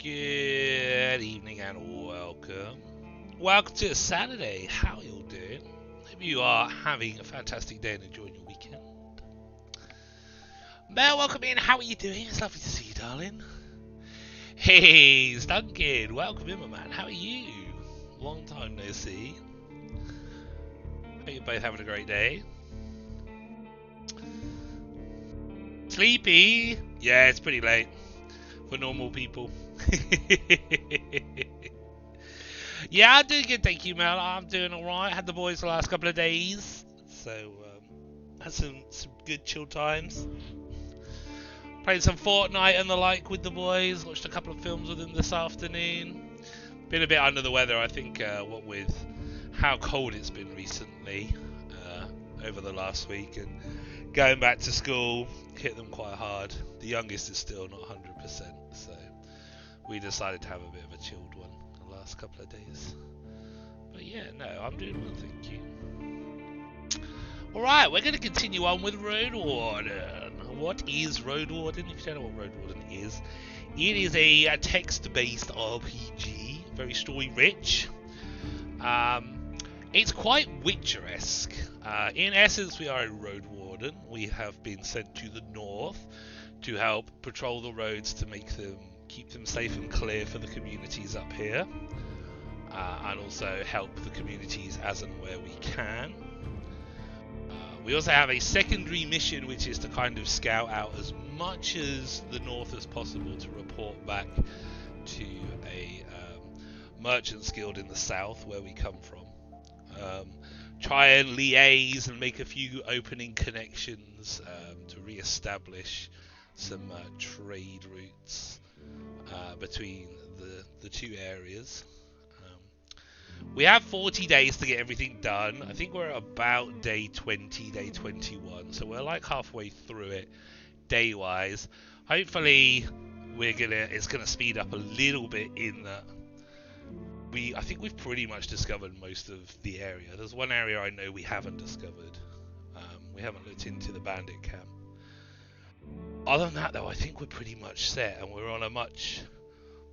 Good evening and welcome. Welcome to Saturday. How are you all doing? Hope you are having a fantastic day and enjoying your weekend. Mel, welcome in. How are you doing? It's lovely to see you, darling. Hey, Duncan. Welcome in, my man. How are you? Long time no see. Hope you're both having a great day. Sleepy? Yeah, it's pretty late for normal people. Yeah, I'm doing good, thank you, Mel. I'm doing alright. Had the boys the last couple of days, so had some good chill times. Played some Fortnite and the like with the boys. Watched a couple of films with them this afternoon. Been a bit under the weather, I think, what with how cold it's been recently over the last week, and going back to school hit them quite hard. The youngest is still not 100%, so we decided to have a bit of a chilled one the last couple of days. But yeah, no, I'm doing well, thank you. Alright, we're going to continue on with Roadwarden. What is Roadwarden? If you don't know what Roadwarden is, it is a text-based RPG, very story-rich. It's quite Witcher-esque. In essence, we are a Roadwarden. We have been sent to the north to help patrol the roads to keep them safe and clear for the communities up here, and also help the communities as and where we can. We also have a secondary mission, which is to kind of scout out as much as the north as possible to report back to a merchants guild in the south where we come from. Try and liaise and make a few opening connections to re-establish some trade routes between the two areas. We have 40 days to get everything done. I think we're about day 20, day 21, so we're like halfway through it day-wise. Hopefully, it's gonna speed up a little bit in that. I think we've pretty much discovered most of the area. There's one area I know we haven't discovered. We haven't looked into the bandit camp. Other than that, though, I think we're pretty much set, and we're on a much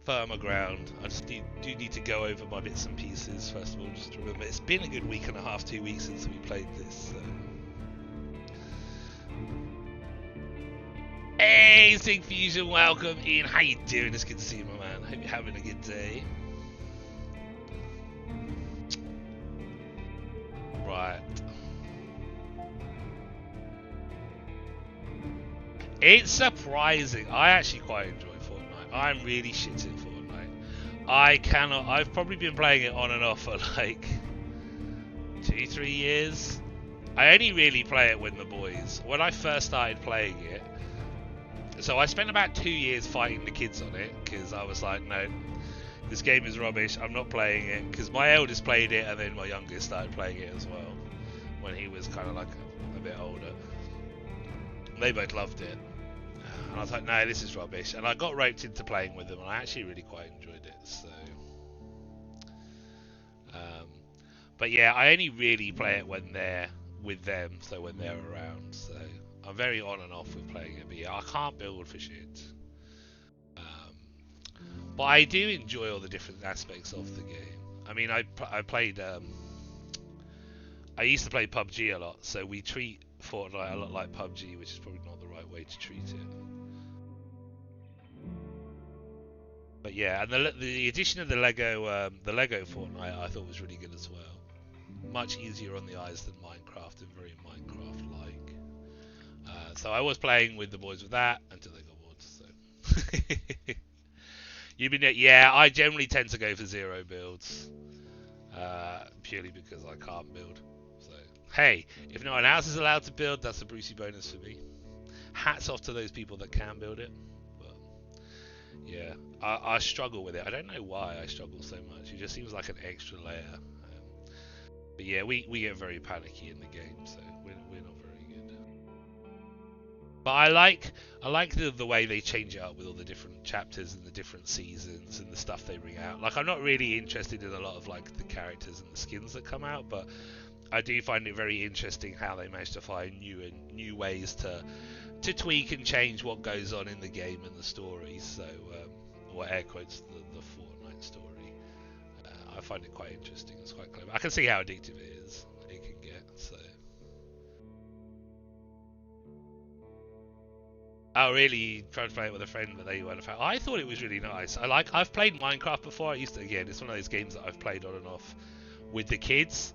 firmer ground. I just do need to go over my bits and pieces first of all, just to remember. It's been a good week and a half, 2 weeks since we played this. So. Hey, Sig Fusion, welcome in. How you doing? It's good to see you, my man. Hope you're having a good day. Right. It's surprising. I actually quite enjoy Fortnite. I'm really shit at Fortnite. I've probably been playing it on and off for like 2-3 years. I only really play it with the boys. When I first started playing it, so I spent about 2 years fighting the kids on it, because I was like, no, this game is rubbish, I'm not playing it, because my eldest played it and then my youngest started playing it as well when he was kind of like a bit older. They both loved it, and I was like, no, this is rubbish, and I got roped into playing with them, and I actually really quite enjoyed it. So but yeah, I only really play it when they're with them, so when they're around. So I'm very on and off with playing it, but yeah, I can't build for shit. But I do enjoy all the different aspects of the game. I mean, I played. I used to play PUBG a lot, so we treat Fortnite a lot like PUBG, which is probably not the right way to treat it. But yeah, and the addition of the Lego Fortnite I thought was really good as well. Much easier on the eyes than Minecraft, and very Minecraft-like. So I was playing with the boys with that until they got bored. So. Yeah, I generally tend to go for zero builds, purely because I can't build. So hey, if no one else is allowed to build, that's a Brucey bonus for me. Hats off to those people that can build it. But yeah, I struggle with it. I don't know why I struggle so much. It just seems like an extra layer. But yeah, we get very panicky in the game, so we're not very good. But I like the way they change it up with all the different chapters and the different seasons and the stuff they bring out. Like, I'm not really interested in a lot of like the characters and the skins that come out, but I do find it very interesting how they manage to find new ways to tweak and change what goes on in the game and the story. So or air quotes, the Fortnite story. I find it quite interesting. It's quite clever. I can see how addictive it can get. So. Oh really? You tried to play it with a friend, but they weren't a fan. I thought it was really nice. I've played Minecraft before. Again, it's one of those games that I've played on and off with the kids.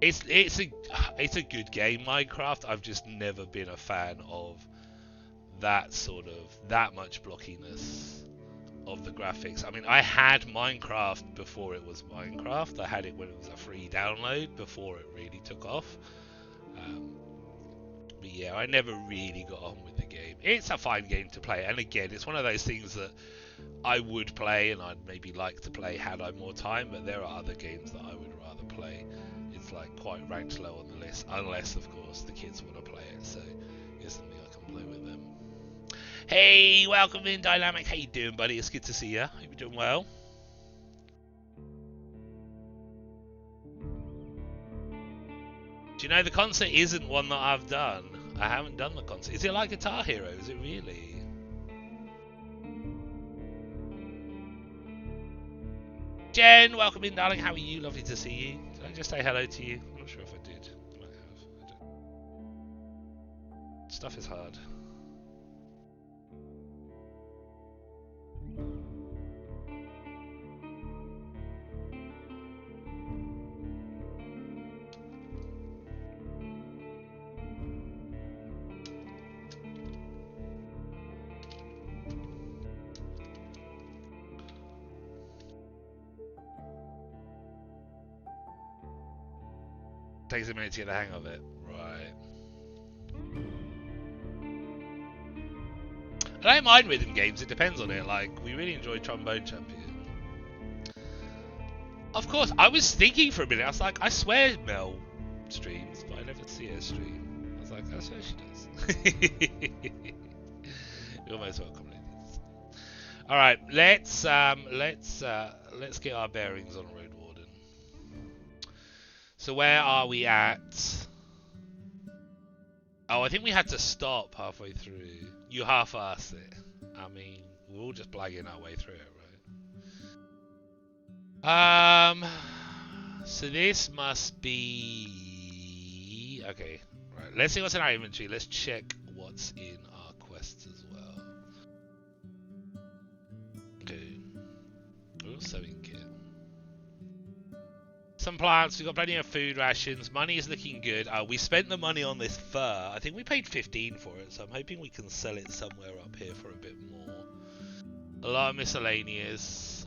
It's a good game, Minecraft. I've just never been a fan of that much blockiness of the graphics. I mean, I had Minecraft before it was Minecraft. I had it when it was a free download before it really took off. But yeah, I never really got on with the game. It's a fine game to play, and again, it's one of those things that I would play and I'd maybe like to play had I more time, but there are other games that I would rather play. It's like quite ranked low on the list, unless of course the kids want to play it, so it's something I can play with them. Hey, welcome in Dynamic. How you doing, buddy? It's good to see you. Hope you're doing well. Do you know the concert isn't one that I've done? I haven't done the concert. Is it like Guitar Hero? Is it really? Jen, welcome in, darling. How are you? Lovely to see you. Did I just say hello to you? I'm not sure if I did. I might have. Stuff is hard. Takes a minute to get the hang of it. Right. I don't mind rhythm games, it depends on it. Like, we really enjoyed Trombone Champion. Of course, I was thinking for a minute, I was like, I swear Mel streams, but I never see her stream. I was like, I swear she does. You're most welcome, ladies. Alright, let's get our bearings on Roadwarden. So where are we at? Oh, I think we had to stop halfway through. You half-assed it. I mean, we're all just blagging our way through it, right? So this must be... Okay, right. Let's see what's in our inventory. Let's check what's in our quests as well. Okay. Oh, sewing kit. Some plants, we've got plenty of food rations, money is looking good. We spent the money on this fur. I think we paid 15 for it, so I'm hoping we can sell it somewhere up here for a bit more. A lot of miscellaneous.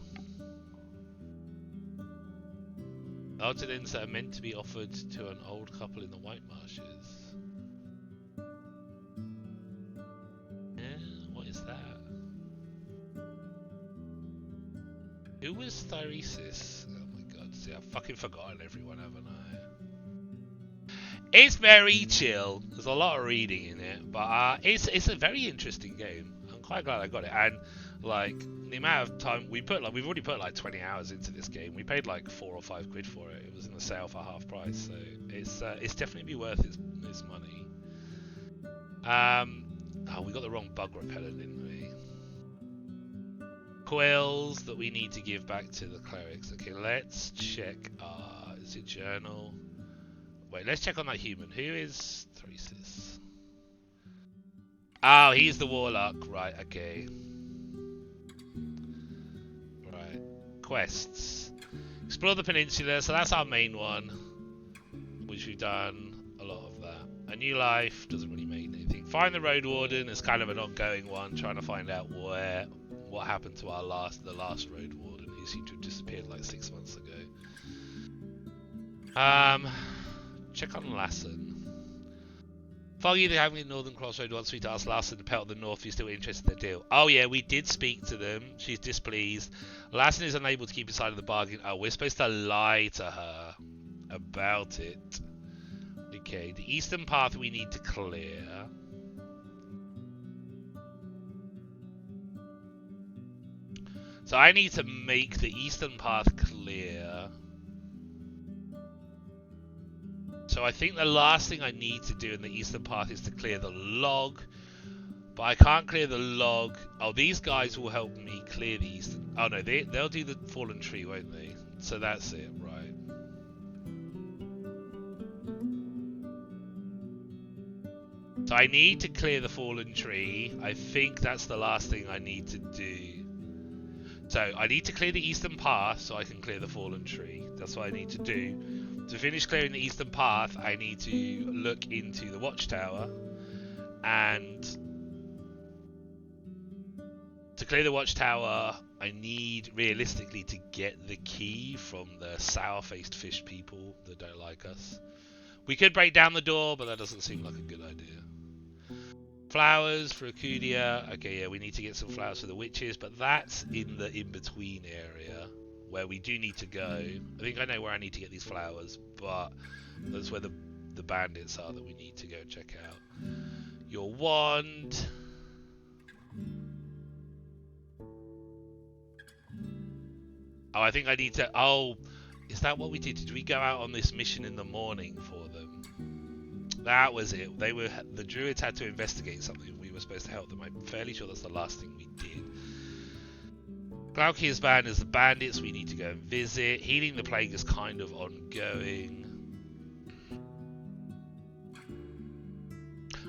Altered ends that are meant to be offered to an old couple in the White Marshes. What is that? Who was Thyresis? See, I've fucking forgotten everyone, haven't I? It's very chill. There's a lot of reading in it, but it's a very interesting game. I'm quite glad I got it. And like the amount of time we've already put like 20 hours into this game. We paid like 4 or 5 quid for it. It was in the sale for half price, so it's definitely worth its money. Oh, we got the wrong bug repeller, didn't we? Quills that we need to give back to the clerics. Okay, let's check is it journal? Wait, let's check on that human. Who is Thresis? Oh, he's the warlock. Right, okay. Right. Quests. Explore the peninsula, so that's our main one. Which we've done a lot of that. A new life, doesn't really mean anything. Find the Roadwarden is kind of an ongoing one, trying to find out what happened to the last Roadwarden, who seemed to have disappeared like 6 months ago. Check on Lassen. Foggy, the having Northern Crossroad wants me to ask Lassen to pelt the north if you're still interested in the deal. Oh yeah, we did speak to them. She's displeased. Lassen is unable to keep his side of the bargain. Oh, we're supposed to lie to her about it. Okay, the eastern path we need to clear. So I need to make the eastern path clear. So I think the last thing I need to do in the eastern path is to clear the log But I can't clear the log. Oh, these guys will help me clear these. Oh no, they'll do the fallen tree, won't they? So that's it, right. So I need to clear the fallen tree. I think that's the last thing I need to do. So I need to clear the eastern path so I can clear the fallen tree. That's what I need to do. To finish clearing the eastern path, I need to look into the watchtower. And to clear the watchtower, I need, realistically, to get the key from the sour-faced fish people that don't like us. We could break down the door, but that doesn't seem like a good idea. Flowers for Akudia. Okay, yeah, we need to get some flowers for the witches, but that's in the in-between area where we do need to go. I think I know where I need to get these flowers, but that's where the bandits are that we need to go check out. Your wand. Oh, I think I need to... Oh, is that what we did? Did we go out on this mission in the morning for them? That was it. The druids had to investigate something. We were supposed to help them. I'm fairly sure that's the last thing we did. Glaukir's band is the bandits we need to go and visit. Healing the plague is kind of ongoing.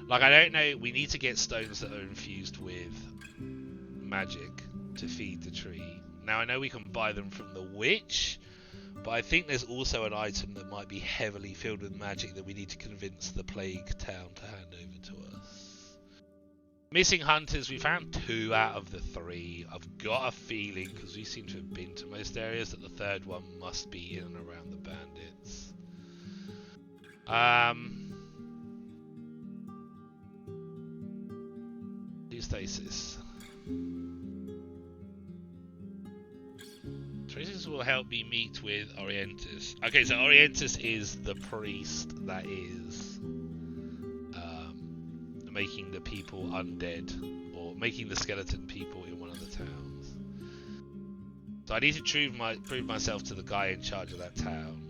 Like, I don't know. We need to get stones that are infused with magic to feed the tree. Now, I know we can buy them from the witch, but I think there's also an item that might be heavily filled with magic that we need to convince the plague town to hand over to us. Missing hunters, we found 2 out of the 3. I've got a feeling, because we seem to have been to most areas, that the third one must be in and around the bandits. Stasis. Traces will help me meet with Orientus. Okay, so Orientus is the priest that is making the people undead, or making the skeleton people in one of the towns. So I need to prove myself to the guy in charge of that town.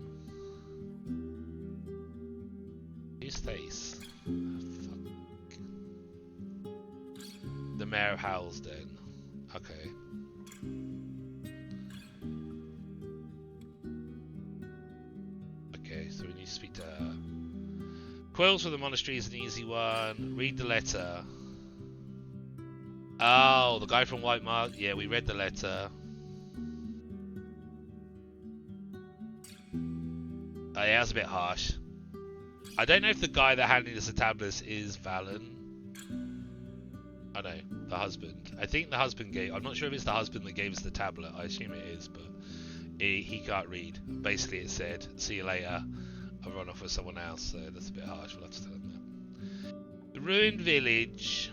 Who's face? The Mayor of Howlsden. Okay. Okay, so we need to speak to her. Quills for the monastery is an easy one. Read the letter. Oh, the guy from White Mark. Yeah, we read the letter. Oh, yeah, that's a bit harsh. I don't know if the guy that handed us the tablets is Valen. I know, the husband. I think the husband gave... I'm not sure if it's the husband that gave us the tablet. I assume it is, but he can't read. Basically, it said, see you later. I'll run off with someone else, so that's a bit harsh. We'll have to tell him that. The ruined village.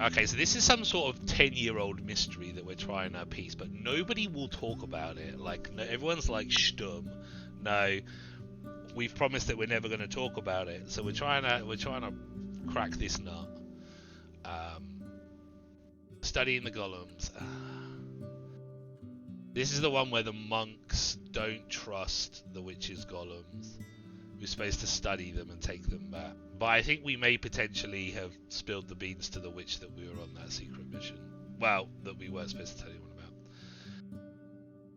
Okay, so this is some sort of 10-year-old mystery that we're trying to piece, but nobody will talk about it. Like, no, everyone's like, stum. No, we've promised that we're never going to talk about it. So we're trying to crack this nut. Studying the golems. This is the one where the monks don't trust the witches' golems. We're supposed to study them and take them back. But I think we may potentially have spilled the beans to the witch that we were on that secret mission. Well, that we weren't supposed to tell anyone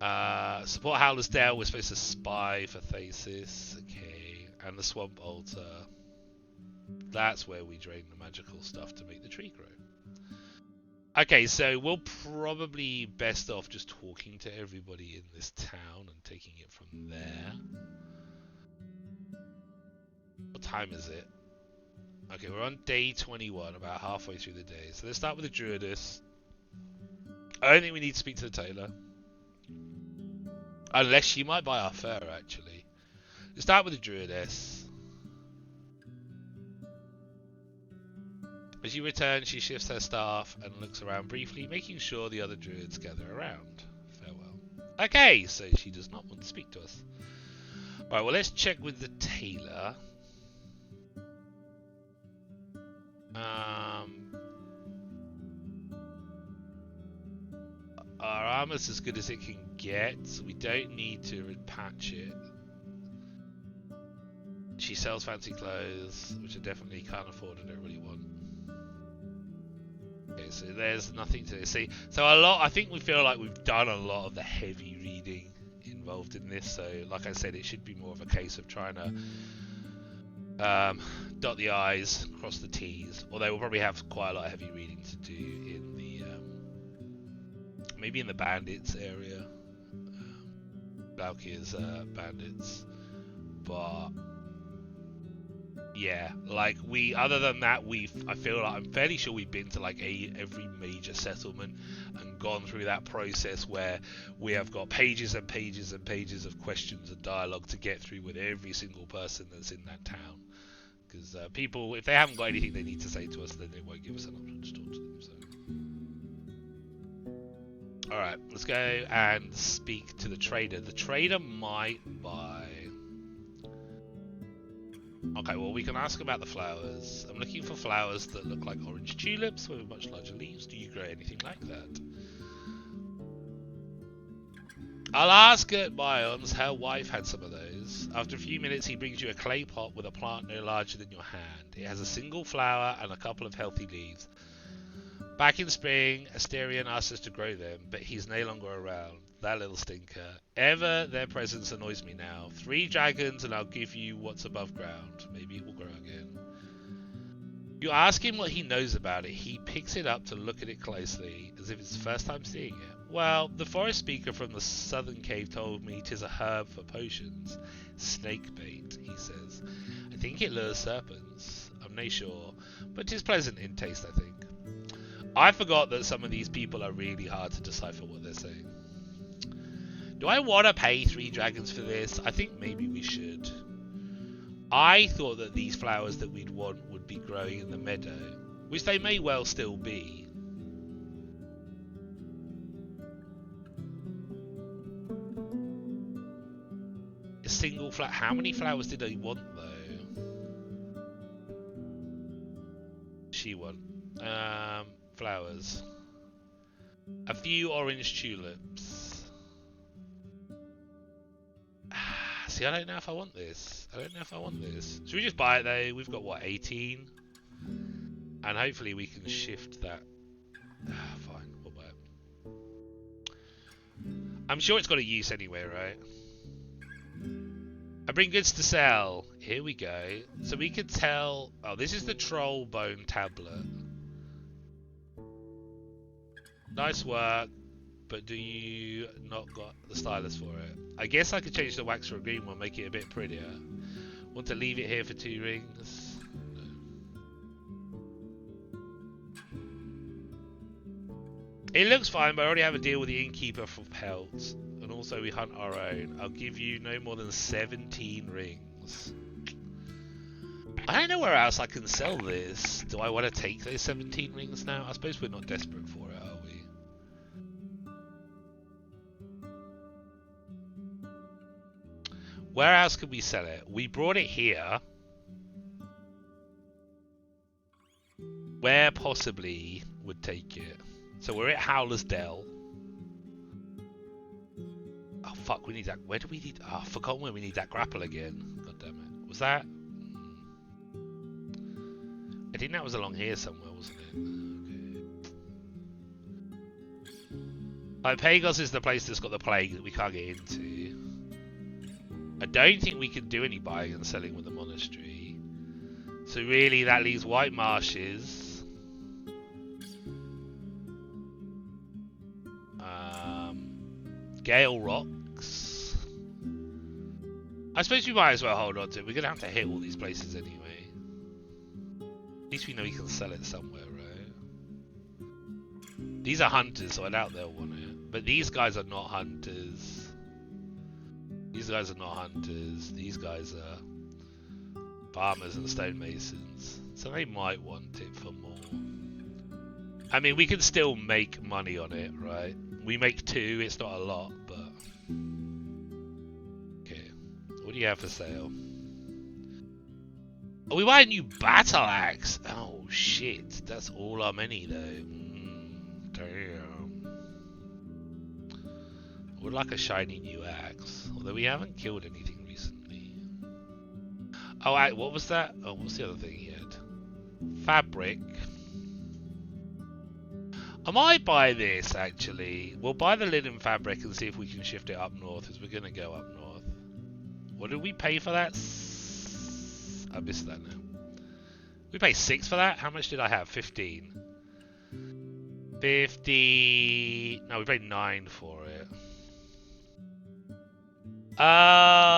about. Support Howler's Dale. We're supposed to spy for Thasis. Okay. And the Swamp Altar. That's where we drain the magical stuff to make the tree grow. Okay, so we'll probably best off just talking to everybody in this town and taking it from there. What time is it? Okay, we're on day 21, about halfway through the day. So let's start with the Druidess. I don't think we need to speak to the tailor. Unless she might buy our fur, actually. Let's start with the Druidess. As you return, she shifts her staff and looks around briefly, making sure the other druids gather around. Farewell. Okay, so she does not want to speak to us. Right, well, let's check with the tailor. Our armor's as good as it can get, so we don't need to repatch it. She sells fancy clothes, which I definitely can't afford and don't really want. Okay, so there's nothing to see. So a lot. I think we feel like we've done a lot of the heavy reading involved in this. So, like I said, it should be more of a case of trying to dot the I's, cross the T's. Although we'll probably have quite a lot of heavy reading to do in the maybe in the bandits area, Valkyr's bandits. But yeah, like other than that, I feel like I'm fairly sure we've been to like every major settlement and gone through that process where we have got pages and pages and pages of questions and dialogue to get through with every single person that's in that town. Because people, if they haven't got anything they need to say to us, then they won't give us an option to talk to them. So, all right, let's go and speak to the trader. The trader might buy. Okay, well, we can ask about the flowers. I'm looking for flowers that look like orange tulips with much larger leaves. Do you grow anything like that? I'll ask at Bion's. Her wife had some of those. After a few minutes, he brings you a clay pot with a plant no larger than your hand. It has a single flower and a couple of healthy leaves. Back in spring, Asterion asked us to grow them, but he's no longer around. That little stinker. Ever their presence annoys me now. 3 dragons and I'll give you what's above ground. Maybe it will grow again. You ask him what he knows about it. He picks it up to look at it closely, as if it's the first time seeing it. Well, the forest speaker from the southern cave told me 'tis a herb for potions. Snake bait, he says. I think it lures serpents. I'm no sure, but 'tis pleasant in taste, I think. I forgot that some of these people are really hard to decipher what they're saying. Do I want to pay 3 dragons for this? I think maybe we should. I thought that these flowers that we'd want would be growing in the meadow, which they may well still be. A single flower. How many flowers did I want though? She want. Flowers. A few orange tulips. See, I don't know if I want this. Should we just buy it though? We've got what, 18? And hopefully we can shift that. Fine, we'll buy it. I'm sure it's got a use anyway, right? I bring goods to sell. Here we go. So we could tell. Oh, this is the troll bone tablet. Nice work, but do you not got the stylus for it? I guess I could change the wax for a green one, make it a bit prettier. Want to leave it here for 2 rings? No. It looks fine, but I already have a deal with the innkeeper for pelts. And also we hunt our own. I'll give you no more than 17 rings. I don't know where else I can sell this. Do I want to take those 17 rings now? I suppose we're not desperate for it, are we? Where else could we sell it? We brought it here. Where possibly would take it? So we're at Howler's Dell. Oh fuck, we need that. Where do we need? Oh, I forgot where we need that grapple again. God damn it. Was that? I think that was along here somewhere, wasn't it? Okay. Pagos is the place that's got the plague that we can't get into. I don't think we can do any buying and selling with the monastery. So really that leaves White Marshes. Gale Rocks. I suppose we might as well hold on to it. We're going to have to hit all these places anyway. At least we know we can sell it somewhere, right? These are hunters, so I doubt they'll want it. But these guys are not hunters. These guys are not hunters. These guys are farmers and stonemasons. So they might want it for more. I mean, we can still make money on it, right? We make 2, it's not a lot, but... Okay. What do you have for sale? Oh, we buy a new battle axe! Oh, shit. That's all our money, though. Damn. I would like a shiny new axe. Although we haven't killed anything recently. Oh, what was that? Oh, what's the other thing he had? Fabric. I might buy this, actually. We'll buy the linen fabric and see if we can shift it up north, as we're going to go up north. What did we pay for that? I missed that now. We paid 6 for that? How much did I have? 15. 50... No, we paid 9 for it. Oh...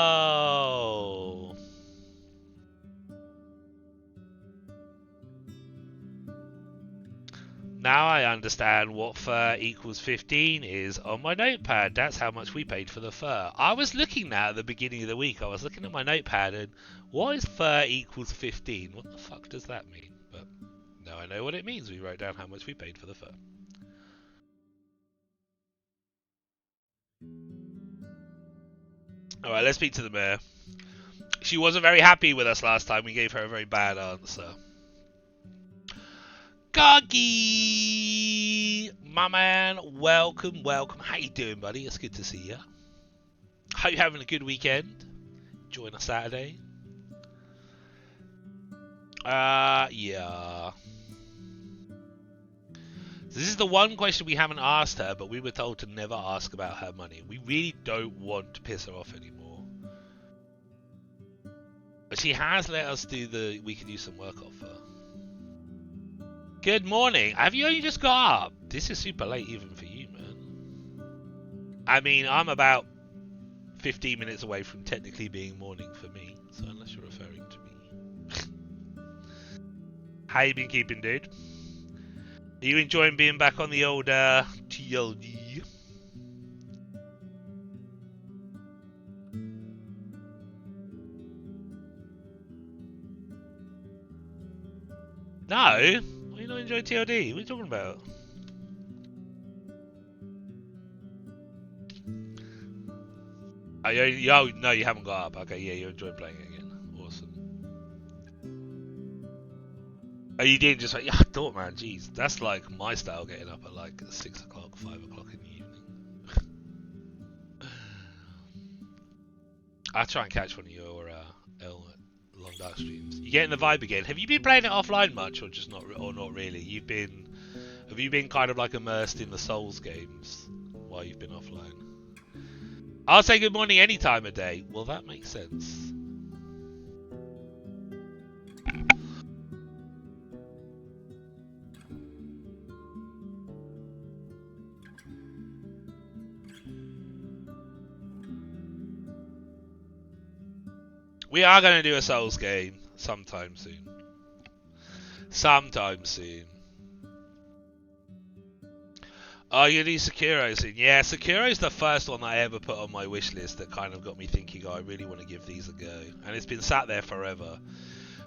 Now I understand what fur equals 15 is on my notepad. That's how much we paid for the fur. I was looking at the beginning of the week. I was looking at my notepad and what is fur equals 15? What the fuck does that mean? But now I know what it means. We wrote down how much we paid for the fur. Alright, let's speak to the mayor. She wasn't very happy with us last time. We gave her a very bad answer. Goggy! My man, welcome. How you doing, buddy? It's good to see you. Hope you're having a good weekend. Enjoying a Saturday. Yeah. This is the one question we haven't asked her, but we were told to never ask about her money. We really don't want to piss her off anymore. But she has let us do we can do some work off her. Good morning. Have you only just got up? This is super late even for you, man. I mean, I'm about 15 minutes away from technically being morning for me. So unless you're referring to me. How you been keeping, dude? Are you enjoying being back on the old TLD? No? You not enjoy TLD? What are you talking about? Oh, no, you haven't got up. Okay, yeah, you're enjoying playing it again. Awesome. Oh, you did just like, yeah, I thought, man, jeez, that's like my style getting up at like 6 o'clock, 5 o'clock in the evening. I'll try and catch one of your Long Dark streams. You getting the vibe again? Have you been playing it offline much, or just not, or not really? Have you been kind of like immersed in the Souls games while you've been offline? I'll say good morning any time of day. Well, that makes sense. We are going to do a Souls game sometime soon. Sometime soon. Oh, you do Sekiro soon? Yeah, Sekiro's the first one that I ever put on my wish list that kind of got me thinking, oh, I really want to give these a go. And it's been sat there forever.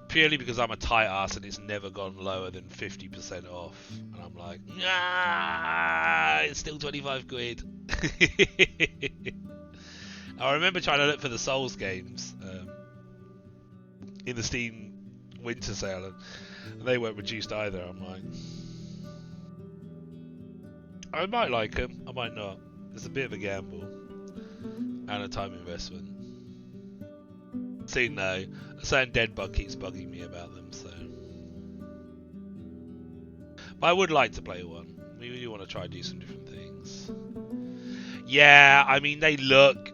Purely because I'm a tight ass and it's never gone lower than 50% off. And I'm like, nah, it's still 25 quid. I remember trying to look for the Souls games in the Steam winter sale, and they weren't reduced either. I'm like, I might like them, I might not. It's a bit of a gamble and a time investment. Soon though, a certain dead bug keeps bugging me about them, so. But I would like to play one. We really want to try and do some different things. Yeah, I mean, they look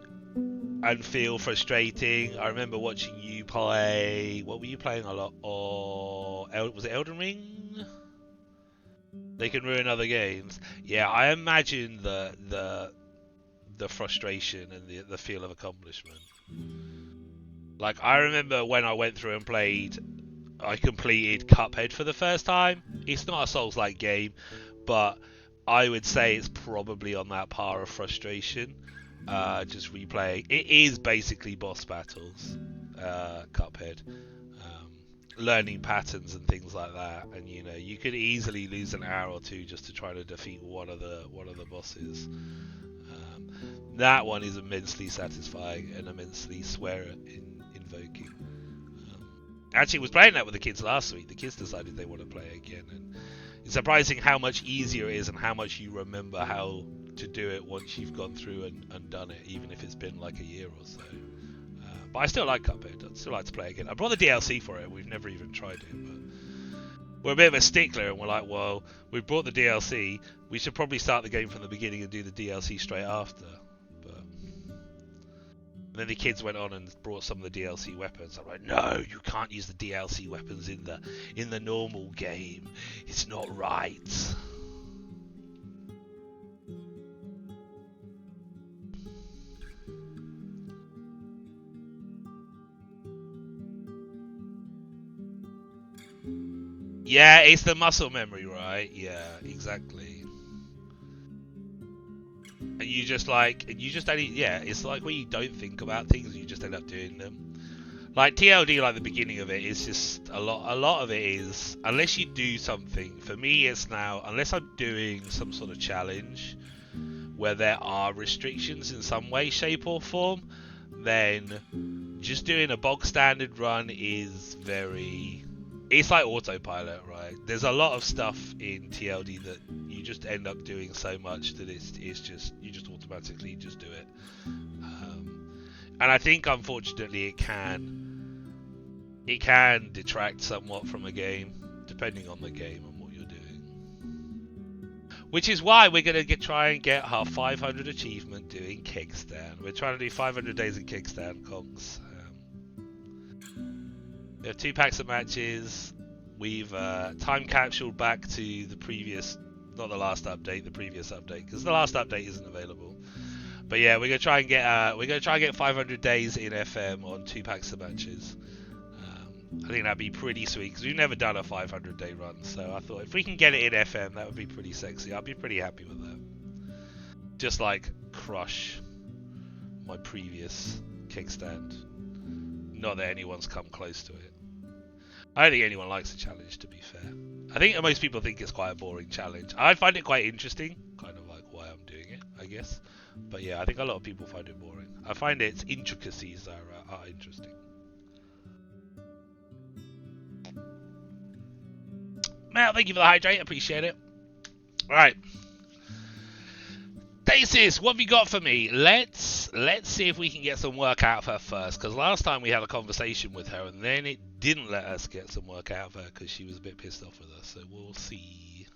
and feel frustrating. I remember watching you play. What were you playing a lot? Or was it Elden Ring? They can ruin other games. Yeah, I imagine the frustration and the feel of accomplishment. Like, I remember when I went through and played, I completed Cuphead for the first time. It's not a Souls-like game, but I would say it's probably on that par of frustration. Just replaying. It is basically boss battles, Cuphead. Learning patterns and things like that, and you know, you could easily lose an hour or two just to try to defeat one of the bosses. That one is immensely satisfying and immensely invoking. Actually, was playing that with the kids last week. The kids decided they want to play again, and it's surprising how much easier it is and how much you remember how to do it once you've gone through and done it, even if it's been like a year or so. But I still like Cuphead. I'd still like to play again. I brought the DLC for it. We've never even tried it, but we're a bit of a stickler, and we're like, well, we brought the DLC. We should probably start the game from the beginning and do the DLC straight after. But and then the kids went on and brought some of the DLC weapons. I'm like, no, you can't use the DLC weapons in the normal game. It's not right. Yeah, it's the muscle memory, right? Yeah, exactly. And you just only, yeah, it's like when you don't think about things, you just end up doing them. Like TLD, like the beginning of it is just a lot of it is, unless you do something, for me it's now, unless I'm doing some sort of challenge where there are restrictions in some way, shape or form, then just doing a bog standard run is very, it's like autopilot, right? There's a lot of stuff in TLD that you just end up doing so much that it's just, you just automatically just do it. And I think unfortunately it can detract somewhat from a game, depending on the game and what you're doing. Which is why we're going to try and get our 500 achievement doing kickstand. We're trying to do 500 days in kickstand, Kongs. We have 2 packs of matches. We've time capsuled back to the previous, not the last update, the previous update, because the last update isn't available. But yeah, we're gonna try and get 500 days in FM on 2 packs of matches. I think that'd be pretty sweet because we've never done a 500-day run. So I thought if we can get it in FM, that would be pretty sexy. I'd be pretty happy with that. Just like crush my previous kickstand. Not that anyone's come close to it. I don't think anyone likes a challenge, to be fair. I think most people think it's quite a boring challenge. I find it quite interesting, kind of like why I'm doing it, I guess. But yeah, I think a lot of people find it boring. I find its intricacies are interesting. Matt, thank you for the hydrate, appreciate it. Alright. Dacis, what have you got for me? Let's see if we can get some work out of her first, because last time we had a conversation with her and then it didn't let us get some work out of her because she was a bit pissed off with us, so we'll see.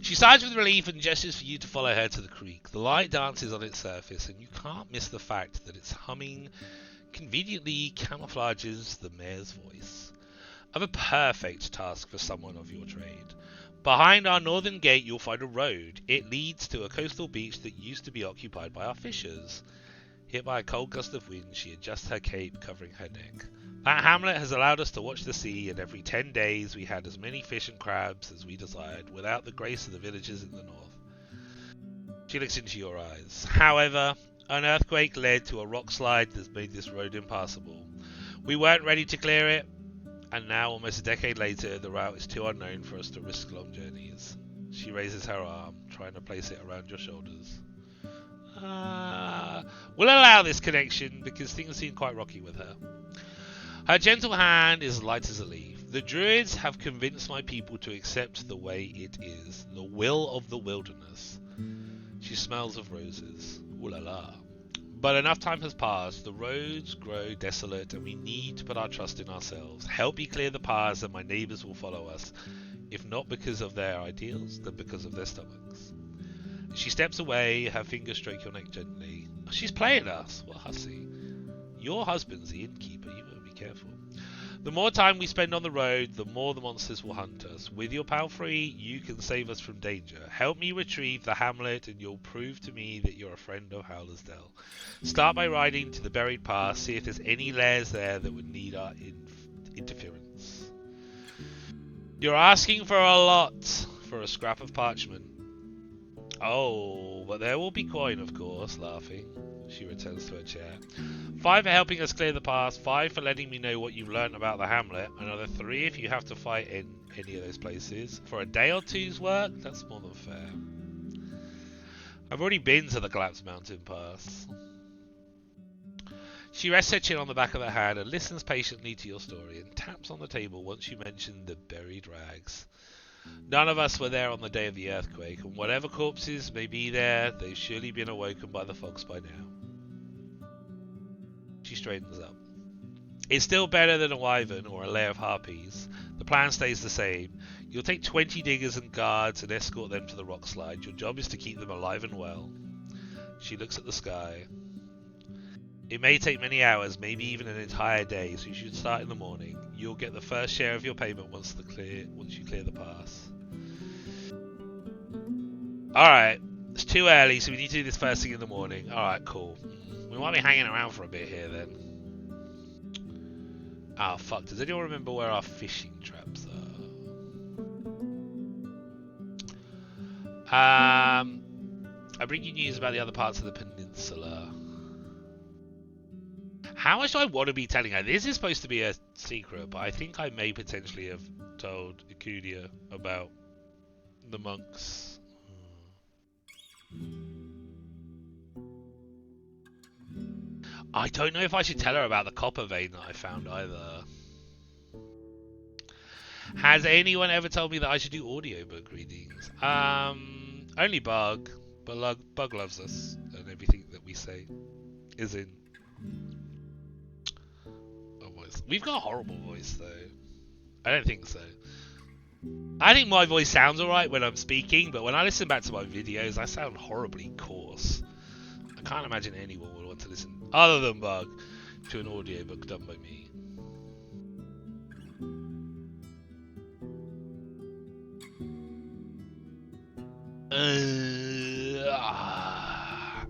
She sighs with relief and gestures for you to follow her to the creek. The light dances on its surface and you can't miss the fact that its humming conveniently camouflages the mare's voice. I've a perfect task for someone of your trade. Behind our northern gate you'll find a road. It leads to a coastal beach that used to be occupied by our fishers. Hit by a cold gust of wind, she adjusts her cape, covering her neck. That hamlet has allowed us to watch the sea, and every 10 days we had as many fish and crabs as we desired, without the grace of the villagers in the north. She looks into your eyes. However, an earthquake led to a rock slide that's made this road impassable. We weren't ready to clear it, and now, almost a decade later, the route is too unknown for us to risk long journeys. She raises her arm, trying to place it around your shoulders. We'll allow this connection because things seem quite rocky with her. Her gentle hand is light as a leaf. The druids have convinced my people to accept the way it is, the will of the wilderness. She smells of roses. Ooh la la. But enough time has passed, the roads grow desolate and we need to put our trust in ourselves. Help me clear the paths and my neighbours will follow us, if not because of their ideals, then because of their stomachs. She steps away, her fingers stroke your neck gently. Oh, she's playing us. What hussy. Your husband's the innkeeper, you better be careful. The more time we spend on the road, the more the monsters will hunt us. With your palfrey, you can save us from danger. Help me retrieve the hamlet and you'll prove to me that you're a friend of Howler's Dell. Start by riding to the buried pass, see if there's any lairs there that would need our interference. You're asking for a lot for a scrap of parchment. Oh, but there will be coin, of course, laughing. She returns to her chair. 5 for helping us clear the path, 5 for letting me know what you've learned about the hamlet, another 3 if you have to fight in any of those places. For a day or two's work, that's more than fair. I've already been to the Collapsed Mountain Pass. She rests her chin on the back of her hand and listens patiently to your story and taps on the table once you mention the buried rags. None of us were there on the day of the earthquake, and whatever corpses may be there, they've surely been awoken by the fogs by now. She straightens up. It's still better than a wyvern or a lair of harpies. The plan stays the same. You'll take 20 diggers and guards and escort them to the rock slide. Your job is to keep them alive and well. She looks at the sky. It may take many hours, maybe even an entire day, so you should start in the morning. You'll get the first share of your payment once you clear the pass. Alright, it's too early, so we need to do this first thing in the morning. Alright, cool. We might be hanging around for a bit here then. Oh fuck, does anyone remember where our fishing traps are? I bring you news about the other parts of the peninsula. How much do I want to be telling her? This is supposed to be a secret, but I think I may potentially have told Ikudia about the monks. I don't know if I should tell her about the copper vein that I found either. Has anyone ever told me that I should do audiobook readings? Only Bug. But Bug loves us, and everything that we say is in a voice. We've got a horrible voice, though. I don't think so. I think my voice sounds alright when I'm speaking, but when I listen back to my videos, I sound horribly coarse. I can't imagine anyone would want to listen, other than Bug, to an audiobook done by me.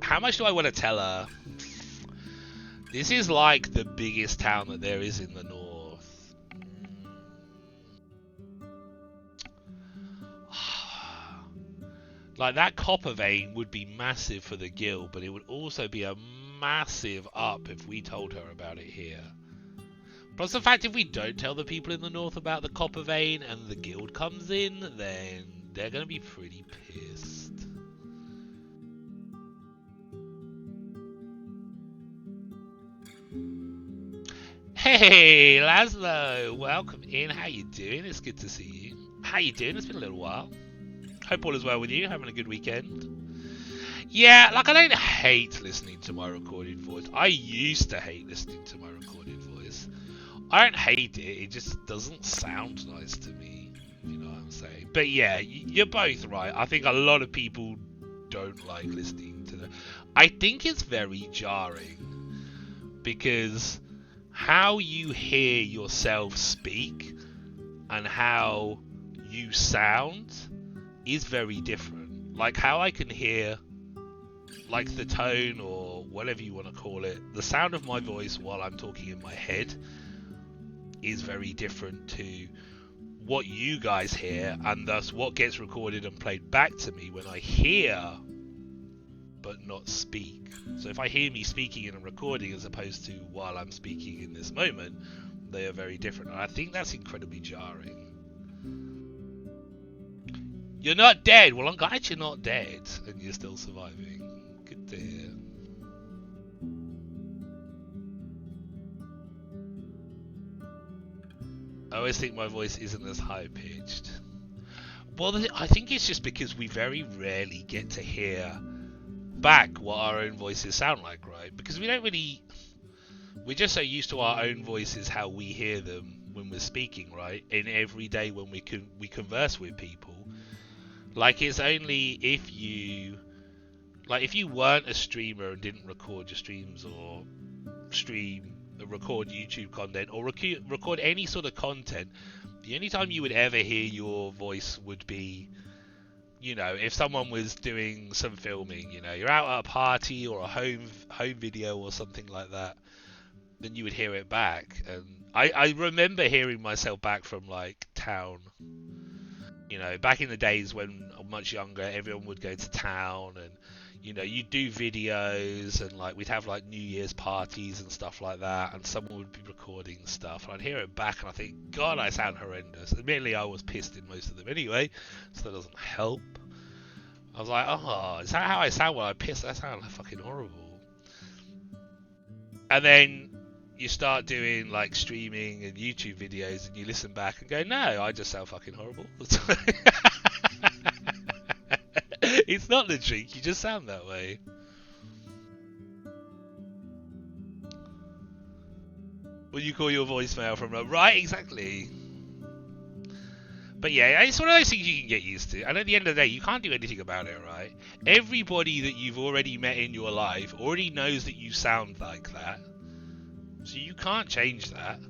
How much do I want to tell her? This is like the biggest town that there is in the north. Like, that copper vein would be massive for the guild, but it would also be a massive up if we told her about it here. Plus the fact if we don't tell the people in the north about the copper vein and the guild comes in, then they're going to be pretty pissed. Hey, Laszlo, welcome in. How you doing? It's good to see you. How you doing? It's been a little while. Hope all is well with you. Having a good weekend. Yeah, like, I don't hate listening to my recorded voice. I used to hate listening to my recorded voice. I don't hate it. It just doesn't sound nice to me. If you know what I'm saying. But yeah, you're both right. I think a lot of people don't like listening to them. I think it's very jarring because how you hear yourself speak and how you sound is very different. Like, how I can hear, like, the tone or whatever you want to call it, the sound of my voice while I'm talking in my head is very different to what you guys hear, and thus what gets recorded and played back to me when I hear but not speak. So if I hear me speaking in a recording as opposed to while I'm speaking in this moment, they are very different. And I think that's incredibly jarring. You're not dead. Well, I'm glad you're not dead and you're still surviving. Good to hear. I always think my voice isn't as high pitched. Well, I think it's just because we very rarely get to hear back what our own voices sound like, right? Because we don't really, we're just so used to our own voices, how we hear them when we're speaking, right? In every day when we converse with people. Like, it's only if you, like, if you weren't a streamer and didn't record your streams or record YouTube content or record any sort of content, the only time you would ever hear your voice would be, you know, if someone was doing some filming, you know, you're out at a party or a home video or something like that, then you would hear it back. And I remember hearing myself back from, like, town. You know, back in the days when I'm much younger, everyone would go to town and, you know, you'd do videos and, like, we'd have, like, New Year's parties and stuff like that, and someone would be recording stuff, and I'd hear it back and I think, God, I sound horrendous. Admittedly, I was pissed in most of them anyway, so that doesn't help. I was like, oh, is that how I sound when I'm pissed? I sound fucking horrible. And then you start doing, like, streaming and YouTube videos and you listen back and go, no, I just sound fucking horrible. It's not the drink, you just sound that way. when you call your voicemail from right, exactly. But yeah, it's one of those things you can get used to. And at the end of the day, you can't do anything about it, right? Everybody that you've already met in your life already knows that you sound like that. So you can't change that.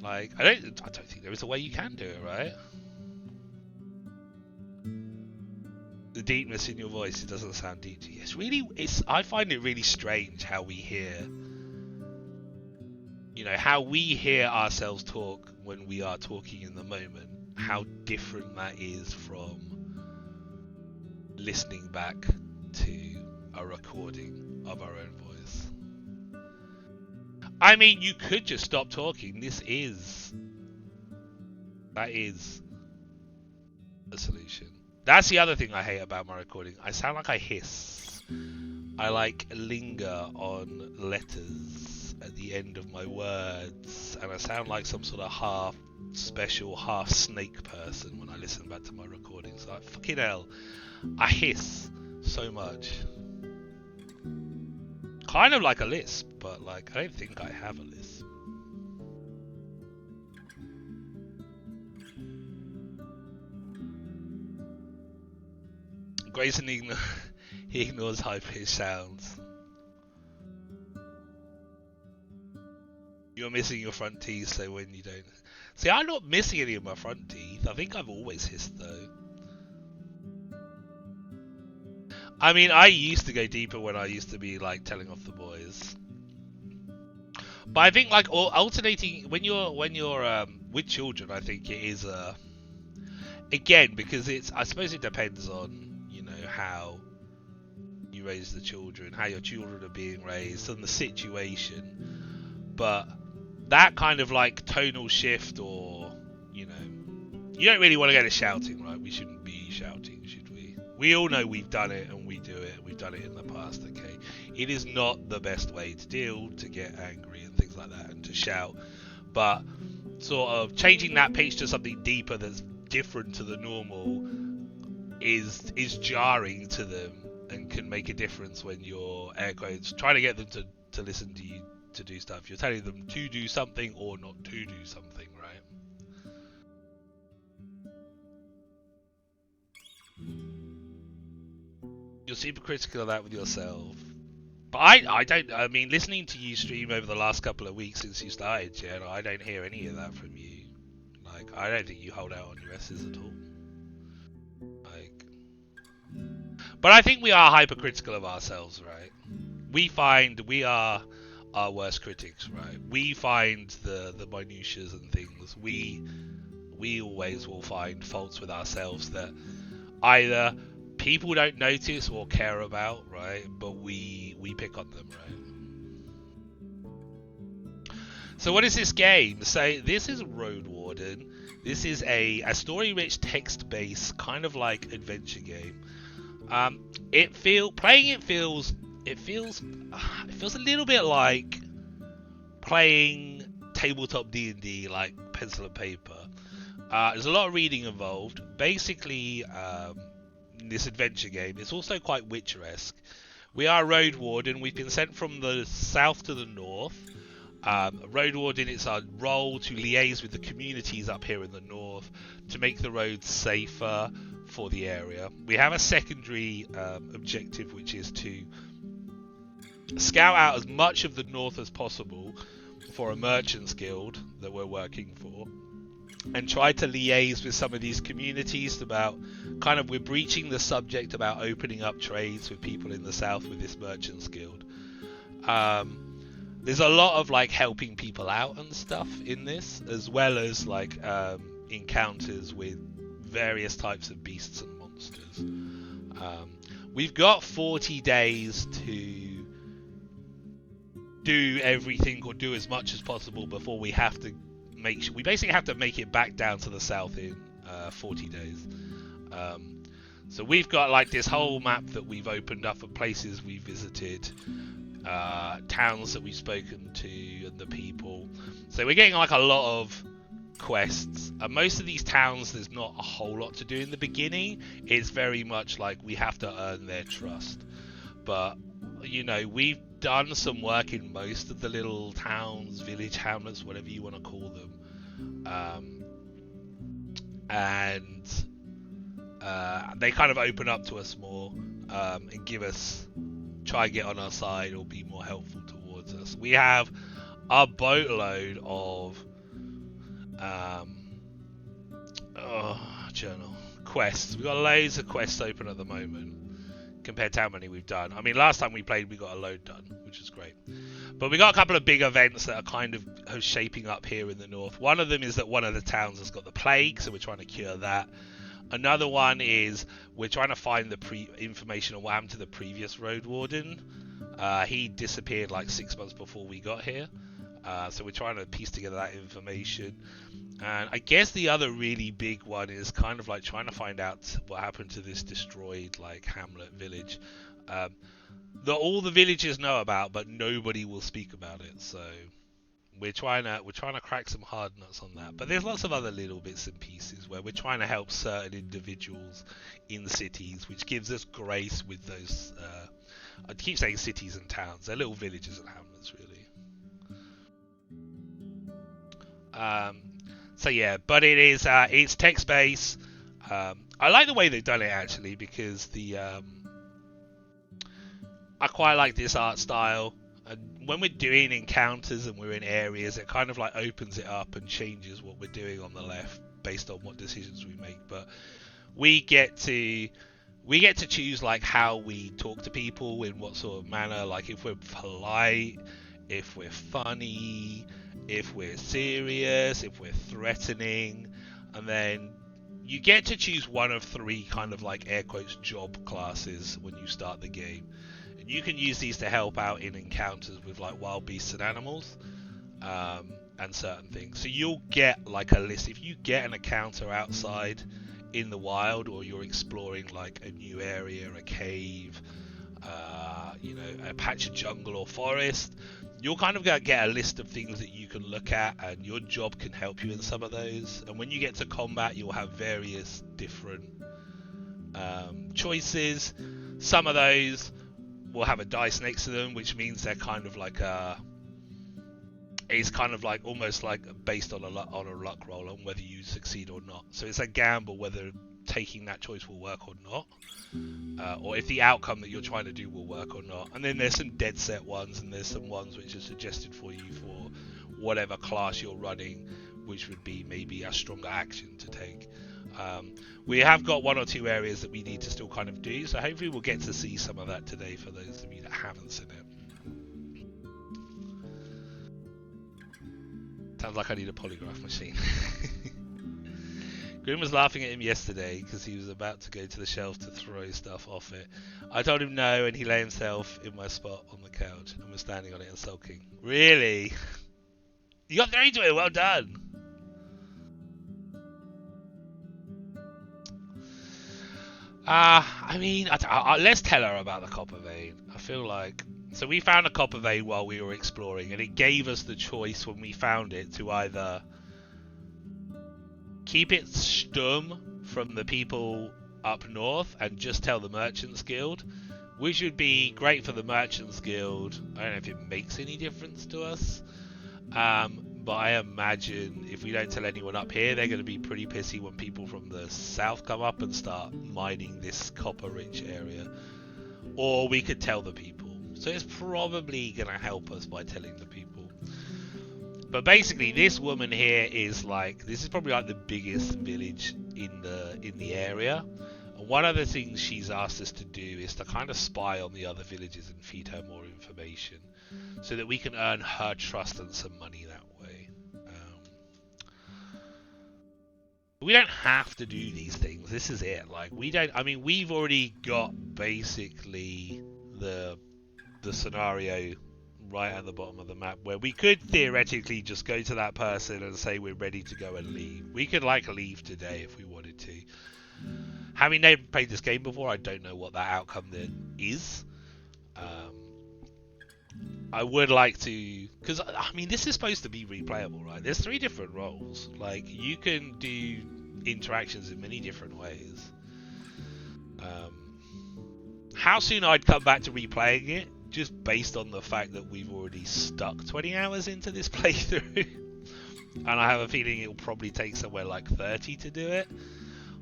Like, I don't think there is a way you can do it, right? The deepness in your voice, it doesn't sound deep to you. I find it really strange how we hear, how we hear ourselves talk when we are talking in the moment. How different that is from listening back to a recording of our own voice. I mean, you could just stop talking. That is a solution. That's the other thing I hate about my recording. I sound like I hiss. I linger on letters at the end of my words, and I sound like some sort of half special, half snake person when I listen back to my recordings. Like, fucking hell, I hiss so much. Kind of like a lisp, but I don't think I have a lisp. Grayson he ignores high-pitched sounds. You're missing your front teeth, so when you don't... See, I'm not missing any of my front teeth. I think I've always hissed, though. I mean, I used to go deeper when I used to be, telling off the boys. But I think, alternating... When you're with children, I think it is, again, because I suppose it depends on, how you raise the children, how your children are being raised, and the situation. But that kind of tonal shift, or you don't really want to go to shouting, right? We shouldn't be shouting, should we? We all know we've done it, and we do it. We've done it in the past, okay? It is not the best way to get angry and things like that, and to shout. But sort of changing that pitch to something deeper that's different to the normal is jarring to them, and can make a difference when you're, air quotes, trying to get them to listen to you to do stuff. You're telling them to do something or not to do something, right? You're super critical of that with yourself. But I mean, listening to you stream over the last couple of weeks since you started, Jen, I don't hear any of that from you. I don't think you hold out on your S's at all. But I think we are hypercritical of ourselves, right? We find we are our worst critics, right? We find the minutiae and things. We always will find faults with ourselves that either people don't notice or care about, right? But we pick on them, right? So what is this game? So this is Roadwarden. This is a story-rich, text-based kind of adventure game. It feels a little bit like playing tabletop D&D, like pencil and paper. There's a lot of reading involved. Basically, this adventure game, it's also quite Witcher-esque. We are Roadwarden. We've been sent from the south to the north. Roadwarden, it's our role to liaise with the communities up here in the north to make the roads safer for the area. We have a secondary objective, which is to scout out as much of the north as possible for a merchants guild that we're working for, and try to liaise with some of these communities about we're breaching the subject about opening up trades with people in the south with this merchants guild. There's a lot of helping people out and stuff in this, as well as encounters with various types of beasts and monsters. We've got 40 days to do everything or do as much as possible before we have to we basically have to make it back down to the south in 40 days. So we've got this whole map that we've opened up of places we've visited, towns that we've spoken to, and the people. So we're getting a lot of quests. Most of these towns, there's not a whole lot to do in the beginning. It's very much we have to earn their trust. But we've done some work in most of the little towns, village, hamlets, whatever you want to call them, and they kind of open up to us more and try and get on our side or be more helpful towards us. We have a boatload of journal quests. We've got loads of quests open at the moment compared to how many we've done. I mean, last time we played, we got a load done, which is great. But we got a couple of big events that are kind of shaping up here in the north. One of them is that one of the towns has got the plague, so we're trying to cure that. Another one is we're trying to find the information on what happened to the previous Roadwarden. He disappeared like 6 months before we got here. So we're trying to piece together that information. And I guess the other really big one is kind of like trying to find out what happened to this destroyed like hamlet village that all the villagers know about, but nobody will speak about it. So we're trying to crack some hard nuts on that. But there's lots of other little bits and pieces where we're trying to help certain individuals in cities, which gives us grace with those. I keep saying cities and towns. They're little villages and hamlets, really. So yeah, but it's text based. I like the way they've done it actually, because I quite like this art style. And when we're doing encounters and we're in areas, it kind of like opens it up and changes what we're doing on the left based on what decisions we make. But we get to choose like how we talk to people, in what sort of manner, like if we're polite, if we're funny, if we're serious, if we're threatening. And then you get to choose one of three kind of like air quotes job classes when you start the game. And you can use these to help out in encounters with like wild beasts and animals and certain things. So you'll get like a list. If you get an encounter outside in the wild, or you're exploring like a new area, a cave, a patch of jungle or forest, you'll kind of get a list of things that you can look at, and your job can help you in some of those. And when you get to combat, you'll have various different choices. Some of those will have a dice next to them, which means they're kind of like it's kind of like almost like based on a luck roll on whether you succeed or not. So it's a gamble whether taking that choice will work or not, or if the outcome that you're trying to do will work or not. And then there's some dead set ones, and there's some ones which are suggested for you for whatever class you're running, which would be maybe a stronger action to take. We have got one or two areas that we need to still kind of do, so hopefully we'll get to see some of that today for those of you that haven't seen it. Sounds like I need a polygraph machine. Grim was laughing at him yesterday because he was about to go to the shelf to throw stuff off it. I told him no, and he lay himself in my spot on the couch and was standing on it and sulking. Really? You got through to it, well done. I mean, let's tell her about the copper vein. I feel like... So we found a copper vein while we were exploring, and it gave us the choice when we found it to either keep it stum from the people up north and just tell the Merchants Guild, which would be great for the Merchants Guild. I don't know if it makes any difference to us, but I imagine if we don't tell anyone up here, they're going to be pretty pissy when people from the south come up and start mining this copper-rich area. Or we could tell the people. So it's probably going to help us by telling the people. But basically, this woman here is like, this is probably like the biggest village in the area. And one of the things she's asked us to do is to kind of spy on the other villages and feed her more information, so that we can earn her trust and some money that way. We don't have to do these things. This is it. Like, we don't. I mean, we've already got basically the scenario right at the bottom of the map, where we could theoretically just go to that person and say we're ready to go and leave. We could like leave today if we wanted to. Having never played this game before, I don't know what that outcome then is. I would like to, because I mean, this is supposed to be replayable, right? There's 3 different roles. Like, you can do interactions in many different ways. How soon I'd come back to replaying it just based on the fact that we've already stuck 20 hours into this playthrough. And I have a feeling it'll probably take somewhere like 30 to do it.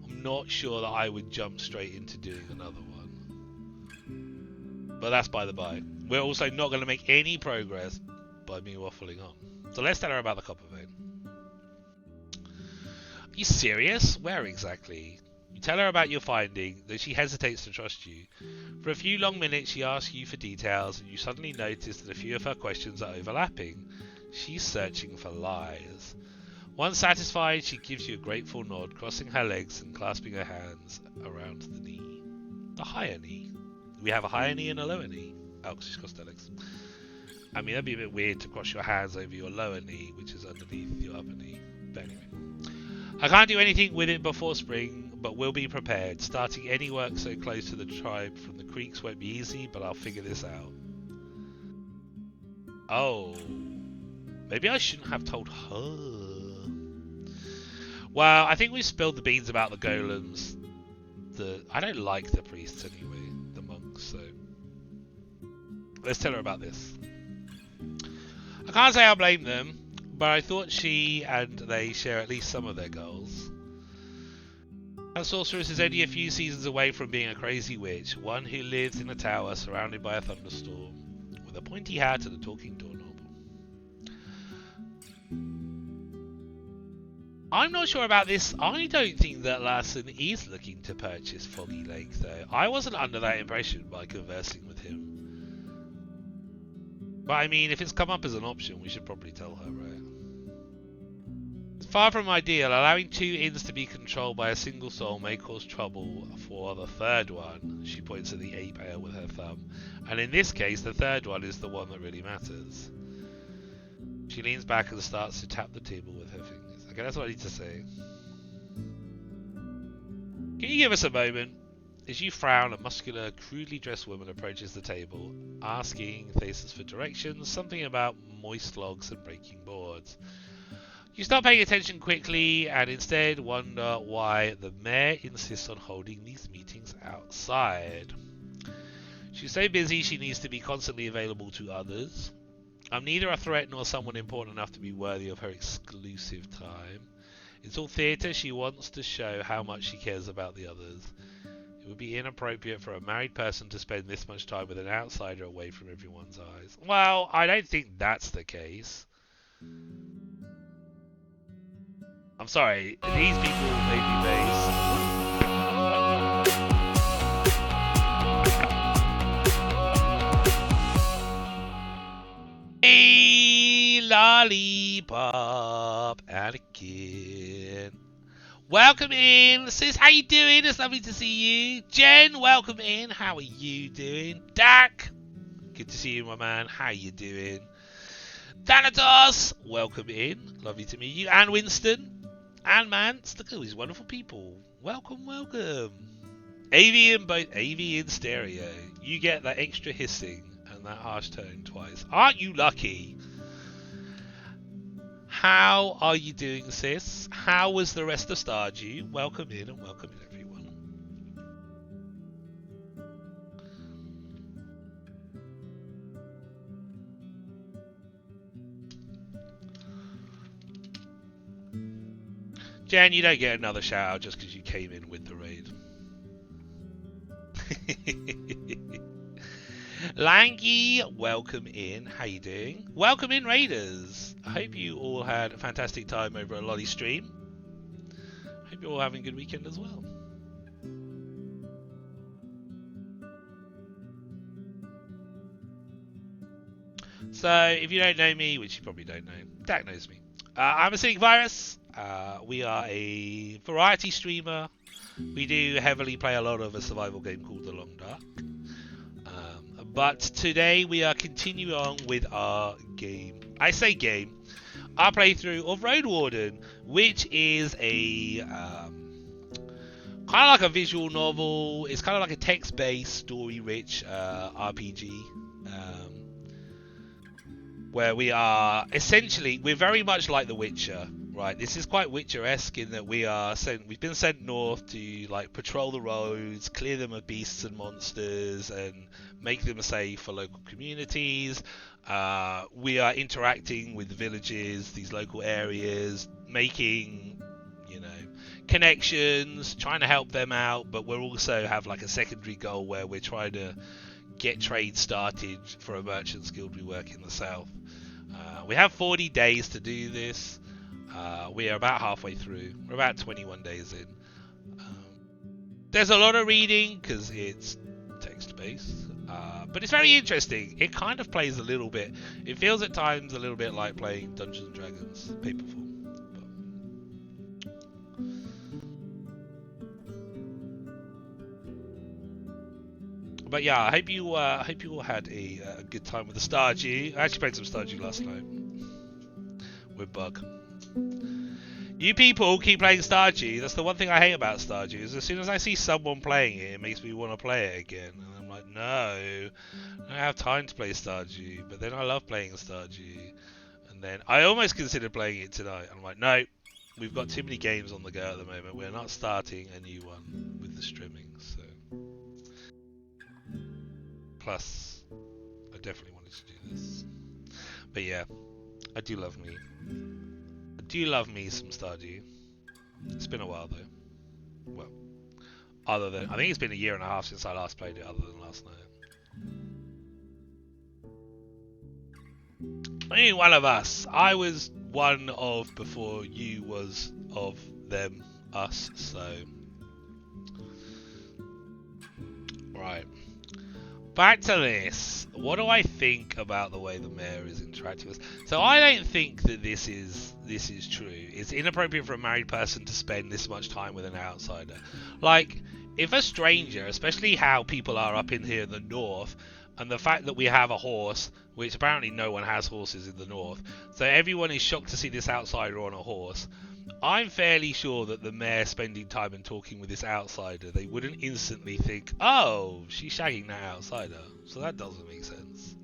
I'm not sure that I would jump straight into doing another one. But that's by the by. We're also not going to make any progress by me waffling on. So let's tell her about the copper vein. Are you serious? Where exactly? You tell her about your finding, though she hesitates to trust you. For a few long minutes she asks you for details, and you suddenly notice that a few of her questions are overlapping. She's searching for lies. Once satisfied, she gives you a grateful nod, crossing her legs and clasping her hands around the knee. The higher knee. We have a higher knee and a lower knee. Oh, because she's crossed her legs. I mean, that'd be a bit weird to cross your hands over your lower knee, which is underneath your upper knee. But anyway. I can't do anything with it before spring, but we'll be prepared. Starting any work so close to the tribe from the creeks won't be easy, but I'll figure this out. Oh. Maybe I shouldn't have told her. Well, I think we spilled the beans about the golems. I don't like the priests anyway, the monks, so... Let's tell her about this. I can't say I blame them, but I thought she and they share at least some of their goals. Our sorceress is only a few seasons away from being a crazy witch, one who lives in a tower surrounded by a thunderstorm, with a pointy hat and a talking doorknob. I'm not sure about this. I don't think that Larson is looking to purchase Foggy Lake, though. I wasn't under that impression by conversing with him. But I mean, if it's come up as an option, we should probably tell her, right? It's far from ideal. Allowing two inns to be controlled by a single soul may cause trouble for the third one. She points at the ape ale with her thumb. And in this case, the third one is the one that really matters. She leans back and starts to tap the table with her fingers. Okay, that's what I need to say. Can you give us a moment? As you frown, a muscular, crudely dressed woman approaches the table, asking Thesis for directions, something about moist logs and breaking boards. You start paying attention quickly and instead wonder why the mayor insists on holding these meetings outside. She's so busy she needs to be constantly available to others. I'm neither a threat nor someone important enough to be worthy of her exclusive time. It's all theatre. She wants to show how much she cares about the others. It would be inappropriate for a married person to spend this much time with an outsider away from everyone's eyes. Well, I don't think that's the case. I'm sorry, these people may be based. Hey, lollipop, Anakin. Welcome in, sis. How you doing? It's lovely to see you. Jen, welcome in. How are you doing? Dak, good to see you, my man. How you doing? Thanatos, welcome in. Lovely to meet you. And Winston, and Mance. Look at all these wonderful people. Welcome, welcome. AV in stereo. You get that extra hissing and that harsh tone twice. Aren't you lucky? How are you doing, sis? How was the rest of Stardew? Welcome in and welcome in, everyone. Jan, you don't get another shout out just because you came in with the raid. Langy, welcome in. How you doing? Welcome in, Raiders. I hope you all had a fantastic time over at Lolly Stream. Hope you're all having a good weekend as well. So, if you don't know me, which you probably don't know, Dak knows me. I'm Acidic Virus. We are a variety streamer. We do heavily play a lot of a survival game called The Long Dark. But today we are continuing on with our game. I say game. Our playthrough of Roadwarden, which is a kind of like a visual novel. It's kind of like a text-based, story-rich RPG. Where we are essentially, we're very much like The Witcher. Right, this is quite Witcher-esque in that we've been sent north to like patrol the roads, clear them of beasts and monsters, and make them safe for local communities. We are interacting with the villages, these local areas, making, you know, connections, trying to help them out, but we'll also have like a secondary goal where we're trying to get trade started for a merchants guild we work in the south. We have 40 days to do this. We are about halfway through. We're about 21 days in. There's a lot of reading because it's text-based, but it's very interesting. It kind of plays a little bit. It feels at times a little bit like playing Dungeons and Dragons Paperful. But yeah, I hope you all had a good time with the Stardew. I actually played some Stardew last night with Bug. You people keep playing Stardew. That's the one thing I hate about Stardew. Is as soon as I see someone playing it, it makes me want to play it again. And I'm like, no, I don't have time to play Stardew. But then I love playing Stardew. And then I almost considered playing it tonight. I'm like, no, we've got too many games on the go at the moment. We're not starting a new one with the streaming. So plus, I definitely wanted to do this. But yeah, I do love me some Stardew. It's been a while though. Well, other than I think it's been a year and a half since I last played it, other than last night. I mean, one of us. I was one of before you was of them, us. So right. Back to this. What do I think about the way the mayor is interacting with us? So I don't think that this is true. It's inappropriate for a married person to spend this much time with an outsider. Like, if a stranger, especially how people are up in here in the north, and the fact that we have a horse, which apparently no one has horses in the north, so everyone is shocked to see this outsider on a horse. I'm fairly sure that the mayor spending time and talking with this outsider, they wouldn't instantly think, oh, she's shagging that outsider. So that doesn't make sense.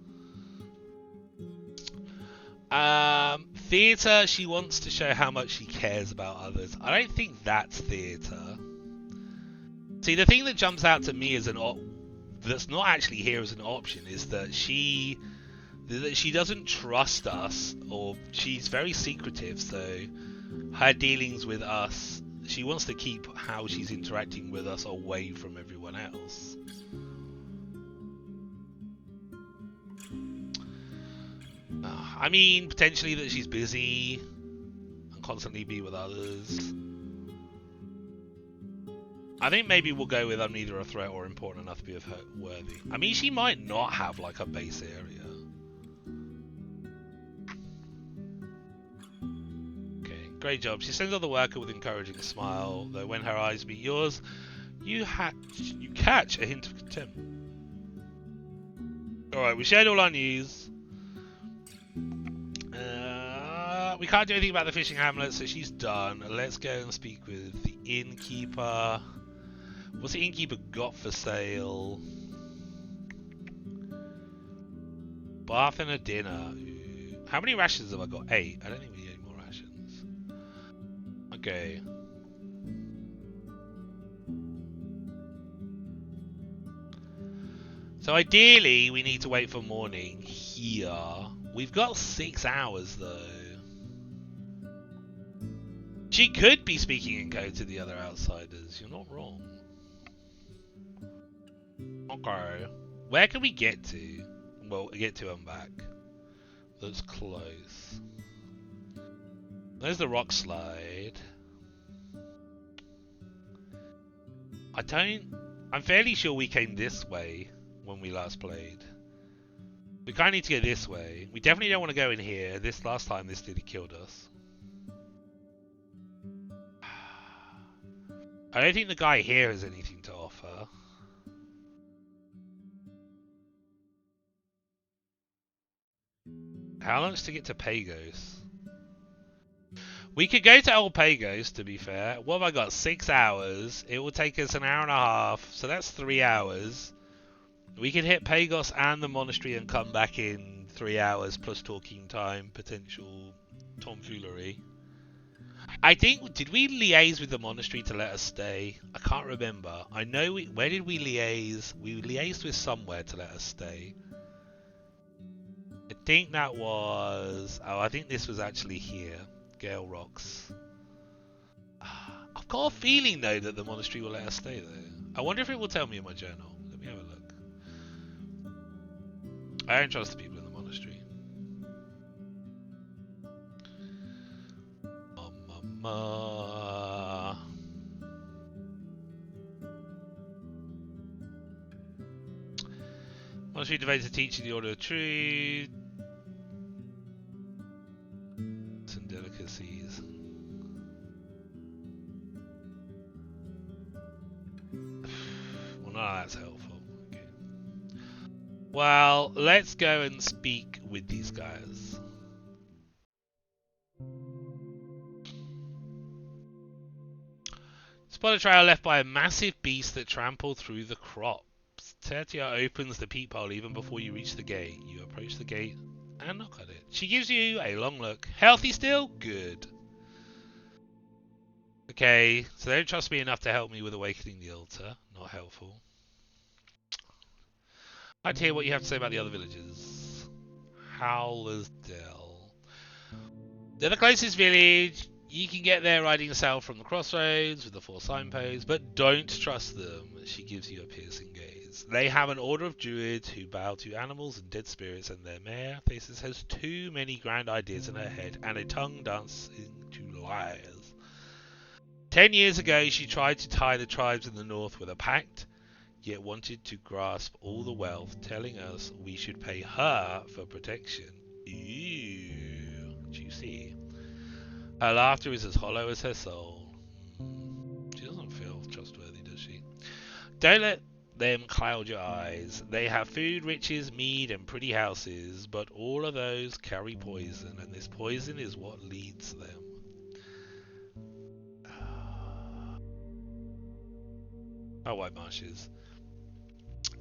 Theatre, she wants to show how much she cares about others. I don't think that's theatre. See, the thing that jumps out to me as that's not actually here as an option is that she doesn't trust us, or she's very secretive, so her dealings with us, she wants to keep how she's interacting with us away from everyone else. I mean, potentially that she's busy and constantly be with others. I think maybe we'll go with I'm neither a threat or important enough to be worthy. I mean, she might not have like a base area. Great job. She sends out the worker with encouraging smile, though when her eyes meet yours, you catch a hint of contempt. Alright, we shared all our news. We can't do anything about the fishing hamlet, so she's done. Let's go and speak with the innkeeper. What's the innkeeper got for sale? Bath and a dinner. Ooh. How many rations have I got? 8. I don't think we need any more rations. Okay. So ideally, we need to wait for morning here. We've got 6 hours though. She could be speaking in code to the other outsiders. You're not wrong. Okay. Where can we get to? Well, get to and back. That's close. There's the rock slide. I'm fairly sure we came this way when we last played. We kind of need to go this way. We definitely don't want to go in here. Last time this nearly killed us. I don't think the guy here has anything to offer. How long to get to Pagos? We could go to Old Pagos, to be fair. What have I got? 6 hours. It will take us an hour and a half. So that's 3 hours. We can hit Pagos and the monastery and come back in 3 hours plus talking time, potential tomfoolery. I think, did we liaise with the monastery to let us stay? I can't remember. I know where did we liaise? We liaised with somewhere to let us stay. I think that was... Oh, I think this was actually here. Gale Rocks. I've got a feeling, though, that the monastery will let us stay there. I wonder if it will tell me in my journal. Let me have a look. I don't trust the people in the monastery. Monastery devoted to teaching the order of truth. Some delicacies. Well, none of that's helpful. Okay. Well, let's go and speak with these guys. Spot a trail left by a massive beast that trampled through the crops. Tertia opens the peephole even before you reach the gate. You approach the gate and knock at it. She gives you a long look. Healthy still? Good. Okay, so they don't trust me enough to help me with awakening the altar. Not helpful. I'd like to hear what you have to say about the other villages. Howlersdale. They're the closest village. You can get there riding south from the crossroads with the 4 signposts, but don't trust them. She gives you a piercing gaze. They have an order of druids who bow to animals and dead spirits, and their mayor, Thesis, has too many grand ideas in her head and a tongue dancing to liars. 10 years ago, she tried to tie the tribes in the north with a pact, yet wanted to grasp all the wealth, telling us we should pay her for protection. Ooh, juicy. Her laughter is as hollow as her soul. She doesn't feel trustworthy, does she? Don't let them cloud your eyes. They have food, riches, mead, and pretty houses, but all of those carry poison, and this poison is what leads them. Oh, White Marshes.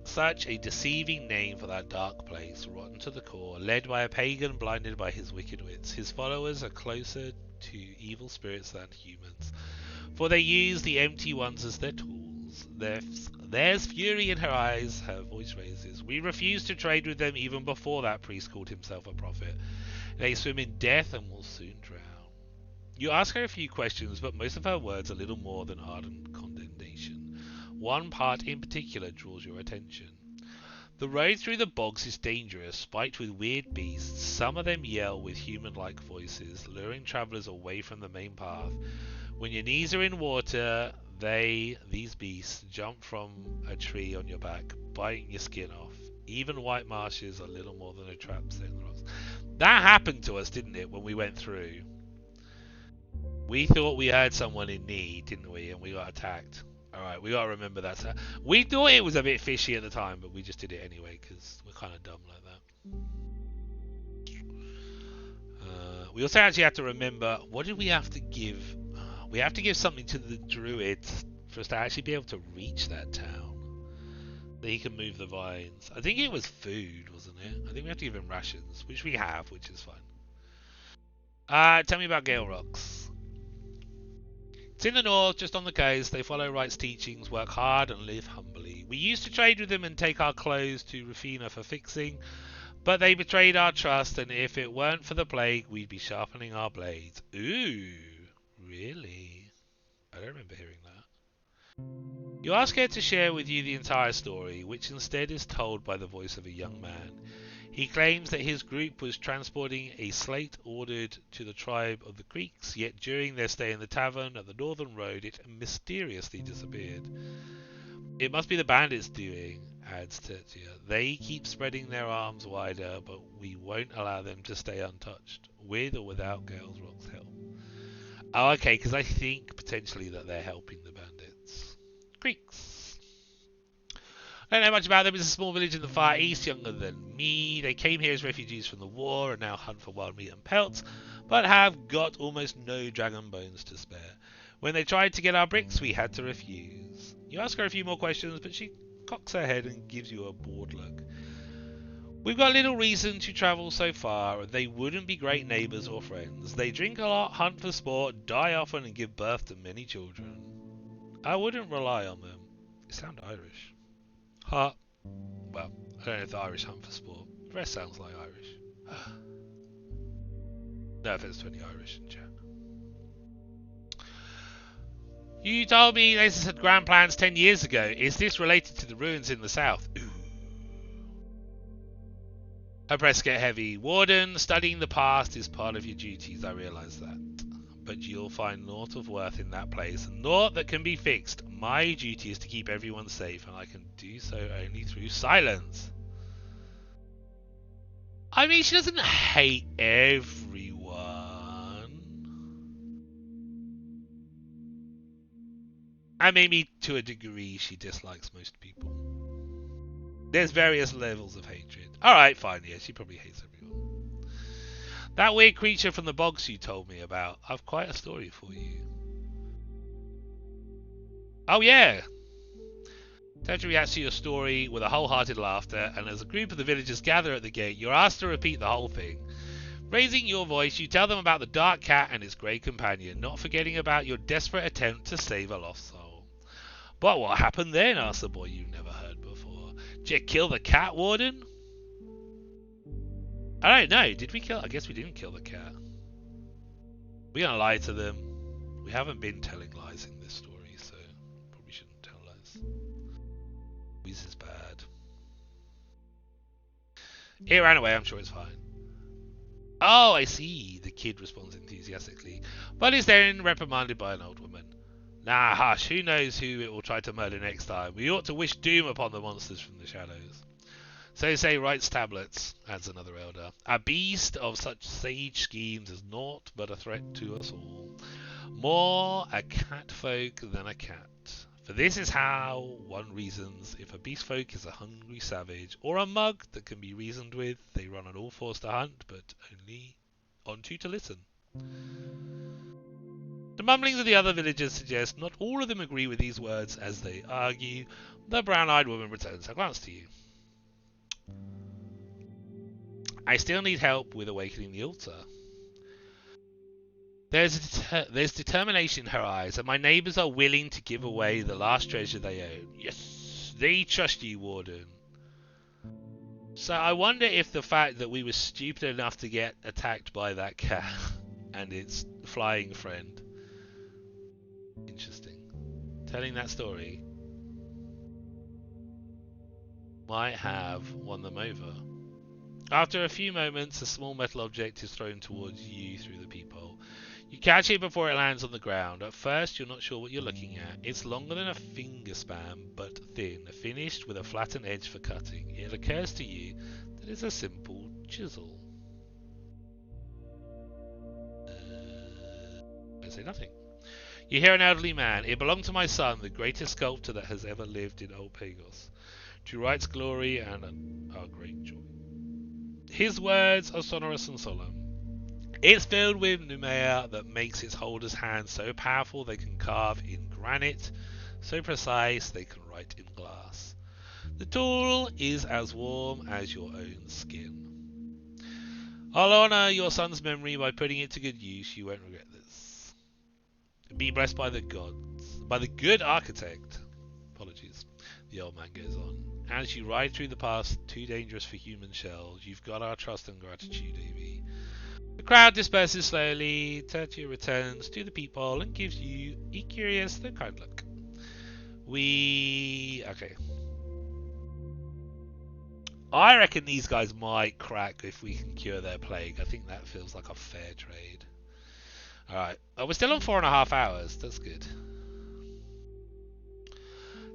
Such a deceiving name for that dark place, rotten to the core, led by a pagan blinded by his wicked wits. His followers are closer to evil spirits than humans, for they use the empty ones as their tools. There's fury in her eyes, her voice raises. We refuse to trade with them even before that priest called himself a prophet. They swim in death and will soon drown. You ask her a few questions, but most of her words are little more than ardent condemnation. One part in particular draws your attention. The road through the bogs is dangerous, spiked with weird beasts. Some of them yell with human-like voices, luring travellers away from the main path. When your knees are in water, these beasts, jump from a tree on your back, biting your skin off. Even White Marshes are little more than a trap set in the rocks. That happened to us, didn't it, when we went through? We thought we had someone in need, didn't we? And we got attacked. Alright, we gotta remember that. We thought it was a bit fishy at the time, but we just did it anyway, because we're kind of dumb like that. We also actually have to remember, what did we have to give? We have to give something to the druids for us to actually be able to reach that town. That he can move the vines. I think it was food, wasn't it? I think we have to give him rations, which we have, which is fine. Tell me about Gale Rocks. It's in the north, just on the coast. They follow Wright's teachings, work hard and live humbly. We used to trade with them and take our clothes to Rufina for fixing, but they betrayed our trust, and if it weren't for the plague, we'd be sharpening our blades. Ooh, really? I don't remember hearing that. You ask her to share with you the entire story, which instead is told by the voice of a young man. He claims that his group was transporting a slate ordered to the tribe of the Creeks, yet during their stay in the tavern at the northern road it mysteriously disappeared. It must be the bandits doing, adds Tertia. They keep spreading their arms wider, but we won't allow them to stay untouched, with or without Gale Rock's help. Oh, okay, because I think potentially that they're helping the bandits. Creeks. I don't know much about them. It's a small village in the far east, younger than me. They came here as refugees from the war and now hunt for wild meat and pelts, but have got almost no dragon bones to spare. When they tried to get our bricks, we had to refuse. You ask her a few more questions, but she cocks her head and gives you a bored look. We've got little reason to travel so far. They wouldn't be great neighbours or friends. They drink a lot, hunt for sport, die often, and give birth to many children. I wouldn't rely on them. They sound Irish. Huh? Well, I don't know if the Irish hunt for sport. The rest sounds like Irish. No offense to any Irish in chat. You told me they had grand plans 10 years ago. Is this related to the ruins in the south? Ooh. Her breaths get heavy. Warden, studying the past is part of your duties, I realise that. But you'll find naught of worth in that place, naught that can be fixed. My duty is to keep everyone safe, and I can do so only through silence. I mean, she doesn't hate everyone. And maybe to a degree she dislikes most people. There's various levels of hatred. Alright, fine, yeah, she probably hates everyone. That weird creature from the bogs you told me about, I've quite a story for you. Oh yeah! Tetra reacts to your story with a wholehearted laughter, and as a group of the villagers gather at the gate, you're asked to repeat the whole thing. Raising your voice, you tell them about the dark cat and its grey companion, not forgetting about your desperate attempt to save a lost soul. But what happened then? Asks the boy you've never heard before. Did you kill the cat, Warden? I don't know. Did we kill? I guess we didn't kill the cat. We're gonna lie to them. We haven't been telling lies in this story, so probably shouldn't tell lies. This is bad. It ran away. I'm sure it's fine. Oh, I see. The kid responds enthusiastically, but is then reprimanded by an old woman. Nah, hush. Who knows who it will try to murder next time? We ought to wish doom upon the monsters from the shadows. So say writes tablets, adds another elder. A beast of such sage schemes is naught but a threat to us all. More a cat folk than a cat. For this is how one reasons. If a beast folk is a hungry savage, or a mug that can be reasoned with, they run on all fours to hunt, but only on two to listen. The mumblings of the other villagers suggest not all of them agree with these words as they argue. The brown-eyed woman returns her glance to you. I still need help with awakening the altar. There's determination in her eyes, and my neighbours are willing to give away the last treasure they own. Yes, they trust you, Warden. So I wonder if the fact that we were stupid enough to get attacked by that cat and its flying friend. Interesting. Telling that story might have won them over. After a few moments, a small metal object is thrown towards you through the peephole. You catch it before it lands on the ground. At first, you're not sure what you're looking at. It's longer than a finger span, but thin, finished with a flattened edge for cutting. It occurs to you that it's a simple chisel. I say nothing. You hear an elderly man. It belonged to my son, the greatest sculptor that has ever lived in Old Pagos. To Wright's glory and our great joy. His words are sonorous and solemn. It's filled with pneuma that makes its holder's hands so powerful they can carve in granite, so precise they can write in glass. The tool is as warm as your own skin. I'll honour your son's memory by putting it to good use. You won't regret this. Be blessed by the gods, by the good architect. Apologies, the old man goes on. As you ride through the paths too dangerous for human shells, you've got our trust and gratitude, A.V. The crowd disperses slowly. Tertia returns to the peephole and gives you a curious though kind look. Okay. I reckon these guys might crack if we can cure their plague. I think that feels like a fair trade. Alright. Oh, we're still on 4.5 hours. That's good.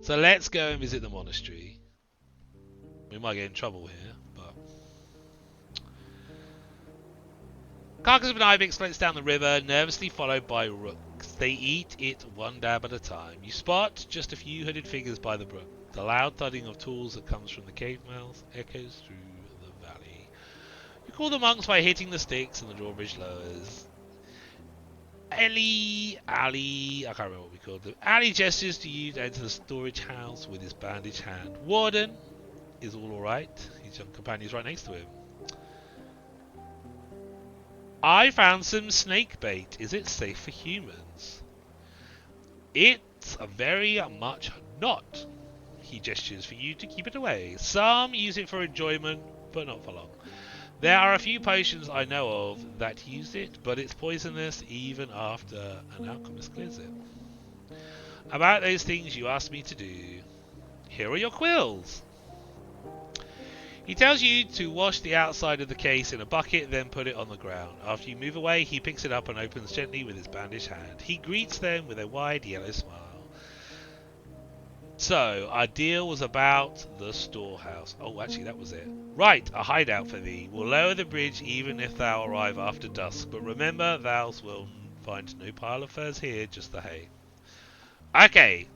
So let's go and visit the monastery. We might get in trouble here, but... Carcass of an ibex floats down the river, nervously followed by rooks. They eat it one dab at a time. You spot just a few hooded figures by the brook. The loud thudding of tools that comes from the cave mouth echoes through the valley. You call the monks by hitting the sticks and the drawbridge lowers. Ali, I can't remember what we called them. Ali gestures to you to enter the storage house with his bandaged hand. Warden, is all alright. His young companion's right next to him. I found some snake bait. Is it safe for humans? It's a very much not. He gestures for you to keep it away. Some use it for enjoyment, but not for long. There are a few potions I know of that use it, but it's poisonous even after an alchemist clears it. About those things you asked me to do. Here are your quills. He tells you to wash the outside of the case in a bucket, then put it on the ground. After you move away, he picks it up and opens gently with his bandaged hand. He greets them with a wide yellow smile. So, our deal was about the storehouse. Oh, actually, that was it. Right, a hideout for thee. We'll lower the bridge even if thou arrive after dusk. But remember, thou wilt find no pile of furs here, just the hay. Okay,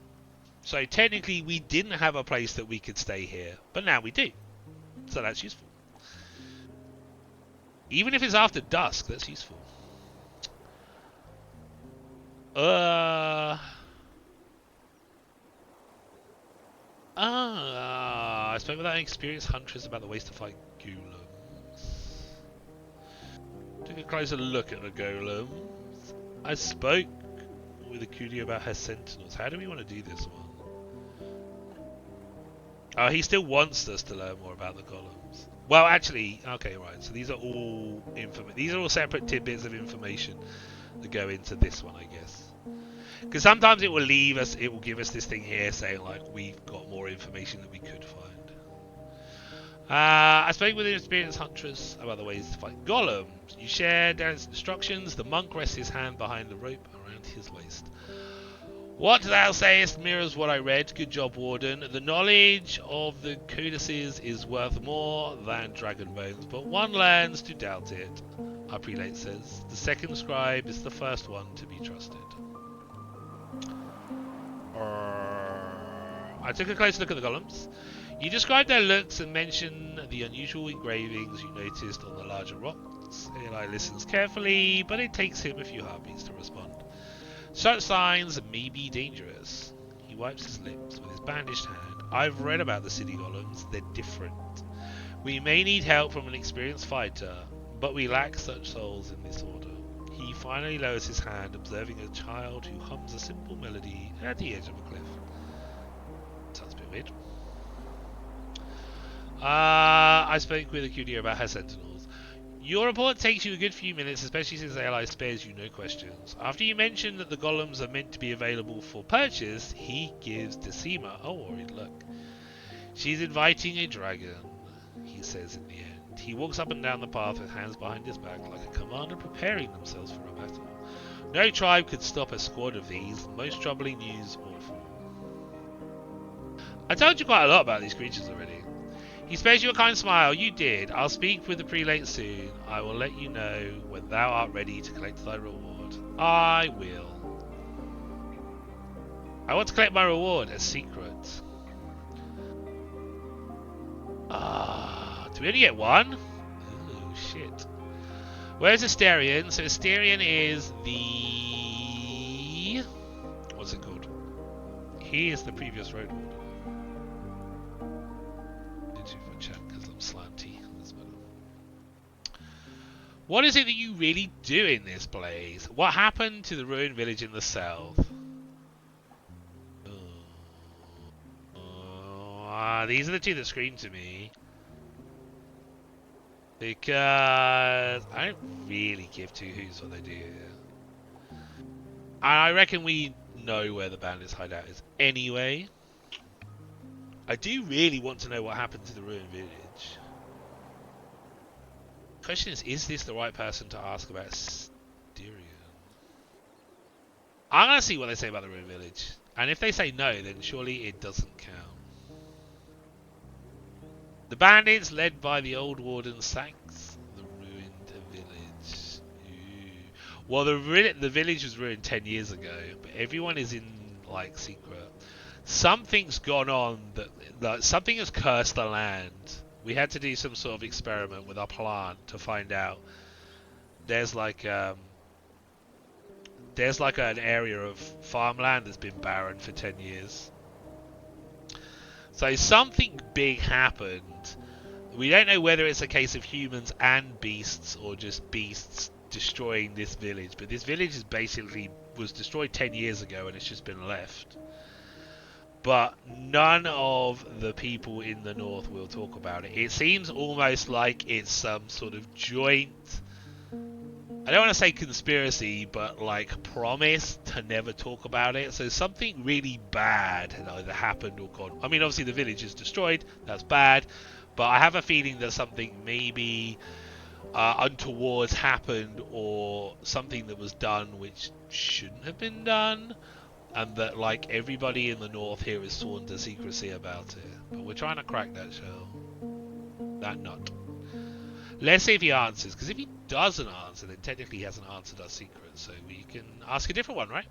so technically we didn't have a place that we could stay here, but now we do. So that's useful. Even if it's after dusk, that's useful. I spoke with that experienced huntress about the ways to fight golems. Took a closer look at the golems. I spoke with Akudia about her sentinels. How do we want to do this one? Oh, he still wants us to learn more about the golems. Well, actually, okay, right. So these are all These are all separate tidbits of information that go into this one, I guess. Because sometimes it will leave us, it will give us this thing here saying like we've got more information than we could find. I spoke with an experienced huntress about the ways to fight golems. You share Darren's instructions. The monk rests his hand behind the rope around his waist. What thou sayest mirrors what I read. Good job, Warden. The knowledge of the codices is worth more than dragon bones, but one learns to doubt it. Our prelate says. The second scribe is the first one to be trusted. I took a close look at the golems. You described their looks and mentioned the unusual engravings you noticed on the larger rocks. Eli listens carefully, but it takes him a few heartbeats to respond. Such signs may be dangerous. He wipes his lips with his bandaged hand. I've read about the city golems. They're different. We may need help from an experienced fighter, but we lack such souls in this order. He finally lowers his hand, observing a child who hums a simple melody at the edge of a cliff. Sounds a bit weird. I spoke with Akudia about her sentinels. Your report takes you a good few minutes, especially since Eli spares you no questions. After you mention that the golems are meant to be available for purchase, he gives Decima a worried look. She's inviting a dragon, he says in the end. He walks up and down the path with hands behind his back like a commander preparing themselves for a battle. No tribe could stop a squad of these. Most troubling news, awful. I told you quite a lot about these creatures already. He spares you a kind smile. You did. I'll speak with the prelate soon. I will let you know when thou art ready to collect thy reward. I will. I want to collect my reward, a secret. Do we only get one? Oh, shit. Where's Asterion? So Asterion is the... What's it called? He is the previous Roadwarden. What is it that you really do in this place? What happened to the ruined village in the south? These are the two that scream to me. Because I don't really give two hoots what they do here. And I reckon we know where the bandits' hideout is anyway. I do really want to know what happened to the ruined village. Question is this the right person to ask about Asterion? I'm going to see what they say about the ruined village. And if they say no, then surely it doesn't count. The bandits, led by the old warden, sacked the ruined village. Ooh. Well, the village was ruined 10 years ago, but everyone is in, like, secret. Something's gone on, that something has cursed the land. We had to do some sort of experiment with our plant to find out. There's like an area of farmland that's been barren for 10 years. So something big happened. We don't know whether it's a case of humans and beasts or just beasts destroying this village, but this village is basically was destroyed 10 years ago and it's just been left. But none of the people in the north will talk about it. It seems almost like it's some sort of joint, I don't want to say conspiracy, but like promise to never talk about it. So something really bad had either happened or gone. I mean, obviously the village is destroyed, that's bad, but I have a feeling that something maybe untoward happened, or something that was done which shouldn't have been done, and that like everybody in the north here is sworn to secrecy about it. But we're trying to crack that shell. That nut. Let's see if he answers, because if he doesn't answer, then technically he hasn't answered our secret, so we can ask a different one, right?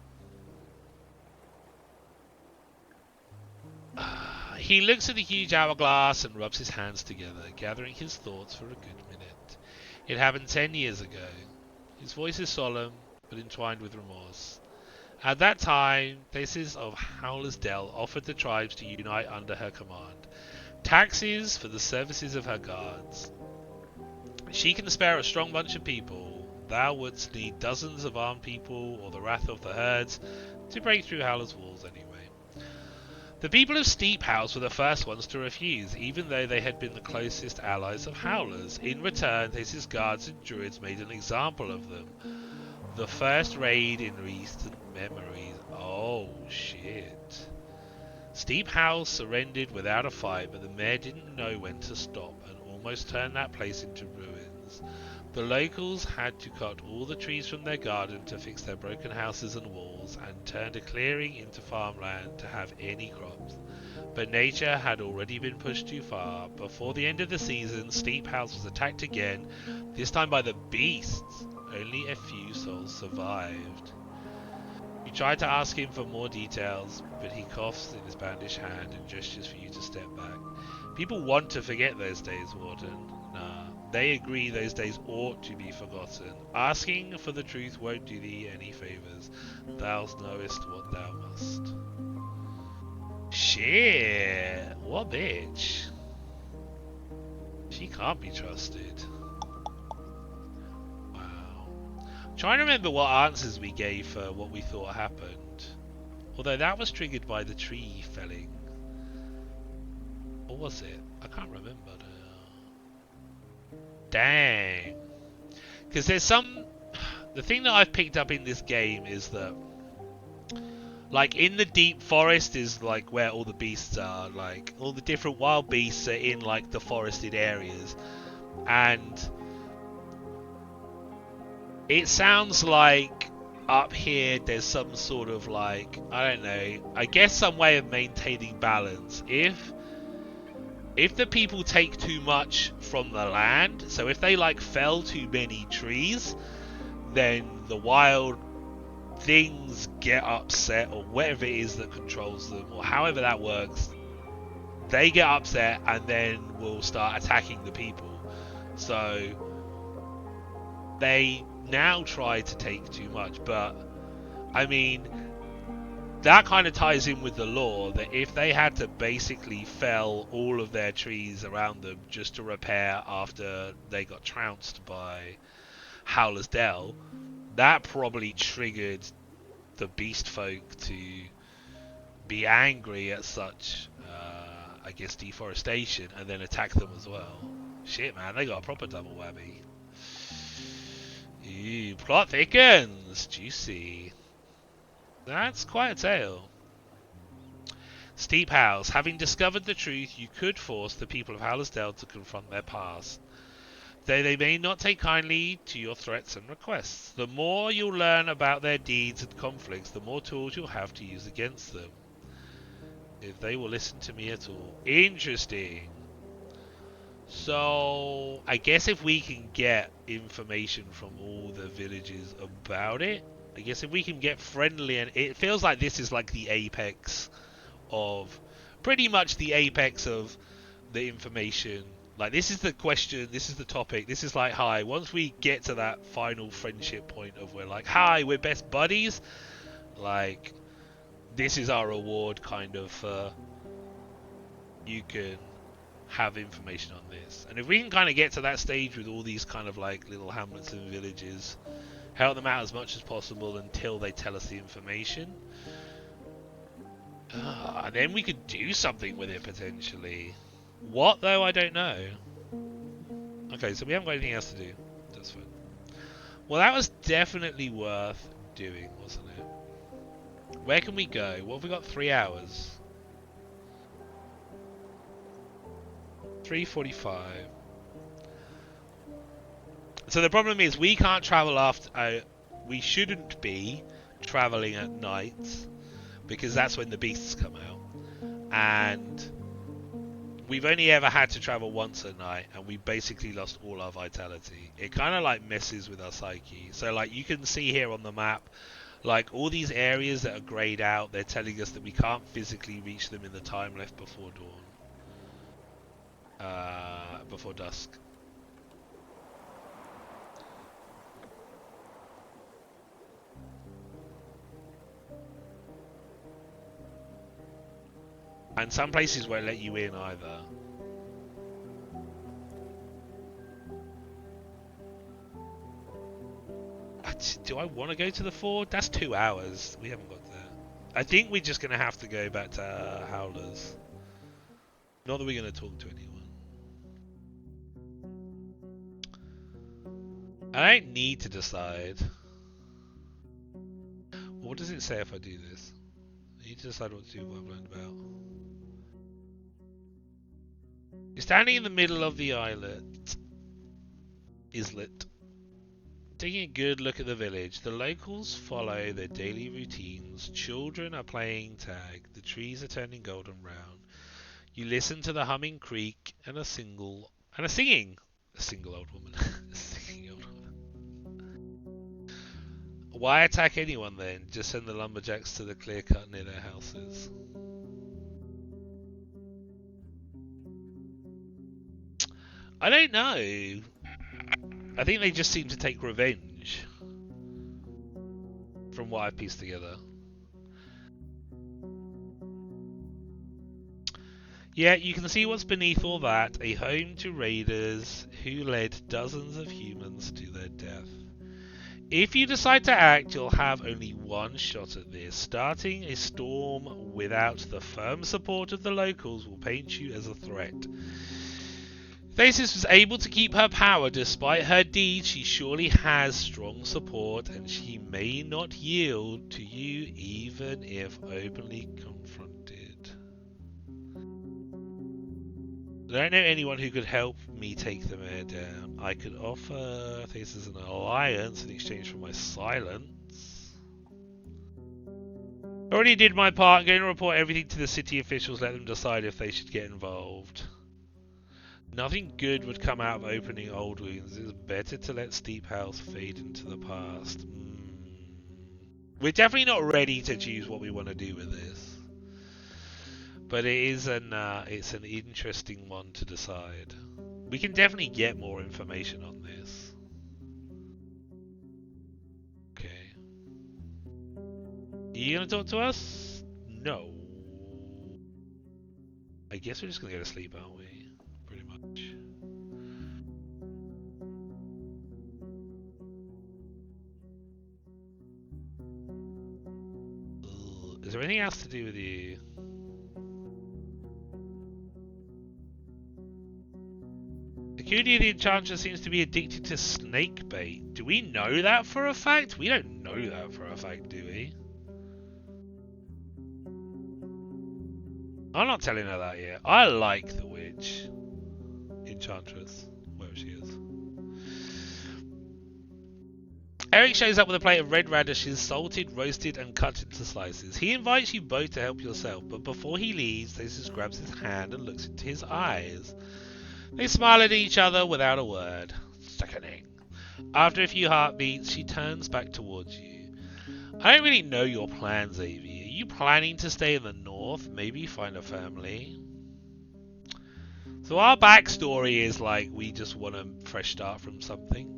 He looks at the huge hourglass and rubs his hands together, gathering his thoughts for a good minute. It happened 10 years ago. His voice is solemn, but entwined with remorse. At that time, Thesis of Howler's Dell offered the tribes to unite under her command. Taxes for the services of her guards. She can spare a strong bunch of people. Thou wouldst need dozens of armed people or the wrath of the herds to break through Howler's walls anyway. The people of Steep House were the first ones to refuse, even though they had been the closest allies of Howler's. In return, Thesis guards and druids made an example of them. The first raid in recent memories. Oh shit. Steep House surrendered without a fight, but the mayor didn't know when to stop and almost turned that place into ruins. The locals had to cut all the trees from their garden to fix their broken houses and walls, and turned a clearing into farmland to have any crops. But nature had already been pushed too far. Before the end of the season, Steep House was attacked again, this time by the beasts. Only a few souls survived. You tried to ask him for more details, but he coughs in his bandaged hand and gestures for you to step back. People want to forget those days, Warden. Nah, they agree those days ought to be forgotten. Asking for the truth won't do thee any favours. Thou knowest what thou must. Shit! What bitch? She can't be trusted. Trying to remember what answers we gave for what we thought happened. Although that was triggered by the tree felling. Or was it? I can't remember now. Dang. Because there's some... The thing that I've picked up in this game is that... Like, in the deep forest is, like, where all the beasts are. Like, all the different wild beasts are in, like, the forested areas. And... It sounds like up here there's some sort of like, I don't know, I guess some way of maintaining balance. If the people take too much from the land, so if they like fell too many trees, then the wild things get upset, or whatever it is that controls them, or however that works, they get upset and then will start attacking the people. So they now try to take too much, but I mean that kind of ties in with the law that if they had to basically fell all of their trees around them just to repair after they got trounced by Howler's Dell, that probably triggered the beast folk to be angry at such I guess deforestation and then attack them as well. Shit man, they got a proper double whammy. Ooh, plot thickens! Juicy. That's quite a tale. Steep House. Having discovered the truth, you could force the people of Hallersdale to confront their past, though they may not take kindly to your threats and requests. The more you'll learn about their deeds and conflicts, the more tools you'll have to use against them. If they will listen to me at all. Interesting. So, I guess if we can get information from all the villages about it, I guess if we can get friendly, and it feels like this is like the apex of, pretty much the apex of the information. Like, this is the question, this is the topic, this is like, hi, once we get to that final friendship point of we're like, hi, we're best buddies, like, this is our reward kind of you can have information on this. And if we can kind of get to that stage with all these kind of like little hamlets and villages, help them out as much as possible until they tell us the information, then we could do something with it potentially. What though, I don't know. Okay, so we haven't got anything else to do. That's fine. Well, that was definitely worth doing, wasn't it? Where can we go? What have we got? 3 hours. 3:45. So the problem is we can't travel after. We shouldn't be traveling at night because that's when the beasts come out, and we've only ever had to travel once at night, and we basically lost all our vitality. It kind of like messes with our psyche. So like you can see here on the map, like all these areas that are grayed out, they're telling us that we can't physically reach them in the time left before dawn, before dusk. And some places won't let you in either. Do I want to go to the ford? That's 2 hours. We haven't got there. I think we're just going to have to go back to Howlers. Not that we're going to talk to anyone. I don't need to decide. What does it say if I do this? I need to decide what to do, what I've learned about. You're standing in the middle of the islet. Islet. Taking a good look at the village, the locals follow their daily routines. Children are playing tag. The trees are turning golden brown. You listen to the humming creek and a singing. A single old woman. A singing old woman. Why attack anyone then? Just send the lumberjacks to the clear cut near their houses. I don't know. I think they just seem to take revenge, from what I've pieced together. Yeah, you can see what's beneath all that. A home to raiders who led dozens of humans to their death. If you decide to act, you'll have only one shot at this. Starting a storm without the firm support of the locals will paint you as a threat. Thesis was able to keep her power despite her deeds. She surely has strong support, and she may not yield to you even if openly confronted. I don't know anyone who could help me take the mayor down. I could offer Thesis an alliance in exchange for my silence. I already did my part. I'm going to report everything to the city officials, let them decide if they should get involved. Nothing good would come out of opening old wounds. It's better to let Steep House fade into the past. We're definitely not ready to choose what we want to do with this, but it is it's an interesting one to decide. We can definitely get more information on this. Okay. Are you gonna talk to us? No. I guess we're just gonna go to sleep, aren't we? Pretty much. Is there anything else to do with you? The cutie of the enchantress seems to be addicted to snake bait. Do we know that for a fact? We don't know that for a fact, do we? I'm not telling her that yet. I like the witch. Enchantress. Wherever she is. Eric shows up with a plate of red radishes, salted, roasted, and cut into slices. He invites you both to help yourself, but before he leaves, Thesis grabs his hand and looks into his eyes. They smile at each other without a word. Sickening. After a few heartbeats, she turns back towards you. I don't really know your plans, Avi. Are you planning to stay in the north? Maybe find a family? So our backstory is like we just want a fresh start from something.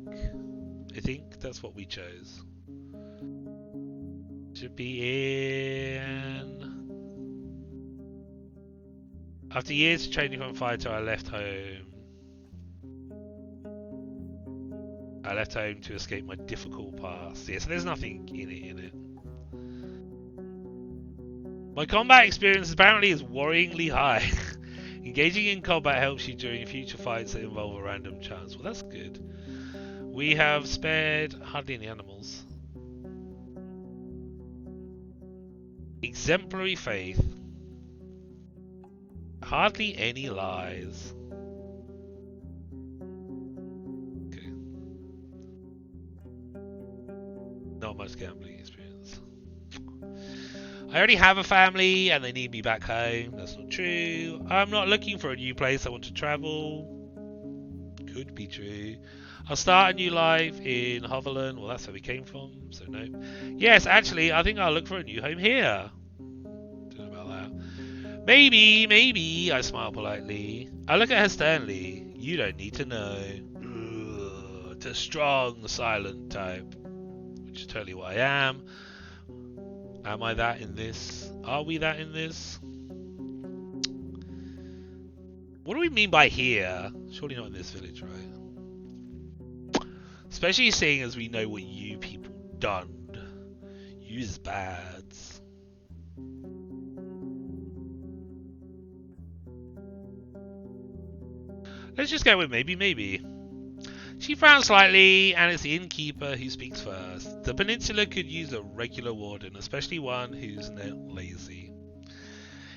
I think that's what we chose. Should be in After years of training from fighter, I left home. I left home to escape my difficult past. Yeah, so there's nothing in it. My combat experience apparently is worryingly high. Engaging in combat helps you during future fights that involve a random chance. Well, that's good. We have spared hardly any animals. Exemplary faith. Hardly any lies. Okay. Not much gambling experience. I already have a family and they need me back home. That's not true. I'm not looking for a new place. I want to travel. Could be true. I'll start a new life in Hoverland. Well, that's where we came from, so no. Yes, actually, I think I'll look for a new home here. Don't know about that. Maybe, I smile politely. I look at her sternly. You don't need to know. Ugh, it's a strong, silent type. Which is totally what I am. Am I that in this? Are we that in this? What do we mean by here? Surely not in this village, right? Especially seeing as we know what you people done. You's bads. Let's just go with maybe. She frowns slightly, and it's the innkeeper who speaks first. The peninsula could use a regular warden, especially one who's not lazy.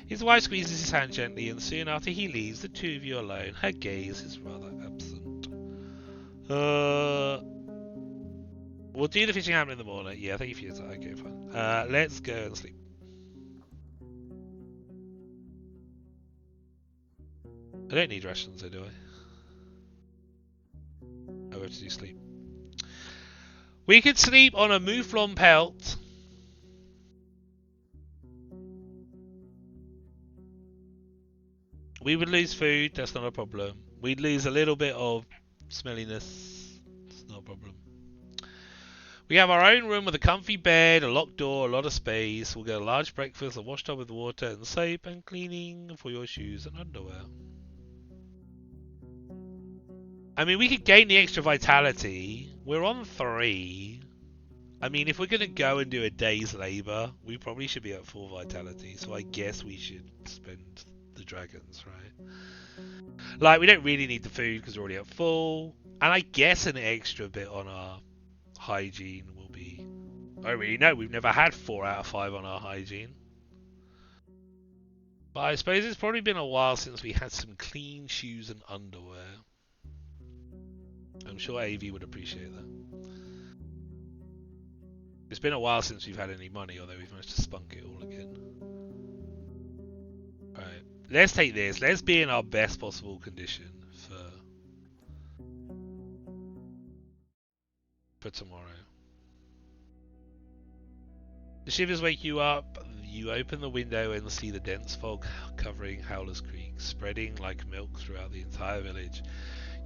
His wife squeezes his hand gently, and soon after he leaves, the two of you alone. Her gaze is rather absent. We'll do the fishing hammer in the morning. Yeah, thank you for your time. Okay, fine. Let's go and sleep. I don't need rations, though, do I? I have to do sleep. We could sleep on a mouflon pelt. We would lose food, that's not a problem. We'd lose a little bit of smelliness, it's not a problem. We have our own room with a comfy bed, a locked door, a lot of space. We'll get a large breakfast, a washed up with water and soap, and cleaning for your shoes and underwear. I mean, we could gain the extra vitality. We're on 3. I mean, if we're going to go and do a day's labour, we probably should be at 4 vitality. So I guess we should spend the dragons, right? Like, we don't really need the food because we're already at full. And I guess an extra bit on our hygiene will be... I don't really know. We've never had 4 out of 5 on our hygiene. But I suppose it's probably been a while since we had some clean shoes and underwear. I'm sure AV would appreciate that. It's been a while since we've had any money, although we've managed to spunk it all again. Alright, let's take this. Let's be in our best possible condition for tomorrow. The shivers wake you up. You open the window and see the dense fog covering Howler's Creek, spreading like milk throughout the entire village.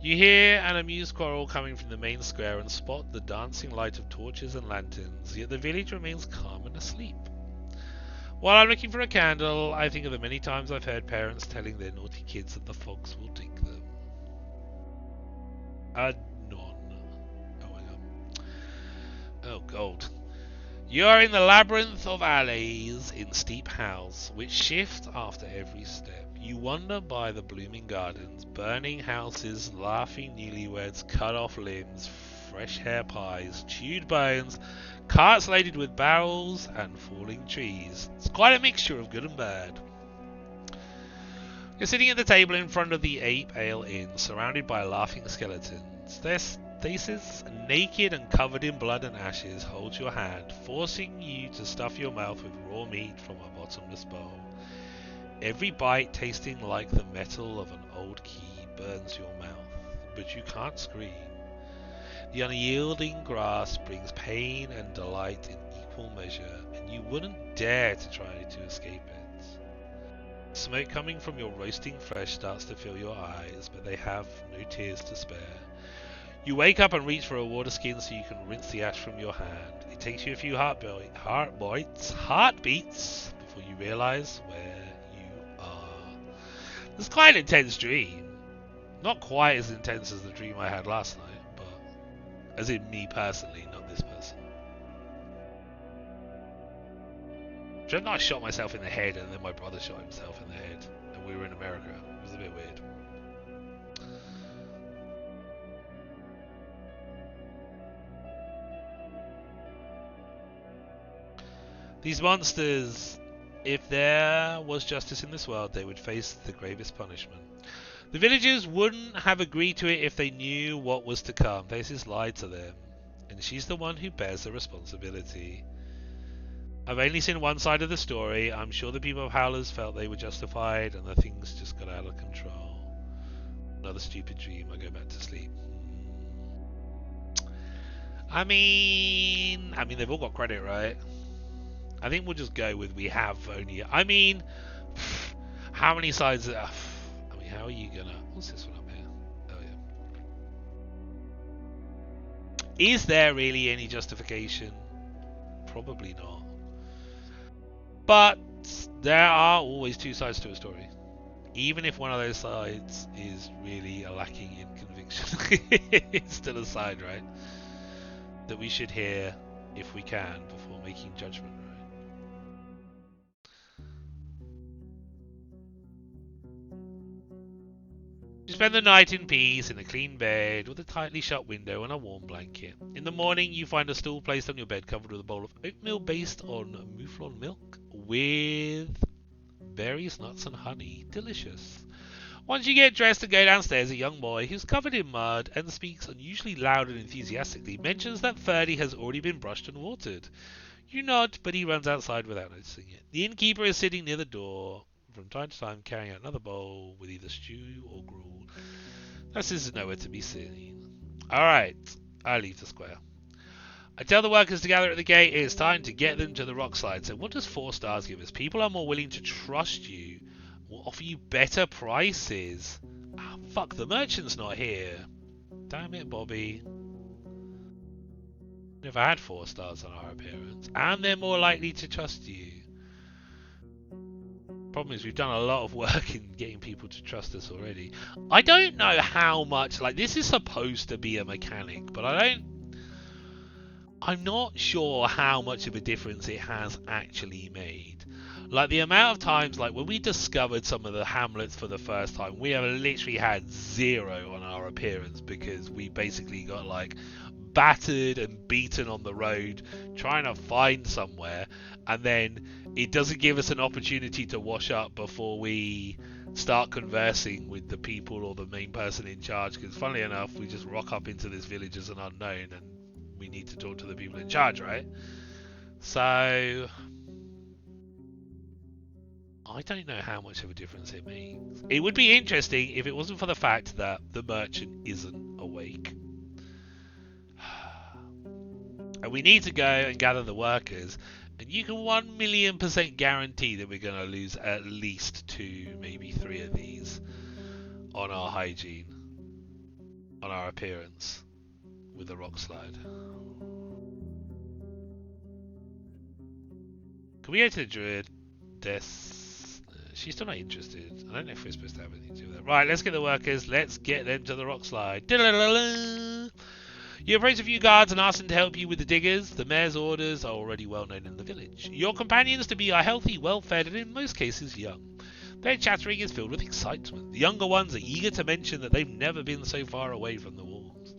You hear an amused quarrel coming from the main square and spot the dancing light of torches and lanterns, yet the village remains calm and asleep. While I'm looking for a candle, I think of the many times I've heard parents telling their naughty kids that the fox will take them. Anon. Oh, hang on. Oh, gold. You are in the labyrinth of alleys in steep house, which shift after every step. You wander by the blooming gardens, burning houses, laughing newlyweds, cut off limbs, fresh hair pies, chewed bones, carts loaded with barrels, and falling trees. It's quite a mixture of good and bad. You're sitting at the table in front of the Ape Ale Inn, surrounded by laughing skeletons. Their faces, naked and covered in blood and ashes, hold your hand, forcing you to stuff your mouth with raw meat from a bottomless bowl. Every bite tasting like the metal of an old key burns your mouth, but you can't scream. The unyielding grass brings pain and delight in equal measure, and you wouldn't dare to try to escape it. Smoke coming from your roasting flesh starts to fill your eyes, but they have no tears to spare. You wake up and reach for a water skin so you can rinse the ash from your hand. It takes you a few heartbeats before you realize where you are. It's quite an intense dream. Not quite as intense as the dream I had last night, but as in me personally, not this person. Dreamt that I shot myself in the head and then my brother shot himself in the head and we were in America. It was a bit weird. These monsters, if there was justice in this world, they would face the gravest punishment. The villagers wouldn't have agreed to it if they knew what was to come. Faces lied to them, and she's the one who bears the responsibility. I've only seen one side of the story. I'm sure the people of Howlers felt they were justified, and the things just got out of control. Another stupid dream. I go back to sleep. I mean, they've all got credit, right? I think we'll just go with we have only. I mean, how many sides? I mean, how are you gonna? What's this one up here? Oh yeah. Is there really any justification? Probably not. But there are always two sides to a story. Even if one of those sides is really lacking in conviction, it's still a side, right? That we should hear if we can before making judgment. You spend the night in peace in a clean bed with a tightly shut window and a warm blanket. In the morning, you find a stool placed on your bed covered with a bowl of oatmeal based on mouflon milk with berries, nuts, and honey. Delicious. Once you get dressed and go downstairs, a young boy who's covered in mud and speaks unusually loud and enthusiastically mentions that Ferdy has already been brushed and watered. You nod, but he runs outside without noticing it. The innkeeper is sitting near the door, from time to time carrying out another bowl with either stew or gruel. This is nowhere to be seen. Alright, I leave the square. I tell the workers to gather at the gate. It is time to get them to the rock slide. So what does 4 stars give us? People are more willing to trust you, will offer you better prices. Ah, fuck, the merchant's not here. Damn it, Bobby. Never had 4 stars on our appearance. And they're more likely to trust you. Problem is we've done a lot of work in getting people to trust us already. I don't know how much, like, this is supposed to be a mechanic, but I'm not sure how much of a difference it has actually made. Like, the amount of times, like, when we discovered some of the hamlets for the first time, we have literally had 0 on our appearance because we basically got, like, battered and beaten on the road trying to find somewhere, and then it doesn't give us an opportunity to wash up before we start conversing with the people or the main person in charge, because funnily enough we just rock up into this village as an unknown and we need to talk to the people in charge, right? So I don't know how much of a difference it makes. It would be interesting if it wasn't for the fact that the merchant isn't awake. And we need to go and gather the workers, and you can 1,000,000% guarantee that we're going to lose at least 2, maybe 3 of these on our hygiene, on our appearance with the rock slide. Can we go to the druid? She's still not interested. I don't know if we're supposed to have anything to do with that. Right, let's get the workers. Let's get them to the rock slide. You approach a few guards and ask them to help you with the diggers. The mayor's orders are already well known in the village. Your companions to be are healthy, well-fed, and in most cases young. Their chattering is filled with excitement. The younger ones are eager to mention that they've never been so far away from the walls.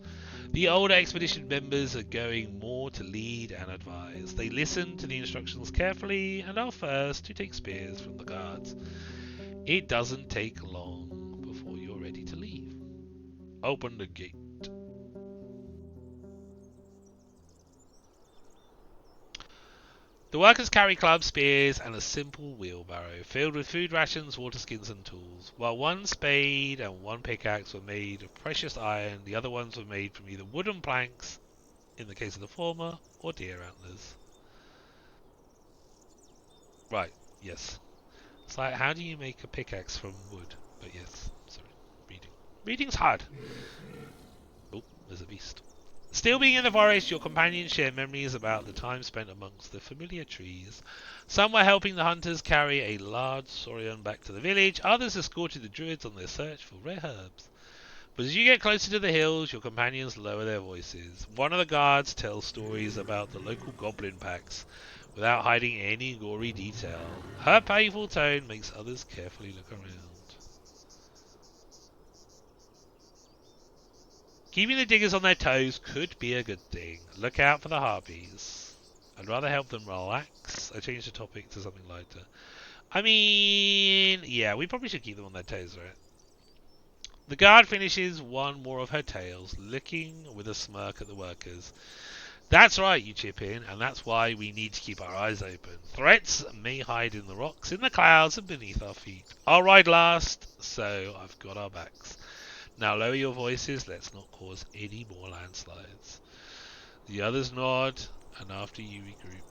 The older expedition members are going more to lead and advise. They listen to the instructions carefully and are first to take spears from the guards. It doesn't take long before you're ready to leave. Open the gate. The workers carry clubs, spears, and a simple wheelbarrow filled with food rations, water skins, and tools. While one spade and one pickaxe were made of precious iron, the other ones were made from either wooden planks, in the case of the former, or deer antlers. Right, yes. It's like, how do you make a pickaxe from wood? But yes, sorry, reading. Reading's hard. Oh, there's a beast. Still being in the forest, your companions share memories about the time spent amongst the familiar trees. Some were helping the hunters carry a large saurian back to the village, others escorted the druids on their search for rare herbs. But as you get closer to the hills, your companions lower their voices. One of the guards tells stories about the local goblin packs, without hiding any gory detail. Her playful tone makes others carefully look around. Keeping the diggers on their toes could be a good thing. Look out for the harpies. I'd rather help them relax. I changed the topic to something lighter. I mean, yeah, we probably should keep them on their toes, right? The guard finishes one more of her tales, looking with a smirk at the workers. That's right, you chip in, and that's why we need to keep our eyes open. Threats may hide in the rocks, in the clouds, and beneath our feet. I'll ride last, so I've got our backs. Now lower your voices, let's not cause any more landslides. The others nod, and after you regroup.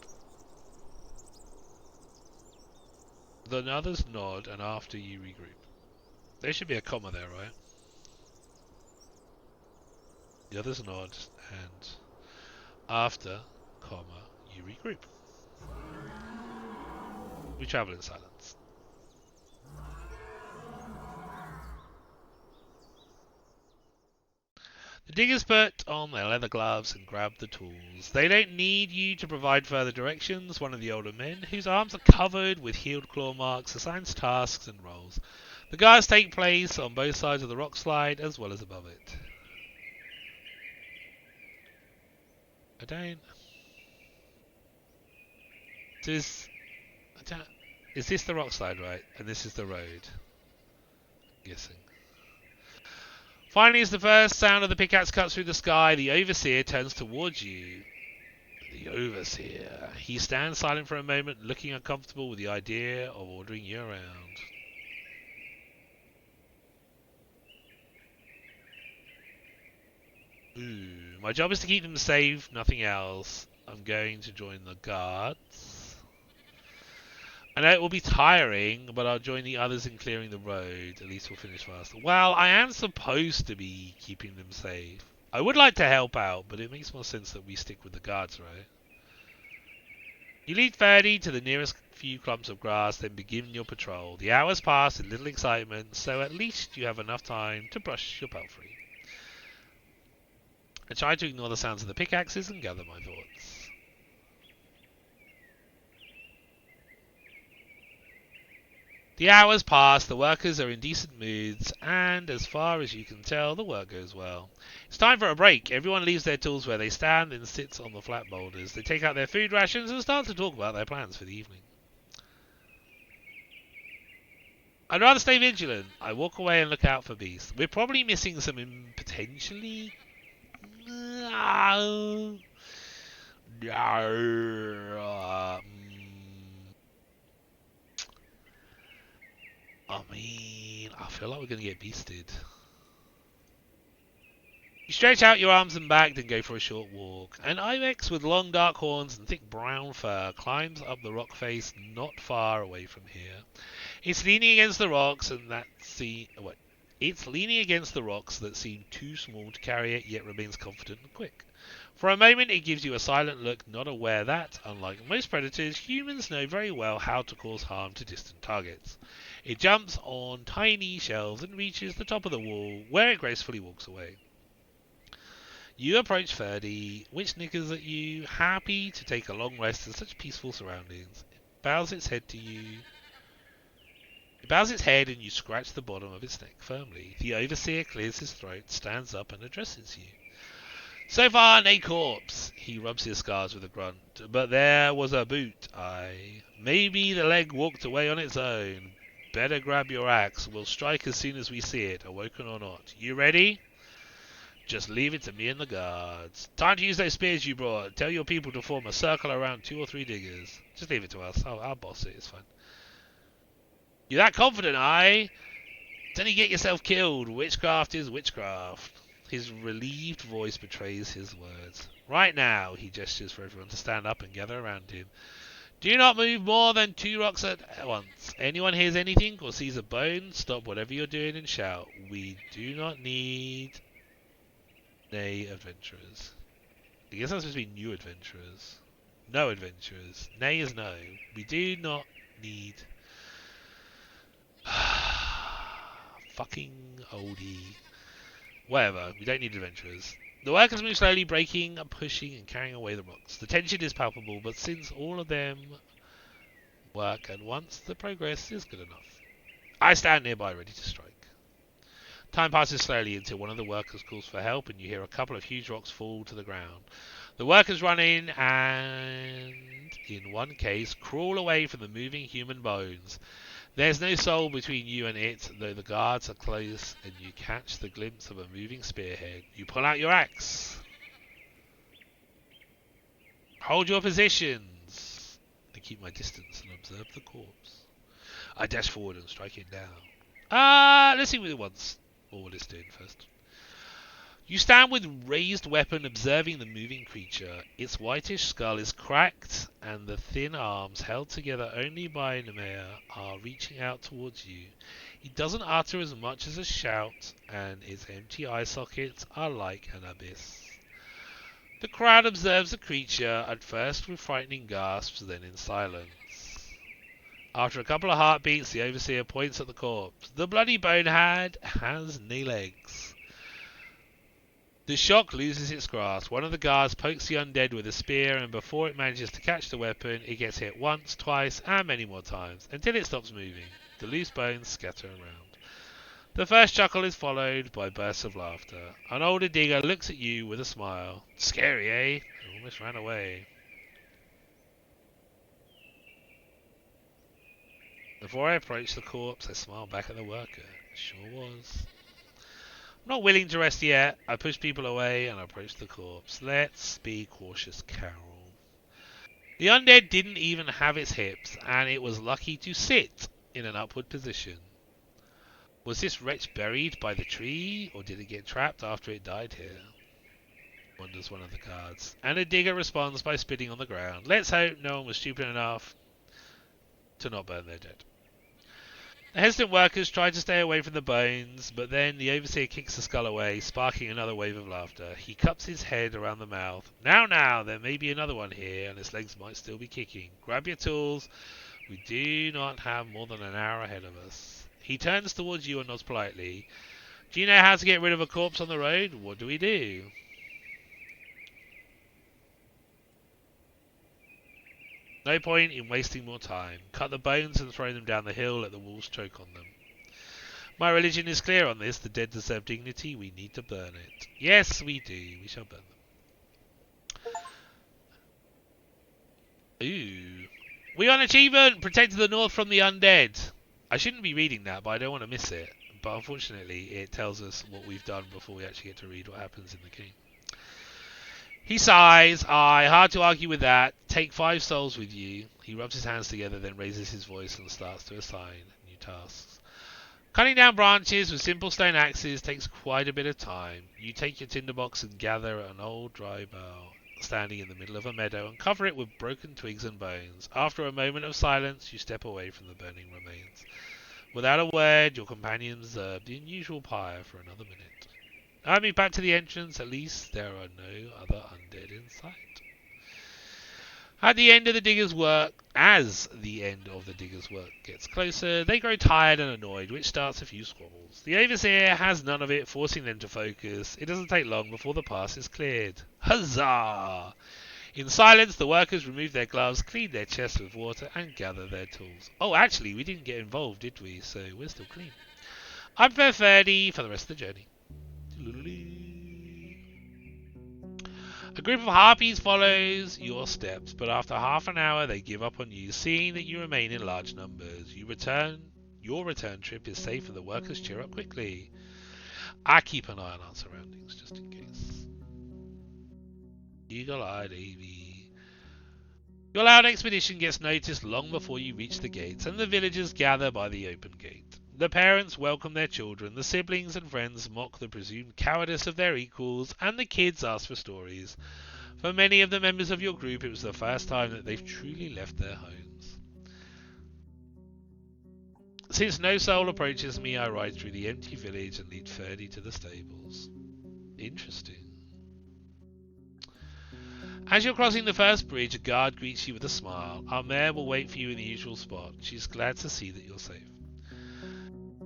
The others nod, and after you regroup. There should be a comma there, right? The others nod, and after, comma, you regroup. We travel in silence. The diggers put on their leather gloves and grab the tools. They don't need you to provide further directions. One of the older men, whose arms are covered with healed claw marks, assigns tasks and roles. The guards take place on both sides of the rock slide as well as above it. I don't... Is this the rock slide, right? And this is the road? I'm guessing. Finally, as the first sound of the pickaxe cuts through the sky, the overseer turns towards you. The overseer. He stands silent for a moment, looking uncomfortable with the idea of ordering you around. Ooh, my job is to keep them safe, nothing else. I'm going to join the guards. I know it will be tiring, but I'll join the others in clearing the road. At least we'll finish faster. Well, I am supposed to be keeping them safe. I would like to help out, but it makes more sense that we stick with the guards, right? You lead Ferdy to the nearest few clumps of grass, then begin your patrol. The hours pass in little excitement, so at least you have enough time to brush your pelt free. I try to ignore the sounds of the pickaxes and gather my thoughts. The hours pass, the workers are in decent moods, and as far as you can tell, the work goes well. It's time for a break. Everyone leaves their tools where they stand and sits on the flat boulders. They take out their food rations and start to talk about their plans for the evening. I'd rather stay vigilant. I walk away and look out for beasts. We're probably missing some potentially... I mean, I feel like we're going to get beasted. You stretch out your arms and back, then go for a short walk. An ibex with long dark horns and thick brown fur climbs up the rock face not far away from here. It's leaning against the rocks It's leaning against the rocks that seem too small to carry it, yet remains confident and quick. For a moment it gives you a silent look, not aware that, unlike most predators, humans know very well how to cause harm to distant targets. It jumps on tiny shelves and reaches the top of the wall, where it gracefully walks away. You approach Ferdy, which snickers at you, happy to take a long rest in such peaceful surroundings. It bows its head to you. It bows its head and you scratch the bottom of its neck firmly. The overseer clears his throat, stands up and addresses you. So far, no corpse. He rubs his scars with a grunt. But there was a boot, aye. Maybe the leg walked away on its own. Better grab your axe. We'll strike as soon as we see it, awoken or not. You ready? Just leave it to me and the guards. Time to use those spears you brought. Tell your people to form a circle around 2 or 3 diggers. Just leave it to us. I'll boss it. It's fine. You're that confident, aye? Don't you get yourself killed. Witchcraft is witchcraft. His relieved voice betrays his words. Right now, he gestures for everyone to stand up and gather around him. Do not move more than 2 rocks at once. Anyone hears anything or sees a bone, stop whatever you're doing and shout. We do not need nay adventurers. I guess that's supposed to be new adventurers. No adventurers. Nay is no. We do not need... Fucking oldie. Whatever. We don't need adventurers. The workers move slowly, breaking, pushing, and carrying away the rocks. The tension is palpable, but since all of them work at once, the progress is good enough. I stand nearby, ready to strike. Time passes slowly until one of the workers calls for help, and you hear a couple of huge rocks fall to the ground. The workers run in and, in one case, crawl away from the moving human bones. There's no soul between you and it, though the guards are close and you catch the glimpse of a moving spearhead. You pull out your axe. Hold your positions. I keep my distance and observe the corpse. I dash forward and strike it down. Let's see what it wants. Or what it's doing first. You stand with raised weapon observing the moving creature. Its whitish skull is cracked and the thin arms held together only by Nemea are reaching out towards you. It doesn't utter as much as a shout and its empty eye sockets are like an abyss. The crowd observes the creature at first with frightening gasps, then in silence. After a couple of heartbeats, the overseer points at the corpse. The bloody bonehead has no legs. The shock loses its grasp. One of the guards pokes the undead with a spear, and before it manages to catch the weapon, it gets hit once, twice, and many more times, until it stops moving. The loose bones scatter around. The first chuckle is followed by bursts of laughter. An older digger looks at you with a smile. Scary, eh? I almost ran away. Before I approach the corpse, I smile back at the worker. It sure was. I'm not willing to rest yet. I push people away and approach the corpse. Let's be cautious, Carol. The undead didn't even have its hips, and it was lucky to sit in an upward position. Was this wretch buried by the tree, or did it get trapped after it died here? Wonders one of the guards. And a digger responds by spitting on the ground. Let's hope no one was stupid enough to not burn their dead. The hesitant workers try to stay away from the bones, but then the overseer kicks the skull away, sparking another wave of laughter. He cups his head around the mouth. Now, there may be another one here, and its legs might still be kicking. Grab your tools. We do not have more than an hour ahead of us. He turns towards you and nods politely. Do you know how to get rid of a corpse on the road? What do we do? No point in wasting more time. Cut the bones and throw them down the hill, let the wolves choke on them. My religion is clear on this. The dead deserve dignity. We need to burn it. Yes, we do. We shall burn them. Ooh. We got an achievement! Protected the north from the undead. I shouldn't be reading that, but I don't want to miss it. But unfortunately, it tells us what we've done before we actually get to read what happens in the game. He sighs. Aye, hard to argue with that. Take 5 souls with you. He rubs his hands together, then raises his voice and starts to assign new tasks. Cutting down branches with simple stone axes takes quite a bit of time. You take your tinderbox and gather an old dry bough standing in the middle of a meadow and cover it with broken twigs and bones. After a moment of silence, you step away from the burning remains. Without a word, your companions observe the unusual pyre for another minute. I move back to the entrance. At least there are no other undead in sight. As the end of the digger's work gets closer, they grow tired and annoyed, which starts a few squabbles. The overseer has none of it, forcing them to focus. It doesn't take long before the pass is cleared. Huzzah! In silence, the workers remove their gloves, clean their chests with water, and gather their tools. Oh, actually, we didn't get involved, did we? So we're still clean. I prepare 30 for the rest of the journey. A group of harpies follows your steps, but after half an hour they give up on you, seeing that you remain in large numbers. Your return trip is safe and the workers cheer up quickly. I keep an eye on our surroundings, just in case. Eagle-eyed AV. Your loud expedition gets noticed long before you reach the gates, and the villagers gather by the open gate. The parents welcome their children, the siblings and friends mock the presumed cowardice of their equals, and the kids ask for stories. For many of the members of your group, it was the first time that they've truly left their homes. Since no soul approaches me, I ride through the empty village and lead Ferdy to the stables. Interesting. As you're crossing the first bridge, a guard greets you with a smile. Our mare will wait for you in the usual spot. She's glad to see that you're safe.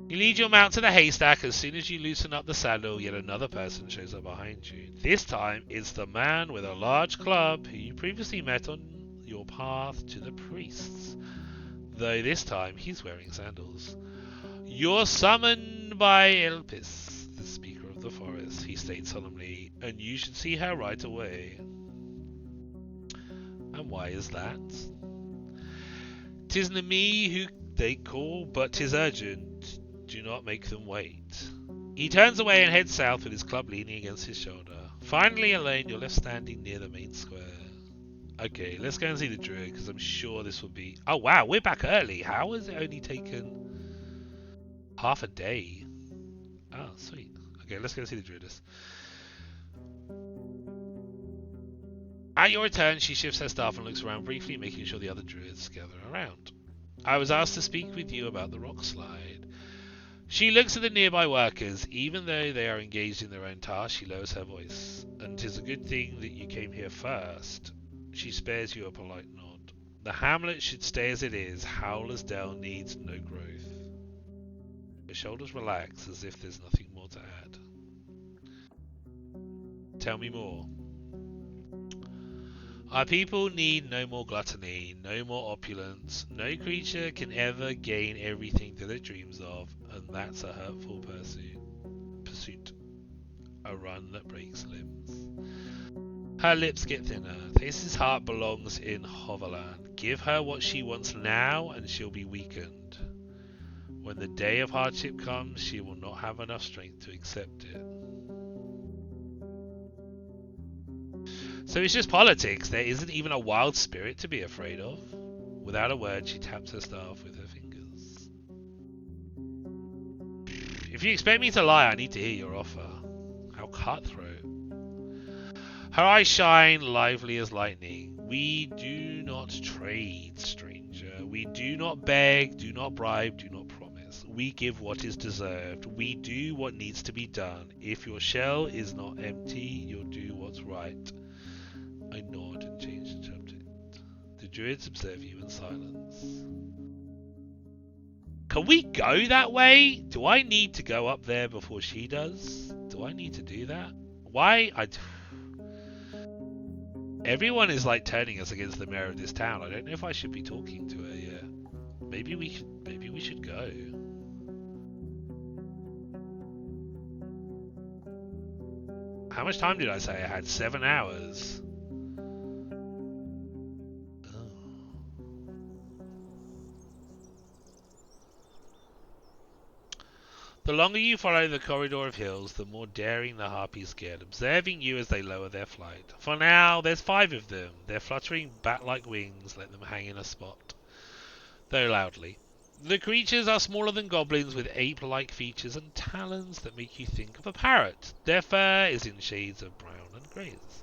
You lead your mount to the haystack. As soon as you loosen up the saddle, yet another person shows up behind you. This time, it's the man with a large club who you previously met on your path to the priests. Though this time, he's wearing sandals. You're summoned by Elpis, the speaker of the forest, he states solemnly, and you should see her right away. And why is that? 'Tisna me who they call, but 'tis urgent. Do not make them wait. He turns away and heads south with his club leaning against his shoulder. Finally, Elaine, you're left standing near the main square. Okay, let's go and see the druid, because I'm sure this will be... Oh wow, we're back early. How has it only taken half a day? Oh, sweet. Okay, let's go and see the druidess. At your return, she shifts her staff and looks around briefly, making sure the other druids gather around. I was asked to speak with you about the rock slide. She looks at the nearby workers. Even though they are engaged in their own task, she lowers her voice. And 'tis a good thing that you came here first. She spares you a polite nod. The hamlet should stay as it is. Howler's Dell needs no growth. Her shoulders relax as if there's nothing more to add. Tell me more. Our people need no more gluttony, no more opulence. No creature can ever gain everything that it dreams of, and that's a hurtful pursuit. A run that breaks limbs. Her lips get thinner. Thais's heart belongs in Hoverland. Give her what she wants now, and she'll be weakened. When the day of hardship comes, she will not have enough strength to accept it. So it's just politics. There isn't even a wild spirit to be afraid of. Without a word, she taps her staff with her fingers. If you expect me to lie, I need to hear your offer. How cutthroat. Her eyes shine, lively as lightning. We do not trade, stranger. We do not beg, do not bribe, do not promise. We give what is deserved. We do what needs to be done. If your shell is not empty, you'll do what's right. I nod and change the subject. The druids observe you in silence. Can we go that way? Do I need to go up there before she does? Do I need to do that? Why? Everyone is like turning us against the mayor of this town. I don't know if I should be talking to her yet. Maybe we should go. How much time did I say I had? 7 hours. The longer you follow the corridor of hills, the more daring the harpies get, observing you as they lower their flight. For now, there's 5 of them. Their fluttering bat-like wings let them hang in a spot, though loudly. The creatures are smaller than goblins, with ape-like features and talons that make you think of a parrot. Their fur is in shades of brown and greys.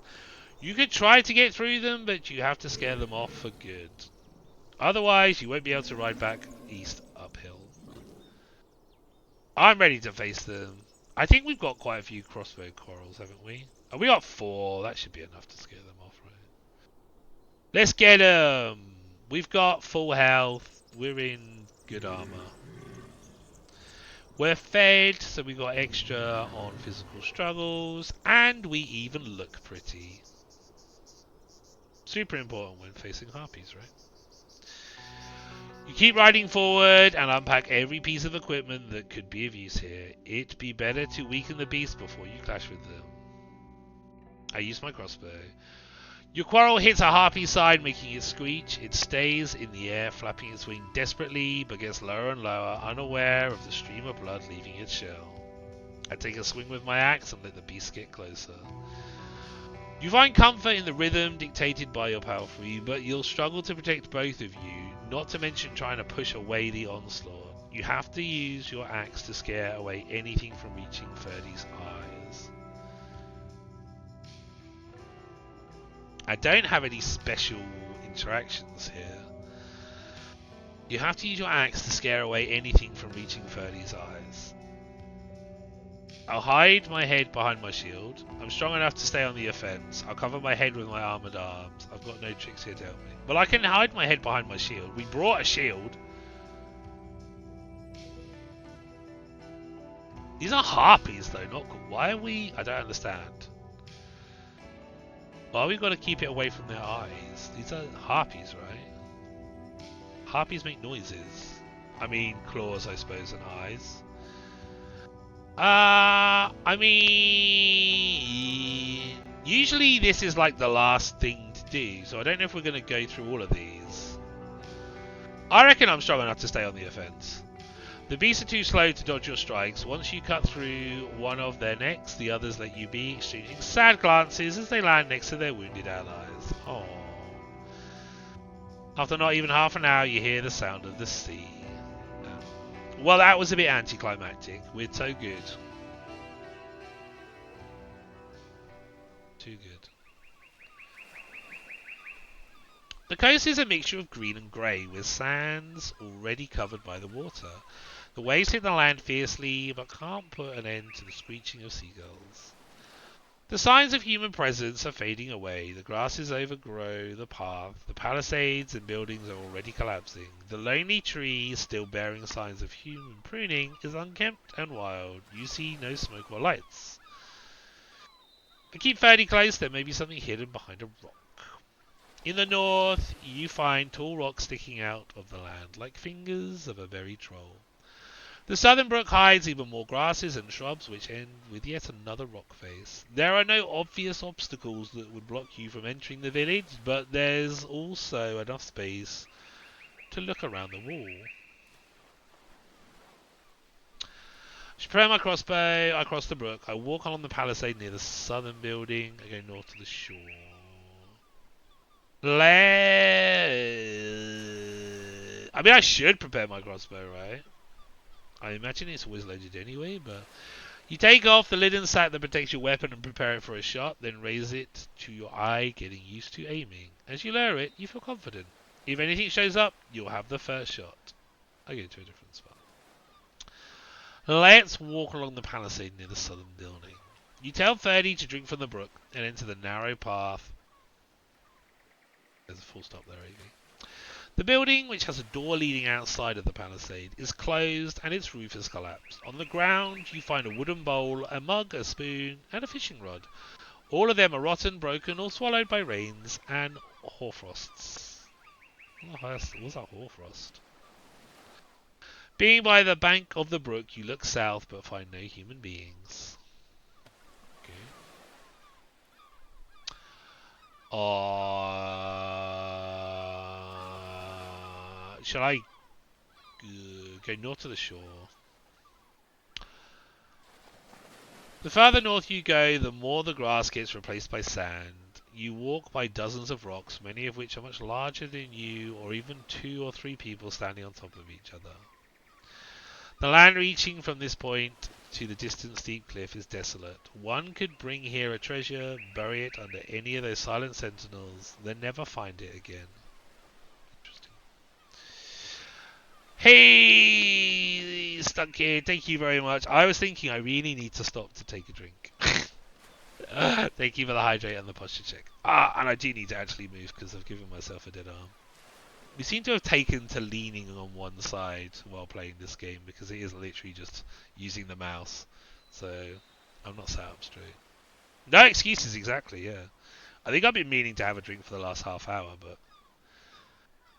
You could try to get through them, but you have to scare them off for good. Otherwise, you won't be able to ride back east uphill. I'm ready to face them. I think we've got quite a few crossbow quarrels, haven't we? Oh, we got 4. That should be enough to scare them off, right? Let's get them! We've got full health. We're in good armor. We're fed, so we got extra on physical struggles. And we even look pretty. Super important when facing harpies, right? You keep riding forward and unpack every piece of equipment that could be of use here. It'd be better to weaken the beast before you clash with them. I use my crossbow. Your quarrel hits a harpy's side, making it screech. It stays in the air, flapping its wing desperately, but gets lower and lower, unaware of the stream of blood leaving its shell. I take a swing with my axe and let the beast get closer. You find comfort in the rhythm dictated by your palfrey, but you'll struggle to protect both of you, not to mention trying to push away the onslaught. You have to use your axe to scare away anything from reaching Ferdy's eyes. I don't have any special interactions here. You have to use your axe to scare away anything from reaching Ferdy's eyes. I'll hide my head behind my shield. I'm strong enough to stay on the offense. I'll cover my head with my armored arms. I've got no tricks here to help me. Well, I can hide my head behind my shield. We brought a shield. These are harpies, though, not good. Why are we... I don't understand. Why have we got to keep it away from their eyes? These are harpies, right? Harpies make noises. I mean, claws, I suppose, and eyes. I mean... Usually this is like the last thing to do, so I don't know if we're going to go through all of these. I reckon I'm strong enough to stay on the offense. The beasts are too slow to dodge your strikes. Once you cut through one of their necks, the others let you be, exchanging sad glances as they land next to their wounded allies. Oh. After not even half an hour, you hear the sound of the sea. Well, that was a bit anticlimactic. We're so good. Too good. The coast is a mixture of green and grey, with sands already covered by the water. The waves hit the land fiercely, but can't put an end to the screeching of seagulls. The signs of human presence are fading away. The grasses overgrow the path. The palisades and buildings are already collapsing. The lonely tree, still bearing signs of human pruning, is unkempt and wild. You see no smoke or lights. But keep fairly close, there may be something hidden behind a rock. In the north, you find tall rocks sticking out of the land, like fingers of a buried troll. The southern brook hides even more grasses and shrubs, which end with yet another rock face. There are no obvious obstacles that would block you from entering the village, but there's also enough space to look around the wall. I prepare my crossbow, I cross the brook, I walk along the palisade near the southern building, I go north to the shore. I mean, I should prepare my crossbow, right? I imagine it's always loaded anyway, but... You take off the linen sack that protects your weapon and prepare it for a shot, then raise it to your eye, getting used to aiming. As you lower it, you feel confident. If anything shows up, you'll have the first shot. I go to a different spot. Let's walk along the palisade near the southern building. You tell Ferdy to drink from the brook and enter the narrow path. There's a full stop there, Evie. The building, which has a door leading outside of the palisade, is closed and its roof has collapsed. On the ground, you find a wooden bowl, a mug, a spoon, and a fishing rod. All of them are rotten, broken, or swallowed by rains and hoarfrosts. What's that hoarfrost? Being by the bank of the brook, you look south but find no human beings. Okay. Shall I go north to the shore? The further north you go, the more the grass gets replaced by sand. You walk by dozens of rocks, many of which are much larger than you, or even 2 or 3 people standing on top of each other. The land reaching from this point to the distant steep cliff is desolate. One could bring here a treasure, bury it under any of those silent sentinels, then never find it again. Interesting. Hey, stuck here. Thank you very much. I was thinking I really need to stop to take a drink. Thank you for the hydrate and the posture check. And I do need to actually move because I've given myself a dead arm. We seem to have taken to leaning on one side while playing this game because it is literally just using the mouse. So I'm not sat up straight. No excuses, exactly, yeah. I think I've been meaning to have a drink for the last half hour, but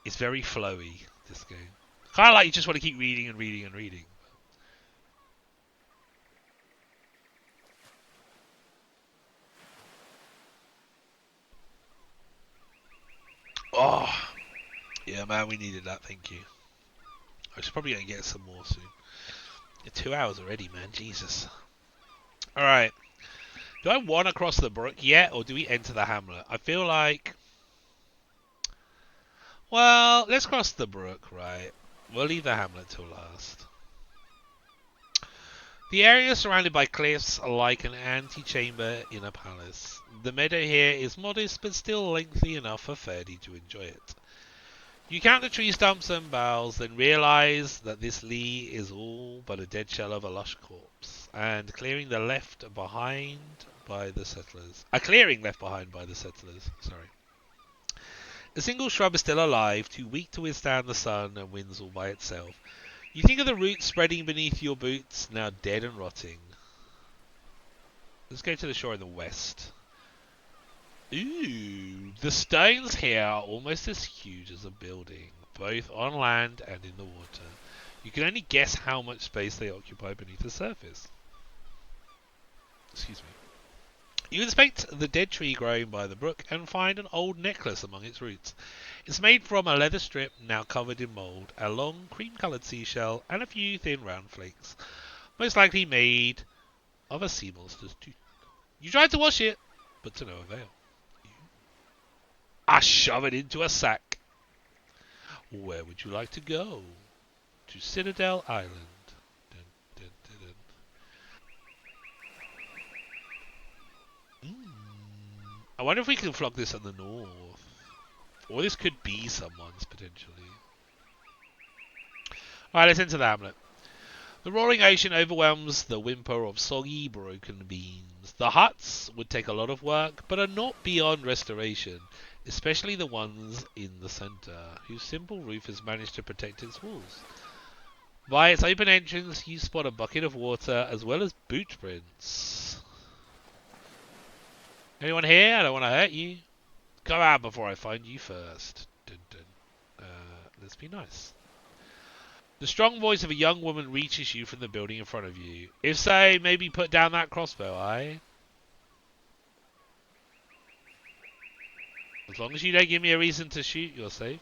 it's very flowy, this game. Kind of like you just want to keep reading and reading and reading. Oh, yeah, man, we needed that, thank you. I should probably go and get some more soon. 2 hours already, man, Jesus. Alright. Do I want to cross the brook yet, or do we enter the hamlet? I feel like... Well, let's cross the brook, right? We'll leave the hamlet till last. The area is surrounded by cliffs, like an antechamber in a palace. The meadow here is modest, but still lengthy enough for Ferdy to enjoy it. You count the tree stumps and boughs, then realise that this Lee is all but a dead shell of a lush corpse, and clearing the left behind by the settlers. A clearing left behind by the settlers. Sorry. A single shrub is still alive, too weak to withstand the sun and winds all by itself. You think of the roots spreading beneath your boots, now dead and rotting. Let's go to the shore in the west. Ooh, the stones here are almost as huge as a building, both on land and in the water. You can only guess how much space they occupy beneath the surface. Excuse me. You inspect the dead tree growing by the brook and find an old necklace among its roots. It's made from a leather strip now covered in mould, a long cream-coloured seashell, and a few thin round flakes, most likely made of a sea monster's tooth. You tried to wash it, but to no avail. I shove it into a sack. Where would you like to go? To Citadel Island. Dun, dun, dun, dun. I wonder if we can flog this in the north. Or this could be someone's, potentially. Alright, let's enter the hamlet. The roaring ocean overwhelms the whimper of soggy, broken beams. The huts would take a lot of work, but are not beyond restoration, especially the ones in the centre, whose simple roof has managed to protect its walls. By its open entrance, you spot a bucket of water as well as boot prints. Anyone here? I don't want to hurt you. Come out before I find you first. Dun, dun. Let's be nice. The strong voice of a young woman reaches you from the building in front of you. If so, maybe put down that crossbow, eh? As long as you don't give me a reason to shoot, you're safe.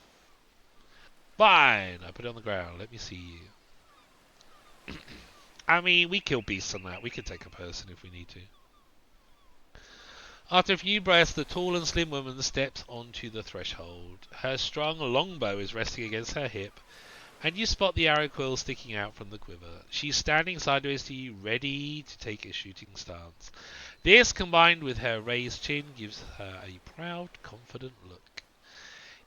Fine, I put it on the ground. Let me see you. I mean, we kill beasts on that. We could take a person if we need to. After a few breaths, the tall and slim woman steps onto the threshold. Her strong longbow is resting against her hip, and you spot the arrow quill sticking out from the quiver. She's standing sideways to you, ready to take a shooting stance. This, combined with her raised chin, gives her a proud, confident look.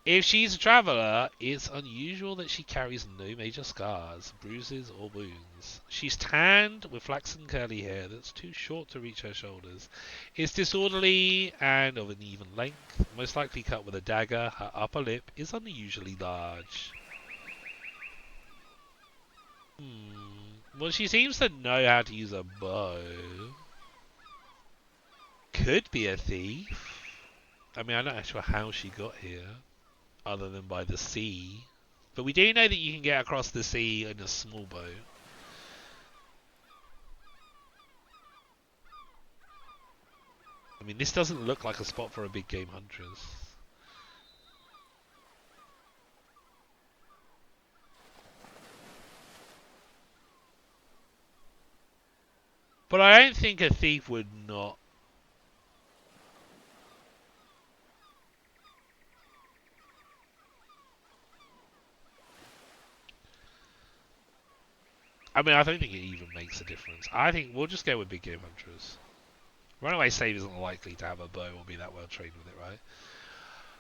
If she's a traveller, it's unusual that she carries no major scars, bruises, or wounds. She's tanned with flaxen curly hair that's too short to reach her shoulders. It's disorderly and of an even length, most likely cut with a dagger. Her upper lip is unusually large. Well, she seems to know how to use a bow. Could be a thief. I mean, I'm not sure how she got here, other than by the sea. But we do know that you can get across the sea in a small boat. I mean, this doesn't look like a spot for a big game huntress. But I don't think a thief would not. I mean, I don't think it even makes a difference. I think we'll just go with big game hunters. Runaway Save isn't likely to have a bow or be that well trained with it, right?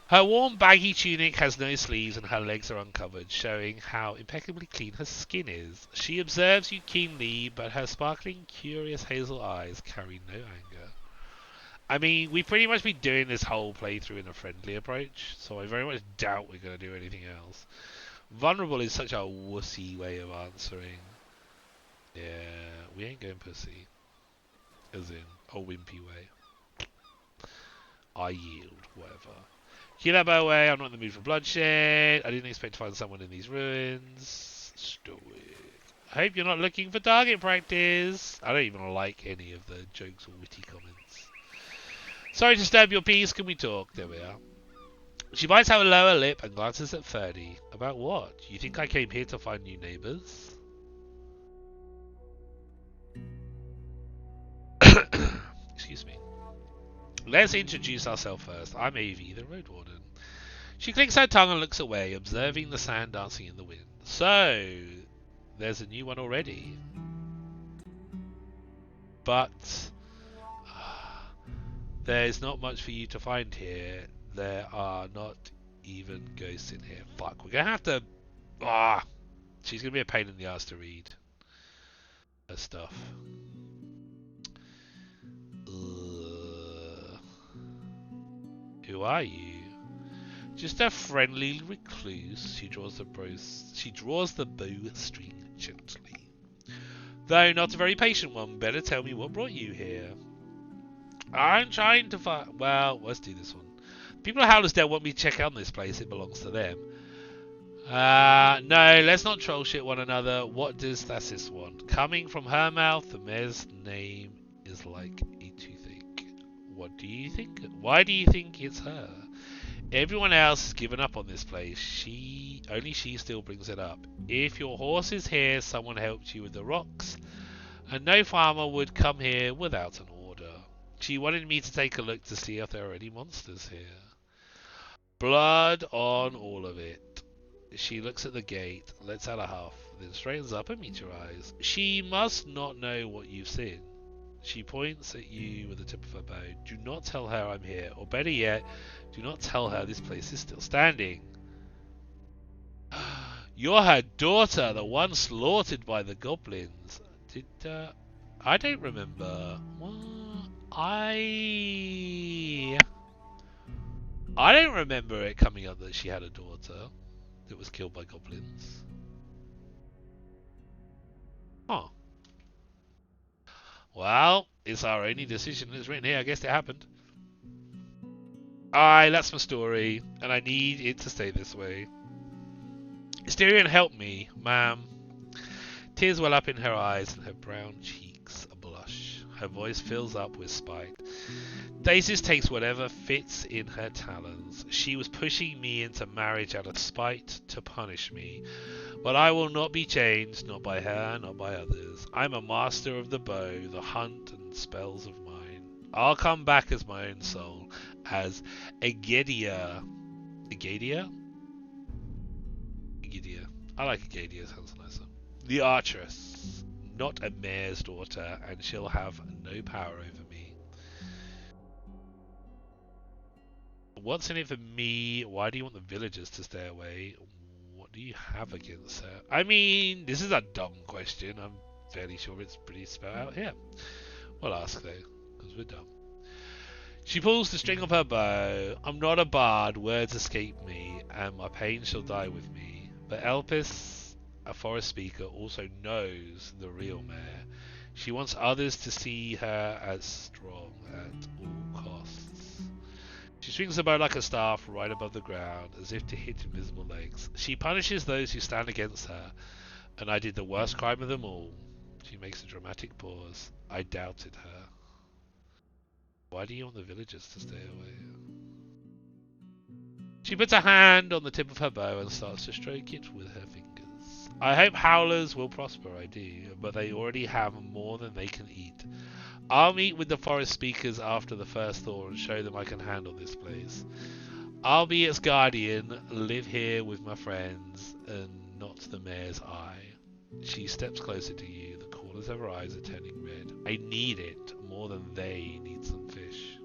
Her warm, baggy tunic has no sleeves and her legs are uncovered, showing how impeccably clean her skin is. She observes you keenly, but her sparkling, curious hazel eyes carry no anger. I mean, we've pretty much been doing this whole playthrough in a friendly approach, so I very much doubt we're going to do anything else. Vulnerable is such a wussy way of answering. Yeah, we ain't going pussy. As in, a wimpy way. I yield, whatever. Keep that bow away, I'm not in the mood for bloodshed. I didn't expect to find someone in these ruins. Stoic. I hope you're not looking for target practice. I don't even like any of the jokes or witty comments. Sorry to disturb your peace, can we talk? There we are. She bites out a lower lip and glances at Ferdy. About what? You think I came here to find new neighbours? Excuse me. Let's introduce ourselves first. I'm Avie, the Roadwarden. She clicks her tongue and looks away, observing the sand dancing in the wind. So, there's a new one already. But there's not much for you to find here. There are not even ghosts in here. Fuck, we're gonna have to... Ah, she's gonna be a pain in the ass to read her stuff. Who are you? Just a friendly recluse. She draws the bowstring gently. Though not a very patient one. Better tell me what brought you here. I'm trying to find... Well, let's do this one. People at Howlersdale want me to check out this place. It belongs to them. No, let's not troll shit one another. What does Thassis want? Coming from her mouth, the mayor's name is like a toothache. What do you think? Why do you think it's her? Everyone else has given up on this place. Only she still brings it up. If your horse is here, someone helped you with the rocks, and no farmer would come here without an order. She wanted me to take a look to see if there are any monsters here. Blood on all of it. She looks at the gate, lets out a huff, then straightens up and meets your eyes. She must not know what you've seen. She points at you with the tip of her bow. Do not tell her I'm here, or better yet, do not tell her this place is still standing. You're her daughter, the one slaughtered by the goblins. I don't remember. What? I don't remember it coming up that she had a daughter that was killed by goblins. Huh. Well, it's our only decision. It's written here. I guess it happened. That's my story, and I need it to stay this way. Asterion, help me, ma'am. Tears well up in her eyes, and her brown cheeks blush. Her voice fills up with spite. Thasis takes whatever fits in her talons. She was pushing me into marriage out of spite to punish me. But I will not be changed, not by her, not by others. I'm a master of the bow, the hunt, and spells of mine. I'll come back as my own soul, as Egedia. Egedia? Egedia. I like Egedia, sounds nicer. The Archeress, not a mayor's daughter, and she'll have no power over me. What's in it for me? Why do you want the villagers to stay away? What do you have against her? I mean, this is a dumb question. I'm fairly sure it's pretty spelled out here. We'll ask though, because we're dumb. She pulls the string of her bow. I'm not a bard, words escape me, and my pain shall die with me. But Elpis, a forest speaker, also knows the real mare. She wants others to see her as strong at all costs. She swings the bow like a staff right above the ground, as if to hit invisible legs. She punishes those who stand against her, and I did the worst crime of them all. She makes a dramatic pause. I doubted her. Why do you want the villagers to stay away? She puts a hand on the tip of her bow and starts to stroke it with her fingers. I hope howlers will prosper, I do, but they already have more than they can eat. I'll meet with the forest speakers after the first thaw and show them I can handle this place. I'll be its guardian, live here with my friends, and not the mayor's eye. She steps closer to you, the corners of her eyes are turning red. I need it more than they need some fish.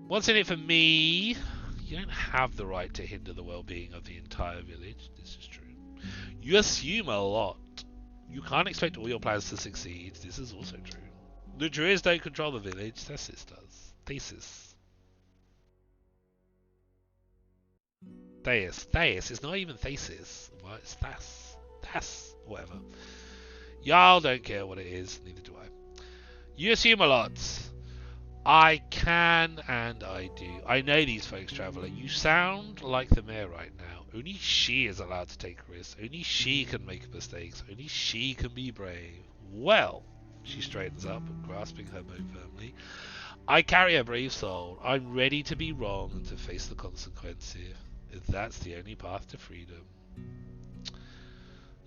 What's in it for me? You don't have the right to hinder the well-being of the entire village. This is true. You assume a lot. You can't expect all your plans to succeed. This is also true. The druids don't control the village. Thassis does. Thasis. Thais. It's not even Thasis. Well, it's Thas. Whatever. Y'all don't care what it is. Neither do I. You assume a lot. I can and I do. I know these folks, Traveller. You sound like the mayor right now. Only she is allowed to take risks. Only she can make mistakes. Only she can be brave. Well, she straightens up, grasping her bow firmly. I carry a brave soul. I'm ready to be wrong and to face the consequences. If that's the only path to freedom.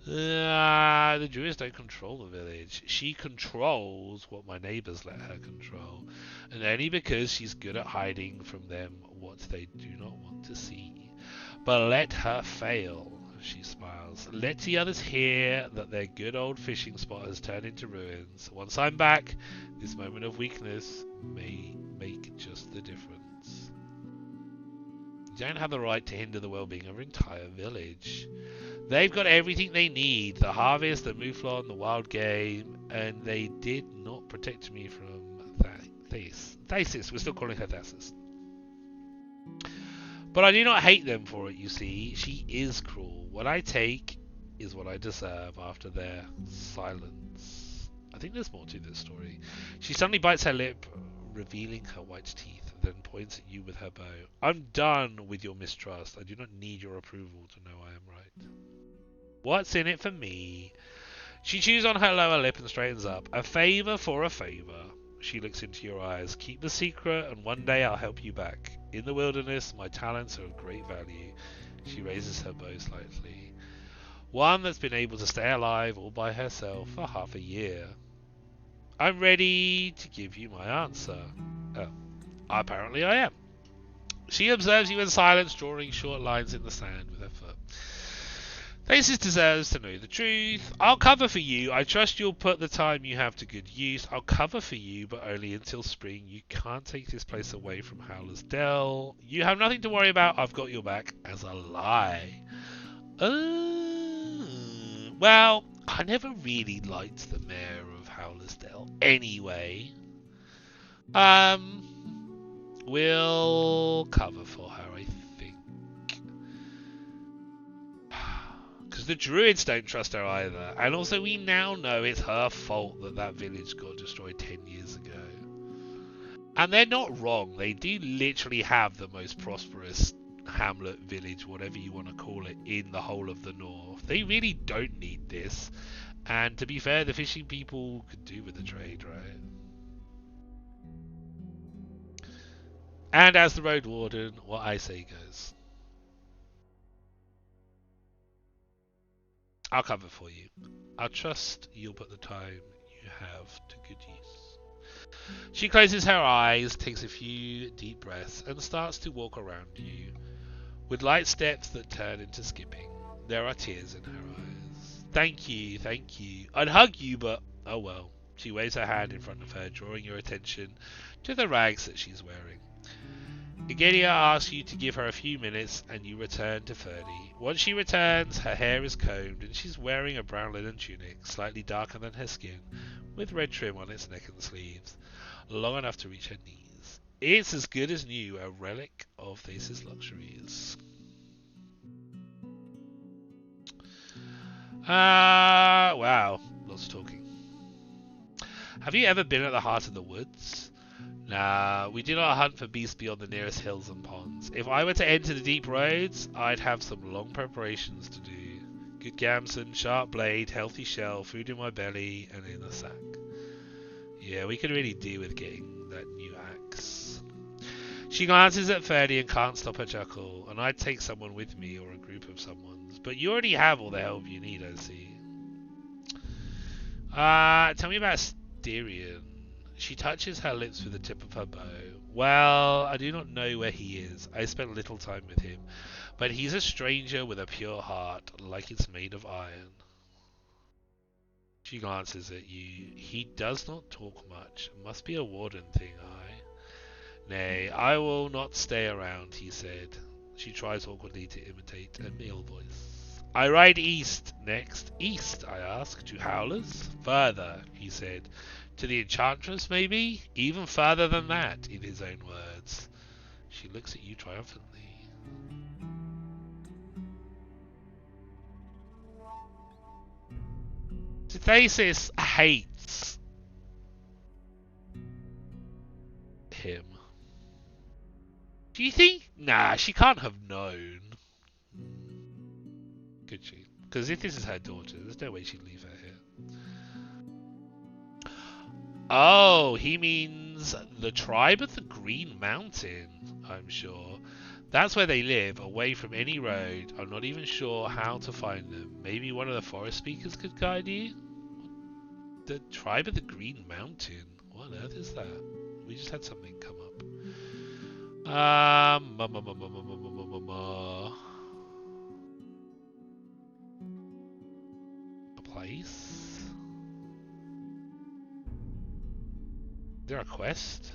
The Druids don't control the village. She controls what my neighbours let her control, and only because she's good at hiding from them what they do not want to see. But let her fail. she smiles. Let the others hear that their good old fishing spot has turned into ruins. Once I'm back, this moment of weakness may make just the difference. You don't have the right to hinder the well-being of an entire village. They've got everything they need. The harvest, the mouflon, the wild game, and they did not protect me from Thesis. We're still calling her Thesis. But I do not hate them for it, you see. She is cruel. What I take is what I deserve after their silence. I think there's more to this story. She suddenly bites her lip, revealing her white teeth, then points at you with her bow. I'm done with your mistrust. I do not need your approval to know I am right. What's in it for me? She chews on her lower lip and straightens up. A favor for a favor. She looks into your eyes. Keep the secret, and one day I'll help you back. In the wilderness, my talents are of great value. She raises her bow slightly. One that's been able to stay alive all by herself for half a year. I'm ready to give you my answer. Oh, apparently I am. She observes you in silence, drawing short lines in the sand with her foot. Thesis deserves to know the truth. I'll cover for you. I trust you'll put the time you have to good use. I'll cover for you, but only until spring. You can't take this place away from Howler's Dell. You have nothing to worry about. I've got your back. As a lie. Well, I never really liked the mayor of Howler's Dell anyway. We'll cover for her, I think. Because the druids don't trust her either. And also we now know it's her fault that that village got destroyed 10 years ago. And they're not wrong. They do literally have the most prosperous hamlet, village, whatever you want to call it, in the whole of the north. They really don't need this. And to be fair, the fishing people could do with the trade, right? And as the road warden, what I say goes. I'll cover for you. I'll trust you'll put the time you have to good use. She closes her eyes, takes a few deep breaths, and starts to walk around you. With light steps that turn into skipping, there are tears in her eyes. Thank you, thank you. I'd hug you, but oh well. She waves her hand in front of her, drawing your attention to the rags that she's wearing. Igelia asks you to give her a few minutes, and you return to Ferdy. Once she returns, her hair is combed, and she's wearing a brown linen tunic, slightly darker than her skin, with red trim on its neck and sleeves, long enough to reach her knees. It's as good as new, a relic of Thesis luxuries. Wow, lots of talking. Have you ever been at the heart of the woods? Nah, we do not hunt for beasts beyond the nearest hills and ponds. If I were to enter the deep roads, I'd have some long preparations to do. Good gamson, sharp blade, healthy shell, food in my belly, and in a sack. Yeah, we could really do with getting that new axe. She glances at Ferdy and can't stop her chuckle, and I'd take someone with me or a group of someone's. But you already have all the help you need, I see. Tell me about Styrian. She touches her lips with the tip of her bow. Well, I do not know where he is. I spent little time with him. But he's a stranger with a pure heart, like it's made of iron. She glances at you. He does not talk much. Must be a warden thing, Nay, I will not stay around, he said. She tries awkwardly to imitate a male voice. I ride east next. East, I ask. To Howlers? Further, he said. To the Enchantress, maybe? Even further than that, in his own words. She looks at you triumphantly. Thesis hates him. Do you think? Nah, she can't have known. Could she? Because if this is her daughter, there's no way she'd leave her here. Oh, he means the tribe of the Green Mountain, I'm sure. That's where they live, away from any road. I'm not even sure how to find them. Maybe one of the forest speakers could guide you? The tribe of the Green Mountain? What on earth is that? We just had something come up. place. Is there a quest?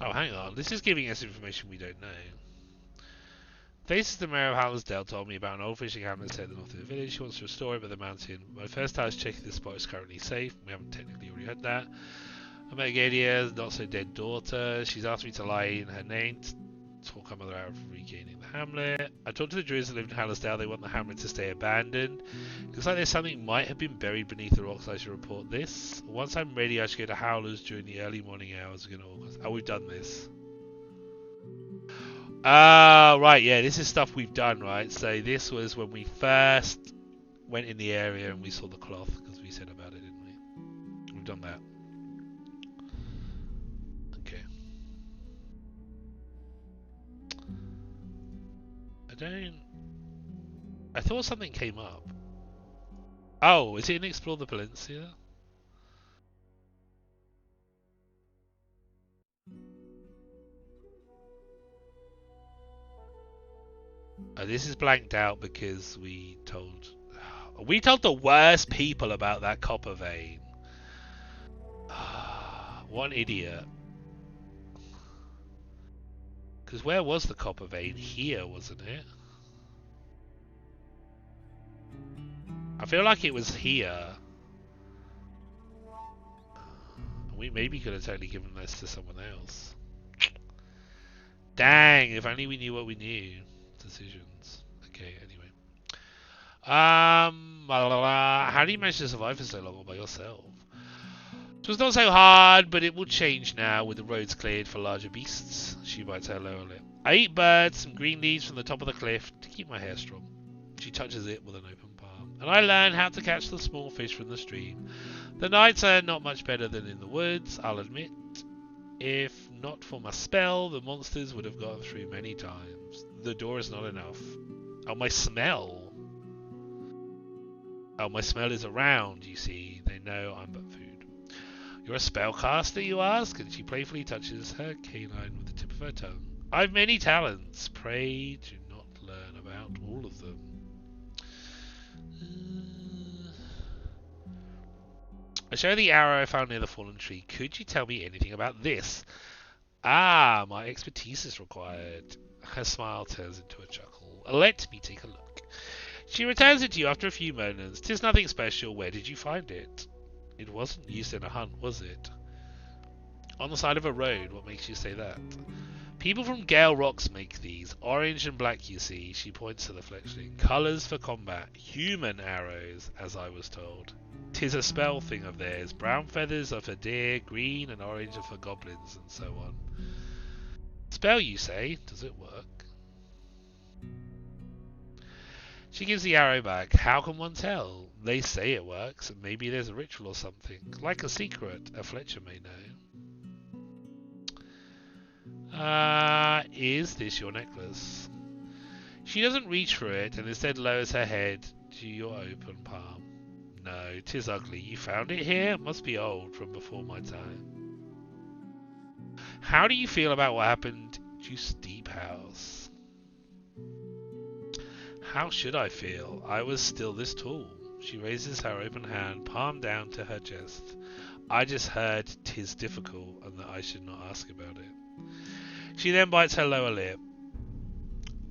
Oh, hang on. This is giving us information we don't know. Faces the mayor of Hallisdale told me about an old fishing hamlet set north of the village. She wants to restore it by the mountain. My first house checking this spot is currently safe. We haven't technically already heard that. I met Gadia's not so dead daughter. She's asked me to lie in her name to talk her mother out of regaining the hamlet. I talked to the druids that live in Hallisdale. They want the hamlet to stay abandoned. Looks like there's something might have been buried beneath the rocks. I should report this. Once I'm ready, I should go to Howlers during the early morning hours. Oh, we've done this. Right, yeah, this is stuff we've done, right? So this was when we first went in the area and we saw the cloth, because we said about it, didn't we? We've done that. Okay. I thought something came up. Oh, is it in Explore the Peninsula? This is blanked out because we told the worst people about that copper vein. What an idiot. Because where was the copper vein? Here, wasn't it? I feel like it was here. We maybe could have totally given this to someone else. Dang, if only we knew what we knew. Decisions. Okay, anyway. How do you manage to survive for so long all by yourself? It was not so hard, but it will change now with the roads cleared for larger beasts. She bites her lower lip. I eat birds, some green leaves from the top of the cliff to keep my hair strong. She touches it with an open palm. And I learn how to catch the small fish from the stream. The nights are not much better than in the woods, I'll admit. If not for my spell, the monsters would have gone through many times. The door is not enough. Oh, my smell. Oh, my smell is around, you see. They know I'm but food. You're a spellcaster, you ask? And she playfully touches her canine with the tip of her tongue. I've many talents. Pray do not learn about all of them. I show the arrow I found near the fallen tree. Could you tell me anything about this? Ah, my expertise is required. Her smile turns into a chuckle. Let me take a look. She returns it to you after a few moments. 'Tis nothing special. Where did you find it? It wasn't used in a hunt, was it? On the side of a road. What makes you say that? People from Gale Rocks make these. Orange and black, you see. She points to the fletchling. Colours for combat. Human arrows, as I was told. 'Tis a spell thing of theirs. Brown feathers are for deer, green and orange are for goblins, and so on. Spell, you say? Does it work? She gives the arrow back. How can one tell? They say it works, and maybe there's a ritual or something. Like a secret, a Fletcher may know. Is this your necklace? She doesn't reach for it, and instead lowers her head to your open palm. No, 'tis ugly. You found it here? It must be old, from before my time. How do you feel about what happened to Steep House? How should I feel? I was still this tall. She raises her open hand, palm down to her chest. I just heard 'tis difficult, and that I should not ask about it. She then bites her lower lip.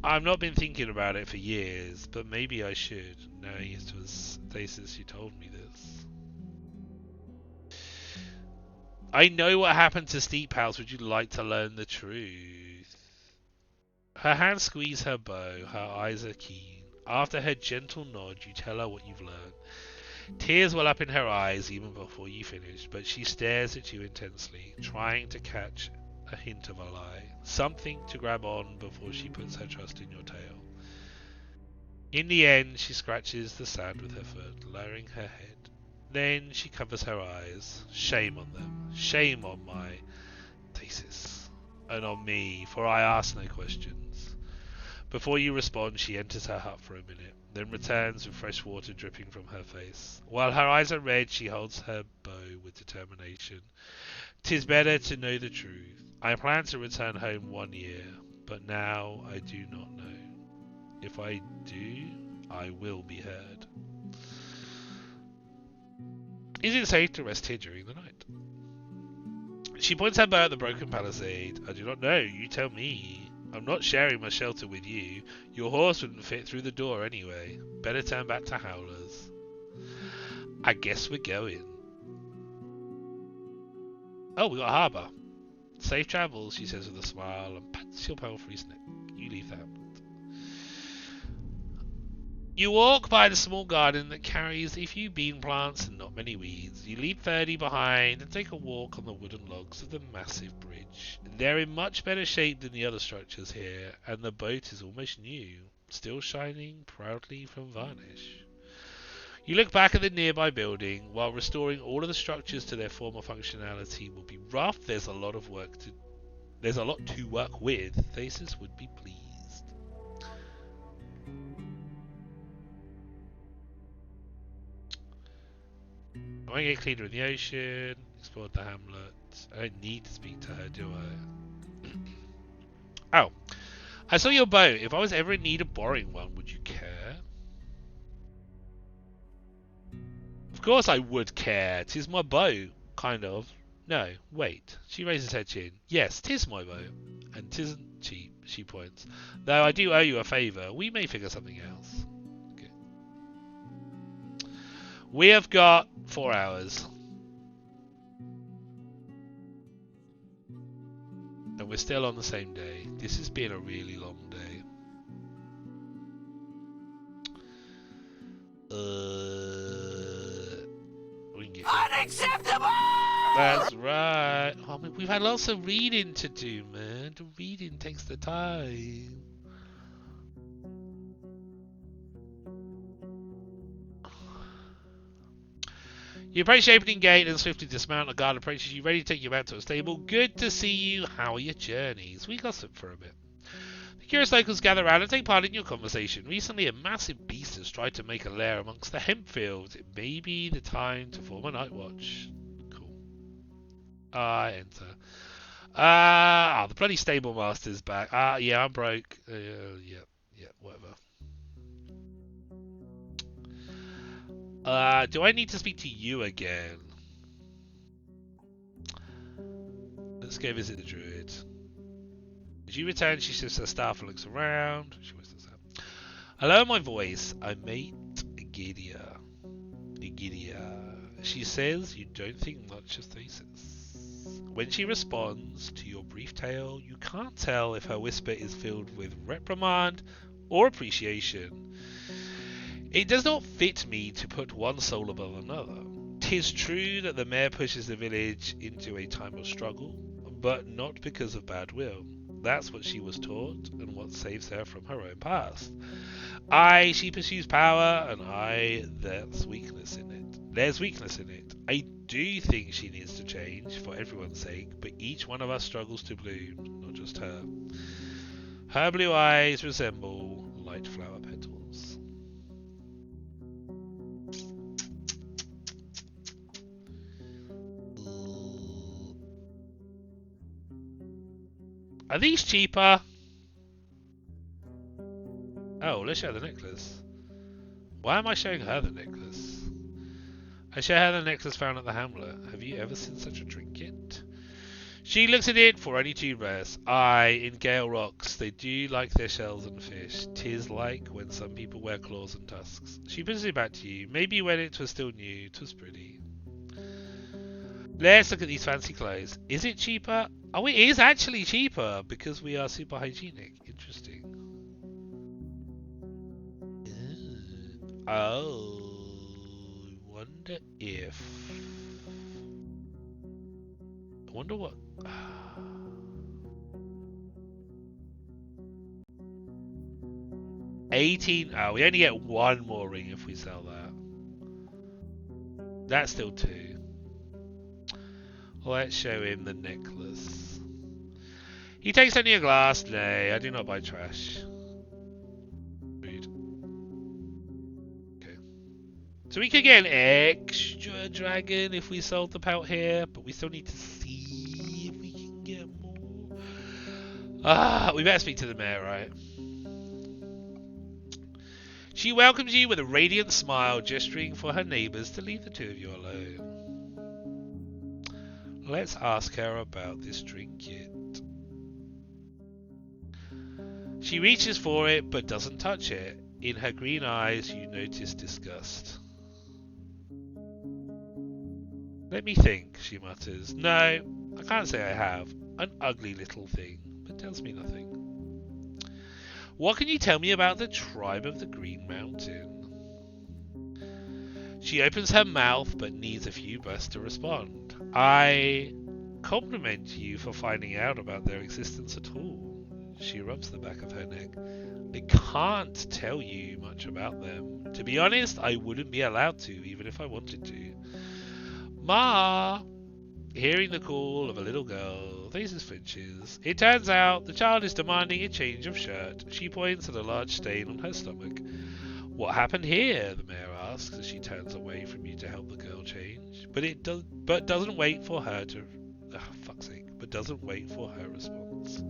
I've not been thinking about it for years, but maybe I should, knowing it was days since you told me this. I know what happened to Steep House. Would you like to learn the truth? Her hands squeeze her bow. Her eyes are keen. After her gentle nod, you tell her what you've learned. Tears well up in her eyes even before you finish, but she stares at you intensely, trying to catch a hint of a lie. Something to grab on before she puts her trust in your tale. In the end, she scratches the sand with her foot, lowering her head. Then she covers her eyes. Shame on them. Shame on my thesis. And on me, for I ask no questions. Before you respond, she enters her hut for a minute, then returns with fresh water dripping from her face. While her eyes are red, she holds her bow with determination. 'Tis better to know the truth. I plan to return home 1 year, but now I do not know. If I do, I will be heard. Is it safe to rest here during the night? She points her bow at the broken palisade. I do not know, you tell me. I'm not sharing my shelter with you. Your horse wouldn't fit through the door anyway. Better turn back to Howlers. I guess we're going. Oh, we got a harbour. Safe travels, she says with a smile and pats your Palfrey's neck. You leave the hamlet. You walk by the small garden that carries a few bean plants and not many weeds. You leave Ferdy behind and take a walk on the wooden logs of the massive bridge. They're in much better shape than the other structures here, and the boat is almost new, still shining proudly from varnish. You look back at the nearby building. While restoring all of the structures to their former functionality will be rough, there's a lot to work with. Thesis would be pleased. I want to get cleaner in the ocean, explored the hamlet. I don't need to speak to her, do I? Oh, I saw your boat. If I was ever in need of borrowing one, would you care? Of course I would care. 'Tis my boat, kind of. No, wait. She raises her chin. Yes, 'tis my boat. And 'tisn't cheap, she points. Though I do owe you a favour. We may figure something else. We have got 4 hours. And we're still on the same day. This has been a really long day. We can get unacceptable! That's right. Oh, we've had lots of reading to do, man. The reading takes the time. You approach the opening gate and swiftly dismount. A guard approaches you, ready to take you back to a stable. Good to see you. How are your journeys? We gossip for a bit. The curious locals gather around and take part in your conversation. Recently, a massive beast has tried to make a lair amongst the hemp fields. It may be the time to form a night watch. Cool. I enter. The bloody stable master's back. Yeah, I'm broke. Yeah, whatever. Do I need to speak to you again? Let's go visit the druid. As you return, she shifts her staff and looks around. She whistles out. Hello, my voice. I mate Egidia. She says you don't think much of Thesis. When she responds to your brief tale, you can't tell if her whisper is filled with reprimand or appreciation. It does not fit me to put one soul above another. 'Tis true that the mayor pushes the village into a time of struggle, but not because of bad will. That's what she was taught, and what saves her from her own past. She pursues power, and there's weakness in it. I do think she needs to change, for everyone's sake, but each one of us struggles to bloom, not just her. Her blue eyes resemble light flower petals. Are these cheaper? Oh, let's show the necklace. Why am I showing her the necklace? I show her the necklace found at the hamlet. Have you ever seen such a trinket? She looks at it for only 2 breaths. In Gale Rocks, they do like their shells and fish. 'Tis like when some people wear claws and tusks. She puts it back to you. Maybe when it was still new, 'twas pretty. Let's look at these fancy clothes. Is it cheaper? Oh, it is actually cheaper because we are super hygienic. Interesting. Oh, wonder if... I wonder what... 18... Oh, we only get one more ring if we sell that. That's still 2. Let's show him the necklace. He takes only a glass. Nay, I do not buy trash. Rude. Okay. So we could get an extra dragon if we sold the pelt here, but we still need to see if we can get more. We better speak to the mayor, right? She welcomes you with a radiant smile, gesturing for her neighbours to leave the 2 of you alone. Let's ask her about this drink kit. She reaches for it, but doesn't touch it. In her green eyes, you notice disgust. Let me think, she mutters. No, I can't say I have. An ugly little thing, but tells me nothing. What can you tell me about the tribe of the Green Mountain? She opens her mouth, but needs a few breaths to respond. I compliment you for finding out about their existence at all. She rubs the back of her neck. I can't tell you much about them. To be honest, I wouldn't be allowed to, even if I wanted to. Ma! Hearing the call of a little girl, faces flinches. It turns out the child is demanding a change of shirt. She points at a large stain on her stomach. What happened here? The mayor asks as she turns away from you to help the girl change. But doesn't wait for her to... fuck's sake. But doesn't wait for her response.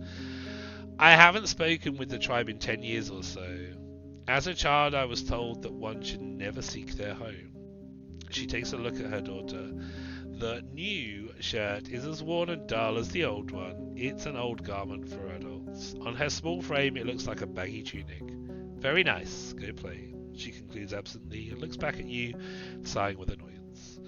I haven't spoken with the tribe in 10 years or so. As a child, I was told that one should never seek their home. She takes a look at her daughter. The new shirt is as worn and dull as the old one. It's an old garment for adults. On her small frame, it looks like a baggy tunic. Very nice. Go play. She concludes absently and looks back at you, sighing with annoyance.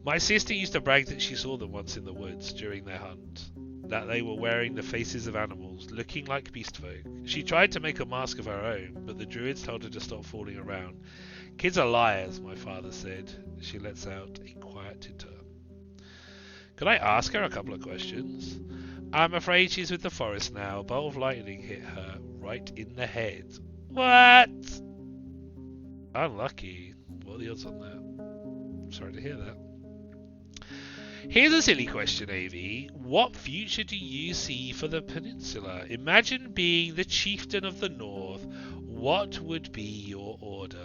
My sister used to brag that she saw them once in the woods during their hunt. That they were wearing the faces of animals, looking like beast folk. She tried to make a mask of her own, but the druids told her to stop fooling around. Kids are liars, my father said. She lets out a quiet titter. Could I ask her a couple of questions? I'm afraid she's with the forest now. A bolt of lightning hit her right in the head. What? Unlucky. What are the odds on that? Sorry to hear that. Here's a silly question, Avi. What future do you see for the peninsula? Imagine being the chieftain of the north. What would be your order?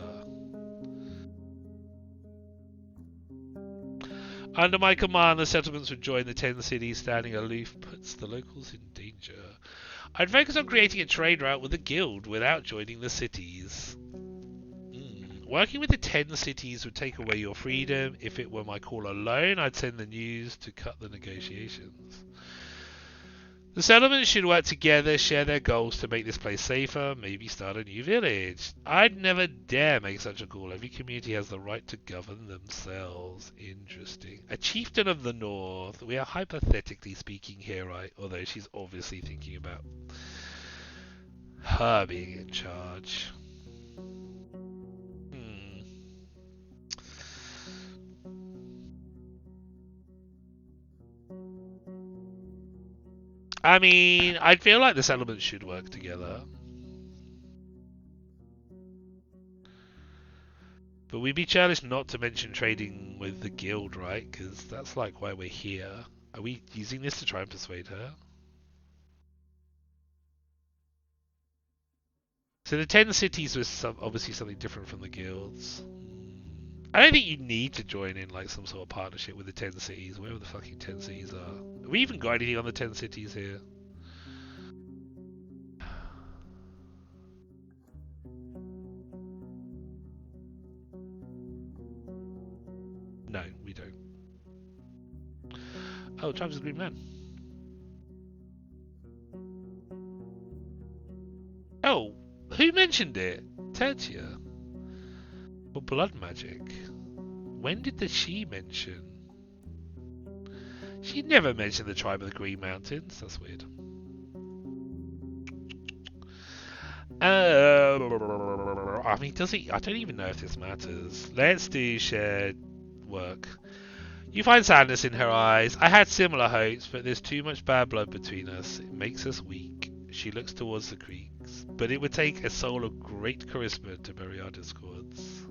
Under my command, the settlements would join the 10 cities. Standing aloof puts the locals in danger. I'd focus on creating a trade route with the guild without joining the cities. Working with the 10 cities would take away your freedom. If it were my call alone, I'd send the news to cut the negotiations. The settlements should work together, share their goals to make this place safer, maybe start a new village. I'd never dare make such a call. Every community has the right to govern themselves. Interesting. A chieftain of the north. We are hypothetically speaking here, right? Although she's obviously thinking about her being in charge. I mean, I feel like the settlements should work together. But we'd be churlish not to mention trading with the guild, right? Because that's like why we're here. Are we using this to try and persuade her? So the 10 cities was obviously something different from the guilds. I don't think you need to join in like some sort of partnership with the 10 cities, wherever the fucking 10 cities are. Have we even got anything on the 10 cities here? No, we don't. Oh, Travis Green Man. Oh, who mentioned it? Tertia. Or blood magic. When did she mention? She never mentioned the tribe of the Green Mountains. That's weird. I mean, does it? I don't even know if this matters. Let's do shared work. You find sadness in her eyes. I had similar hopes, but there's too much bad blood between us. It makes us weak. She looks towards the creeks, but it would take a soul of great charisma to bury our discords.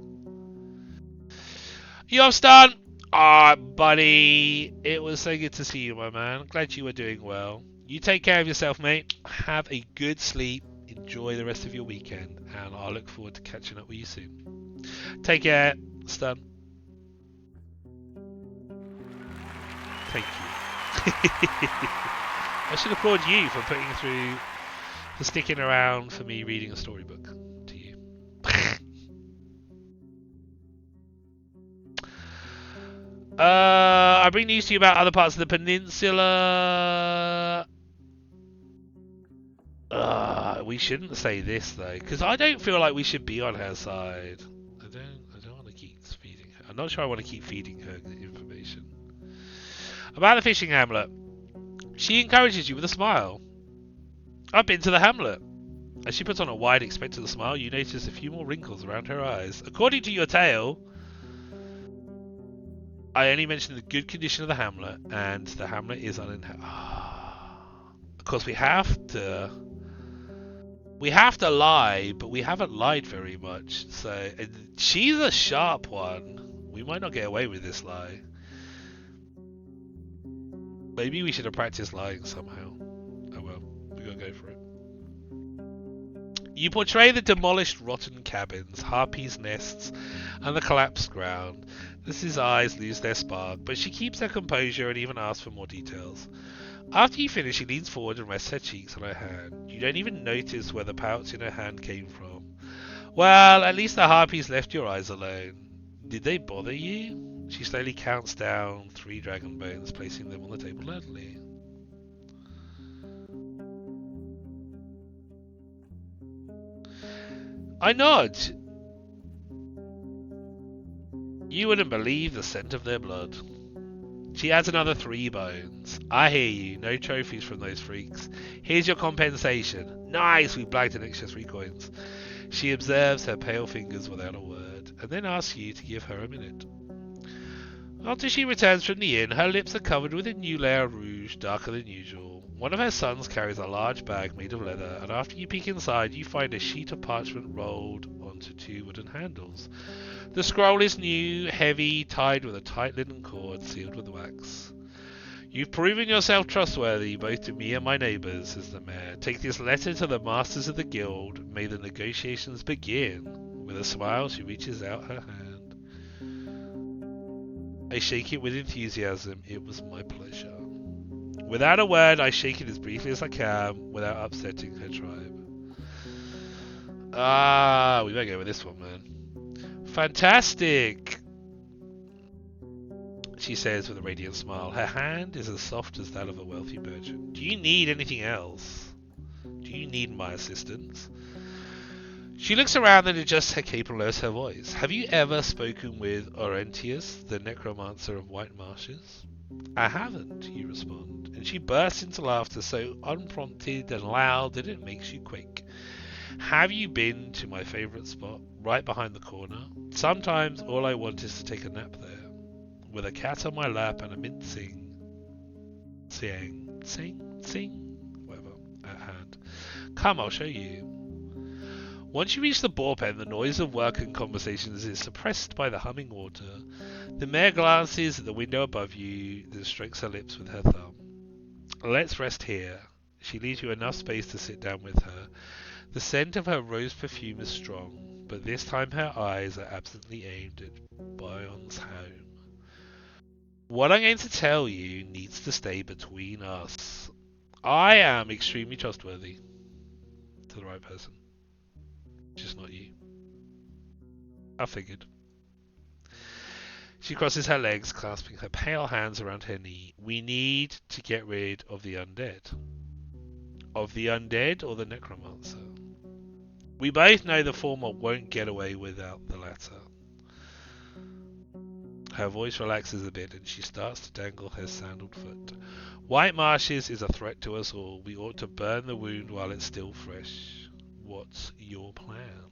You're done. Ah, buddy. It was so good to see you, my man. Glad you were doing well. You take care of yourself, mate. Have a good sleep. Enjoy the rest of your weekend, and I look forward to catching up with you soon. Take care, Stun. Thank you. I should applaud you for sticking around for me reading a storybook to you. I bring news to you about other parts of the peninsula. We shouldn't say this though, because I don't feel like we should be on her side. I don't want to keep feeding her. I'm not sure I want to keep feeding her information. About the fishing hamlet. She encourages you with a smile. I've been to the hamlet. As she puts on a wide, expectant smile, you notice a few more wrinkles around her eyes. According to your tale, I only mentioned the good condition of the hamlet, and the hamlet is uninhabited. Of course, we have to lie, but we haven't lied very much. So she's a sharp one. We might not get away with this lie. Maybe we should have practiced lying somehow. Oh well, we gotta go for it. You portray the demolished rotten cabins, harpies' nests, and the collapsed ground. Liz's eyes lose their spark, but she keeps her composure and even asks for more details. After you finish, she leans forward and rests her cheeks on her hand. You don't even notice where the pouch in her hand came from. Well, at least the harpies left your eyes alone. Did they bother you? She slowly counts down 3 dragon bones, placing them on the table lightly. I nod. You wouldn't believe the scent of their blood. She adds another 3 bones. I hear you. No trophies from those freaks. Here's your compensation. Nice, we blagged an extra 3 coins. She observes her pale fingers without a word, and then asks you to give her a minute. After she returns from the inn, her lips are covered with a new layer of rouge, darker than usual. One of her sons carries a large bag made of leather, and after you peek inside, you find a sheet of parchment rolled onto 2 wooden handles. The scroll is new, heavy, tied with a tight linen cord, sealed with wax. You've proven yourself trustworthy, both to me and my neighbours, says the mayor. Take this letter to the masters of the guild. May the negotiations begin. With a smile, she reaches out her hand. I shake it with enthusiasm. It was my pleasure. Without a word, I shake it as briefly as I can, without upsetting her tribe. We better go with this one, man. Fantastic! She says with a radiant smile. Her hand is as soft as that of a wealthy merchant. Do you need anything else? Do you need my assistance? She looks around and adjusts her cape and lowers her voice. Have you ever spoken with Orentius, the necromancer of White Marshes? I haven't, you respond, and she bursts into laughter so unprompted and loud that it makes you quake. Have you been to my favourite spot, right behind the corner? Sometimes all I want is to take a nap there, with a cat on my lap and a mincing, whatever, at hand. Come, I'll show you. Once you reach the boar pen, the noise of work and conversations is suppressed by the humming water. The mare glances at the window above you, then strokes her lips with her thumb. Let's rest here. She leaves you enough space to sit down with her. The scent of her rose perfume is strong, but this time her eyes are absently aimed at Bion's home. What I'm going to tell you needs to stay between us. I am extremely trustworthy. To the right person. Just not you. I figured. She crosses her legs, clasping her pale hands around her knee. We need to get rid of the undead. Of the undead or the necromancer? We both know the former won't get away without the latter. Her voice relaxes a bit and she starts to dangle her sandaled foot. White Marshes is a threat to us all. We ought to burn the wound while it's still fresh. what's your plan?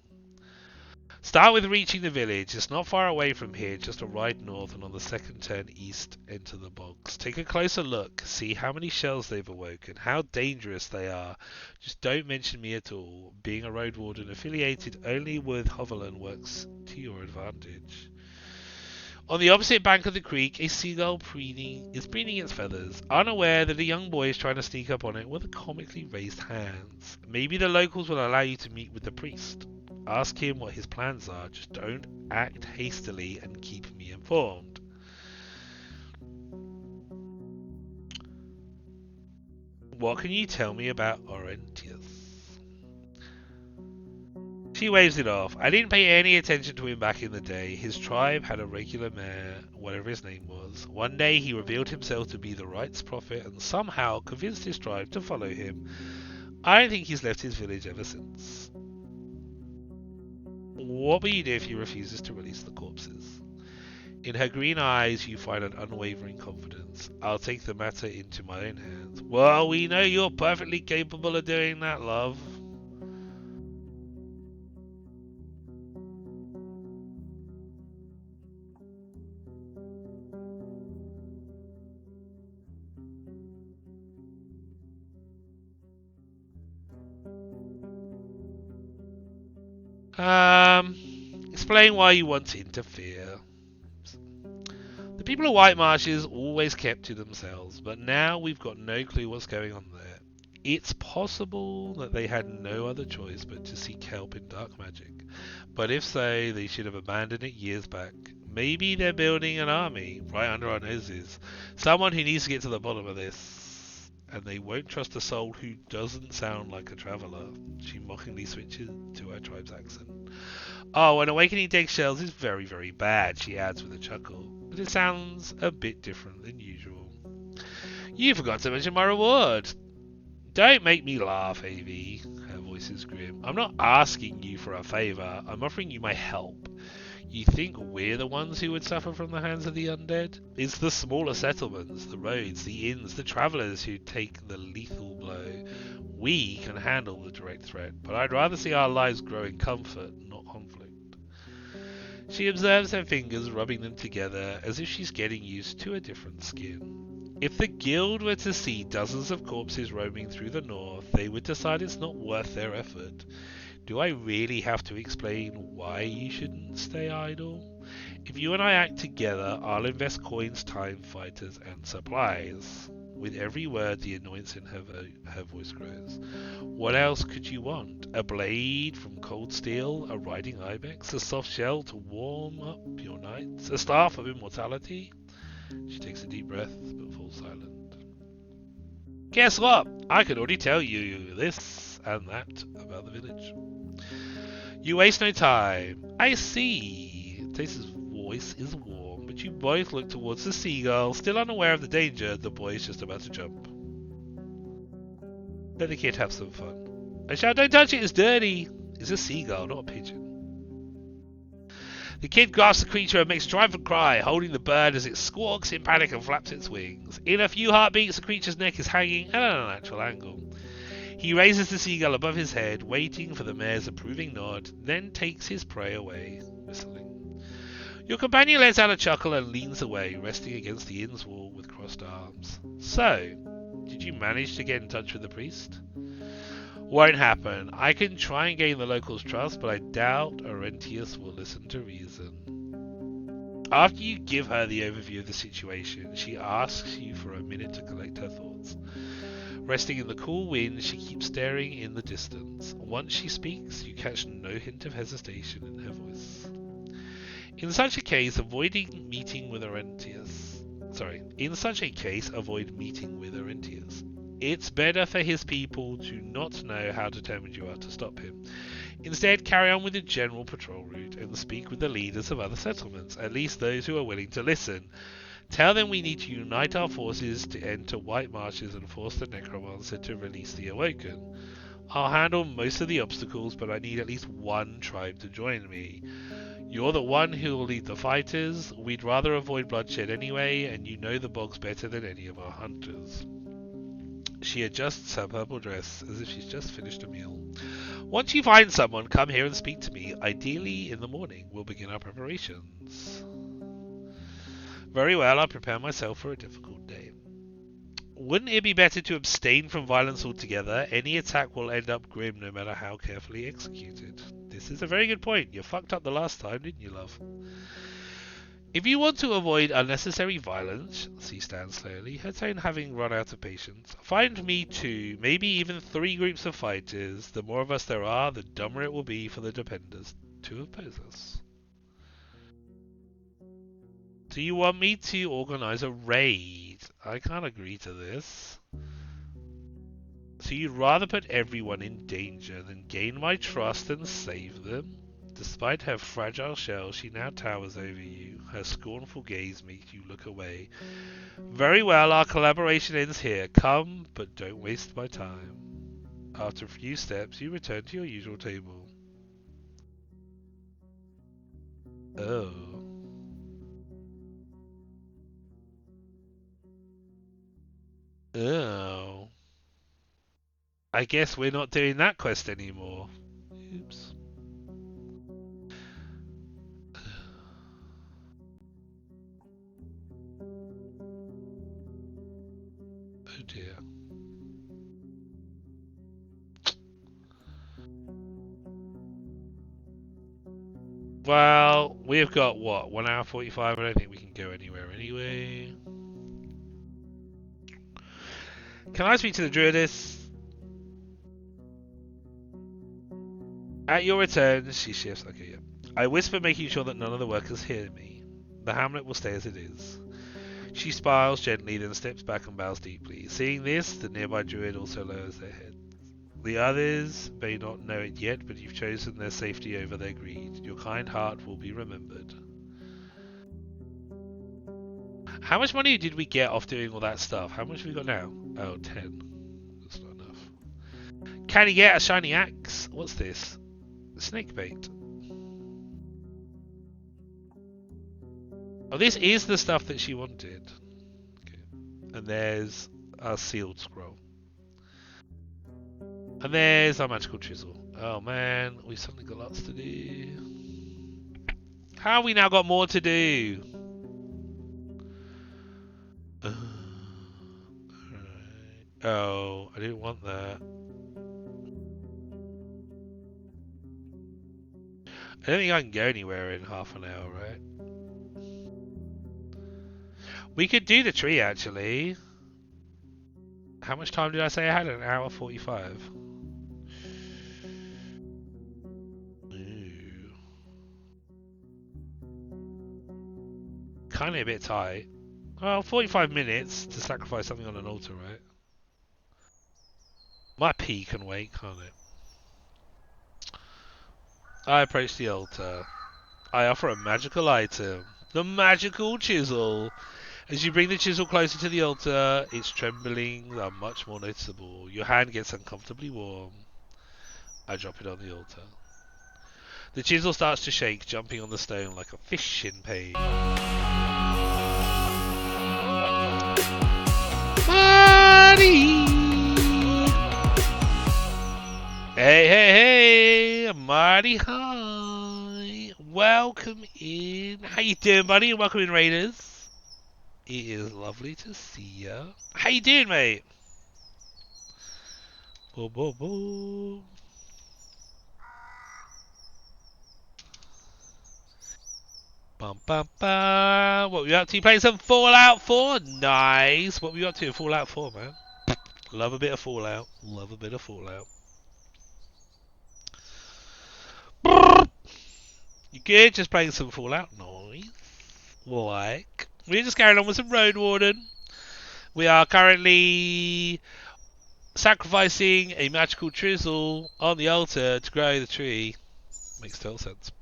Start with reaching the village. It's not far away from here, just a ride north, and on the second turn east, enter the bogs. Take a closer look, see how many shells they've awoken, how dangerous they are. Just don't mention me at all. Being a road warden affiliated only with Hoverland works to your advantage. On the opposite bank of the creek, a seagull is preening its feathers, unaware that a young boy is trying to sneak up on it with comically raised hands. Maybe the locals will allow you to meet with the priest. Ask him what his plans are. Just don't act hastily and keep me informed. What can you tell me about Orentius? She waves it off. I didn't pay any attention to him back in the day. His tribe had a regular mayor, whatever his name was. One day he revealed himself to be the right's prophet and somehow convinced his tribe to follow him. I don't think he's left his village ever since. What will you do if he refuses to release the corpses? In her green eyes you find an unwavering confidence. I'll take the matter into my own hands. Well, we know you're perfectly capable of doing that, love. Explain why you want to interfere. The people of White Marshes always kept to themselves, but now we've got no clue what's going on there. It's possible that they had no other choice but to seek help in dark magic. But if so, they should have abandoned it years back. Maybe they're building an army right under our noses. Someone who needs to get to the bottom of this. And they won't trust a soul who doesn't sound like a traveller. She mockingly switches to her tribe's accent. Oh, and awakening dead shells is very, very bad, she adds with a chuckle. But it sounds a bit different than usual. You forgot to mention my reward. Don't make me laugh, Avi. Her voice is grim. I'm not asking you for a favour. I'm offering you my help. You think we're the ones who would suffer from the hands of the undead? It's the smaller settlements, the roads, the inns, the travellers who take the lethal blow. We can handle the direct threat, but I'd rather see our lives grow in comfort, not conflict. She observes her fingers rubbing them together as if she's getting used to a different skin. If the guild were to see dozens of corpses roaming through the north, they would decide it's not worth their effort. Do I really have to explain why you shouldn't stay idle? If you and I act together, I'll invest coins, time, fighters, and supplies. With every word, the annoyance in her voice grows. What else could you want? A blade from cold steel, a riding ibex, a soft shell to warm up your nights, a staff of immortality? She takes a deep breath, but falls silent. Guess what? I could already tell you this and that about the village. You waste no time. I see. Tace's voice is warm, but you both look towards the seagull, still unaware of the danger the boy is just about to jump. Let the kid have some fun. I shout, don't touch it, it's dirty. It's a seagull, not a pigeon. The kid grasps the creature and makes a triumphant cry, holding the bird as it squawks in panic and flaps its wings. In a few heartbeats, the creature's neck is hanging at an unnatural angle. He raises the seagull above his head, waiting for the mare's approving nod, then takes his prey away, whistling. Your companion lets out a chuckle and leans away, resting against the inn's wall with crossed arms. So, did you manage to get in touch with the priest? Won't happen. I can try and gain the locals' trust, but I doubt Orentius will listen to reason. After you give her the overview of the situation, she asks you for a minute to collect her thoughts. Resting in the cool wind, she keeps staring in the distance. Once she speaks, you catch no hint of hesitation in her voice. In such a case, avoid meeting with Orentius. It's better for his people to not know how determined you are to stop him. Instead, carry on with the general patrol route and speak with the leaders of other settlements, at least those who are willing to listen. Tell them we need to unite our forces to enter White Marshes and force the Necromancer to release the Awoken. I'll handle most of the obstacles, but I need at least one tribe to join me. You're the one who will lead the fighters. We'd rather avoid bloodshed anyway, and you know the bogs better than any of our hunters. She adjusts her purple dress as if she's just finished a meal. Once you find someone, come here and speak to me. Ideally in the morning. We'll begin our preparations. Very well, I'll prepare myself for a difficult day. Wouldn't it be better to abstain from violence altogether? Any attack will end up grim no matter how carefully executed. This is a very good point. You fucked up the last time, didn't you, love? If you want to avoid unnecessary violence, she stands slowly, her tone having run out of patience, find me 2, maybe even 3 groups of fighters. The more of us there are, the dumber it will be for the defenders to oppose us. Do you want me to organize a raid? I can't agree to this. So you'd rather put everyone in danger than gain my trust and save them? Despite her fragile shell, she now towers over you. Her scornful gaze makes you look away. Very well, our collaboration ends here. Come, but don't waste my time. After a few steps, you return to your usual table. Oh. Oh. I guess we're not doing that quest anymore. Oops. Oh dear. Well, we've got what? 1 hour 45? I don't think we can go anywhere anyway. Can I speak to the druidess? At your return, she shifts. Okay, yeah. I whisper, making sure that none of the workers hear me. The hamlet will stay as it is. She smiles gently, then steps back and bows deeply. Seeing this, the nearby druid also lowers their head. The others may not know it yet, but you've chosen their safety over their greed. Your kind heart will be remembered. How much money did we get off doing all that stuff? How much have we got now? Oh, 10. That's not enough. Can you get a shiny axe? What's this? Snake bait. Oh, this is the stuff that she wanted. Okay. And there's a sealed scroll. And there's our magical chisel. Oh man, we've suddenly got lots to do. How have we now got more to do? Right. Oh, I didn't want that. I don't think I can go anywhere in half an hour, right? We could do the tree, actually. How much time did I say I had? An hour 45. Ooh. Kind of a bit tight. Well, 45 minutes to sacrifice something on an altar, right? My pee can wait, can't it? I approach the altar. I offer a magical item. The magical chisel. As you bring the chisel closer to the altar, its tremblings are much more noticeable. Your hand gets uncomfortably warm. I drop it on the altar. The chisel starts to shake, jumping on the stone like a fish in pain. Marty! Hey, hey, hey! Marty, hi! Welcome in. How you doing, buddy? Welcome in, Raiders. It is lovely to see ya. How you doing, mate? Boom, boom, boom. Bum, bum, bum. What were you up to? You playing some Fallout 4? Nice. What were you up to in Fallout 4, man? Love a bit of Fallout. Love a bit of Fallout. You good? Just playing some Fallout? Nice. Like. We're just carrying on with some Roadwarden. We are currently sacrificing a magical chisel on the altar to grow the tree. Makes total sense.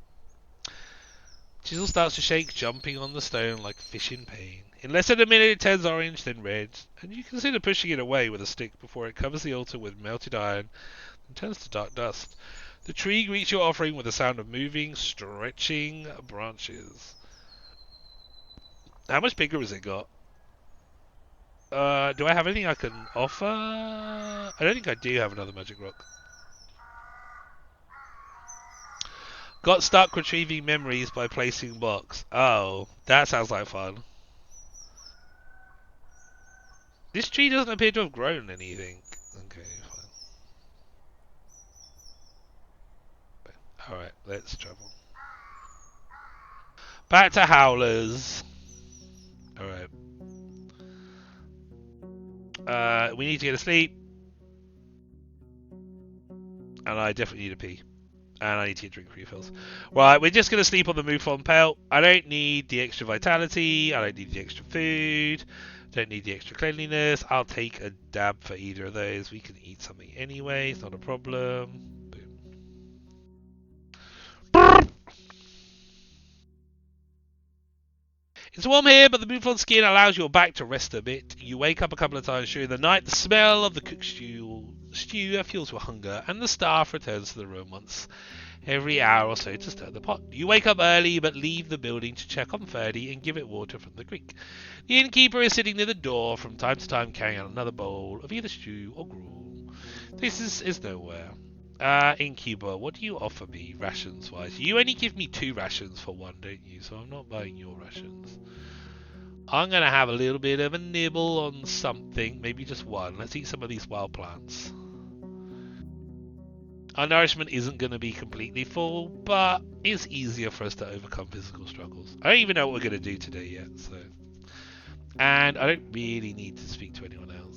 Chisel starts to shake, jumping on the stone like a fish in pain. In less than a minute it turns orange, then red, and you consider pushing it away with a stick before it covers the altar with melted iron and turns to dark dust. The tree greets your offering with the sound of moving, stretching branches. How much bigger has it got? Do I have anything I can offer? I don't think I do have another magic rock. Got stuck retrieving memories by placing blocks. Oh, that sounds like fun. This tree doesn't appear to have grown anything. Okay, fine. Alright, let's travel. Back to Howlers. Alright. We need to get to sleep. And I definitely need a pee. And I need to get drink refills. Right, we're just going to sleep on the Mouflon pelt. I don't need the extra vitality. I don't need the extra food. Don't need the extra cleanliness. I'll take a dab for either of those. We can eat something anyway. It's not a problem. Boom. It's warm here, but the Mouflon skin allows your back to rest a bit. You wake up a couple of times during the night. The smell of the cooked stew fuels your hunger, and the staff returns to the room once every hour or so to stir the pot. You wake up early, but leave the building to check on Ferdy and give it water from the creek. The innkeeper is sitting near the door, from time to time carrying out another bowl of either stew or gruel. This is nowhere. Innkeeper, what do you offer me, rations-wise? You only give me 2 rations for 1, don't you? So I'm not buying your rations. I'm going to have a little bit of a nibble on something. Maybe just 1. Let's eat some of these wild plants. Our nourishment isn't going to be completely full, but it's easier for us to overcome physical struggles. I don't even know what we're going to do today yet, so... And I don't really need to speak to anyone else.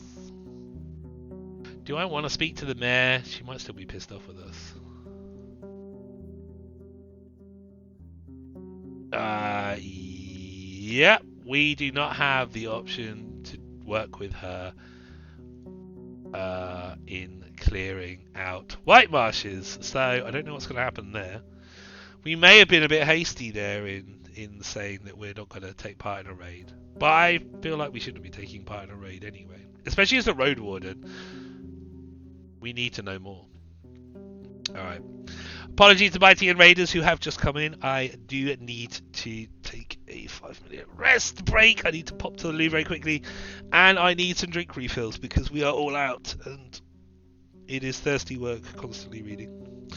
Do I want to speak to the mayor? She might still be pissed off with us. Yep, we do not have the option to work with her in clearing out white marshes, so I don't know what's going to happen there. We may have been a bit hasty there in saying that we're not going to take part in a raid, but I feel like we shouldn't be taking part in a raid anyway, especially as a Roadwarden. We need to know more. Alright. Apologies to Mighty and Raiders who have just come in. I do need to take a 5-minute rest break. I need to pop to the loo very quickly. And I need some drink refills because we are all out. And it is thirsty work constantly reading.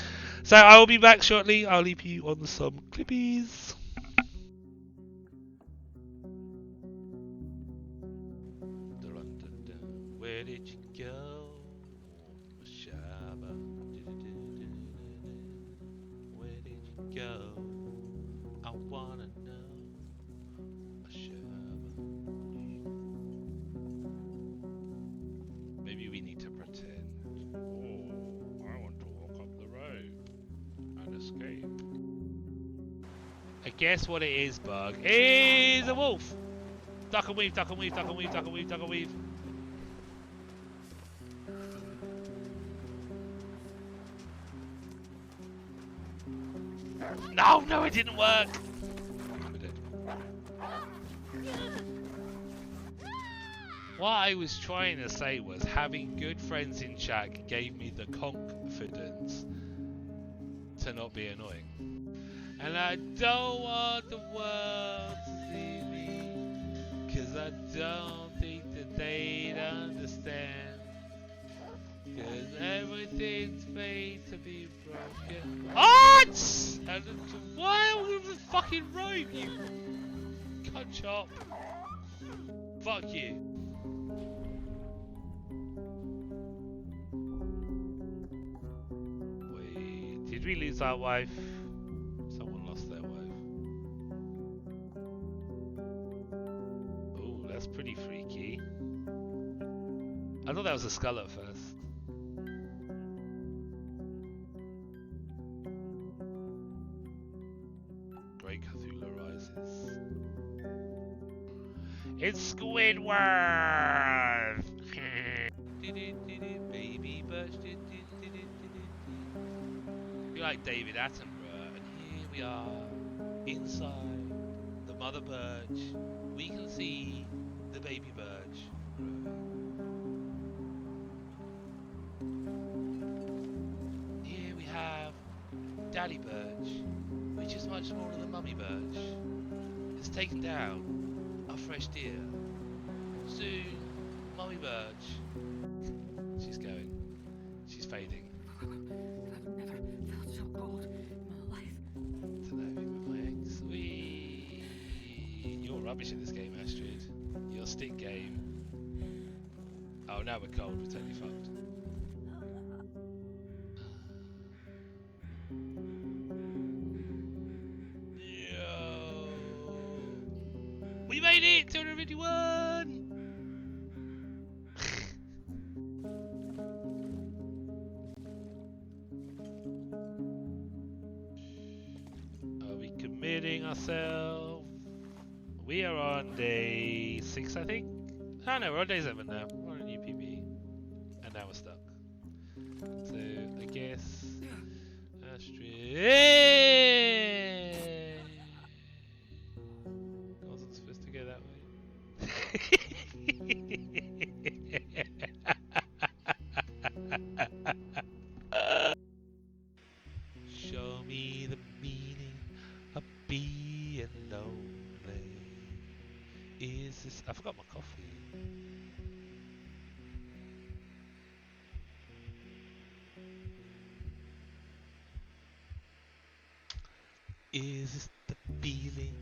So I will be back shortly. I'll leave you on some clippies. Where did you go? Where did you go? I wanna know. Maybe we need to pretend. Oh, I want to walk up the road and escape. I guess what it is, Bug, is a wolf. Duck and weave, duck and weave, duck and weave, duck and weave, duck and weave. No, it didn't work. What I was trying to say was having good friends in chat gave me the confidence to not be annoying. And I don't want the world to see me, cause I don't think that they'd understand. Cause everything's made to be broken. What? And why are we with the fucking rope, you cunt chop? Fuck you. Wait, did we lose our wife? Someone lost their wife. Oh, that's pretty freaky. I thought that was a skull at first. Great Cthulhu rises. It's Squidward! Baby birch. You're like David Attenborough, and here we are, inside the mother birch. We can see the baby birch grow. Here we have Daddy Birch, which is much smaller than Mummy Birch. It's taken down a fresh deer. Soon, Mummy Birch. She's going. She's fading. I've never felt so cold in my life. rubbish in this game, Astrid. Your stick game. Oh, now we're cold. We're totally fucked. Yo! We made it! 251! Are we committing ourselves? We are on day 6, I think. Oh no, we're on day 7 now. We're on a new PB. And now we're stuck. So, I guess... Astrid... I wasn't supposed to go that way. Show me the meaning of being lonely. Is this... I forgot my coffee. Is this the feeling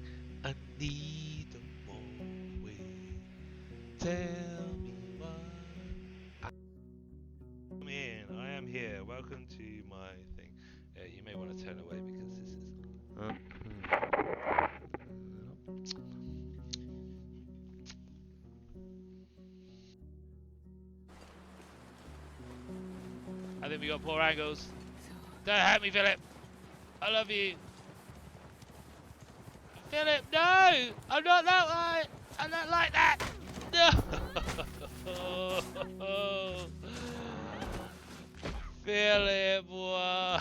I need more way? Tell me why. Come in, I am here. Welcome to my thing. You may want to turn away because this is... I think we got poor angles. Don't hurt me, Philip. I love you. Philip, no! I'm not that way! I'm not like that! No! Philip, why?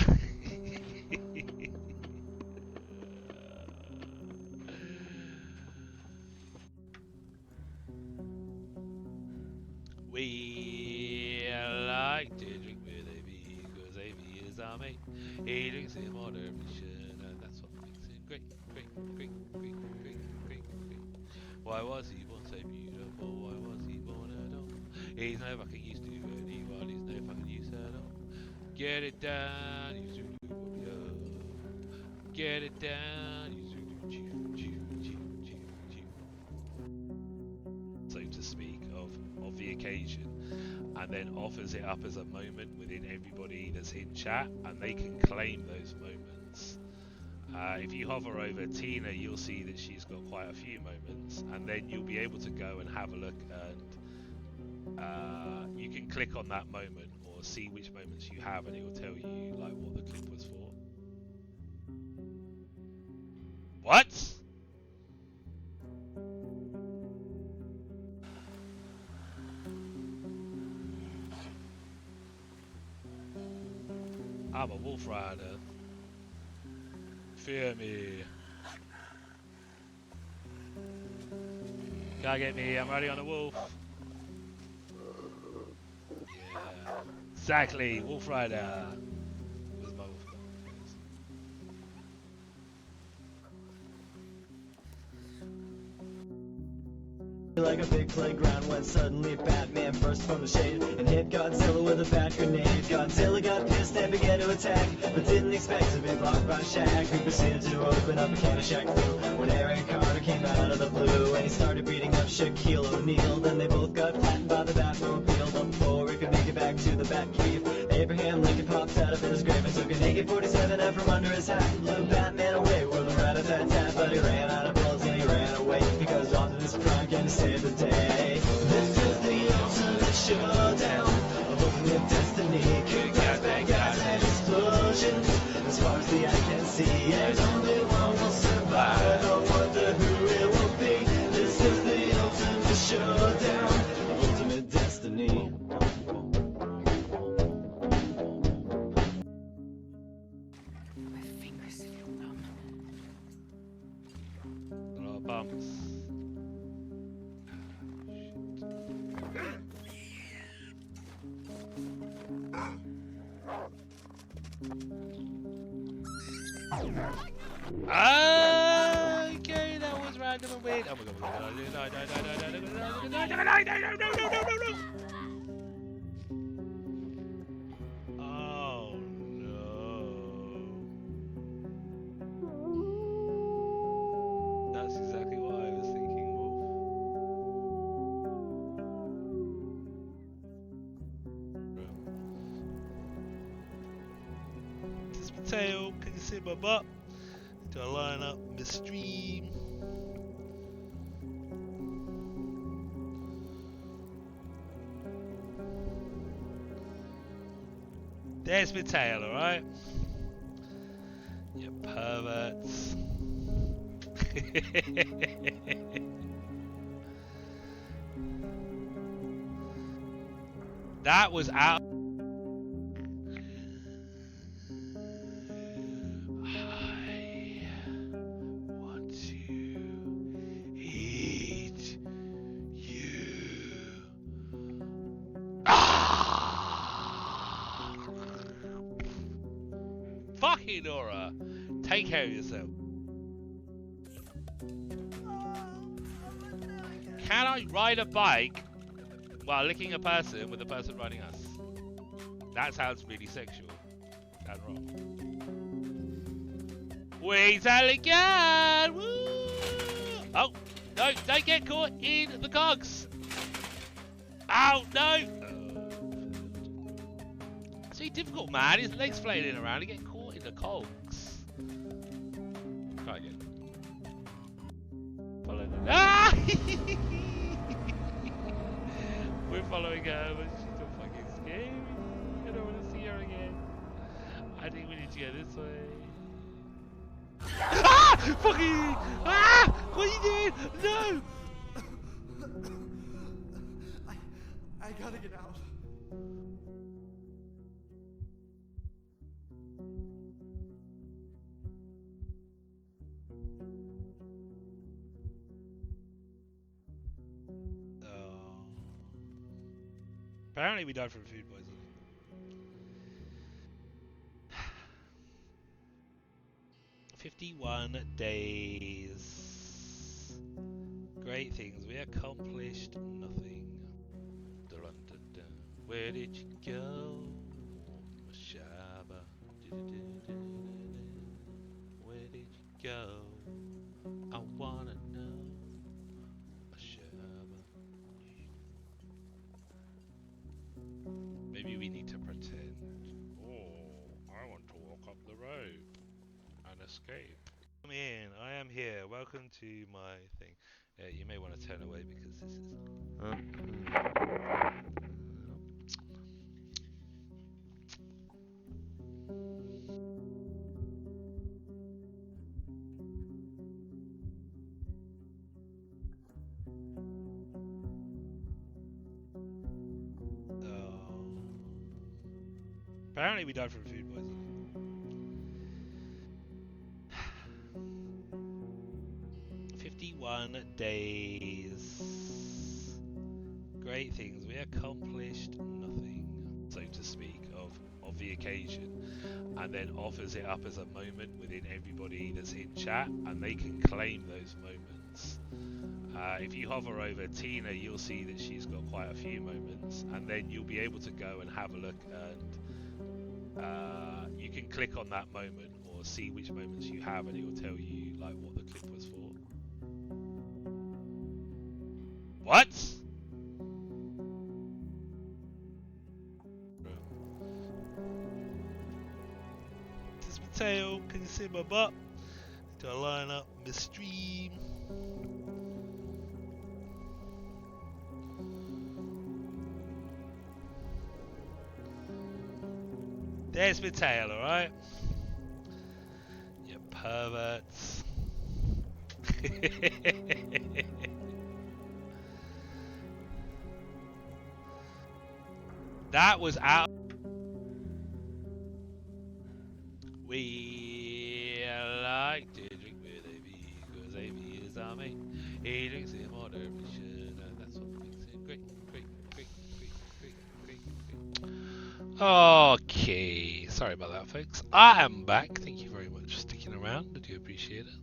We like to drink with AB because AB is our mate. He drinks in moderation and that's what makes him great. Why was he born so beautiful? Why was he born at all? He's no fucking used to anyone, he's no fucking use at all. Get it down, you do yo. Get it down, you do so to speak, of the occasion, and then offers it up as a moment within everybody that's in chat, and they can claim those moments. If you hover over Tina, you'll see that she's got quite a few moments, and then you'll be able to go and have a look, and you can click on that moment or see which moments you have, and it will tell you like what the clip was for. What? I'm a wolf rider. Fear me. Can't get me, I'm riding on a wolf. Yeah. Exactly, wolf rider. Where's my wolf? Like a big playground when suddenly Batman burst from the shade and hit Godzilla with a bat grenade. Godzilla got pissed and began to attack, but didn't expect to be blocked by Shaq, who proceeded to open up a can of Shaq Fu when Aaron Carter came out of the blue and he started beating up Shaquille O'Neal. Then they both got flattened by the Batmobile, but before he could make it back to the Batcave, Abraham Lincoln popped out of his grave and took an AK-47 out from under his hat, blew Batman away with a rat-a-tat-tat, but he ran out of bullets and he ran away because Optimus Prime came to save the day. This is the ultimate showdown of ultimate destiny. Kick ass, bang ass, and explosions. As far as the eye can see, there's only one will survive. I don't wonder who it will be. This is the ultimate showdown of ultimate destiny. My fingers feel numb. A lot of bumps. Okay, that was random and weird. Oh my god, no. Oh no. That's exactly what I was thinking This my tail. Can you see my butt? Do I line up my stream? There's my tail, alright? You perverts. That was out. I want to eat you. Ah! Fucking Nora, take care of yourself. Can I ride a bike while licking a person with a person riding us? That sounds really sexual and wrong. Weasel again! Woo! Oh, no, don't get caught in the cogs! Oh, no! It's really difficult, man. His legs flailing around and getting caught in the cogs. Try again. Follow the... Ah! We're following her, but she's so fucking scary. I don't want to see her again. I think we need to go this way. Ah! Fucking! Ah! What are you doing? No! I gotta get out. Apparently we died from food poisoning. "51 days. Great things we accomplished, nothing. Dun, dun, dun. Where did you go, Mashaba? Where did you go? I wanna know, Mashaba. Maybe we need to pretend. Oh, I want to walk up the rope and escape. Come in, I am here. Welcome to my thing. You may want to turn away because this is... Apparently we died from food poisoning. "51 days. Great things we accomplished, nothing," so to speak, of the occasion, and then offers it up as a moment within everybody that's in chat, and they can claim those moments. If you hover over Tina, you'll see that she's got quite a few moments, and then you'll be able to go and have a look, and you can click on that moment or see which moments you have, and it will tell you like what the clip was for. What? This is my tail. Can you see my butt? Do I line up my stream? There's my tail, alright? You perverts. That was out. We like to drink with AB because AB is our mate. He drinks in moderation, and that's what makes him great, great, great, great, great, great, great. Okay, sorry about that, folks. I am back. Thank you very much for sticking around. I do appreciate it.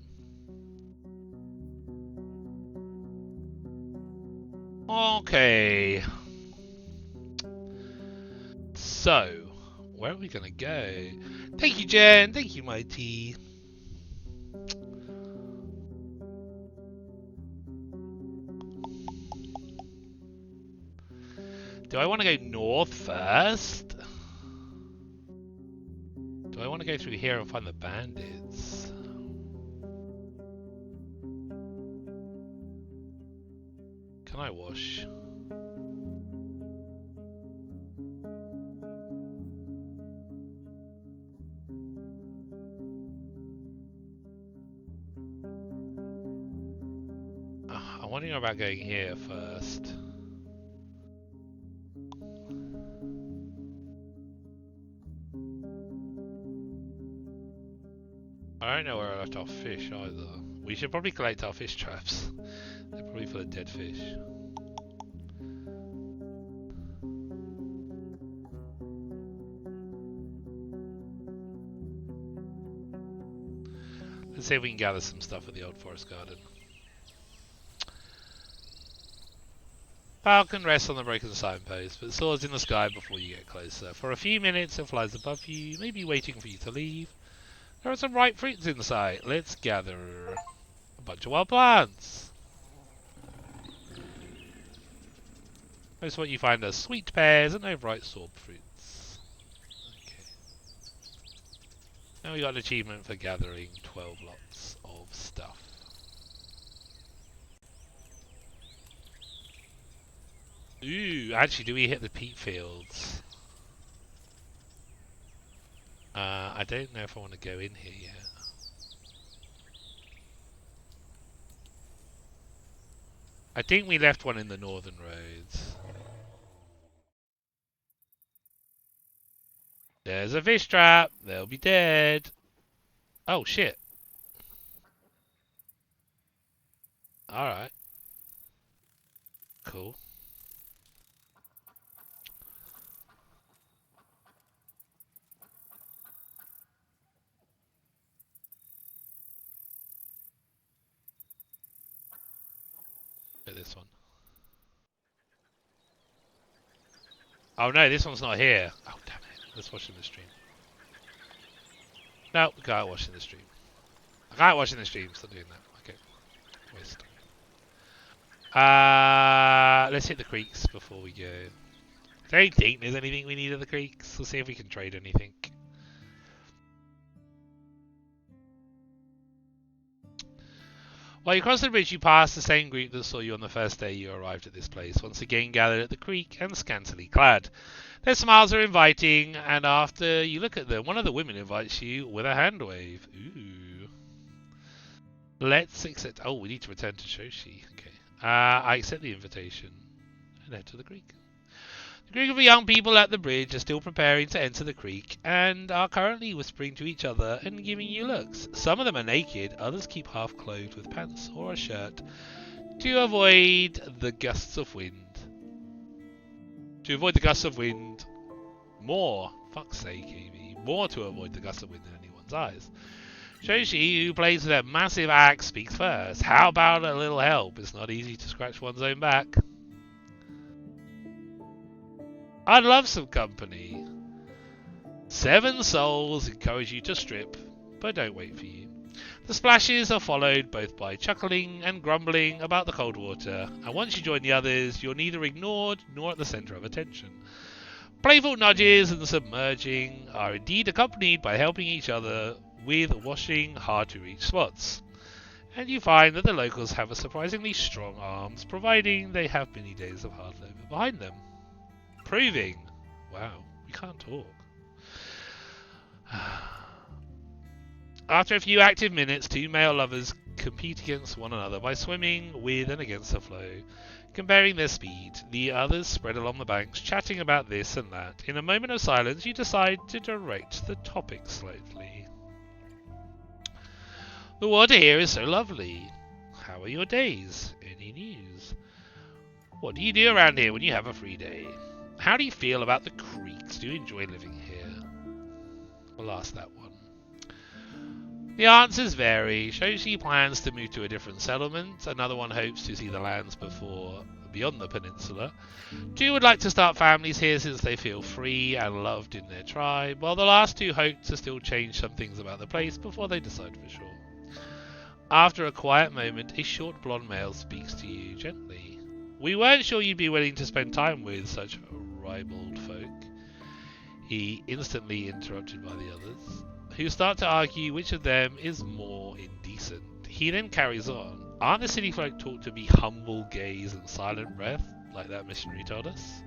Okay. So, where are we gonna go? Thank you, Jen. Thank you, Mighty. Do I want to go north first? Do Do I want to go through here and find the bandits? Can I wash? I'm wondering about going here first. I don't know where I left our fish either. We should probably collect our fish traps. They're probably full of dead fish. Let's see if we can gather some stuff at the old forest garden. Falcon rests on the broken signpost, but soars in the sky before you get closer. For a few minutes it flies above you, maybe waiting for you to leave. There are some ripe fruits in sight. Let's gather a bunch of wild plants. Most of what you find are sweet pears and overripe sorb fruits. Okay. Now we got an achievement for gathering 12 lots of stuff. Ooh, actually, do we hit the peat fields? I don't know if I want to go in here yet. I think we left one in the northern roads. There's a fish trap. They'll be dead. Oh, shit. Alright. Cool. This one. Oh no, this one's not here. Oh damn it. Let's watch in the stream. No, we can't watch in the stream. I can't watch in the stream, stop doing that. Okay. Waste. Let's hit the creeks before we go. Don't think there's anything we need at the creeks. We'll see if we can trade anything. While you cross the bridge, you pass the same group that saw you on the first day you arrived at this place, once again gathered at the creek and scantily clad. Their smiles are inviting, and after you look at them, one of the women invites you with a hand wave. Ooh. Let's accept... Oh, we need to return to Shoshi. Okay. I accept the invitation and head to the creek. The group of young people at the bridge are still preparing to enter the creek and are currently whispering to each other and giving you looks. Some of them are naked, others keep half clothed with pants or a shirt to avoid the gusts of wind. More. Fuck's sake, Amy. More to avoid the gusts of wind in anyone's eyes. Shoshi, who plays with a massive axe, speaks first. How about a little help? It's not easy to scratch one's own back. I'd love some company. 7 souls encourage you to strip, but don't wait for you. The splashes are followed both by chuckling and grumbling about the cold water, and once you join the others, you're neither ignored nor at the centre of attention. Playful nudges and submerging are indeed accompanied by helping each other with washing hard-to-reach spots. And you find that the locals have a surprisingly strong arms, providing they have many days of hard labour behind them. Proving. Wow, we can't talk. After a few active minutes, 2 male lovers compete against one another by swimming with and against the flow, comparing their speed. The others spread along the banks, chatting about this and that. In a moment of silence, you decide to direct the topic slightly. The water here is so lovely. How are your days? Any news? What do you do around here when you have a free day? How do you feel about the creeks? Do you enjoy living here? We'll ask that one. The answers vary. Shoshi plans to move to a different settlement. Another one hopes to see the lands beyond the peninsula. 2 would like to start families here since they feel free and loved in their tribe, while the last 2 hope to still change some things about the place before they decide for sure. After a quiet moment, a short blonde male speaks to you gently. We weren't sure you'd be willing to spend time with such ribald folk. He instantly interrupted by the others, who start to argue which of them is more indecent. He then carries on. Aren't the city folk taught to be humble gaze and silent breath, like that missionary told us?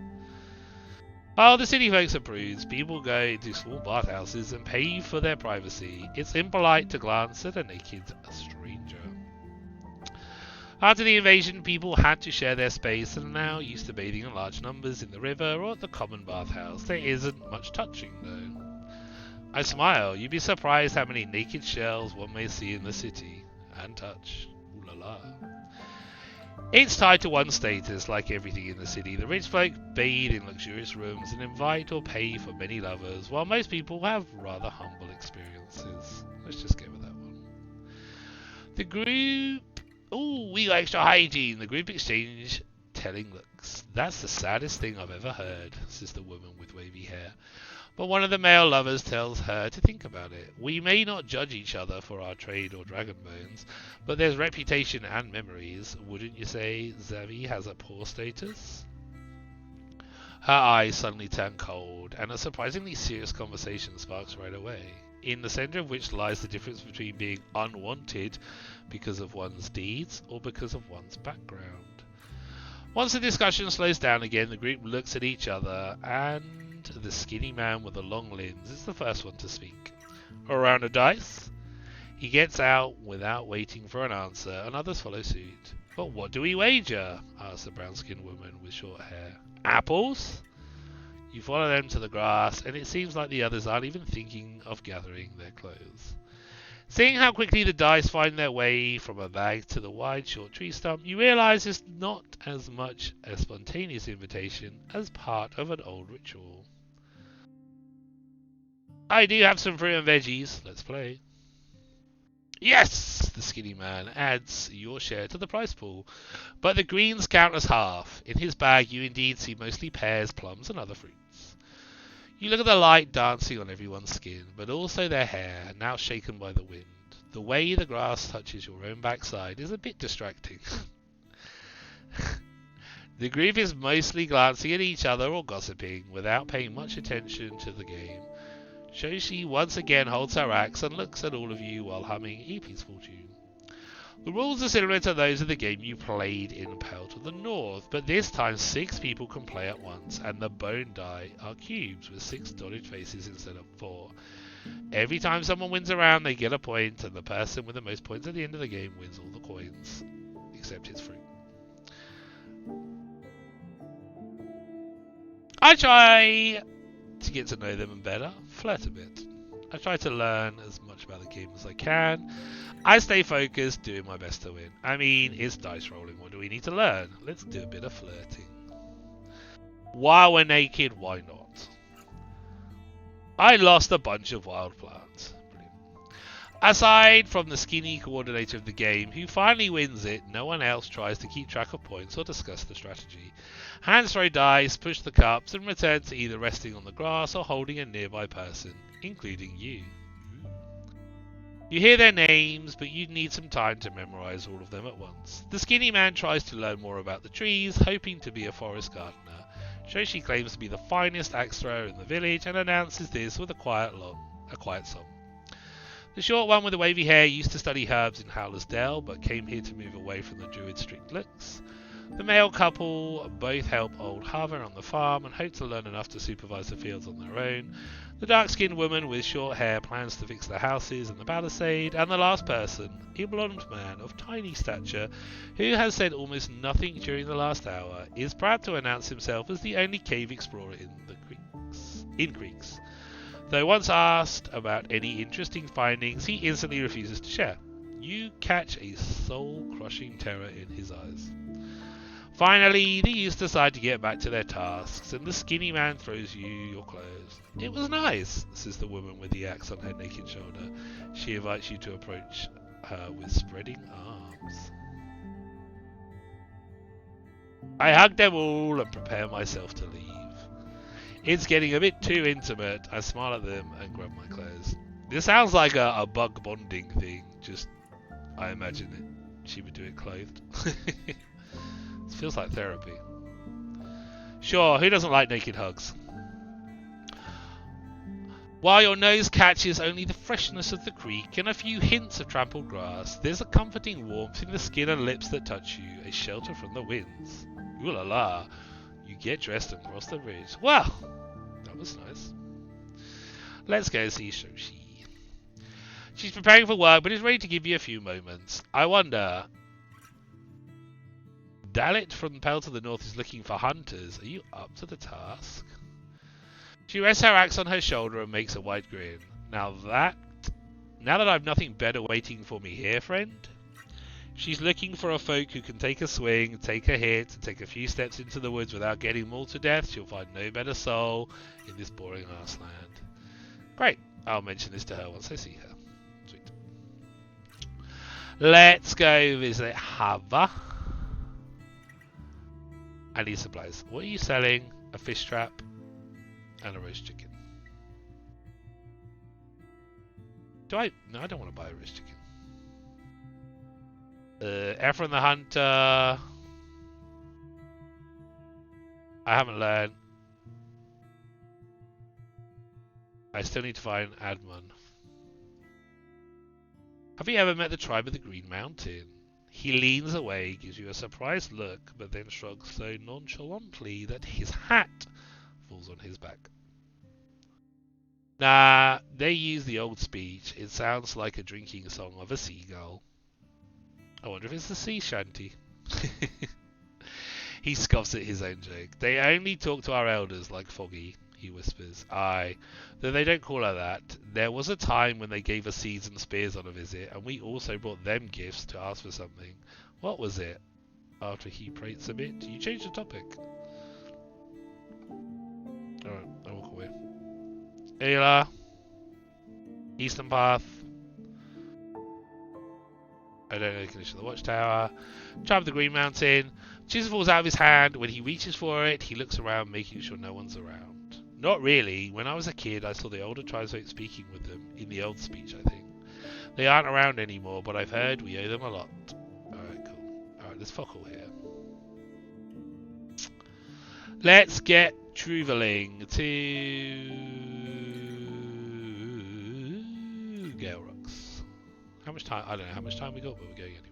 While the city folks are prudes, people go into small bathhouses and pay for their privacy. It's impolite to glance at a naked stranger. After the invasion, people had to share their space and are now used to bathing in large numbers in the river or at the common bathhouse. There isn't much touching, though. I smile. You'd be surprised how many naked shells one may see in the city. And touch. Ooh la la. It's tied to one's status, like everything in the city. The rich folk bathe in luxurious rooms and invite or pay for many lovers, while most people have rather humble experiences. Let's just go with that one. The group... Ooh, we got extra hygiene. The group exchange telling looks. That's the saddest thing I've ever heard, says the woman with wavy hair. But one of the male lovers tells her to think about it. We may not judge each other for our trade or dragon bones, but there's reputation and memories. Wouldn't you say Zavi has a poor status? Her eyes suddenly turn cold, and a surprisingly serious conversation sparks right away, in the center of which lies the difference between being unwanted because of one's deeds or because of one's background. Once the discussion slows down again, the group looks at each other, and the skinny man with the long limbs is the first one to speak. A round of dice? He gets out without waiting for an answer, and others follow suit. But what do we wager? Asks the brown-skinned woman with short hair. Apples? You follow them to the grass, and it seems like the others aren't even thinking of gathering their clothes. Seeing how quickly the dice find their way from a bag to the wide, short tree stump, you realise it's not as much a spontaneous invitation as part of an old ritual. I do have some fruit and veggies. Let's play. Yes! The skinny man adds your share to the prize pool, but the greens count as half. In his bag you indeed see mostly pears, plums and other fruits. You look at the light dancing on everyone's skin, but also their hair, now shaken by the wind. The way the grass touches your own backside is a bit distracting. The group is mostly glancing at each other or gossiping, without paying much attention to the game. Shoshi once again holds her axe and looks at all of you while humming a peaceful tune. The rules are similar to those of the game you played in Pelt of the North, but this time 6 people can play at once, and the bone die are cubes with 6 dotted faces instead of 4. Every time someone wins a round, they get a point, and the person with the most points at the end of the game wins all the coins, except his fruit. I try to get to know them better, flirt a bit. I try to learn as much about the game as I can. I stay focused, doing my best to win. I mean, it's dice rolling. What do we need to learn? Let's do a bit of flirting. While we're naked, why not? I lost a bunch of wild plants. Brilliant. Aside from the skinny coordinator of the game, who finally wins it, no one else tries to keep track of points or discuss the strategy. Hands throw dice, push the cups, and return to either resting on the grass or holding a nearby person, including you. You hear their names, but you need some time to memorize all of them at once. The skinny man tries to learn more about the trees, hoping to be a forest gardener. Shoshi claims to be the finest axe thrower in the village and announces this with a quiet song. The short one with the wavy hair used to study herbs in Howler's Dell, but came here to move away from the druid's strict looks. The male couple both help old Harvard on the farm and hope to learn enough to supervise the fields on their own. The dark-skinned woman with short hair plans to fix the houses and the palisade, and the last person, a blonde man of tiny stature, who has said almost nothing during the last hour, is proud to announce himself as the only cave explorer in Creeks. Though once asked about any interesting findings, he instantly refuses to share. You catch a soul-crushing terror in his eyes. Finally, the youths decide to get back to their tasks, and the skinny man throws you your clothes. It was nice, says the woman with the axe on her naked shoulder. She invites you to approach her with spreading arms. I hug them all and prepare myself to leave. It's getting a bit too intimate. I smile at them and grab my clothes. This sounds like a bug bonding thing, just I imagine it. She would do it clothed. It feels like therapy. Sure, who doesn't like naked hugs? While your nose catches only the freshness of the creek and a few hints of trampled grass, there's a comforting warmth in the skin and lips that touch you, a shelter from the winds. Ooh la la. You get dressed and cross the bridge. Well, that was nice. Let's go see Shoshi. She's preparing for work, but is ready to give you a few moments. I wonder... Dalit from Pell to the north is looking for hunters. Are you up to the task? She rests her axe on her shoulder and makes a wide grin. Now that I've nothing better waiting for me here, friend. She's looking for a folk who can take a swing, take a hit, and take a few steps into the woods without getting mauled to death. She'll find no better soul in this boring ass land. Great. I'll mention this to her once I see her. Sweet. Let's go visit Hava. I need supplies. What are you selling? A fish trap and a roast chicken. No, I don't want to buy a roast chicken. Ephraim the Hunter. I haven't learned. I still need to find Admon. Have you ever met the tribe of the Green Mountain? He leans away, gives you a surprised look, but then shrugs so nonchalantly that his hat falls on his back. Nah, they use the old speech. It sounds like a drinking song of a seagull. I wonder if it's the sea shanty. He scoffs at his own joke. They only talk to our elders like Foggy, he whispers. Aye, though they don't call her that. There was a time when they gave us seeds and spears on a visit, and we also brought them gifts to ask for something. What was it? After he prates a bit, you change the topic. Alright, I walk away. Ayla. Eastern Path. I don't know the condition of the watchtower. Tribe of the Green Mountain. Chisel falls out of his hand. When he reaches for it, he looks around, making sure no one's around. Not really. When I was a kid, I saw the older tribesfolk speaking with them, in the old speech, I think. They aren't around anymore, but I've heard we owe them a lot. Alright, cool. Alright, there's fuck all here. Let's get travelling to Gale Rocks. How much time? I don't know how much time we got, but we're going anyway.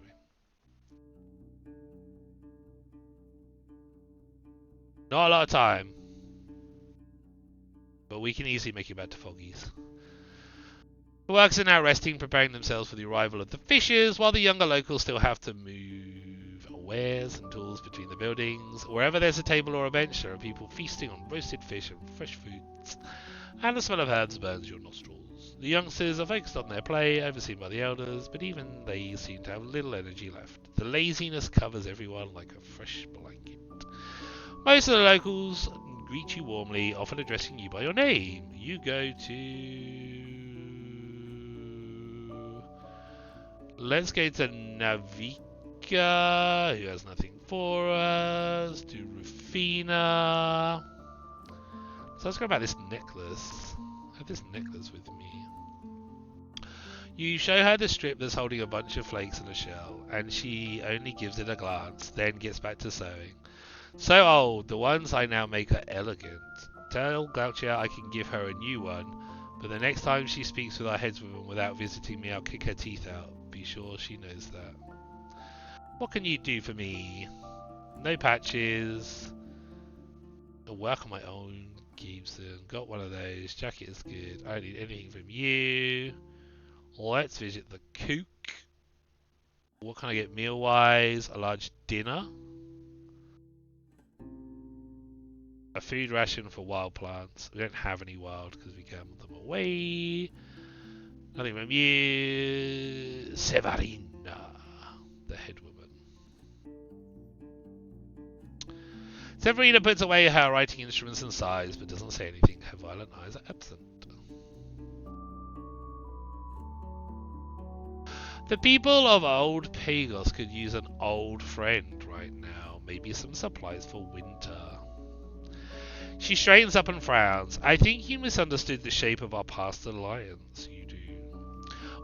Not a lot of time. But we can easily make it back to Foggy's. The workers are now resting, preparing themselves for the arrival of the fishers, while the younger locals still have to move wares and tools between the buildings. Wherever there's a table or a bench, there are people feasting on roasted fish and fresh fruits, and the smell of herbs burns your nostrils. The youngsters are focused on their play, overseen by the elders, but even they seem to have little energy left. The laziness covers everyone like a fresh blanket. Most of the locals greet you warmly, often addressing you by your name. You go to... Let's go to Navika, who has nothing for us. To Rufina. So let's go about this necklace. I have this necklace with me. You show her the strip that's holding a bunch of flakes and a shell, and she only gives it a glance, then gets back to sewing. So old, the ones I now make are elegant. Tell Gauchia I can give her a new one, but the next time she speaks with our headswoman without visiting me, I'll kick her teeth out. Be sure she knows that. What can you do for me? No patches. I'll work on my own. Gibson. Got one of those. Jacket is good. I don't need anything from you. Let's visit the cook. What can I get meal-wise? A large dinner. A food ration for wild plants. We don't have any wild because we gambled them away. Nothing from you. Severina, the head woman. Severina puts away her writing instruments and sighs, but doesn't say anything. Her violet eyes are absent. The people of Old Pagos could use an old friend right now. Maybe some supplies for winter. She straightens up and frowns. I think you misunderstood the shape of our past alliance. You do.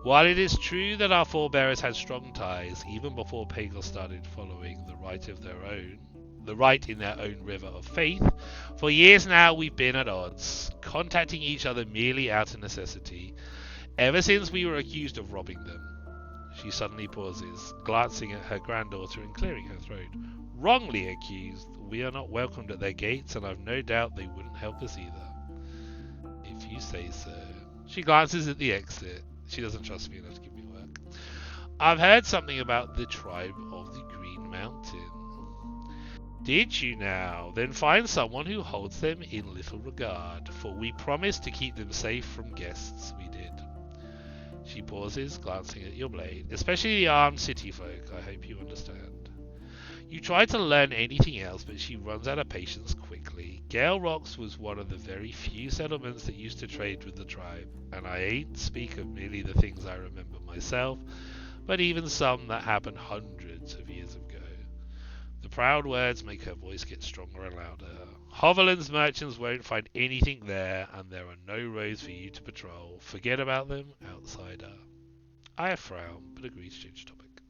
While it is true that our forebears had strong ties, even before Pagos started following the right in their own river of faith, for years now we've been at odds. contacting each other merely out of necessity, ever since we were accused of robbing them. She suddenly pauses, glancing at her granddaughter and clearing her throat. Wrongly accused. We are not welcomed at their gates, and I've no doubt they wouldn't help us either. If you say so. She glances at the exit. She doesn't trust me enough to give me work. I've heard something about the tribe of the Green Mountain. Did you now? Then find someone who holds them in little regard, for we promised to keep them safe from guests. We did. She pauses, glancing at your blade. Especially the armed city folk, I hope you understand. You try to learn anything else, but she runs out of patience quickly. Gale Rocks was one of the very few settlements that used to trade with the tribe, and I ain't speak of merely the things I remember myself, but even some that happened hundreds of years ago. The proud words make her voice get stronger and louder. Hoverland's merchants won't find anything there, and there are no roads for you to patrol. Forget about them, outsider. I frown, but agree to change topic.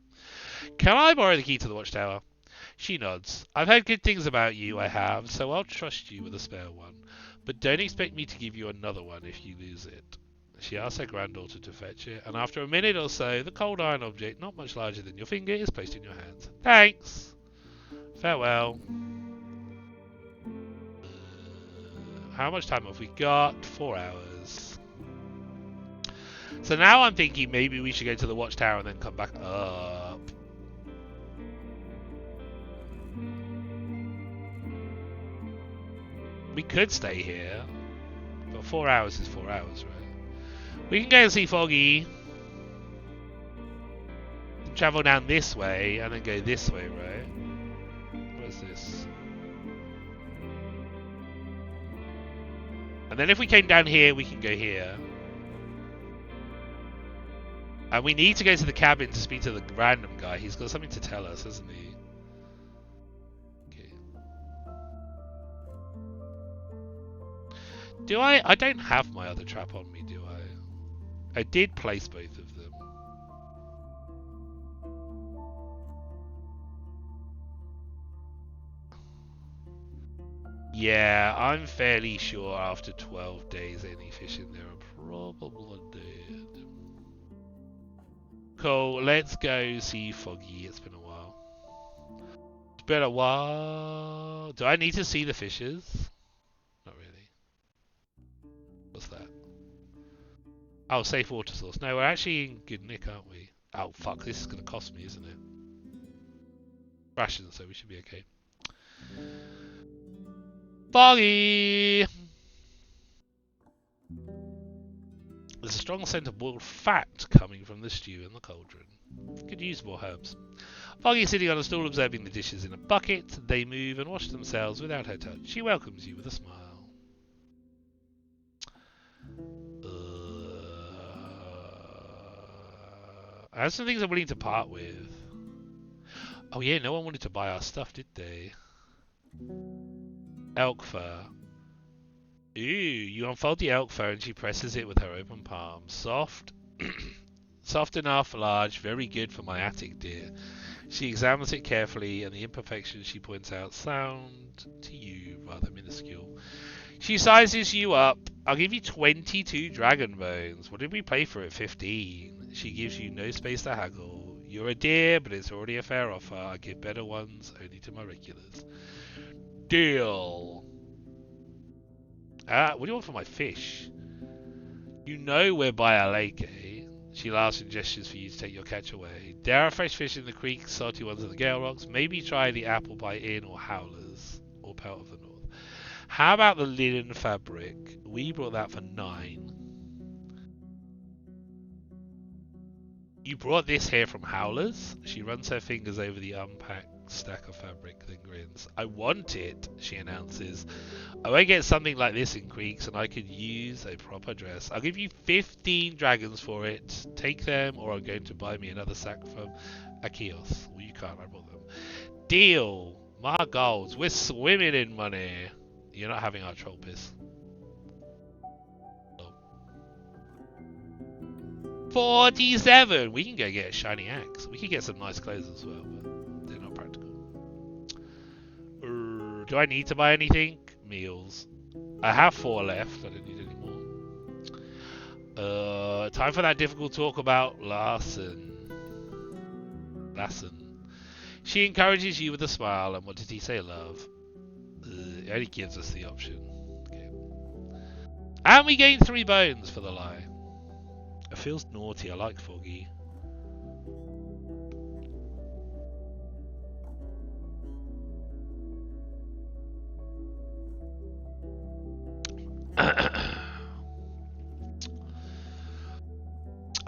Can I borrow the key to the watchtower? She nods. I've heard good things about you, I have, so I'll trust you with a spare one. But don't expect me to give you another one if you lose it. She asks her granddaughter to fetch it, and after a minute or so, the cold iron object, not much larger than your finger, is placed in your hands. Thanks! Farewell. How much time have we got? 4 hours. So now I'm thinking maybe we should go to the watchtower and then come back up. We could stay here, but 4 hours is 4 hours, right? We can go and see Foggy. Travel down this way and then go this way, right? Where's this? And then if we came down here, we can go here. And we need to go to the cabin to speak to the random guy. He's got something to tell us, hasn't he? Okay. Do I? I don't have my other trap on me, do I? I did place both of them. Yeah, I'm fairly sure after 12 days any fish in there are probably dead. Cool, let's go see Foggy. It's been a while. It's been a while. Do I need to see the fishes? Not really. What's that? Oh, safe water source. No, we're actually in good nick, aren't we? Oh, fuck, this is going to cost me, isn't it? Rations, so we should be okay. Foggy! There's a strong scent of boiled fat coming from the stew in the cauldron. Could use more herbs. Foggy is sitting on a stool observing the dishes in a bucket. They move and wash themselves without her touch. She welcomes you with a smile. I have some things I'm willing to part with. Oh yeah, no one wanted to buy our stuff, did they? Elk fur. Ooh, you unfold the elk fur and she presses it with her open palm. Soft. Soft enough, large, very good for my attic deer. She examines it carefully and the imperfections she points out sound to you rather minuscule. She sizes you up. I'll give you 22 dragon bones. What did we pay for it? 15. She gives you no space to haggle. You're a deer, but it's already a fair offer. I give better ones only to my regulars. Deal. What do you want for my fish? You know we're by a lake, eh? She laughs and gestures for you to take your catch away. There are fresh fish in the creek, salty ones in the Gale Rocks. Maybe try the Apple Pie Inn or Howlers, or Pelt of the North. How about the linen fabric? We brought that for 9. You brought this here from Howlers? She runs her fingers over the unpacked stack of fabric, then grins. I want it, she announces. I won't get something like this in Creeks, and I could use a proper dress. I'll give you 15 dragons for it. Take them, or I'm going to buy me another sack from a kiosk. Well, you can't, I bought them. Deal! My goals, we're swimming in money. You're not having our troll piss. 47! We can go get a shiny axe. We could get some nice clothes as well, but they're not practical. Do I need to buy anything? Meals. I have 4 left. I don't need any more. Time for that difficult talk about Larson. She encourages you with a smile, and what did he say, love? It only gives us the option. Okay. And we gain 3 bones for the lie. It feels naughty. I like Foggy.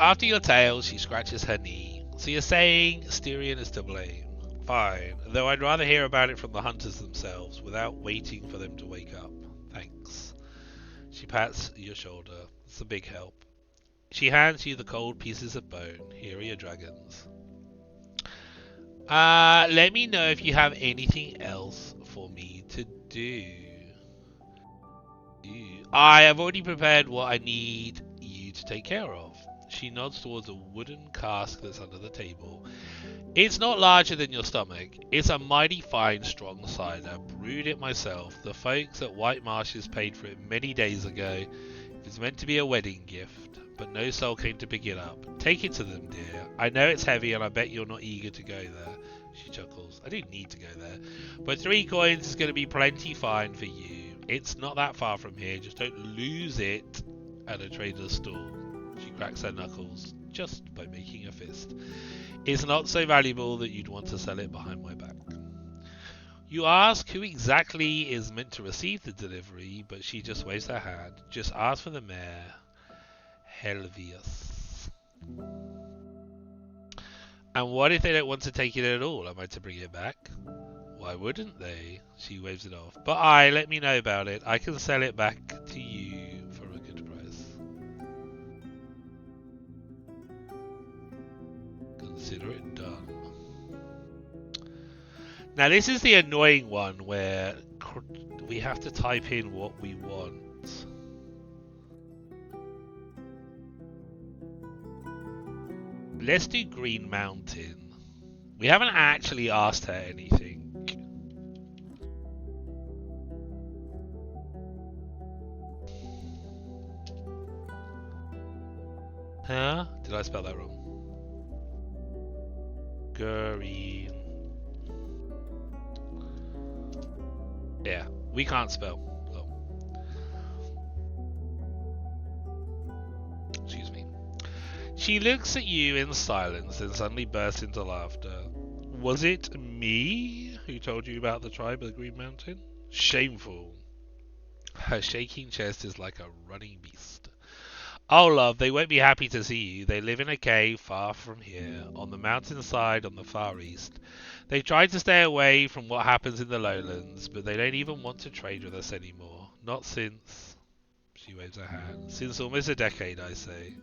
After your tale, she scratches her knee. So you're saying Styrian is to blame? Fine, though I'd rather hear about it from the hunters themselves, without waiting for them to wake up. Thanks. She pats your shoulder. It's a big help. She hands you the cold pieces of bone. Here are your dragons. Let me know if you have anything else for me to do. I have already prepared what I need you to take care of. She nods towards a wooden cask that's under the table. It's not larger than your stomach. It's a mighty fine, strong cider. Brewed it myself. The folks at White Marshes paid for it many days ago. It's meant to be a wedding gift, but no soul came to pick it up. Take it to them, dear. I know it's heavy, and I bet you're not eager to go there. She chuckles. I do need to go there. But 3 coins is going to be plenty fine for you. It's not that far from here. Just don't lose it at a trader's stall. She cracks her knuckles just by making a fist. It's not so valuable that you'd want to sell it behind my back. You ask who exactly is meant to receive the delivery, but she just waves her hand. Just ask for the mayor, Helvius. And what if they don't want to take it at all? Am I to bring it back? Why wouldn't they? She waves it off. But let me know about it. I can sell it back to you for a good price. Consider it done. Now this is the annoying one where we have to type in what we want. Let's do Green Mountain. We haven't actually asked her anything. Huh? Did I spell that wrong? Green. Yeah, we can't spell. Oh. Excuse me. She looks at you in silence, then suddenly bursts into laughter. Was it me who told you about the tribe of the Green Mountain? Shameful. Her shaking chest is like a running beast. Oh, love, they won't be happy to see you. They live in a cave far from here, on the mountainside on the far east. They tried to stay away from what happens in the lowlands, but they don't even want to trade with us anymore. Not since... She waves her hand. Since almost a decade, I say.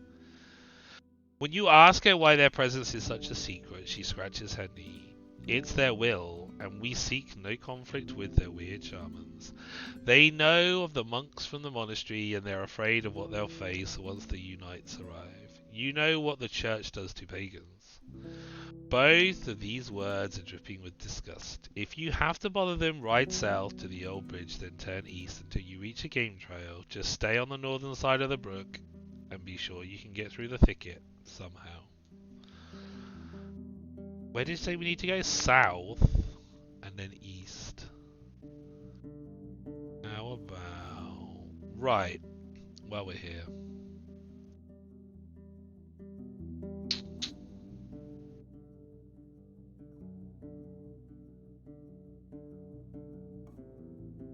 When you ask her why their presence is such a secret, she scratches her knee. It's their will, and we seek no conflict with their weird shamans. They know of the monks from the monastery, and they're afraid of what they'll face once the Unites arrive. You know what the church does to pagans. Both of these words are dripping with disgust. If you have to bother them, ride south to the old bridge, then turn east until you reach a game trail. Just stay on the northern side of the brook, and be sure you can get through the thicket somehow. Where did it say we need to go? South and then east. How about... Right. Well, we're here.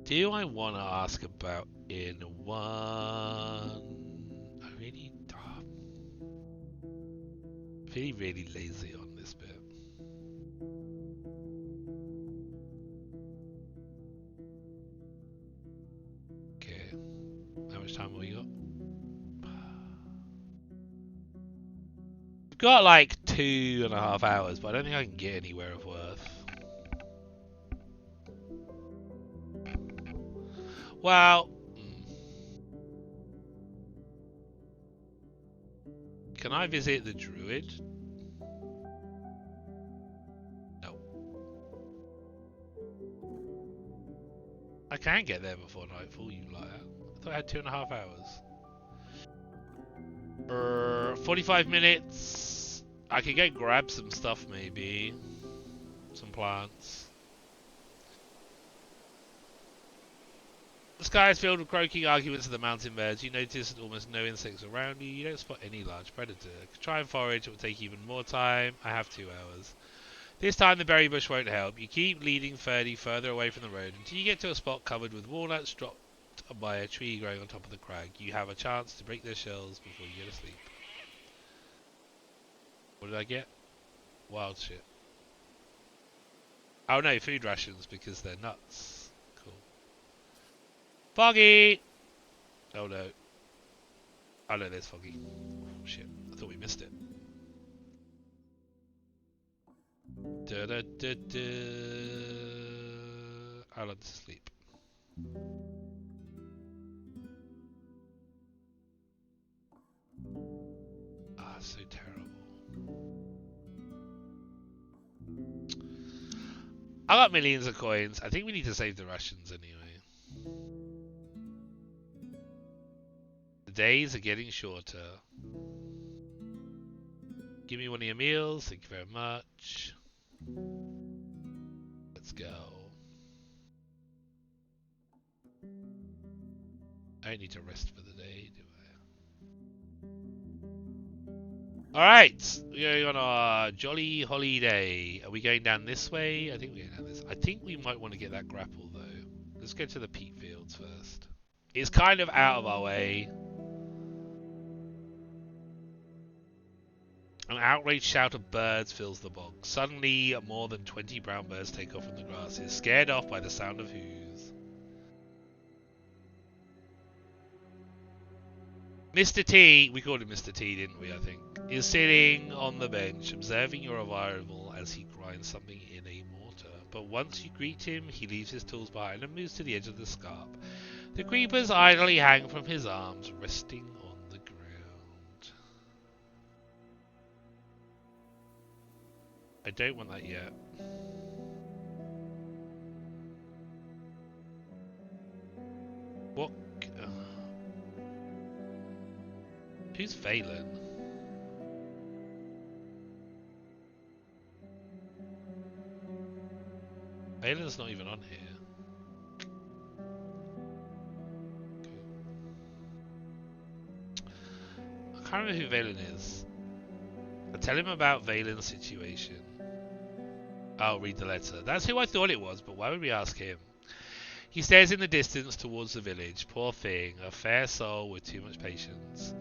Do I want to ask about in one? I really... feeling really lazy on this bit. Okay, how much time have we got? We've got like 2.5 hours, but I don't think I can get anywhere of worth. Well, can I visit the druid? No. I can get there before nightfall, you liar. I thought I had 2.5 hours. 45 minutes. I could go grab some stuff maybe. Some plants. The sky is filled with croaking arguments of the mountain birds. You notice almost no insects around you. You don't spot any large predator. Try and forage, it will take even more time. I have 2 hours. This time the berry bush won't help. You keep leading Ferdy further away from the road until you get to a spot covered with walnuts dropped by a tree growing on top of the crag. You have a chance to break their shells before you get asleep. What did I get? Wild shit. Oh no, food rations because they're nuts. Cool. Foggy! Oh no. Oh no, there's Foggy. Oh, shit, I thought we missed it. Da da da da. I love to sleep. Ah, so terrible. I got millions of coins. I think we need to save the rations anyway. The days are getting shorter. Give me one of your meals. Thank you very much. Let's go. I don't need to rest for the day, do I? Alright, we're going on our jolly holiday. Are we going down this way? I think we're going down this. I think we might want to get that grapple though. Let's go to the peat fields first. It's kind of out of our way. An outraged shout of birds fills the bog. Suddenly, more than 20 brown birds take off from the grasses, scared off by the sound of hoos. Mr. T, we called him Mr. T, didn't we, I think, is sitting on the bench, observing your arrival as he grinds something in a mortar. But once you greet him, he leaves his tools behind and moves to the edge of the scarp. The creepers idly hang from his arms, resting on the ground. I don't want that yet. What? Who's Valen? Valen's not even on here. I can't remember who Valen is. I'll tell him about Valen's situation. I'll read the letter. That's who I thought it was, but why would we ask him? He stares in the distance towards the village. Poor thing, a fair soul with too much patience.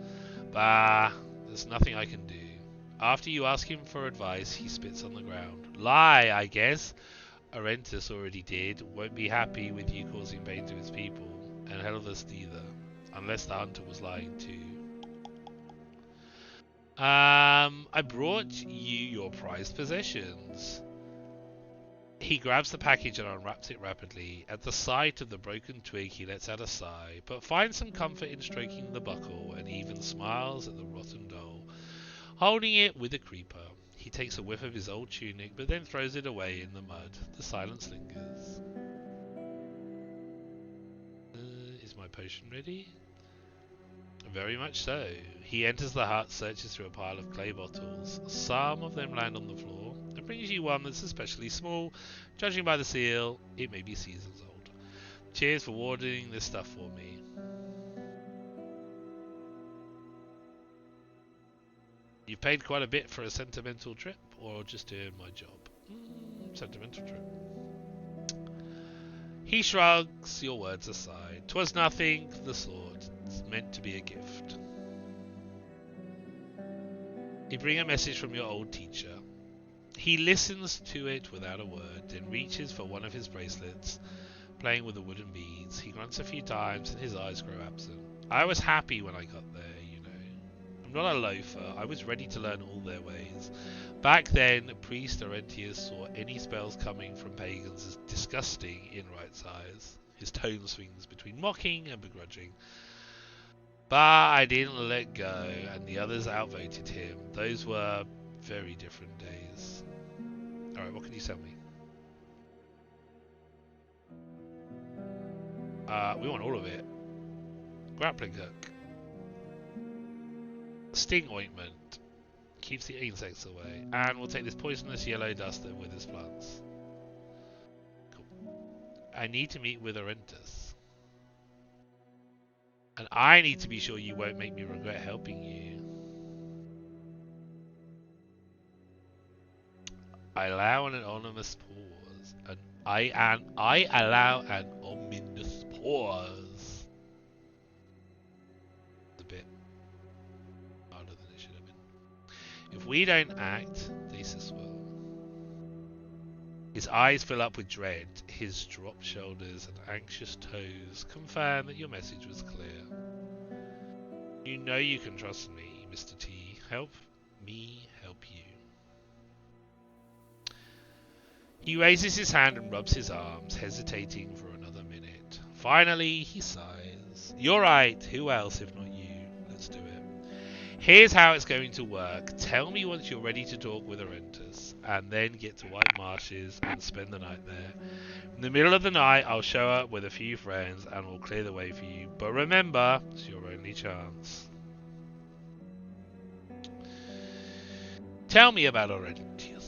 Bah, there's nothing I can do. After you ask him for advice, he spits on the ground. Lie, I guess. Arentus already did. Won't be happy with you causing pain to his people. And Helvis neither. Unless the hunter was lying too. I brought you your prized possessions. He grabs the package and unwraps it rapidly. At the sight of the broken twig, he lets out a sigh, but finds some comfort in stroking the buckle and even smiles at the rotten doll. Holding it with a creeper, he takes a whiff of his old tunic, but then throws it away in the mud. The silence lingers. Is my potion ready? Very much so. He enters the hut, searches through a pile of clay bottles. Some of them land on the floor, and brings you one that's especially small. Judging by the seal, it may be seasons old. Cheers for wardening this stuff for me. You've paid quite a bit for a sentimental trip, or just doing my job? Sentimental trip. He shrugs, your words aside. 'Twas nothing of the sort. It's meant to be a gift. You bring a message from your old teacher. He listens to it without a word, then reaches for one of his bracelets, playing with the wooden beads. He grunts a few times and his eyes grow absent. I was happy when I got there, you know. I'm not a loafer. I was ready to learn all their ways. Back then, Priest Aurentius saw any spells coming from pagans as disgusting in Right's eyes. His tone swings between mocking and begrudging. But I didn't let go, and the others outvoted him. Those were very different days. Alright, what can you sell me? We want all of it. Grappling hook. Sting ointment. Keeps the insects away. And we'll take this poisonous yellow dust that withers plants. Cool. I need to meet with Orentus. And I need to be sure you won't make me regret helping you. I allow an ominous pause. I allow an ominous pause. A bit harder than it should have been. If we don't act, Thesis will. His eyes fill up with dread. His dropped shoulders and anxious toes confirm that your message was clear. You know you can trust me, Mr. T. Help me help you. He raises his hand and rubs his arms, hesitating for another minute. Finally, he sighs. You're right. Who else if not you? Let's do it. Here's how it's going to work. Tell me once you're ready to talk with Orentus, and then get to White Marshes and spend the night there. In the middle of the night, I'll show up with a few friends and we'll clear the way for you. But remember, it's your only chance. Tell me about Orentus.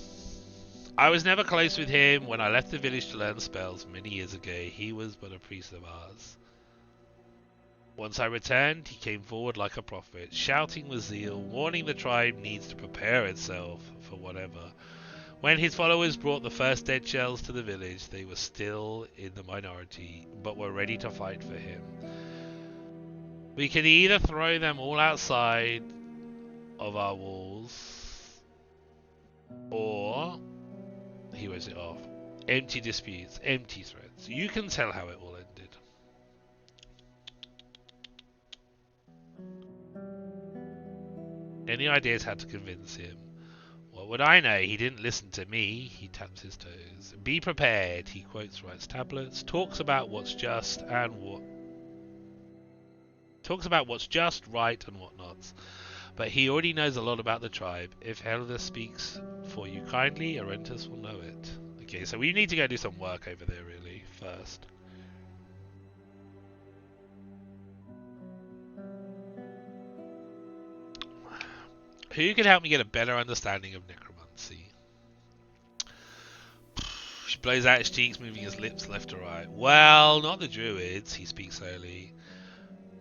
I was never close with him. When I left the village to learn spells many years ago, he was but a priest of ours. Once I returned, he came forward like a prophet, shouting with zeal, warning the tribe needs to prepare itself for whatever. When his followers brought the first dead shells to the village, they were still in the minority, but were ready to fight for him. We can either throw them all outside of our walls, or... he waves it off. Empty disputes, empty threats. You can tell how it all ended. Any ideas how to convince him? What would I know? He didn't listen to me. He taps his toes. Be prepared. He quotes Wright's tablets. Talks about what's just, right, and whatnots. But he already knows a lot about the tribe. If Helder speaks for you kindly, Orentus will know it. Okay, so we need to go do some work over there, really, first. Who can help me get a better understanding of necromancy? She blows out his cheeks, moving his lips left to right. Well, not the druids, he speaks slowly.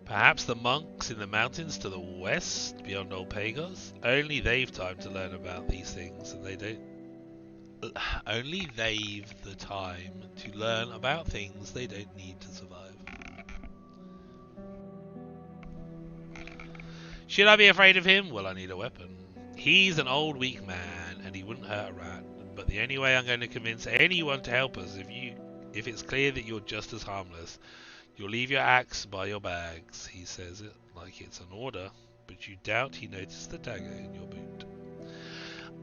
Perhaps the monks in the mountains to the west, beyond Old Pagos? Only they've time to learn about these things, and they don't... Only they've the time to learn about things they don't need to survive. Should I be afraid of him? Well, I need a weapon. He's an old, weak man, and he wouldn't hurt a rat. But the only way I'm going to convince anyone to help us, if it's clear that you're just as harmless, you'll leave your axe by your bags. He says it like it's an order, but you doubt he noticed the dagger in your boot.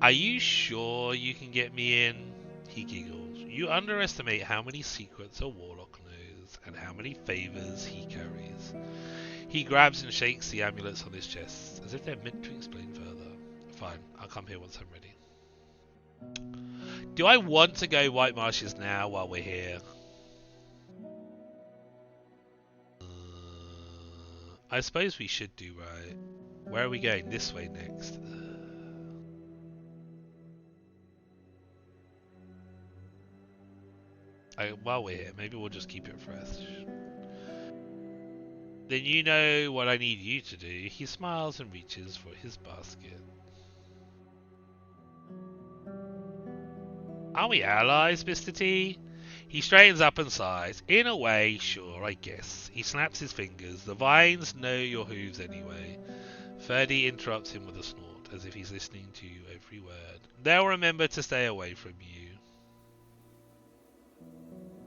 Are you sure you can get me in? He giggles. You underestimate how many secrets a warlock knows, and how many favors he carries. He grabs and shakes the amulets on his chest, as if they're meant to explain further. Fine, I'll come here once I'm ready. Do I want to go White Marshes now while we're here? I suppose we should do right. Where are we going? This way next. While we're here, maybe we'll just keep it fresh. Then you know what I need you to do. He smiles and reaches for his basket. Are we allies, Mr. T? He straightens up and sighs. In a way, sure, I guess. He snaps his fingers. The vines know your hooves anyway. Ferdy interrupts him with a snort, as if he's listening to every word. They'll remember to stay away from you.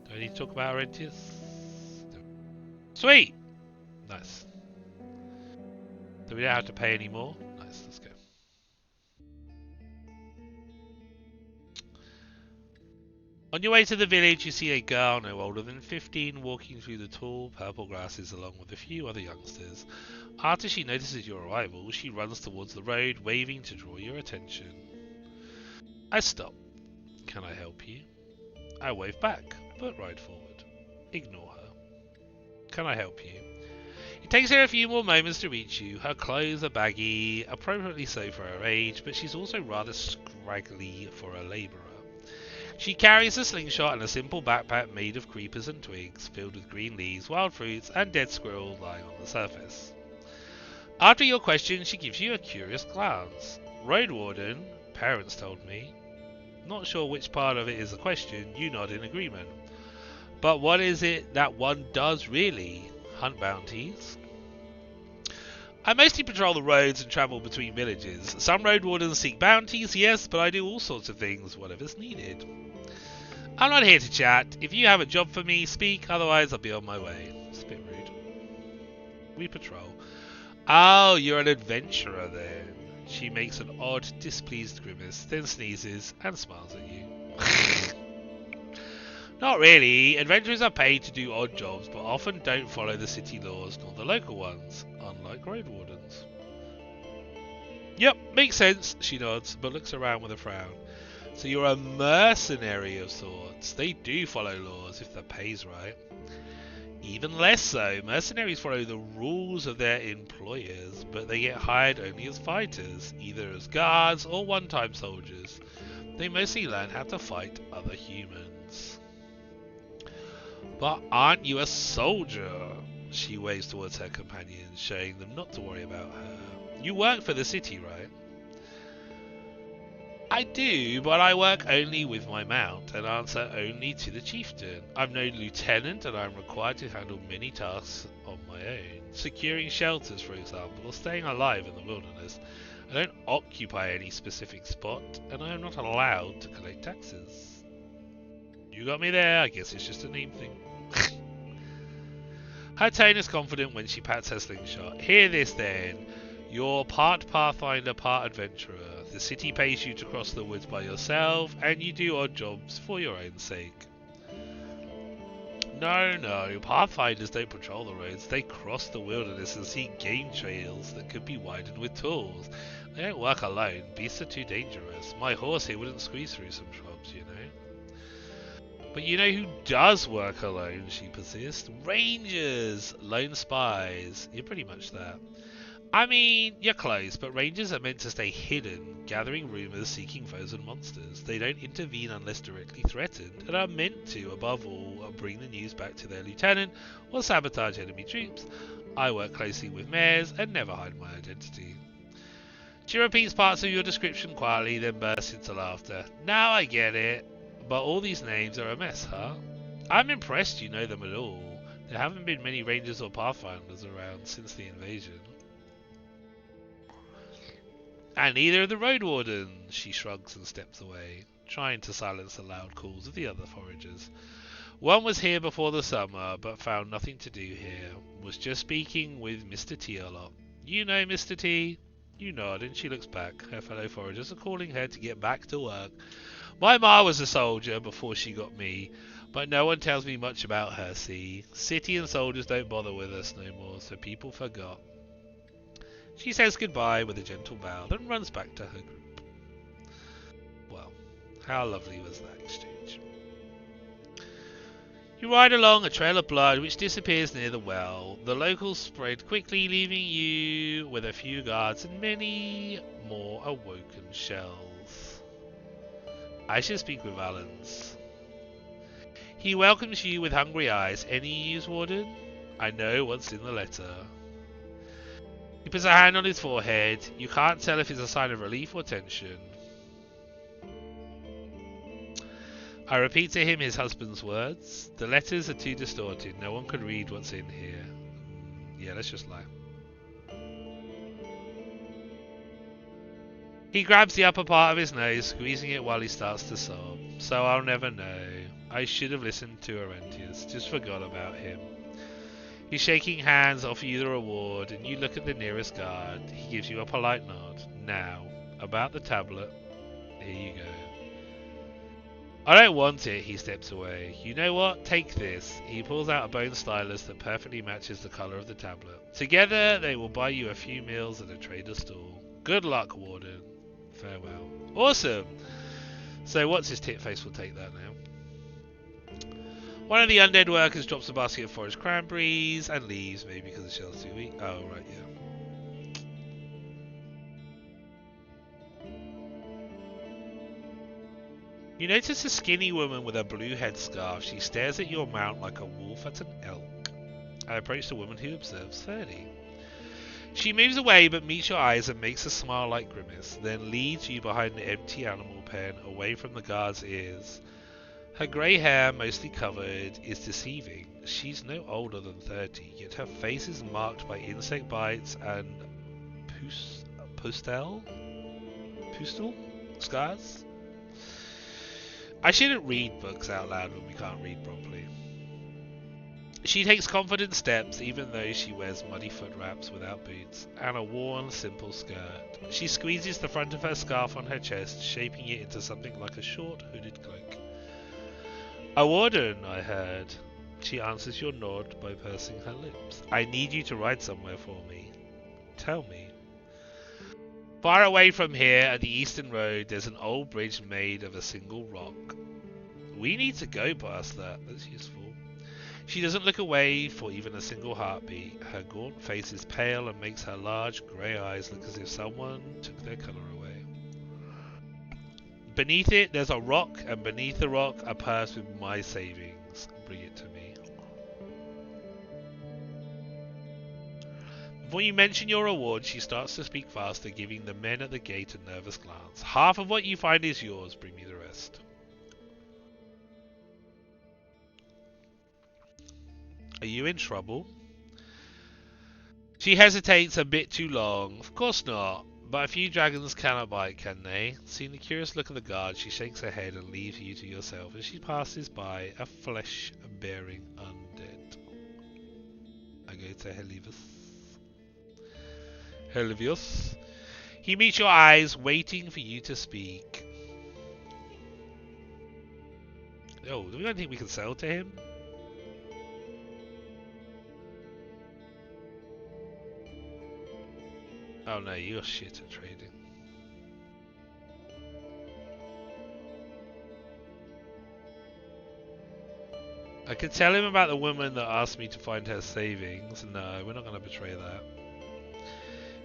Do I need to talk about Orentus? No. Sweet! Nice. So we don't have to pay any more? Nice, let's go. On your way to the village, you see a girl no older than 15 walking through the tall purple grasses along with a few other youngsters. After she notices your arrival, she runs towards the road, waving to draw your attention. I stop. Can I help you? I wave back, but ride forward. Ignore her. Can I help you? It takes her a few more moments to reach you. Her clothes are baggy, appropriately so for her age, but she's also rather scraggly for a labourer. She carries a slingshot and a simple backpack made of creepers and twigs, filled with green leaves, wild fruits, and dead squirrels lying on the surface. After your question, she gives you a curious glance. Roadwarden, parents told me. Not sure which part of it is a question, you nod in agreement. But what is it that one does really? Hunt bounties? I mostly patrol the roads and travel between villages. Some road wardens seek bounties, yes, but I do all sorts of things, whatever's needed. I'm not here to chat. If you have a job for me, speak, otherwise I'll be on my way. It's a bit rude. We patrol. Oh, you're an adventurer then. She makes an odd, displeased grimace, then sneezes and smiles at you. Not really. Adventurers are paid to do odd jobs, but often don't follow the city laws nor the local ones, unlike road wardens. Yep, makes sense, she nods, but looks around with a frown. So you're a mercenary of sorts. They do follow laws if the pay's right. Even less so. Mercenaries follow the rules of their employers, but they get hired only as fighters, either as guards or one-time soldiers. They mostly learn how to fight other humans. But aren't you a soldier? She waves towards her companions, showing them not to worry about her. You work for the city, right? I do, but I work only with my mount and answer only to the chieftain. I'm no lieutenant and I'm required to handle many tasks on my own. Securing shelters, for example, or staying alive in the wilderness. I don't occupy any specific spot and I am not allowed to collect taxes. You got me there, I guess it's just a name thing. Her tone is confident when she pats her slingshot. Hear this then. You're part pathfinder, part adventurer. The city pays you to cross the woods by yourself, and you do odd jobs for your own sake. No, pathfinders don't patrol the roads. They cross the wilderness and seek game trails that could be widened with tools. They don't work alone. Beasts are too dangerous. My horse here wouldn't squeeze through some shrubs, you know. But you know who does work alone, she persists? Rangers! Lone spies. You're pretty much that. I mean, you're close, but rangers are meant to stay hidden, gathering rumours, seeking foes and monsters. They don't intervene unless directly threatened, and are meant to, above all, bring the news back to their lieutenant or sabotage enemy troops. I work closely with mayors and never hide my identity. She repeats parts of your description quietly, then bursts into laughter. Now I get it. But all these names are a mess, huh? I'm impressed you know them at all. There haven't been many rangers or pathfinders around since the invasion. And neither of the road wardens, she shrugs and steps away, trying to silence the loud calls of the other foragers. One was here before the summer, but found nothing to do here. Was just speaking with Mr. T a lot. You know Mr. T? You nod, and she looks back. Her fellow foragers are calling her to get back to work. My ma was a soldier before she got me, but no one tells me much about her, see. City and soldiers don't bother with us no more, so people forgot. She says goodbye with a gentle bow, then runs back to her group. Well, how lovely was that exchange? You ride along a trail of blood which disappears near the well. The locals spread quickly, leaving you with a few guards and many more awoken shells. I should speak with Valens. He welcomes you with hungry eyes. Any news, Warden? I know what's in the letter. He puts a hand on his forehead. You can't tell if it's a sign of relief or tension. I repeat to him his husband's words. The letters are too distorted. No one could read what's in here. Yeah, let's just lie. He grabs the upper part of his nose, squeezing it while he starts to sob. So I'll never know. I should have listened to Arentius. Just forgot about him. He's shaking hands, offer you the reward, and you look at the nearest guard. He gives you a polite nod. Now, about the tablet. Here you go. I don't want it, he steps away. You know what? Take this. He pulls out a bone stylus that perfectly matches the colour of the tablet. Together, they will buy you a few meals at a trader's stall. Good luck, Warden. Farewell. Awesome! So what's his tit face will take that now. One of the undead workers drops a basket of forest cranberries and leaves, maybe because the shell's too weak. Oh, right, yeah. You notice a skinny woman with a blue headscarf. She stares at your mount like a wolf at an elk. I approach the woman who observes 30. She moves away but meets your eyes and makes a smile-like grimace, then leads you behind the empty animal pen, away from the guard's ears. Her grey hair, mostly covered, is deceiving. She's no older than 30, yet her face is marked by insect bites and pustel scars. I shouldn't read books out loud when we can't read properly. She takes confident steps, even though she wears muddy foot wraps without boots, and a worn, simple skirt. She squeezes the front of her scarf on her chest, shaping it into something like a short, hooded cloak. A warden, I heard. She answers your nod by pursing her lips. I need you to ride somewhere for me. Tell me. Far away from here, at the eastern road, there's an old bridge made of a single rock. We need to go past that. That's useful. She doesn't look away for even a single heartbeat. Her gaunt face is pale and makes her large grey eyes look as if someone took their colour away. Beneath it, there's a rock, and beneath the rock, a purse with my savings. Bring it to me. Before you mention your reward, she starts to speak faster, giving the men at the gate a nervous glance. Half of what you find is yours. Bring me the rest. Are you in trouble? She hesitates a bit too long. Of course not. But a few dragons cannot bite, can they? Seeing the curious look of the guard, she shakes her head and leaves you to yourself as she passes by a flesh-bearing undead. I go to Helivius. He meets your eyes, waiting for you to speak. Oh, do we don't think we can sell to him? Oh no, you're shit at trading. I could tell him about the woman that asked me to find her savings. No, we're not going to betray that.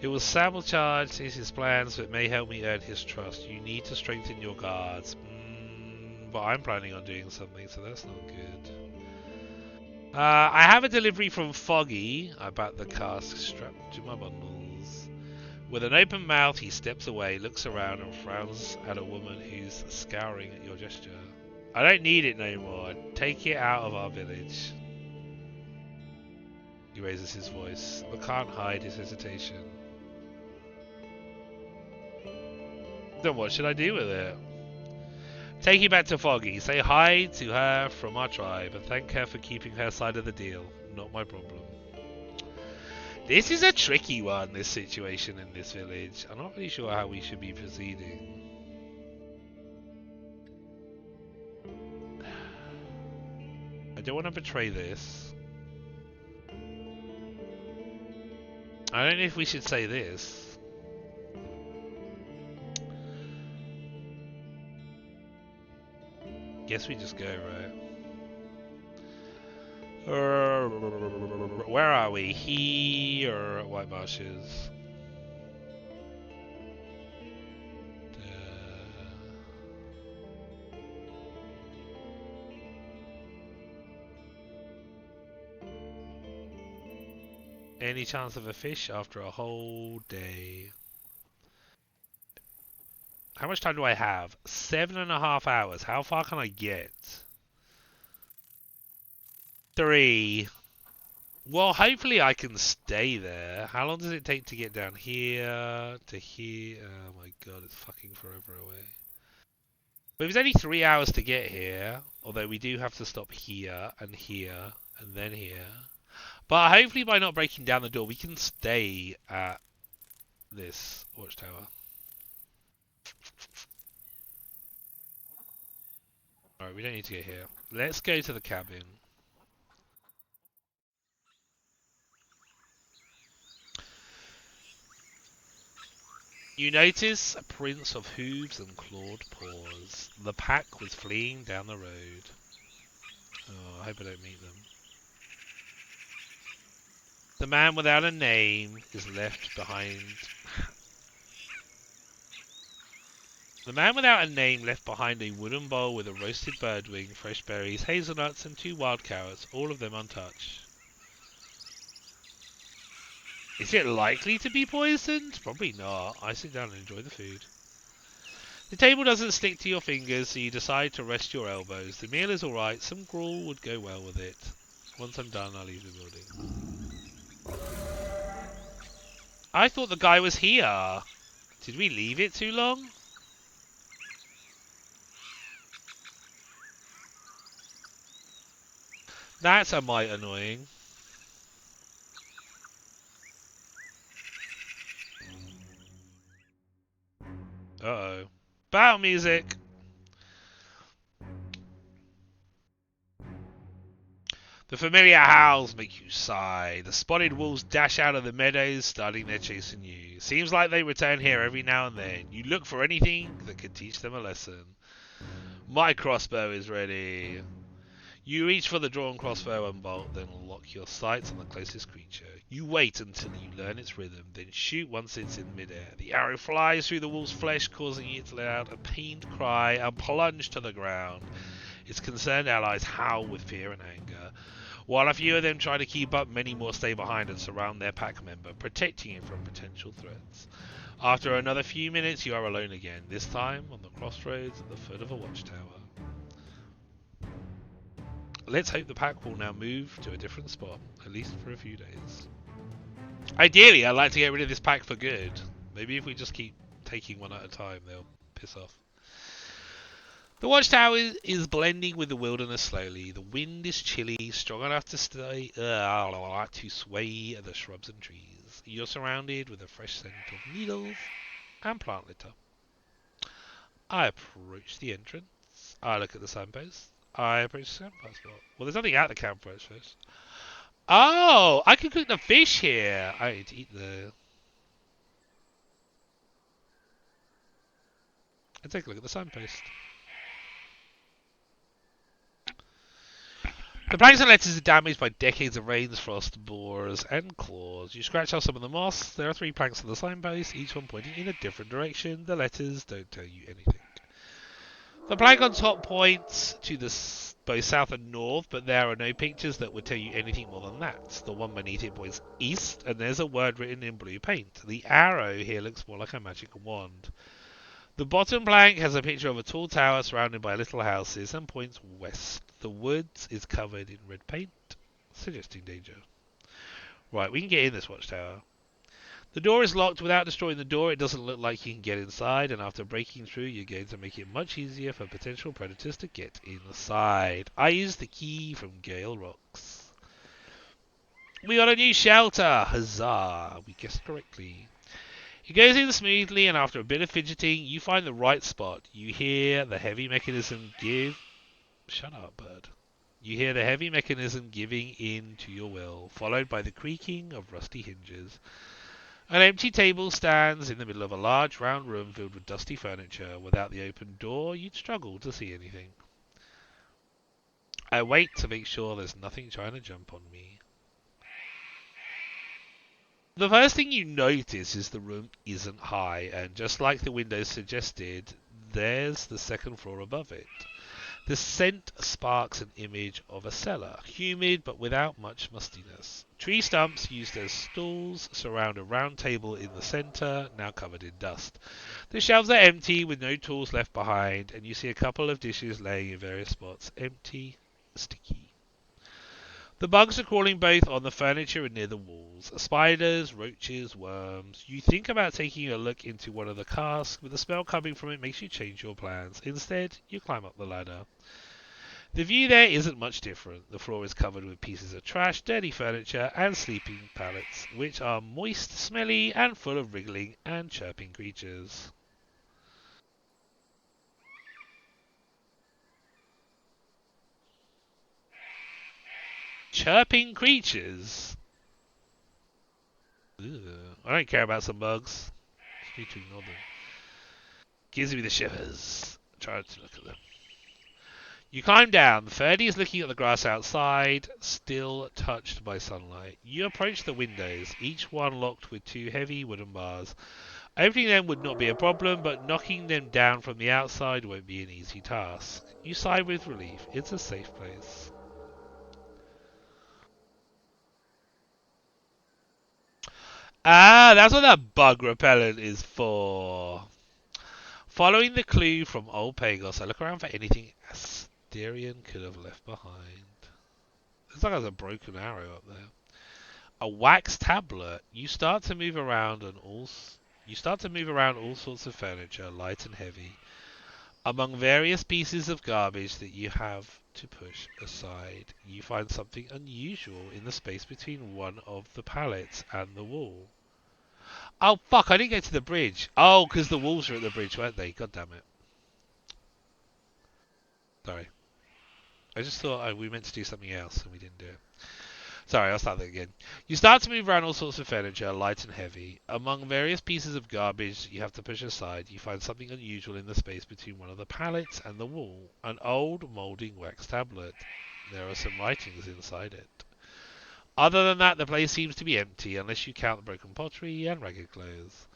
It will sabotage his plans, but it may help me earn his trust. You need to strengthen your guards. But I'm planning on doing something, so that's not good. I have a delivery from Foggy about the cask strapped to my bundles. With an open mouth, he steps away, looks around, and frowns at a woman who's scouring at your gesture. I don't need it no more. Take it out of our village. He raises his voice, but can't hide his hesitation. Then what should I do with it? Take it back to Foggy. Say hi to her from our tribe and thank her for keeping her side of the deal. Not my problem. This is a tricky one, this situation in this village. I'm not really sure how we should be proceeding. I don't want to betray this. I don't know if we should say this. Guess we just go, right? Where are we? Here at White Marshes. Any chance of a fish after a whole day? How much time do I have? 7.5 hours. How far can I get? 3. Well, hopefully I can stay there. How long does it take to get down here to here? Oh my god, it's fucking forever away. But it was only 3 hours to get here. Although we do have to stop here and here and then here. But hopefully by not breaking down the door, we can stay at this watchtower. Alright, we don't need to get here. Let's go to the cabin. You notice prints of hooves and clawed paws. The pack was fleeing down the road. Oh, I hope I don't meet them. The man without a name is left behind. The man without a name left behind a wooden bowl with a roasted birdwing, fresh berries, hazelnuts, and 2 wild carrots, all of them untouched. Is it likely to be poisoned? Probably not. I sit down and enjoy the food. The table doesn't stick to your fingers, so you decide to rest your elbows. The meal is alright. Some gruel would go well with it. Once I'm done, I'll leave the building. I thought the guy was here. Did we leave it too long? That's a mite annoying. Uh-oh. Battle music! The familiar howls make you sigh. The spotted wolves dash out of the meadows, starting their chase on you. Seems like they return here every now and then. You look for anything that can teach them a lesson. My crossbow is ready. You reach for the drawn crossbow and bolt, then lock your sights on the closest creature. You wait until you learn its rhythm, then shoot once it's in midair. The arrow flies through the wolf's flesh, causing it to let out a pained cry and plunge to the ground. Its concerned allies howl with fear and anger. While a few of them try to keep up, many more stay behind and surround their pack member, protecting it from potential threats. After another few minutes, you are alone again, this time on the crossroads at the foot of a watchtower. Let's hope the pack will now move to a different spot, at least for a few days. Ideally, I'd like to get rid of this pack for good. Maybe if we just keep taking one at a time, they'll piss off. The watchtower is blending with the wilderness slowly. The wind is chilly, strong enough to sway the shrubs and trees. You're surrounded with a fresh scent of needles and plant litter. I approach the entrance. I look at the signpost. I approach the campfire spot. Well, there's nothing at the campfire first. Oh, I can cook the fish here. I need to eat the... And take a look at the signpost. The planks and letters are damaged by decades of rains, frost, boars, and claws. You scratch off some of the moss. There are 3 planks on the signpost, each one pointing in a different direction. The letters don't tell you anything. The plank on top points to the both south and north, but there are no pictures that would tell you anything more than that. The one beneath it points east, and there's a word written in blue paint. The arrow here looks more like a magic wand. The bottom plank has a picture of a tall tower surrounded by little houses and points west. The woods is covered in red paint, suggesting danger. Right, we can get in this watchtower. The door is locked. Without destroying the door, it doesn't look like you can get inside, and after breaking through, you're going to make it much easier for potential predators to get inside. I used the key from Gale Rocks. We got a new shelter! Huzzah! We guessed correctly. It goes in smoothly, and after a bit of fidgeting, you find the right spot. You hear the heavy mechanism give... Shut up, bird. You hear the heavy mechanism giving in to your will, followed by the creaking of rusty hinges. An empty table stands in the middle of a large round room filled with dusty furniture. Without the open door, you'd struggle to see anything. I wait to make sure there's nothing trying to jump on me. The first thing you notice is the room isn't high, and just like the windows suggested, there's the second floor above it. The scent sparks an image of a cellar, humid but without much mustiness. Tree stumps used as stools surround a round table in the centre, now covered in dust. The shelves are empty with no tools left behind, and you see a couple of dishes laying in various spots, empty, sticky. The bugs are crawling both on the furniture and near the walls. Spiders, roaches, worms. You think about taking a look into one of the casks, but the smell coming from it makes you change your plans. Instead, you climb up the ladder. The view there isn't much different. The floor is covered with pieces of trash, dirty furniture, and sleeping pallets, which are moist, smelly, and full of wriggling and chirping creatures. Chirping creatures? Ugh. I don't care about some bugs. Just need to ignore them. Gives me the shivers. Try to look at them. You climb down. The Ferdy is looking at the grass outside, still touched by sunlight. You approach the windows, each one locked with two heavy wooden bars. Opening them would not be a problem, but knocking them down from the outside won't be an easy task. You sigh with relief. It's a safe place. Ah, that's what that bug repellent is for. Following the clue from old Pagos, I look around for anything Asterion could have left behind. Looks like there's a broken arrow up there. A wax tablet. You start to move around all sorts of furniture, light and heavy. Among various pieces of garbage that you have to push aside, you find something unusual in the space between one of the pallets and the wall. Oh fuck! I didn't get to the bridge. Oh, because the walls were at the bridge, weren't they? God damn it. Sorry. I just thought we meant to do something else and we didn't do it. Sorry, I'll start that again. You start to move around all sorts of furniture, light and heavy. Among various pieces of garbage you have to push aside, you find something unusual in the space between one of the pallets and the wall. An old moulding wax tablet. There are some writings inside it. Other than that, the place seems to be empty, unless you count the broken pottery and ragged clothes.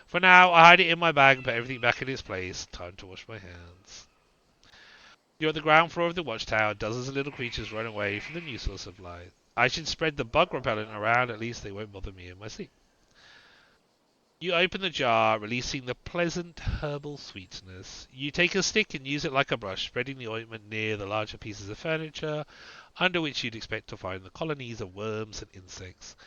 For now, I hide it in my bag and put everything back in its place. Time to wash my hands. You're at the ground floor of the watchtower. Dozens of little creatures run away from the new source of light. I should spread the bug repellent around, at least they won't bother me in my sleep. You open the jar, releasing the pleasant herbal sweetness. You take a stick and use it like a brush, spreading the ointment near the larger pieces of furniture, under which you'd expect to find the colonies of worms and insects.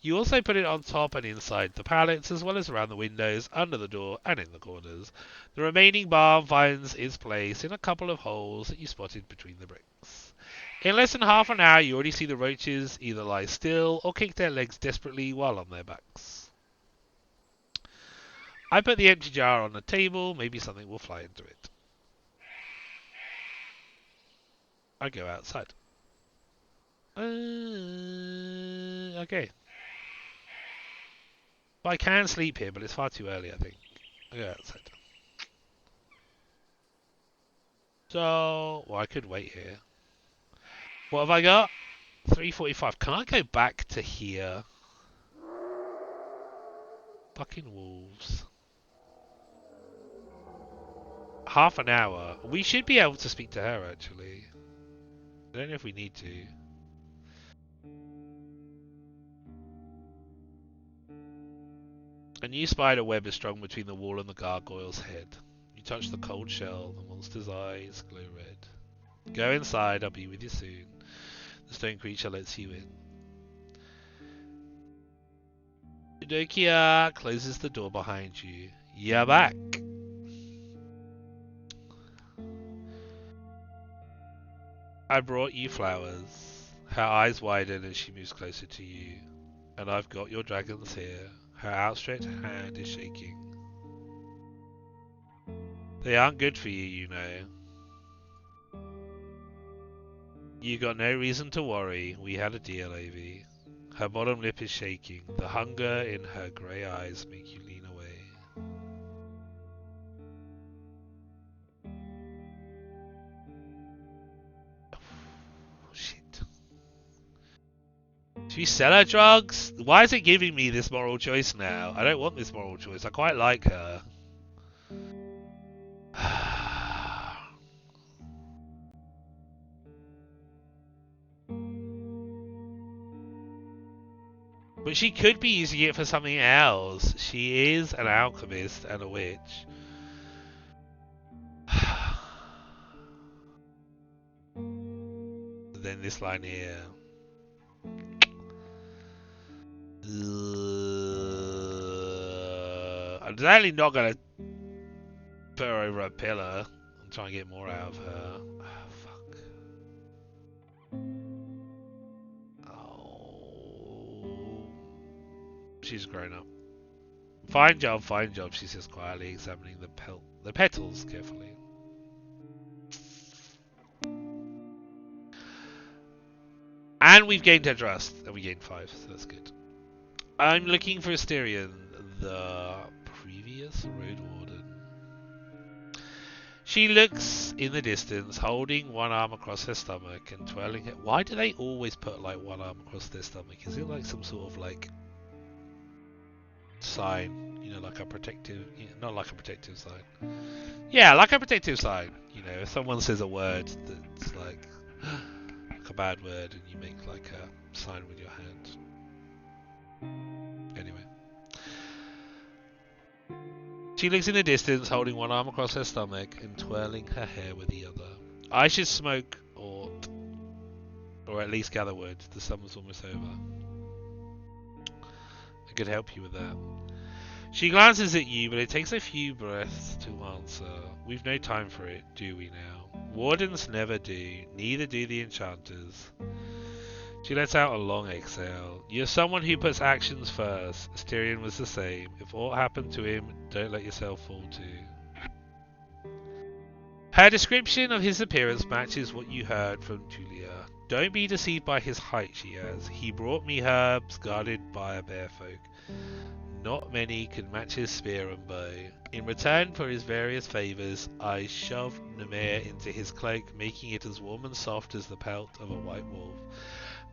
You also put it on top and inside the pallets, as well as around the windows, under the door, and in the corners. The remaining balm finds its place in a couple of holes that you spotted between the bricks. In less than half an hour, you already see the roaches either lie still or kick their legs desperately while on their backs. I put the empty jar on the table, maybe something will fly into it. I go outside. Okay. Well, I can sleep here, but it's far too early, I think. I go outside. So, well, I could wait here. What have I got? 3:45. Can I go back to here? Fucking wolves. Half an hour. We should be able to speak to her, actually. I don't know if we need to. A new spider web is strung between the wall and the gargoyle's head. You touch the cold shell, the monster's eyes glow red. Go inside, I'll be with you soon. The stone creature lets you in. Sudokia closes the door behind you. You're back. I brought you flowers. Her eyes widen as she moves closer to you. And I've got your dragons here. Her outstretched hand is shaking. They aren't good for you, you know. You got no reason to worry. We had a deal, Avie. Her bottom lip is shaking. The hunger in her grey eyes make you lean away. Shit. Should we sell her drugs? Why is it giving me this moral choice now? I don't want this moral choice. I quite like her. But she could be using it for something else. She is an alchemist and a witch. Then this line here. I'm certainly not going to put her over a pillar. I'm trying to get more out of her. Fuck. Oh. She's grown up. Fine job, she says quietly, examining the petals carefully. And we've gained her trust, and we gained 5, so that's good. I'm looking for Asterion, the previous Roadwarden. She looks in the distance, holding one arm across her stomach and twirling it. Why do they always put like one arm across their stomach? Is it like some sort of like sign? You know, like a protective, not like a protective sign. Yeah, like a protective sign. You know, if someone says a word that's like a bad word and you make like a sign with your hand. Anyway. She looks in the distance, holding one arm across her stomach and twirling her hair with the other. I should smoke or at least gather wood. The summer's almost over. I could help you with that. She glances at you, but it takes a few breaths to answer. We've no time for it, do we now? Wardens never do, neither do the enchanters. She lets out a long exhale. You're someone who puts actions first. Asterion was the same. If aught happened to him, don't let yourself fall too. Her description of his appearance matches what you heard from Julia. Don't be deceived by his height, she adds. He brought me herbs guarded by a bear folk. Not many can match his spear and bow. In return for his various favours, I shoved Nemir into his cloak, making it as warm and soft as the pelt of a white wolf.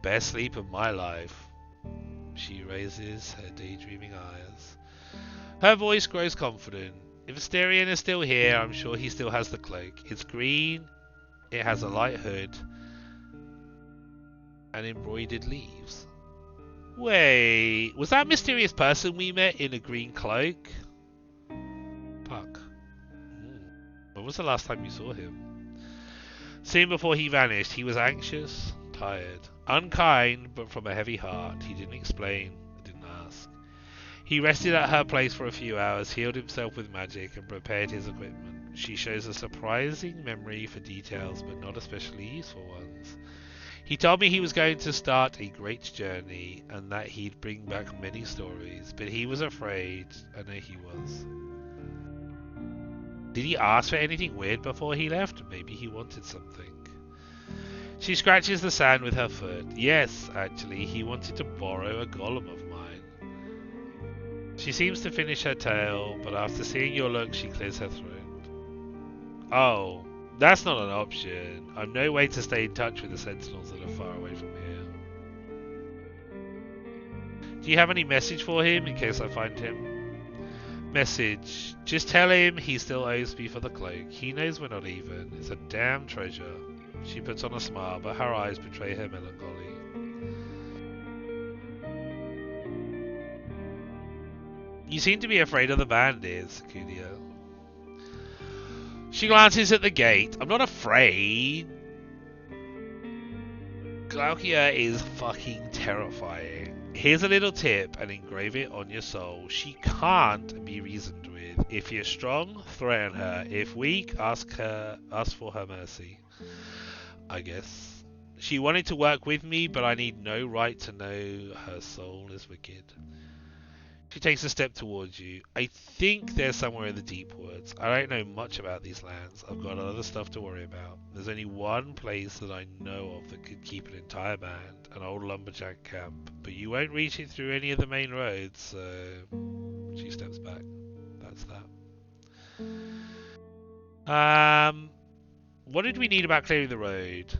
Best sleep of my life. She raises her daydreaming eyes. Her voice grows confident. If Asterion is still here, I'm sure he still has the cloak. It's green, it has a light hood, and embroidered leaves. Wait, was that mysterious person we met in a green cloak? Fuck. When was the last time you saw him? Soon before he vanished, he was anxious, tired, unkind, but from a heavy heart. He didn't explain, didn't ask. He rested at her place for a few hours, healed himself with magic, and prepared his equipment. She shows a surprising memory for details, but not especially useful ones. He told me he was going to start a great journey, and that he'd bring back many stories, but he was afraid. I know he was. Did he ask for anything weird before he left? Maybe he wanted something. She scratches the sand with her foot. Yes, actually, he wanted to borrow a golem of mine. She seems to finish her tale, but after seeing your look, she clears her throat. Oh, that's not an option. I've no way to stay in touch with the sentinels that are far away from here. Do you have any message for him in case I find him? Message. Just tell him he still owes me for the cloak. He knows we're not even. It's a damn treasure. She puts on a smile, but her eyes betray her melancholy. You seem to be afraid of the bandits, Kudia. She glances at the gate. I'm not afraid. Glaucia is fucking terrifying. Here's a little tip and engrave it on your soul. She can't be reasoned with. If you're strong, threaten her. If weak, ask for her mercy. I guess. She wanted to work with me, but I need no right to know her soul is wicked. She takes a step towards you. I think they're somewhere in the deep woods. I don't know much about these lands. I've got other stuff to worry about. There's only one place that I know of that could keep an entire band, an old lumberjack camp. But you won't reach it through any of the main roads, so... She steps back. That's that. What did we need about clearing the road?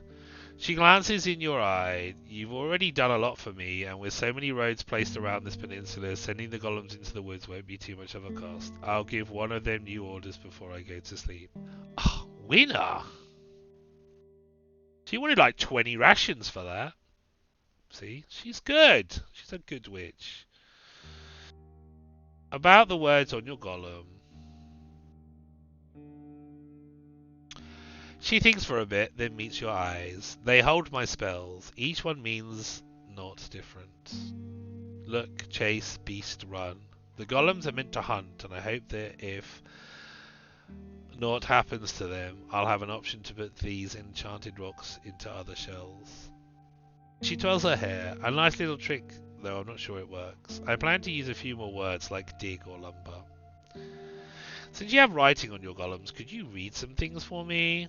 She glances in your eye. You've already done a lot for me, and with so many roads placed around this peninsula, sending the golems into the woods won't be too much of a cost. I'll give one of them new orders before I go to sleep. Oh, winner! She wanted like 20 rations for that. See? She's good. She's a good witch. About the words on your golem. She thinks for a bit, then meets your eyes. They hold my spells. Each one means naught different. Look, chase, beast, run. The golems are meant to hunt, and I hope that if naught happens to them, I'll have an option to put these enchanted rocks into other shells. She twirls her hair. A nice little trick, though I'm not sure it works. I plan to use a few more words like dig or lumber. Since you have writing on your golems, could you read some things for me?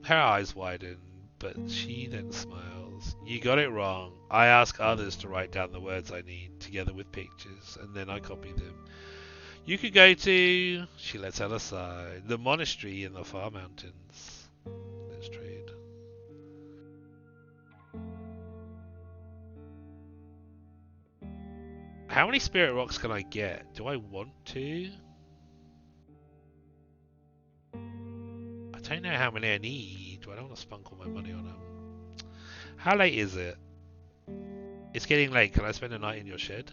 Her eyes widen, but she then smiles. You got it wrong. I ask others to write down the words I need, together with pictures, and then I copy them. You could go to, she lets out a sigh, the monastery in the far mountains. Let's trade. How many spirit rocks can I get? Do I want to? I don't know how many I need. I don't want to spunk all my money on them. How late is it? It's getting late. Can I spend a night in your shed?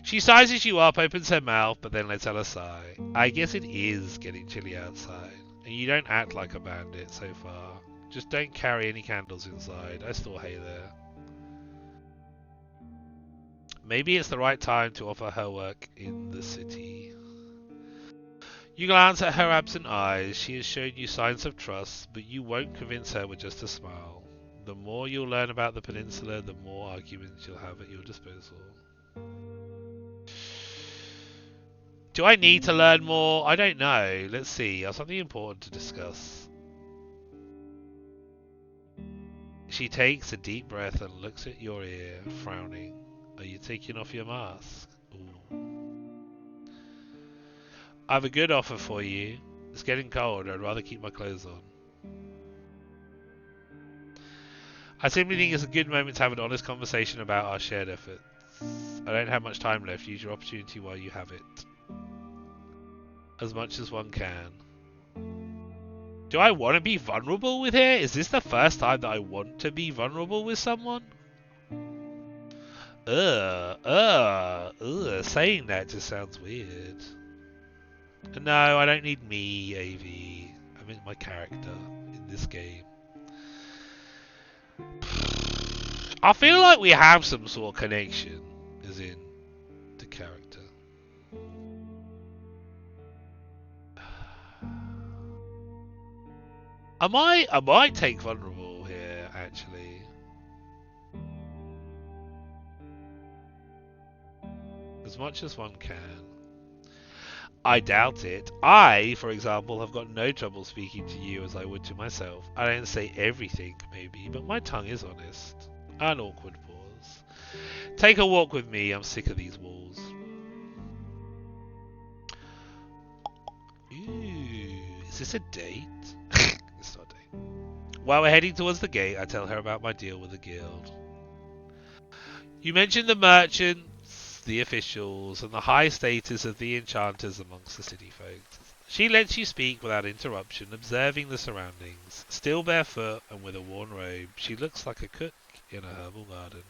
She sizes you up, opens her mouth, but then lets out a sigh. I guess it is getting chilly outside. And you don't act like a bandit so far. Just don't carry any candles inside. I store hay there. Maybe it's the right time to offer her work in the city. You glance at her absent eyes. She has shown you signs of trust, but you won't convince her with just a smile. The more you'll learn about the peninsula, the more arguments you'll have at your disposal. Do I need to learn more? I don't know. Let's see. I have something important to discuss. She takes a deep breath and looks at your ear, frowning. Are you taking off your mask? Ooh. I have a good offer for you. It's getting cold. I'd rather keep my clothes on. I simply think it's a good moment to have an honest conversation about our shared efforts. I don't have much time left. Use your opportunity while you have it. As much as one can. Do I want to be vulnerable with her? Is this the first time that I want to be vulnerable with someone? Saying that just sounds weird. No, I don't need me, AV. I meant my character in this game. I feel like we have some sort of connection, as in the character. I might take vulnerable here, actually. As much as one can. I doubt it. I, for example, have got no trouble speaking to you as I would to myself. I don't say everything, maybe, but my tongue is honest. An awkward pause. Take a walk with me. I'm sick of these walls. Ooh, is this a date? It's not a date. While we're heading towards the gate, I tell her about my deal with the guild. You mentioned the merchants, the officials, and the high status of the enchanters amongst the city folk. She lets you speak without interruption, observing the surroundings. Still barefoot and with a worn robe, she looks like a cook in a herbal garden.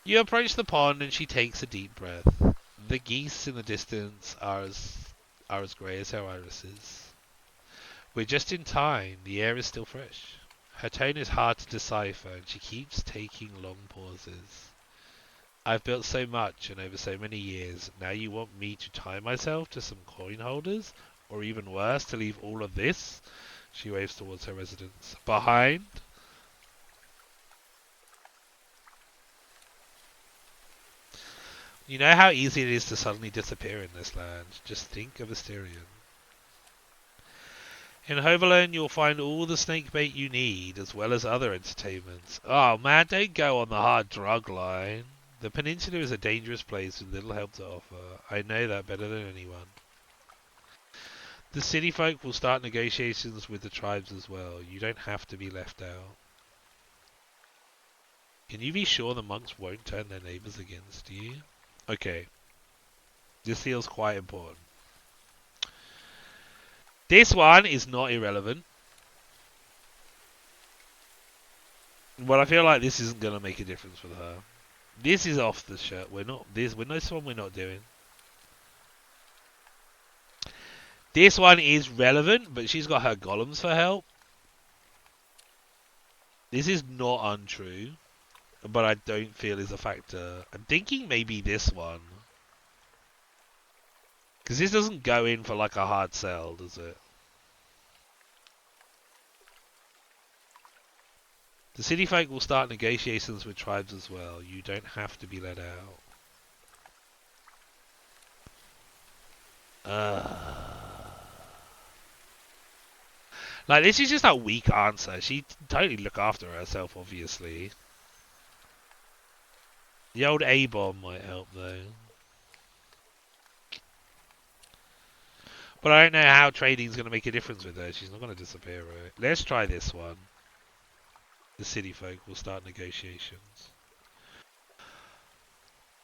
You approach the pond and she takes a deep breath. The geese in the distance are as grey as her irises. We're just in time. The air is still fresh. Her tone is hard to decipher and she keeps taking long pauses. I've built so much and over so many years. Now you want me to tie myself to some coin holders? Or even worse, to leave all of this? She waves towards her residence. Behind? You know how easy it is to suddenly disappear in this land. Just think of Asterion. In Hoverland, you'll find all the snakebait you need, as well as other entertainments. Oh man, don't go on the hard drug line. The peninsula is a dangerous place with little help to offer. I know that better than anyone. The city folk will start negotiations with the tribes as well. You don't have to be left out. Can you be sure the monks won't turn their neighbours against you? Okay. This feels quite important. This one is not irrelevant. But I feel like this isn't going to make a difference with her. This is off the shirt. This one we're not doing. This one is relevant, but she's got her golems for help. This is not untrue, but I don't feel is a factor. I'm thinking maybe this one. Because this doesn't go in for like a hard sell, does it? The city folk will start negotiations with tribes as well. You don't have to be let out. Like, this is just a weak answer. She totally look after herself, obviously. The old A-bomb might help, though. But I don't know how trading's going to make a difference with her. She's not going to disappear, right? Let's try this one. The city folk will start negotiations.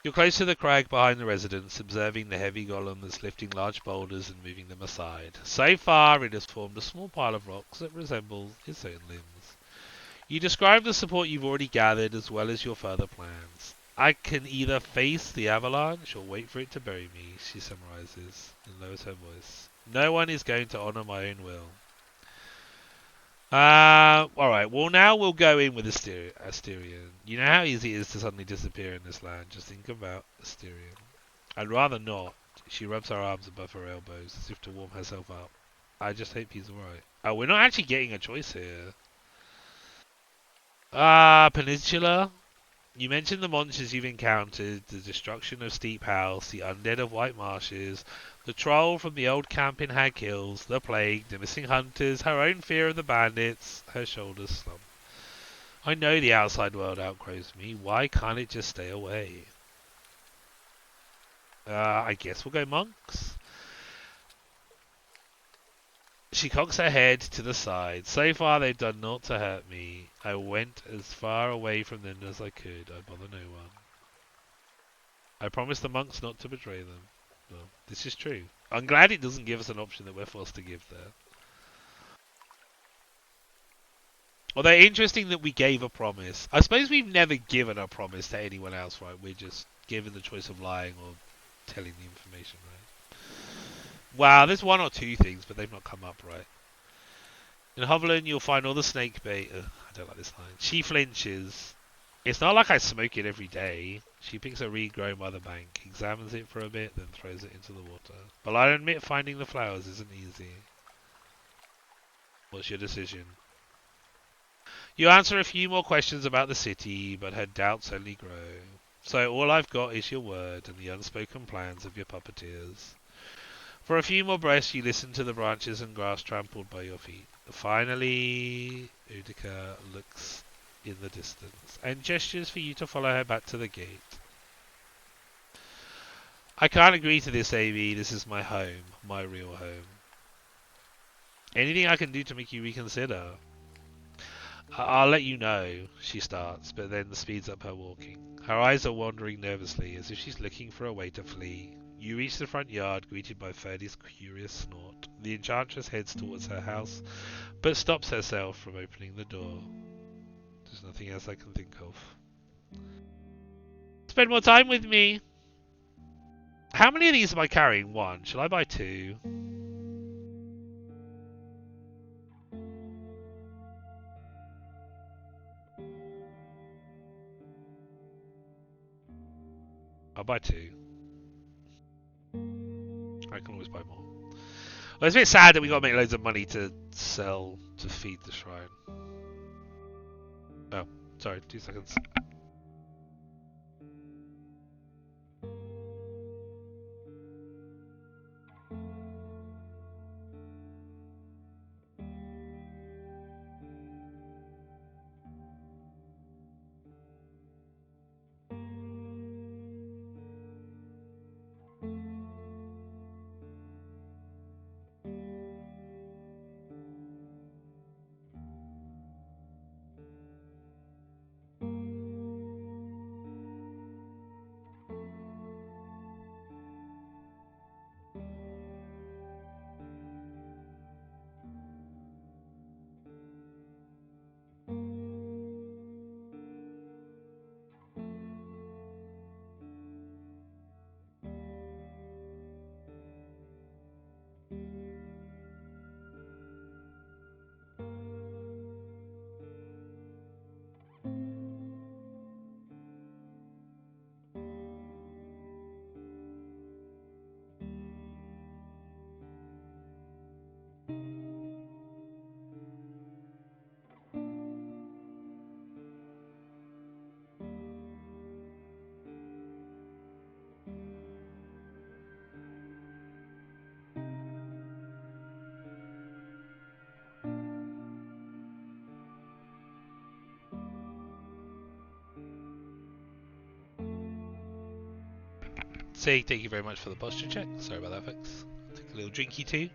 You're close to the crag behind the residence, observing the heavy golem that's lifting large boulders and moving them aside. So far, it has formed a small pile of rocks that resembles its own limbs. You describe the support you've already gathered as well as your further plans. I can either face the avalanche or wait for it to bury me, she summarizes and lowers her voice. No one is going to honor my own will. Alright, well now we'll go in with Asterion. You know how easy it is to suddenly disappear in this land? Just think about Asterion. I'd rather not. She rubs her arms above her elbows as if to warm herself up. I just hope he's alright. Oh, we're not actually getting a choice here. Peninsula? You mentioned the monsters you've encountered, the destruction of Steep House, the undead of White Marshes, the troll from the old camp in Hag Hills, the plague, the missing hunters, her own fear of the bandits. Her shoulders slump. I know the outside world outgrows me. Why can't it just stay away? I guess we'll go monks. She cocks her head to the side. So far they've done naught to hurt me. I went as far away from them as I could. I bother no one. I promised the monks not to betray them. Well, this is true. I'm glad it doesn't give us an option that we're forced to give there. Although interesting that we gave a promise. I suppose we've never given a promise to anyone else, right? We're just given the choice of lying or telling the information, right? Wow, there's one or two things, but they've not come up right. In Hovland, you'll find all the snake bait. Ugh, I don't like this line. She flinches. It's not like I smoke it every day. She picks a reed growing by the bank, examines it for a bit, then throws it into the water. But I admit finding the flowers isn't easy. What's your decision? You answer a few more questions about the city, but her doubts only grow. So all I've got is your word and the unspoken plans of your puppeteers. For a few more breaths, you listen to the branches and grass trampled by your feet. Finally, Udica looks in the distance and gestures for you to follow her back to the gate. I can't agree to this, Amy. This is my home, my real home. Anything I can do to make you reconsider? I'll let you know, she starts, but then speeds up her walking. Her eyes are wandering nervously, as if she's looking for a way to flee. You reach the front yard, greeted by Ferdy's curious snort. The enchantress heads towards her house, but stops herself from opening the door. There's nothing else I can think of. Spend more time with me! How many of these am I carrying? One. Shall I buy two? I'll buy two. I can always buy more. Well, it's a bit sad that we gotta make loads of money to sell to feed the shrine. Oh, sorry, 2 seconds. Sig, thank you very much for the posture check. Sorry about that, folks. Take a little drinky too.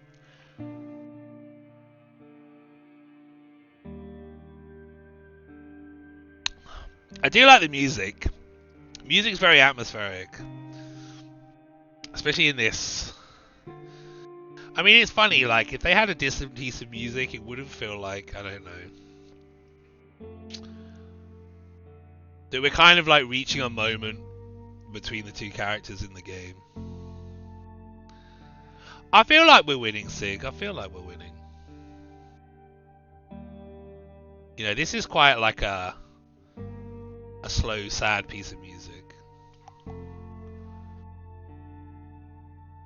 I do like the music. Music's very atmospheric. Especially in this. I mean, it's funny, like, if they had a different piece of music, it wouldn't feel like, I don't know. That we're kind of like reaching a moment between the two characters in the game. I feel like we're winning, Sig. I feel like we're winning. You know, this is quite like a slow, sad piece of music.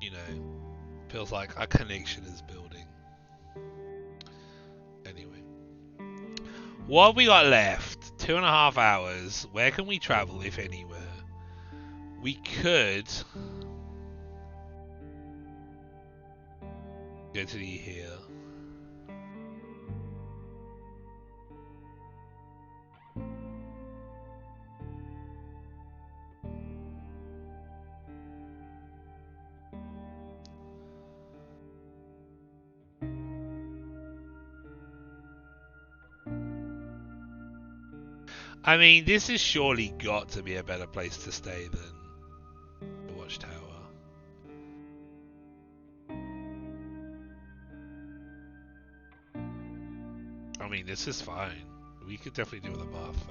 You know, feels like a connection is building. Anyway. What have we got left? 2.5 hours. Where can we travel, if anywhere? We could go to the here. I mean, this has surely got to be a better place to stay than the Watchtower. I mean, this is fine. We could definitely do with a bath,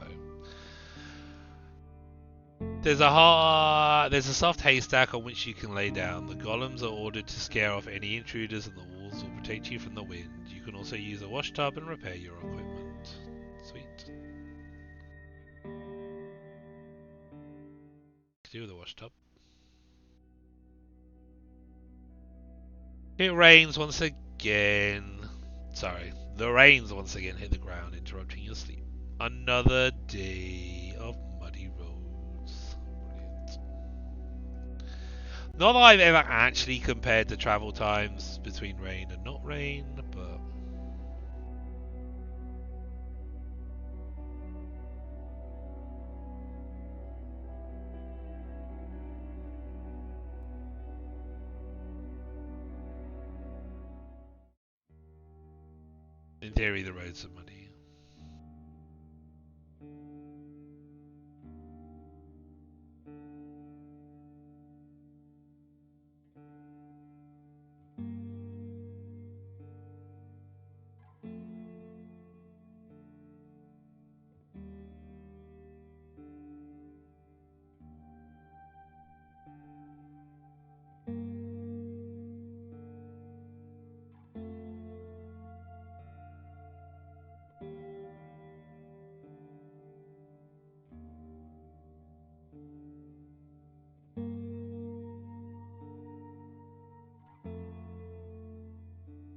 though. There's a soft haystack on which you can lay down. The golems are ordered to scare off any intruders, and the walls will protect you from the wind. You can also use a wash tub and repair your equipment. Sweet. Do with a wash tub. It rains once again. Sorry, the rains once again hit the ground, interrupting your sleep. Another day of muddy roads. Brilliant. Not that I've ever actually compared the travel times between rain and not rain, but in theory the roads are muddy.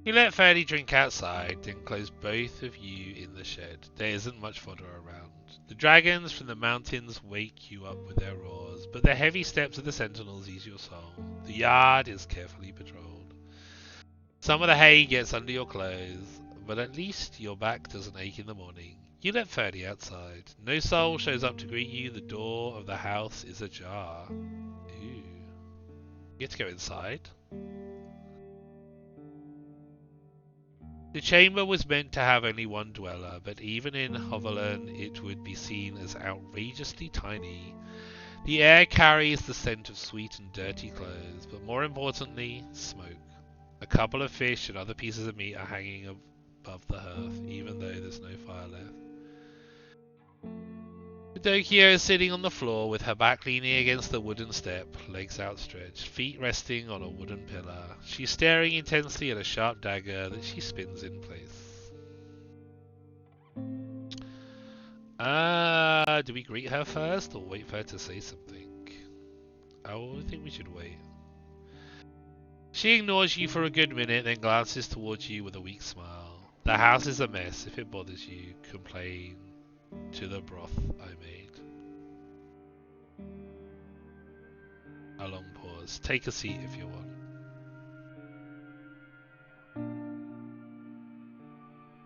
You let Ferdy drink outside, then close both of you in the shed. There isn't much fodder around. The dragons from the mountains wake you up with their roars, but the heavy steps of the sentinels ease your soul. The yard is carefully patrolled. Some of the hay gets under your clothes, but at least your back doesn't ache in the morning. You let Ferdy outside. No soul shows up to greet you. The door of the house is ajar. Ooh. You get to go inside? The chamber was meant to have only one dweller, but even in Hoverland it would be seen as outrageously tiny. The air carries the scent of sweet and dirty clothes, but more importantly, smoke. A couple of fish and other pieces of meat are hanging above the hearth, even though there's no fire left. Pinocchio is sitting on the floor with her back leaning against the wooden step, legs outstretched, feet resting on a wooden pillar. She's staring intensely at a sharp dagger that she spins in place. Do we greet her first or wait for her to say something? I think we should wait. She ignores you for a good minute, then glances towards you with a weak smile. The house is a mess. If it bothers you, complain to the broth I made. A long pause. Take a seat if you want.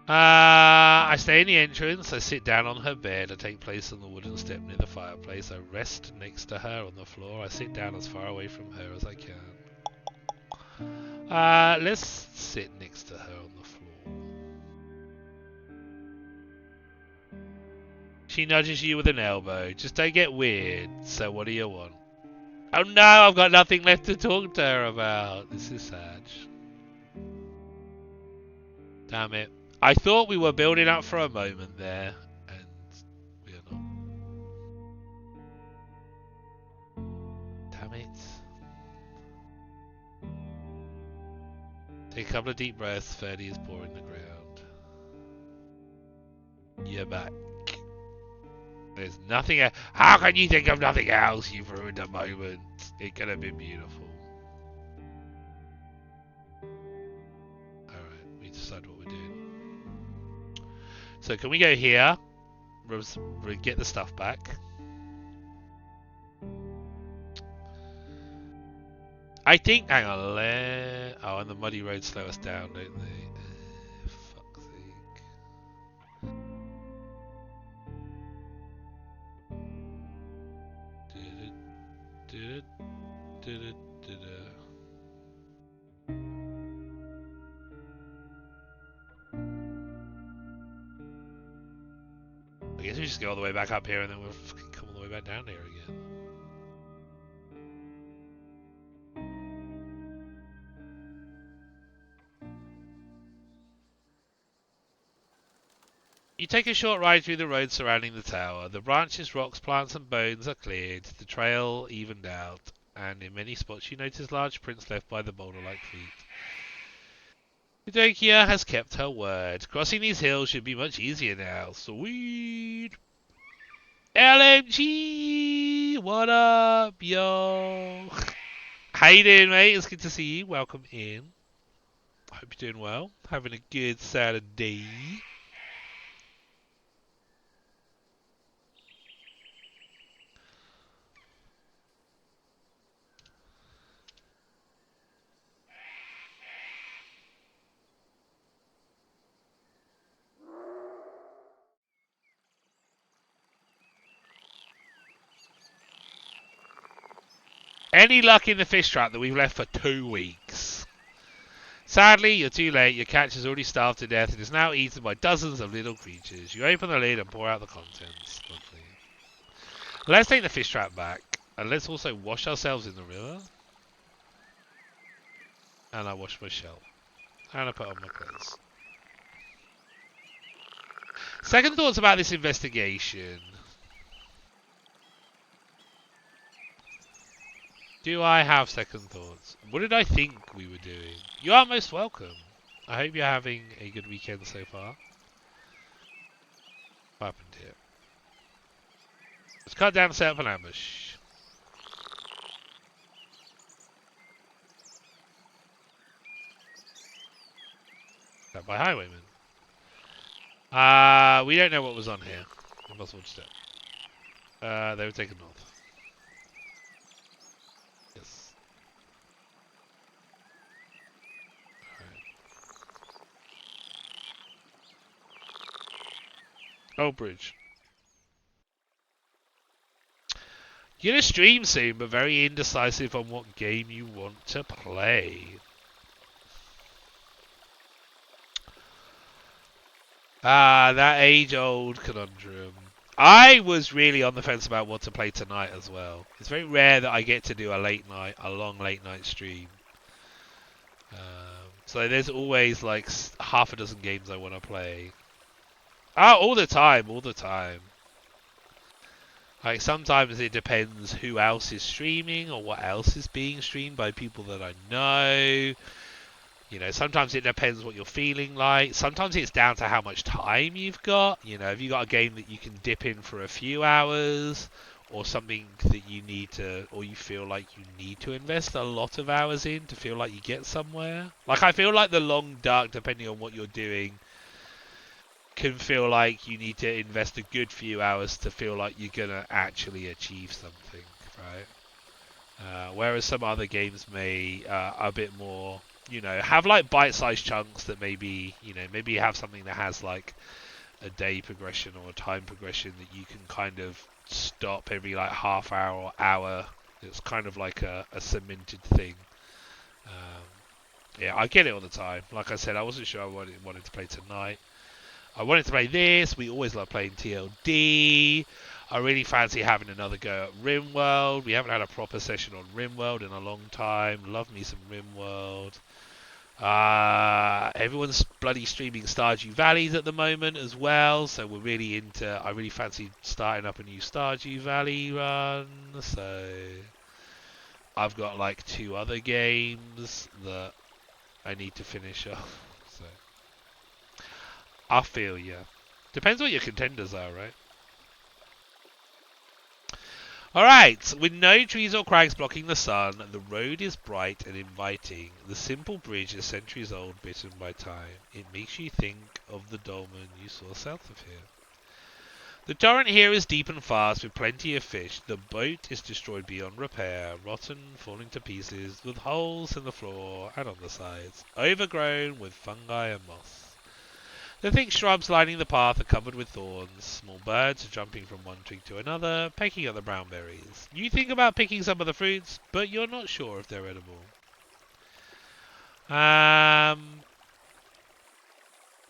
I I stay in the entrance, I sit down on her bed, I take place on the wooden step near the fireplace, I rest next to her on the floor, I sit down as far away from her as I can. Let's sit next to her on the floor. She nudges you with an elbow. Just don't get weird. So what do you want? Oh no, I've got nothing left to talk to her about. This is sad. Damn it. I thought we were building up for a moment there, and we are not. Damn it. Take a couple of deep breaths. Ferdy is pouring the ground. You're back. There's nothing else. How can you think of nothing else? You've ruined a moment. It could have been beautiful. Alright, we decide what we're doing. So can we go here? Get the stuff back. I think, hang on, oh, and the muddy roads slow us down, don't they? Fuck's sake. I guess we just go all the way back up here and then we'll fucking come all the way back down here again. You take a short ride through the road surrounding the tower. The branches, rocks, plants and bones are cleared, the trail evened out, and in many spots you notice large prints left by the boulder-like feet. Eudokia has kept her word. Crossing these hills should be much easier now. Sweet! LMG! What up, yo? How you doing, mate? It's good to see you. Welcome in. Hope you're doing well. Having a good Saturday. Any luck in the fish trap that we've left for 2 weeks? Sadly, you're too late. Your catch has already starved to death and is now eaten by dozens of little creatures. You open the lid and pour out the contents. Lovely. Let's take the fish trap back. And let's also wash ourselves in the river. And I wash my shell. And I put on my clothes. Second thoughts about this investigation. Do I have second thoughts? What did I think we were doing? You are most welcome. I hope you're having a good weekend so far. What happened here? Let's cut down and set up an ambush. That by highwaymen. We don't know what was on here. We must watch that. They were taken north. Yes. Alright. Oh, bridge. You're gonna stream soon, but very indecisive on what game you want to play. That age-old conundrum. I was really on the fence about what to play tonight as well. It's very rare that I get to do a long late night stream. So there's always like half a dozen games I want to play. All the time. Like sometimes it depends who else is streaming or what else is being streamed by people that I know. You know, sometimes it depends what you're feeling like. Sometimes it's down to how much time you've got. You know, have you got a game that you can dip in for a few hours, or something that you need to, or you feel like you need to invest a lot of hours in to feel like you get somewhere. Like I feel like the long dark, depending on what you're doing, can feel like you need to invest a good few hours to feel like you're gonna actually achieve something, right? Whereas some other games may a bit more, you know, have like bite-sized chunks that maybe, you know, maybe you have something that has like a day progression or a time progression that you can kind of stop every like half hour or hour. It's kind of like a cemented thing. Yeah, I get it all the time. Like I said, I wasn't sure I wanted to play tonight. I wanted to play this. We always love playing TLD. I really fancy having another go at RimWorld. We haven't had a proper session on RimWorld in a long time. Love me some RimWorld. Everyone's bloody streaming Stardew Valleys at the moment as well, so we're really into. I really fancy starting up a new Stardew Valley run. So I've got like 2 other games that I need to finish off. So I feel ya. Depends what your contenders are, right? Alright, with no trees or crags blocking the sun, the road is bright and inviting. The simple bridge is centuries old, bitten by time. It makes you think of the dolmen you saw south of here. The torrent here is deep and fast, with plenty of fish. The boat is destroyed beyond repair, rotten, falling to pieces, with holes in the floor and on the sides, overgrown with fungi and moss. The thick shrubs lining the path are covered with thorns. Small birds are jumping from one twig to another, pecking at the brown berries. You think about picking some of the fruits, but you're not sure if they're edible.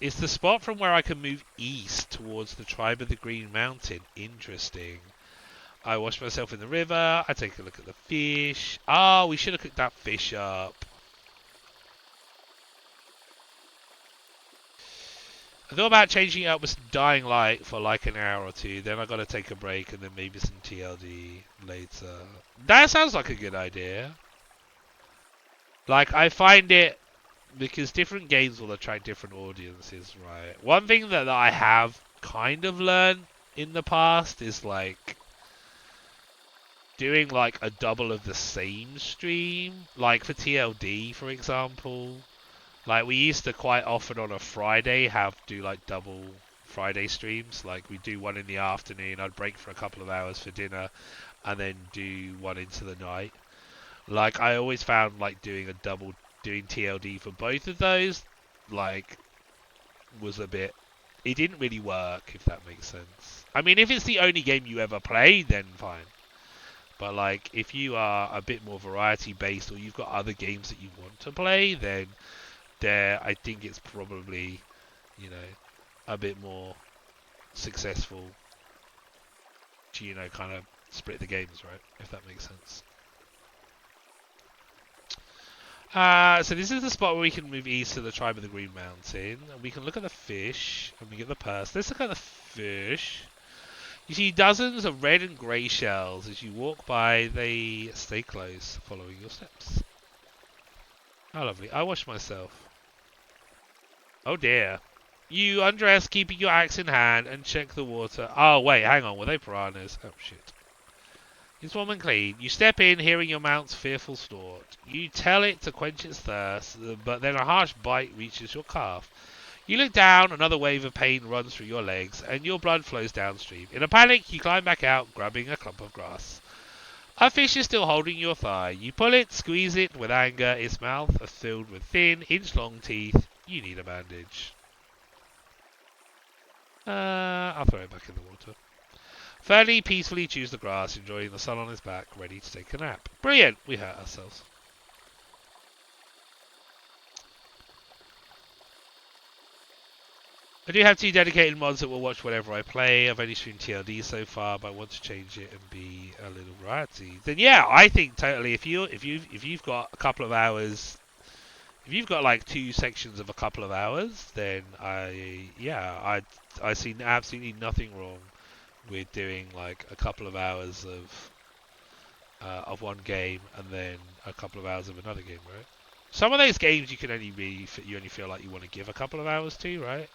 It's the spot from where I can move east towards the tribe of the Green Mountain. Interesting. I wash myself in the river. I take a look at the fish. Oh, we should have cooked that fish up. I thought about changing it up with some Dying Light for like an hour or 2. Then I got to take a break and then maybe some TLD later. That sounds like a good idea. Like, I find it because different games will attract different audiences, right? One thing that I have kind of learned in the past is like doing like a double of the same stream. Like for TLD, for example. Like, we used to quite often on a Friday do like double Friday streams. Like, we'd do one in the afternoon, I'd break for a couple of hours for dinner, and then do one into the night. Like, I always found like doing TLD for both of those, like, was a bit. It didn't really work, if that makes sense. I mean, if it's the only game you ever play, then fine. But like, if you are a bit more variety based, or you've got other games that you want to play, then I think it's probably, you know, a bit more successful to, you know, kind of split the games, right? If that makes sense. So this is the spot where we can move east to the tribe of the Green Mountain. And we can look at the fish, and we get the purse. Let's look at the fish. You see dozens of red and grey shells. As you walk by, they stay close, following your steps. How lovely. I wash myself. Oh dear. You undress, keeping your axe in hand, and check the water. Oh, wait, hang on. Were they piranhas? Oh, shit. It's warm and clean. You step in, hearing your mount's fearful snort. You tell it to quench its thirst, but then a harsh bite reaches your calf. You look down, another wave of pain runs through your legs, and your blood flows downstream. In a panic, you climb back out, grabbing a clump of grass. A fish is still holding your thigh. You pull it, squeeze it with anger. Its mouth is filled with thin, inch-long teeth. You need a bandage. I'll throw it back in the water. Fernie peacefully chews the grass, enjoying the sun on his back, ready to take a nap. Brilliant! We hurt ourselves. I do have 2 dedicated mods that will watch whatever I play. I've only streamed TLD so far, but I want to change it and be a little variety. Then yeah, I think totally. If you've got a couple of hours, if you've got like 2 sections of a couple of hours, then I see absolutely nothing wrong with doing like a couple of hours of one game and then a couple of hours of another game, right? Some of those games you only feel like you want to give a couple of hours to, right?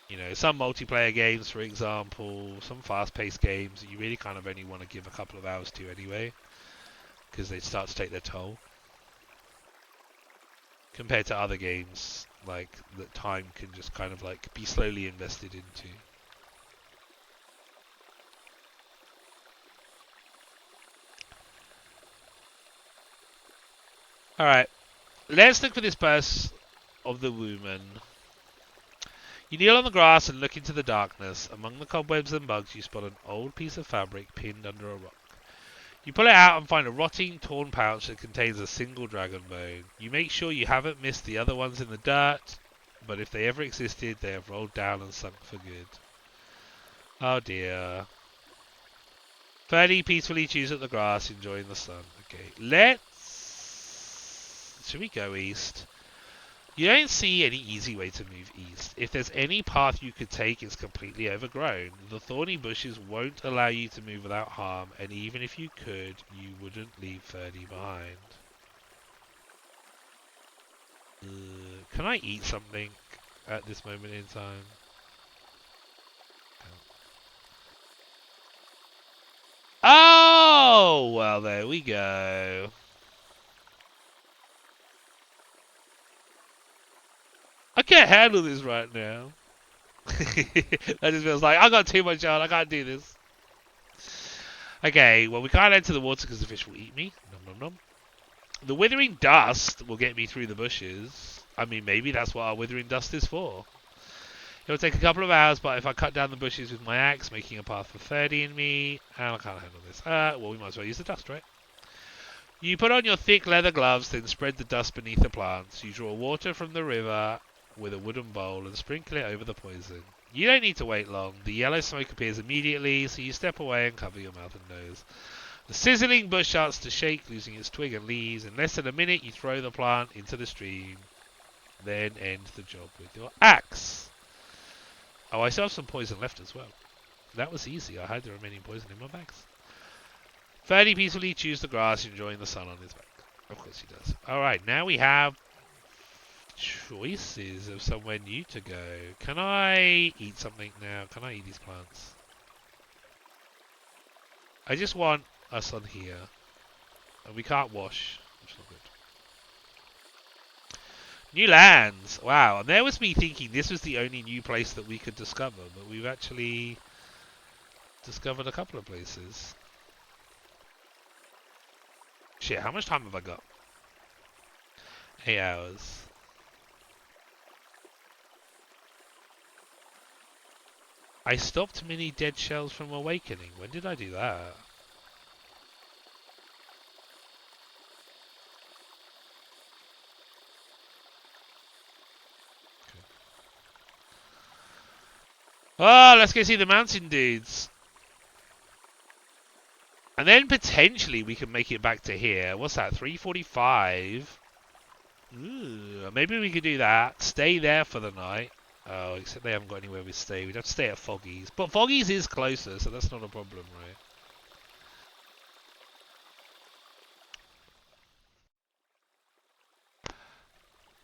You know, some multiplayer games, for example, some fast-paced games that you really kind of only want to give a couple of hours to anyway, because they start to take their toll. Compared to other games, like, that time can just kind of like be slowly invested into. Alright, let's look for this purse of the woman. You kneel on the grass and look into the darkness. Among the cobwebs and bugs, you spot an old piece of fabric pinned under a rock. You pull it out and find a rotting, torn pouch that contains a single dragon bone. You make sure you haven't missed the other ones in the dirt, but if they ever existed, they have rolled down and sunk for good. Oh dear. Ferdy peacefully chews at the grass, enjoying the sun. Okay, should we go east? You don't see any easy way to move east. If there's any path you could take, it's completely overgrown. The thorny bushes won't allow you to move without harm, and even if you could, you wouldn't leave Ferdy behind. Can I eat something at this moment in time? Oh, well, there we go. I can't handle this right now. That just feels like I got too much on. I can't do this. Okay, well, we can't enter the water because the fish will eat me. Nom nom nom. The withering dust will get me through the bushes. I mean, maybe that's what our withering dust is for. It'll take a couple of hours, but if I cut down the bushes with my axe, making a path for 30 and me, and I can't handle this. Well, we might as well use the dust, right? You put on your thick leather gloves, then spread the dust beneath the plants. You draw water from the river with a wooden bowl and sprinkle it over the poison. You don't need to wait long. The yellow smoke appears immediately, so you step away and cover your mouth and nose. The sizzling bush starts to shake, losing its twig and leaves. In less than a minute, you throw the plant into the stream. Then end the job with your axe. Oh, I still have some poison left as well. That was easy. I had the remaining poison in my bags. Ferdy peacefully chews the grass, enjoying the sun on his back. Of course he does. Alright, now we have choices of somewhere new to go. Can I eat something now? Can I eat these plants? I just want us on here. And we can't wash, which is not good. New lands! Wow, and there was me thinking this was the only new place that we could discover, but we've actually discovered a couple of places. Shit, how much time have I got? 8 hours. I stopped many dead shells from awakening. When did I do that? Okay. Oh, let's go see the mountain dudes. And then potentially we can make it back to here. What's that? 3:45. Ooh, maybe we could do that. Stay there for the night. Oh, except they haven't got anywhere we stay. We'd have to stay at Foggy's. But Foggy's is closer, so that's not a problem, right?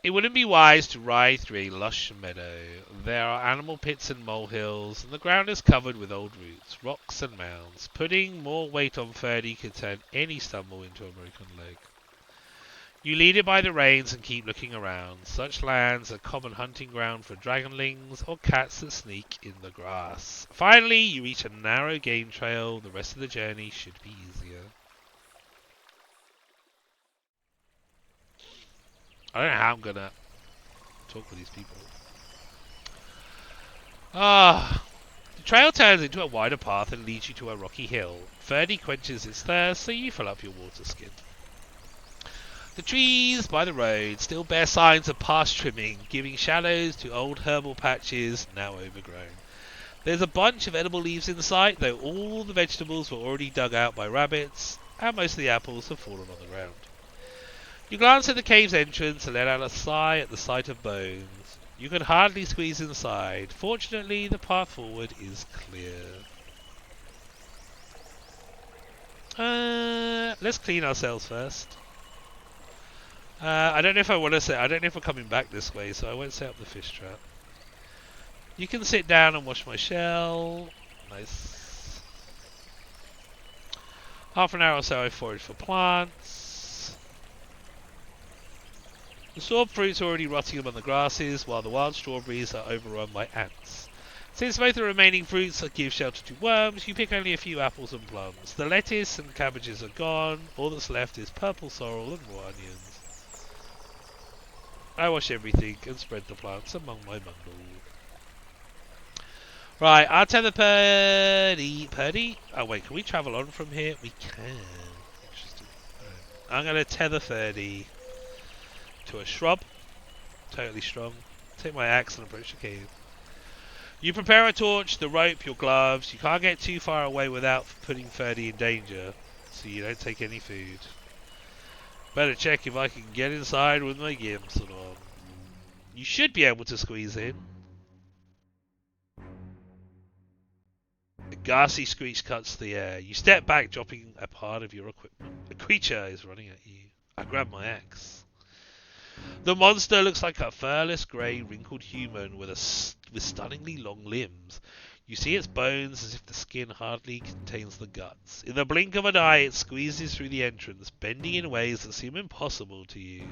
It wouldn't be wise to ride through a lush meadow. There are animal pits and molehills, and the ground is covered with old roots, rocks and mounds. Putting more weight on Ferdy could turn any stumble into a broken leg. You lead it by the reins and keep looking around. Such lands are common hunting ground for dragonlings or cats that sneak in the grass. Finally, you reach a narrow game trail. The rest of the journey should be easier. I don't know how I'm gonna talk with these people. The trail turns into a wider path and leads you to a rocky hill. Ferdy quenches its thirst, so you fill up your water skin. The trees by the road still bear signs of past trimming, giving shadows to old herbal patches now overgrown. There's a bunch of edible leaves in sight, though all the vegetables were already dug out by rabbits, and most of the apples have fallen on the ground. You glance at the cave's entrance and let out a sigh at the sight of bones. You can hardly squeeze inside. Fortunately, the path forward is clear. Let's clean ourselves first. I don't know if I want to say. I don't know if we're coming back this way, so I won't set up the fish trap. You can sit down and wash my shell. Nice. Half an hour or so I forage for plants. The sword fruits are already rotting among the grasses, while the wild strawberries are overrun by ants. Since both the remaining fruits give shelter to worms, you pick only a few apples and plums. The lettuce and cabbages are gone. All that's left is purple sorrel and raw onions. I wash everything and spread the plants among my bundle. Right, I'll tether Purdy. Purdy? Oh wait, can we travel on from here? We can. Interesting. Right. I'm gonna tether 30 to a shrub. Totally strong. Take my axe and approach the cave. You prepare a torch, the rope, your gloves. You can't get too far away without putting 30 in danger, so you don't take any food. Better check if I can get inside with my gimps on. You should be able to squeeze in. A ghastly screech cuts the air. You step back, dropping a part of your equipment. A creature is running at you. I grab my axe. The monster looks like a furless, grey, wrinkled human with stunningly long limbs. You see its bones as if the skin hardly contains the guts. In the blink of an eye, it squeezes through the entrance, bending in ways that seem impossible to you.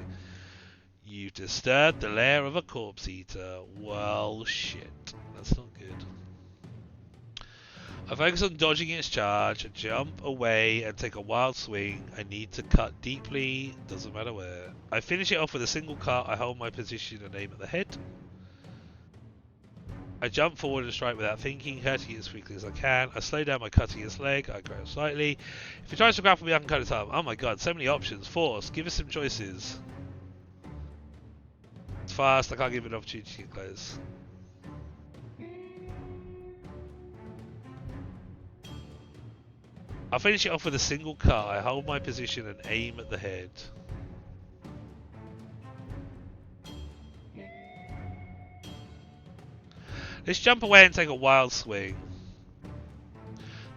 You've disturbed the lair of a corpse eater. Well, shit. That's not good. I focus on dodging its charge, jump away and take a wild swing. I need to cut deeply, doesn't matter where. I finish it off with a single cut. I hold my position and aim at the head. I jump forward and strike without thinking, hurting it as quickly as I can. I slow down by cutting its leg. I grab slightly. If it tries to grapple me, I can cut its arm. Oh my god, so many options. Force, give us some choices. It's fast, I can't give it an opportunity to get close. I'll finish it off with a single cut. I hold my position and aim at the head. Let's jump away and take a wild swing.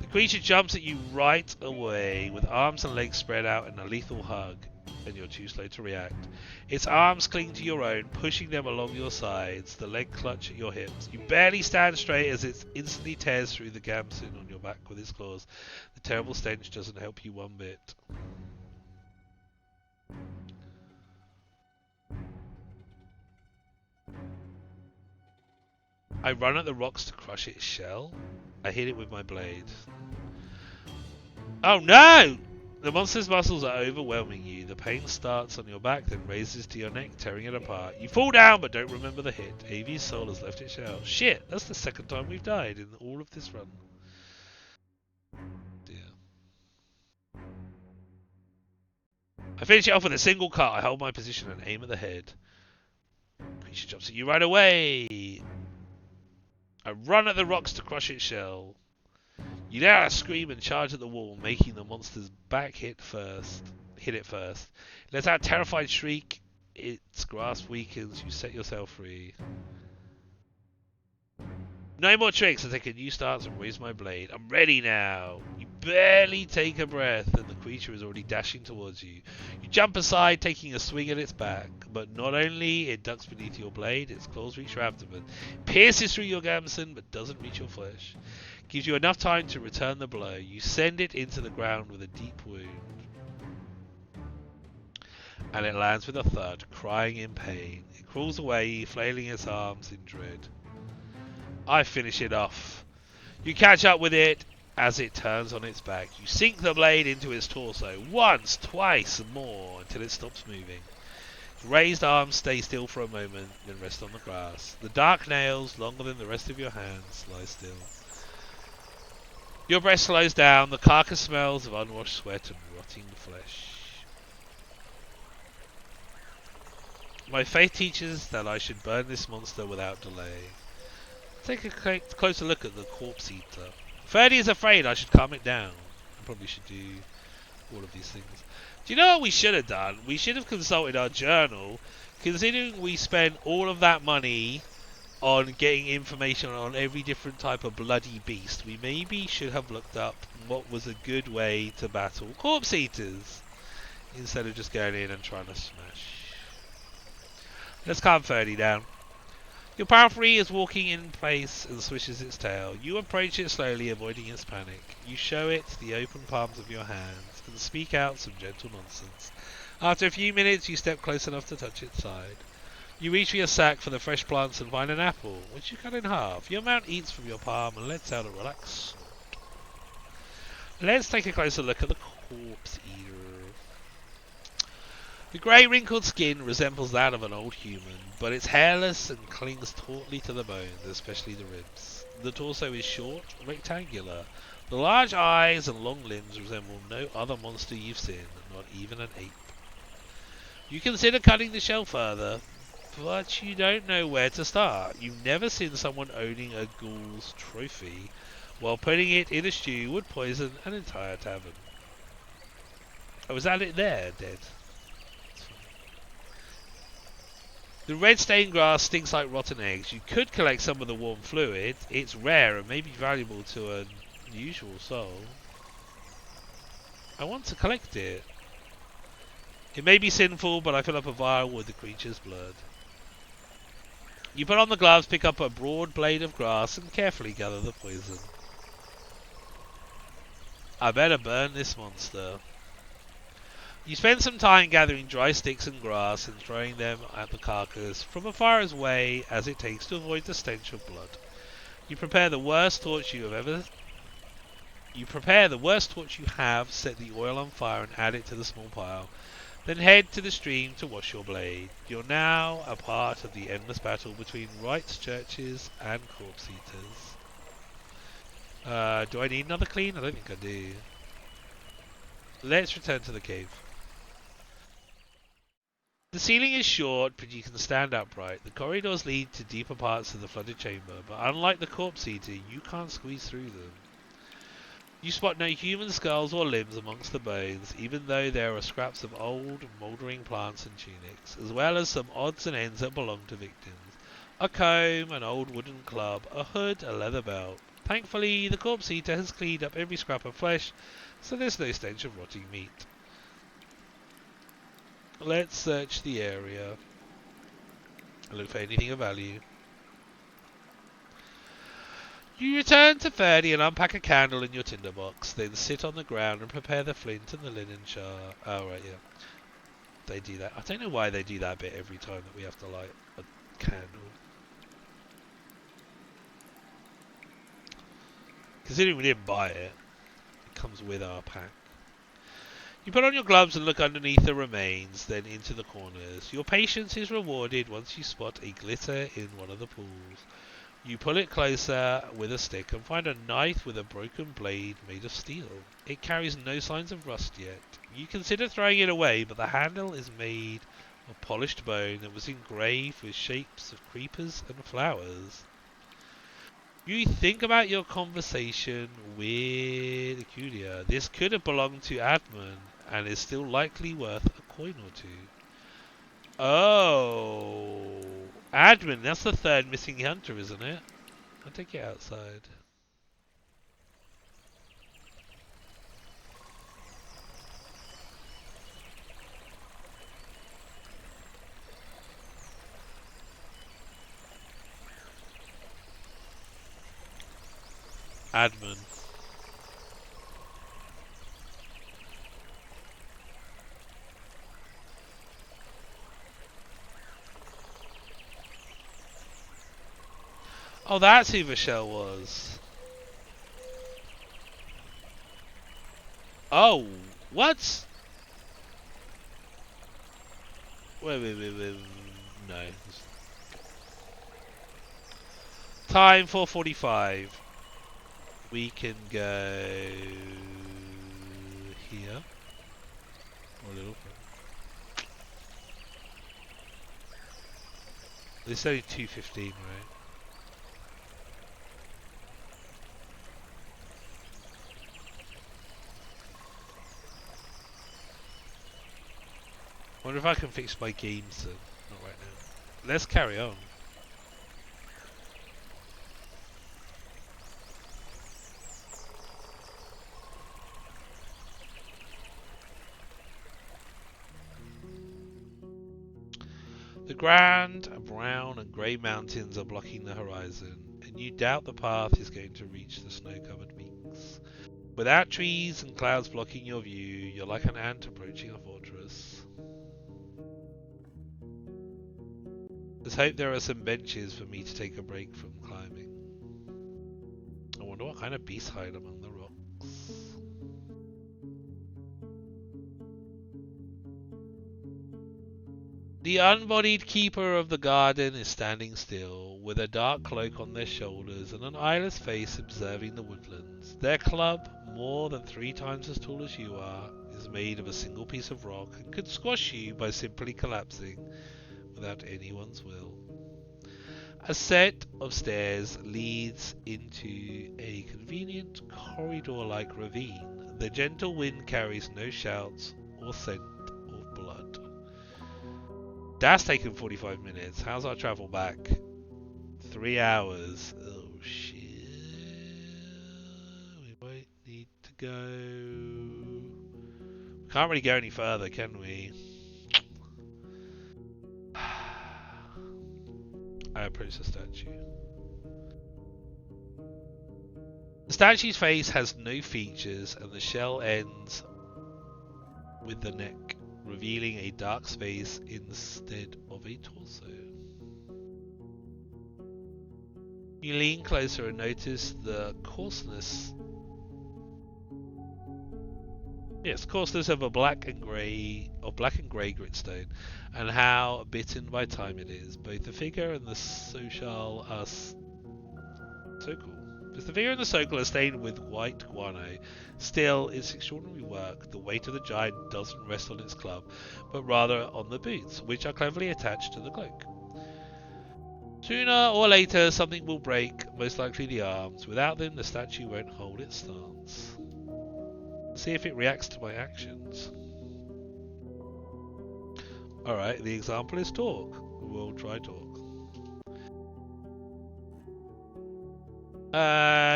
The creature jumps at you right away with arms and legs spread out in a lethal hug, and you're too slow to react. Its arms cling to your own, pushing them along your sides. The legs clutch at your hips. You barely stand straight as it instantly tears through the gamson on your back with its claws. The terrible stench doesn't help you one bit. I run at the rocks to crush its shell. I hit it with my blade. Oh no! The monster's muscles are overwhelming you. The pain starts on your back, then raises to your neck, tearing it apart. You fall down, but don't remember the hit. Avi's soul has left its shell. Shit, that's the second time we've died in all of this run. Dear. I finish it off with a single cut. I hold my position and aim at the head. Creature jumps at you right away. I run at the rocks to crush its shell. You let out a scream and charge at the wall, making the monster's back hit it first. It lets out a terrified shriek. Its grasp weakens. You set yourself free. No more tricks. I take a new stance and raise my blade. I'm ready now. You barely take a breath and the creature is already dashing towards you. You jump aside, taking a swing at its back. But not only it ducks beneath your blade, its claws reach your abdomen. Pierces through your gamson, but doesn't reach your flesh. Gives you enough time to return the blow. You send it into the ground with a deep wound. And it lands with a thud, crying in pain. It crawls away, flailing its arms in dread. I finish it off. You catch up with it as it turns on its back. You sink the blade into its torso once, twice, and more until it stops moving. Its raised arms stay still for a moment, then rest on the grass. The dark nails, longer than the rest of your hands, lie still. Your breath slows down. The carcass smells of unwashed sweat and rotting flesh. My faith teaches that I should burn this monster without delay. Take a closer look at the corpse eater. Ferdy is afraid I should calm it down. I probably should do all of these things. Do you know what we should have done? We should have consulted our journal. Considering we spent all of that money on getting information on every different type of bloody beast, we maybe should have looked up what was a good way to battle corpse eaters instead of just going in and trying to smash. Let's calm Ferdy down. Your palfrey is walking in place and swishes its tail. You approach it slowly, avoiding its panic. You show it the open palms of your hands and speak out some gentle nonsense. After a few minutes, you step close enough to touch its side. You reach for your sack for the fresh plants and find an apple, which you cut in half. Your mount eats from your palm and lets out a relaxed snort. Let's take a closer look at the corpse eater. The grey wrinkled skin resembles that of an old human, but it's hairless and clings tautly to the bones, especially the ribs. The torso is short, rectangular. The large eyes and long limbs resemble no other monster you've seen, not even an ape. You consider cutting the shell further, but you don't know where to start. You've never seen someone owning a ghoul's trophy, while putting it in a stew would poison an entire tavern. Oh, is that it there, dead? The red stained grass stinks like rotten eggs. You could collect some of the warm fluid. It's rare and may be valuable to an unusual soul. I want to collect it. It may be sinful, but I fill up a vial with the creature's blood. You put on the gloves, pick up a broad blade of grass, and carefully gather the poison. I better burn this monster. You spend some time gathering dry sticks and grass and throwing them at the carcass from as far away as it takes to avoid the stench of blood. You prepare the worst torch you have, set the oil on fire and add it to the small pile. Then head to the stream to wash your blade. You're now a part of the endless battle between rites churches and corpse eaters. Do I need another clean? I don't think I do. Let's return to the cave. The ceiling is short, but you can stand upright. The corridors lead to deeper parts of the flooded chamber, but unlike the corpse eater, you can't squeeze through them. You spot no human skulls or limbs amongst the bones, even though there are scraps of old, mouldering plants and tunics, as well as some odds and ends that belong to victims. A comb, an old wooden club, a hood, a leather belt. Thankfully, the corpse eater has cleaned up every scrap of flesh, so there's no stench of rotting meat. Let's search the area and look for anything of value. You return to Ferdy and unpack a candle in your tinderbox, then sit on the ground and prepare the flint and the linen jar. Oh, right, yeah. They do that. I don't know why they do that bit every time that we have to light a candle. Considering we didn't buy it, it comes with our pack. You put on your gloves and look underneath the remains, then into the corners. Your patience is rewarded once you spot a glitter in one of the pools. You pull it closer with a stick and find a knife with a broken blade made of steel. It carries no signs of rust yet. You consider throwing it away, but the handle is made of polished bone that was engraved with shapes of creepers and flowers. You think about your conversation with Aculia. This could have belonged to Admin and is still likely worth a coin or two. Oh, Admin, that's the third missing hunter, isn't it? I'll take it outside. Admin. Oh, that's who Michelle was. Oh, what? Wait. No. Time 4:45. We can go here. Or a little bit. It's only 2:15, right? I wonder if I can fix my games then. Not right now. Let's carry on. The grand, brown and grey mountains are blocking the horizon, and you doubt the path is going to reach the snow-covered peaks. Without trees and clouds blocking your view, you're like an ant approaching a fortress. Let's hope there are some benches for me to take a break from climbing. I wonder what kind of beasts hide among the rocks. The unbodied keeper of the garden is standing still, with a dark cloak on their shoulders and an eyeless face observing the woodlands. Their club, more than 3 times as tall as you are, is made of a single piece of rock and could squash you by simply collapsing without anyone's will. A set of stairs leads into a convenient corridor-like ravine. The gentle wind carries no shouts or scent of blood. That's taken 45 minutes. How's our travel back? 3 hours. Oh shit. We might need to go. We can't really go any further, can we? I approach the statue. The statue's face has no features and the shell ends with the neck, revealing a dark space instead of a torso. You lean closer and notice the coarseness of a black and grey gritstone, and how bitten by time it is. Both the figure and the social are Both the figure and the circle are stained with white guano. Still, it's extraordinary work. The weight of the giant doesn't rest on its club, but rather on the boots, which are cleverly attached to the cloak. Sooner or later, something will break, most likely the arms. Without them, the statue won't hold its stance. See if it reacts to my actions. Alright, the example is talk. We'll try talk.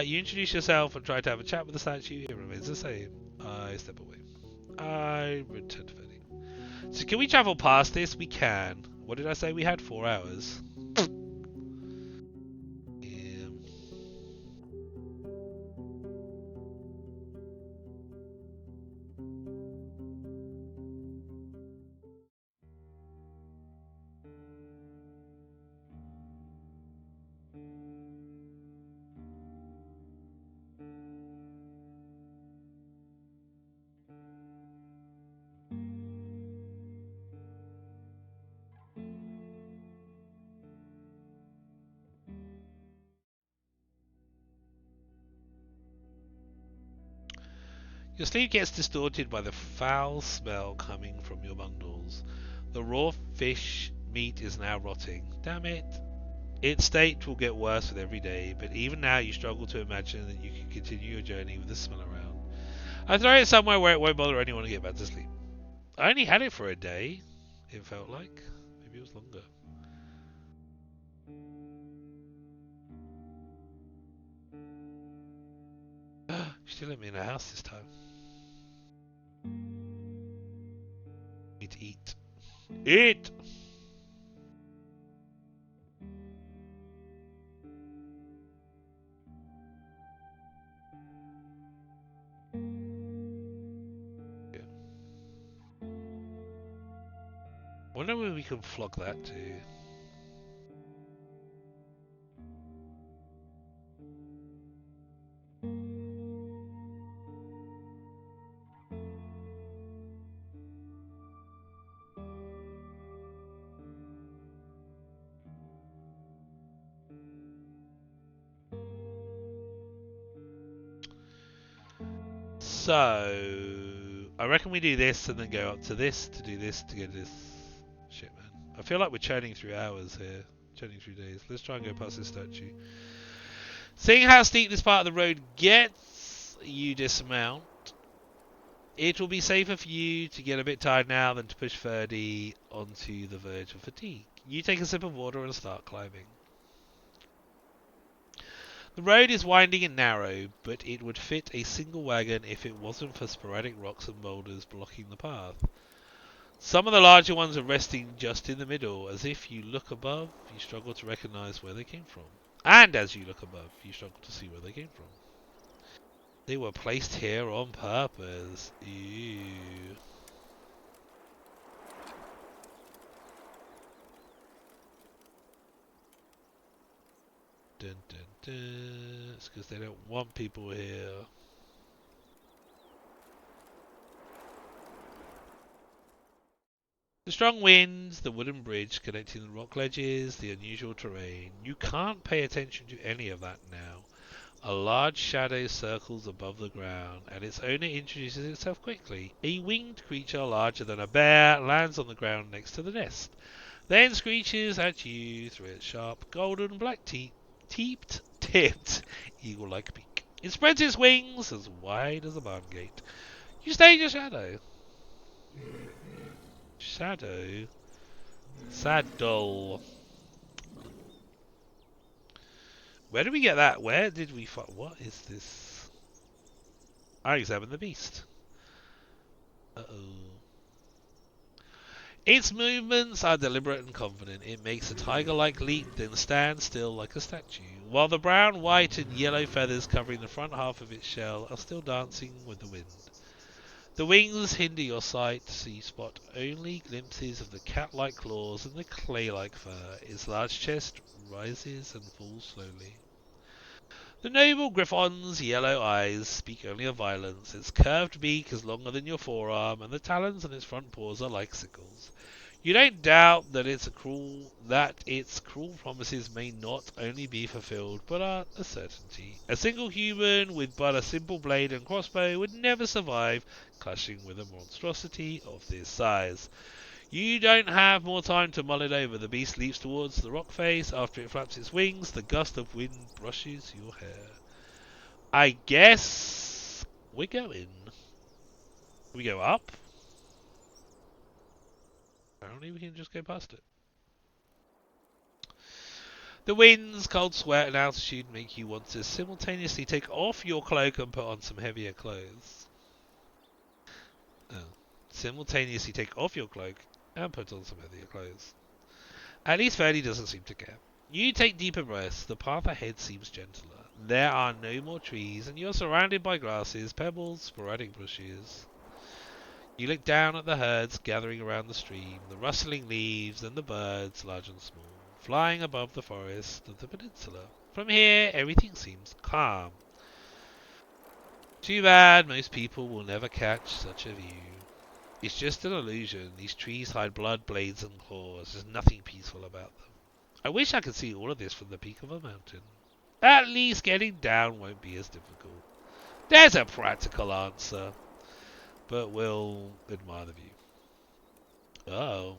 You introduce yourself and try to have a chat with the statue. It remains the same. I step away. I return to Fanny. So can we travel past this? We can. What did I say? We had 4 hours. Your sleep gets distorted by the foul smell coming from your bundles. The raw fish meat is now rotting. Damn it. Its state will get worse with every day, but even now you struggle to imagine that you can continue your journey with the smell around. I throw it somewhere where it won't bother anyone to get back to sleep. I only had it for a day, it felt like. Maybe it was longer. She still let me in the house this time. Need to eat. Eat! Yeah. Wonder where we can flog that to. So, I reckon we do this and then go up to this to do this to get this. Shit, man. I feel like we're churning through hours here. Churning through days. Let's try and go past this statue. Seeing how steep this part of the road gets, you dismount. It will be safer for you to get a bit tired now than to push Ferdy onto the verge of fatigue. You take a sip of water and start climbing. The road is winding and narrow, but it would fit a single wagon if it wasn't for sporadic rocks and boulders blocking the path. Some of the larger ones are resting just in the middle. As if you look above, you struggle to recognize where they came from. And as you look above, you struggle to see where they came from. They were placed here on purpose. Ew. Dun, dun, dun. It's because they don't want people here. The strong winds, the wooden bridge connecting the rock ledges, the unusual terrain. You can't pay attention to any of that now. A large shadow circles above the ground, and its owner introduces itself quickly. A winged creature larger than a bear lands on the ground next to the nest, then screeches at you through its sharp golden black tipped eagle-like beak. It spreads its wings as wide as a barn gate. You stay in your shadow. Shadow. Saddle. Where did we get that? Where did we find... What is this? I examine the beast. Uh-oh. Its movements are deliberate and confident. It makes a tiger-like leap, then stands still like a statue, while the brown, white, and yellow feathers covering the front half of its shell are still dancing with the wind. The wings hinder your sight, so you spot only glimpses of the cat-like claws and the clay-like fur. Its large chest rises and falls slowly. The noble griffon's yellow eyes speak only of violence. Its curved beak is longer than your forearm, and the talons on its front paws are like sickles. You don't doubt that its cruel promises may not only be fulfilled, but are a certainty. A single human with but a simple blade and crossbow would never survive clashing with a monstrosity of this size. You don't have more time to mull it over. The beast leaps towards the rock face. After it flaps its wings, the gust of wind brushes your hair. I guess we're going. We go up? Apparently we can just go past it. The winds, cold sweat, and altitude make you want to simultaneously take off your cloak and put on some heavier clothes. Oh. Simultaneously take off your cloak and put on some heavier clothes. At least Ferdy doesn't seem to care. You take deeper breaths. The path ahead seems gentler. There are no more trees, and you're surrounded by grasses, pebbles, sporadic bushes. You look down at the herds gathering around the stream, the rustling leaves, and the birds, large and small, flying above the forest of the peninsula. From here, everything seems calm. Too bad most people will never catch such a view. It's just an illusion. These trees hide blood, blades, and claws. There's nothing peaceful about them. I wish I could see all of this from the peak of a mountain. At least getting down won't be as difficult. There's a practical answer. But we'll admire the view. Oh.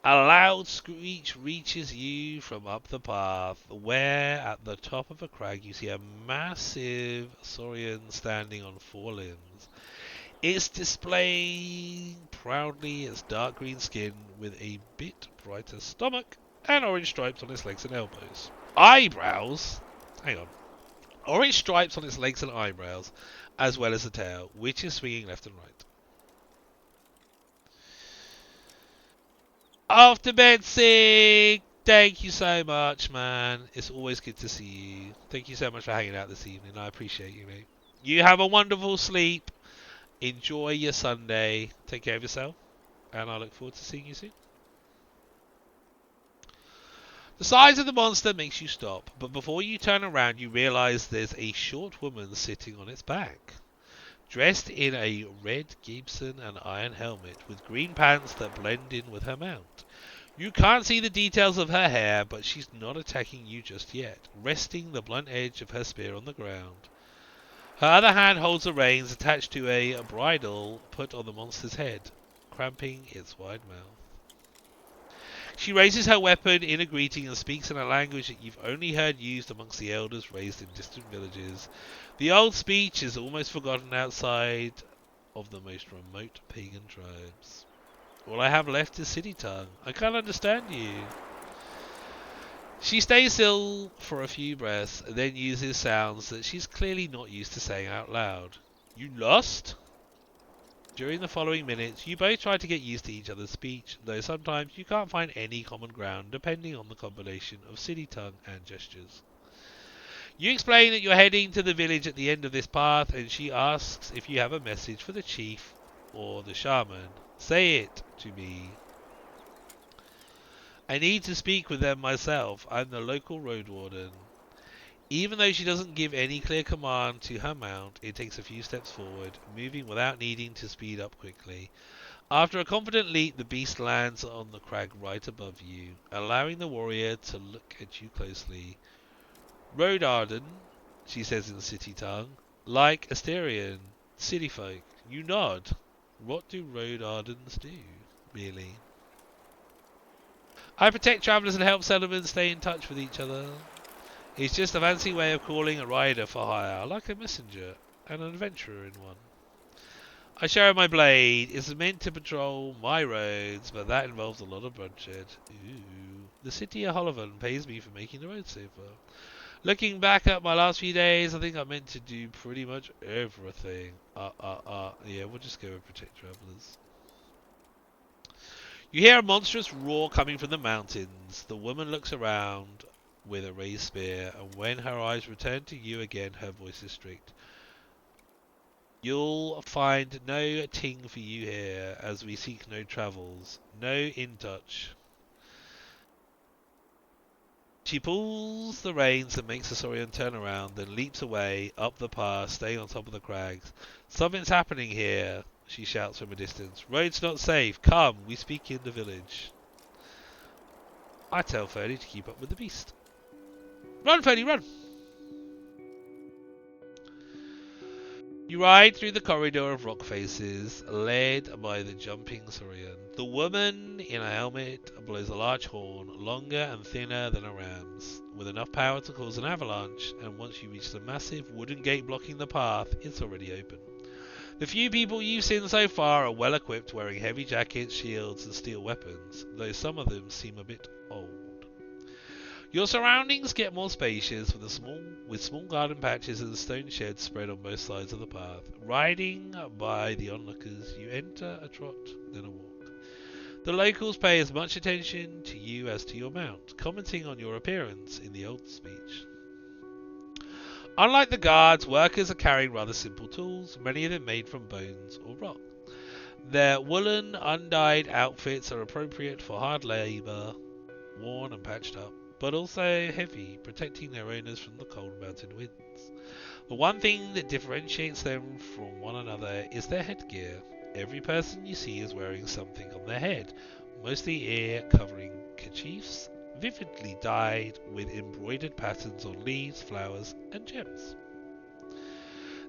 A loud screech reaches you from up the path, where at the top of a crag you see a massive saurian standing on four limbs. It's displaying proudly its dark green skin with a bit brighter stomach and orange stripes on its legs and elbows. Eyebrows? Hang on. Orange stripes on its legs and eyebrows, as well as the tail, which is swinging left and right. Off to bed, Sig! Thank you so much, man. It's always good to see you. Thank you so much for hanging out this evening. I appreciate you, mate. You have a wonderful sleep. Enjoy your Sunday. Take care of yourself. And I look forward to seeing you soon. The size of the monster makes you stop, but before you turn around you realise there's a short woman sitting on its back. Dressed in a red Gibson and iron helmet with green pants that blend in with her mount. You can't see the details of her hair, but she's not attacking you just yet, resting the blunt edge of her spear on the ground. Her other hand holds the reins attached to a bridle put on the monster's head, cramping its wide mouth. She raises her weapon in a greeting and speaks in a language that you've only heard used amongst the elders raised in distant villages. The old speech is almost forgotten outside of the most remote pagan tribes. All I have left is city tongue. I can't understand you. She stays still for a few breaths, then uses sounds that she's clearly not used to saying out loud. You lost? During the following minutes, you both try to get used to each other's speech, though sometimes you can't find any common ground depending on the combination of city tongue and gestures. You explain that you're heading to the village at the end of this path, and she asks if you have a message for the chief or the shaman. Say it to me. I need to speak with them myself. I'm the local Roadwarden. Even though she doesn't give any clear command to her mount, it takes a few steps forward, moving without needing to speed up quickly. After a confident leap, the beast lands on the crag right above you, allowing the warrior to look at you closely. Roadwarden, she says in city tongue, like Asterian, city folk. You nod. What do Roadwardens do, really? I protect travellers and help settlements stay in touch with each other. It's just a fancy way of calling a rider for hire, like a messenger, and an adventurer in one. I share my blade. It's meant to patrol my roads, but that involves a lot of bloodshed. Ooh. The city of Hollivan pays me for making the roads safer. Looking back at my last few days, I think I meant to do pretty much everything. Yeah, we'll just go with protect travellers. You hear a monstrous roar coming from the mountains. The woman looks around with a raised spear, and when her eyes return to you again, her voice is strict. You'll find no ting for you here, as we seek no travels, no in touch. She pulls the reins and makes the Saurian turn around, then leaps away, up the pass, staying on top of the crags. Something's happening here, she shouts from a distance. Road's not safe. Come, we speak in the village. I tell Ferdy to keep up with the beast. Run, Ferdy, run! You ride through the corridor of rock faces, led by the jumping Saurian. The woman in a helmet blows a large horn, longer and thinner than a ram's, with enough power to cause an avalanche, and once you reach the massive wooden gate blocking the path, it's already open. The few people you've seen so far are well equipped, wearing heavy jackets, shields, and steel weapons, though some of them seem a bit old. Your surroundings get more spacious with small garden patches and stone sheds spread on both sides of the path. Riding by the onlookers, you enter a trot, then a walk. The locals pay as much attention to you as to your mount, commenting on your appearance in the old speech. Unlike the guards, workers are carrying rather simple tools, many of them made from bones or rock. Their woolen, undyed outfits are appropriate for hard labour, worn and patched up, but also heavy, protecting their owners from the cold mountain winds. The one thing that differentiates them from one another is their headgear. Every person you see is wearing something on their head, mostly ear-covering kerchiefs, vividly dyed with embroidered patterns on leaves, flowers, and gems.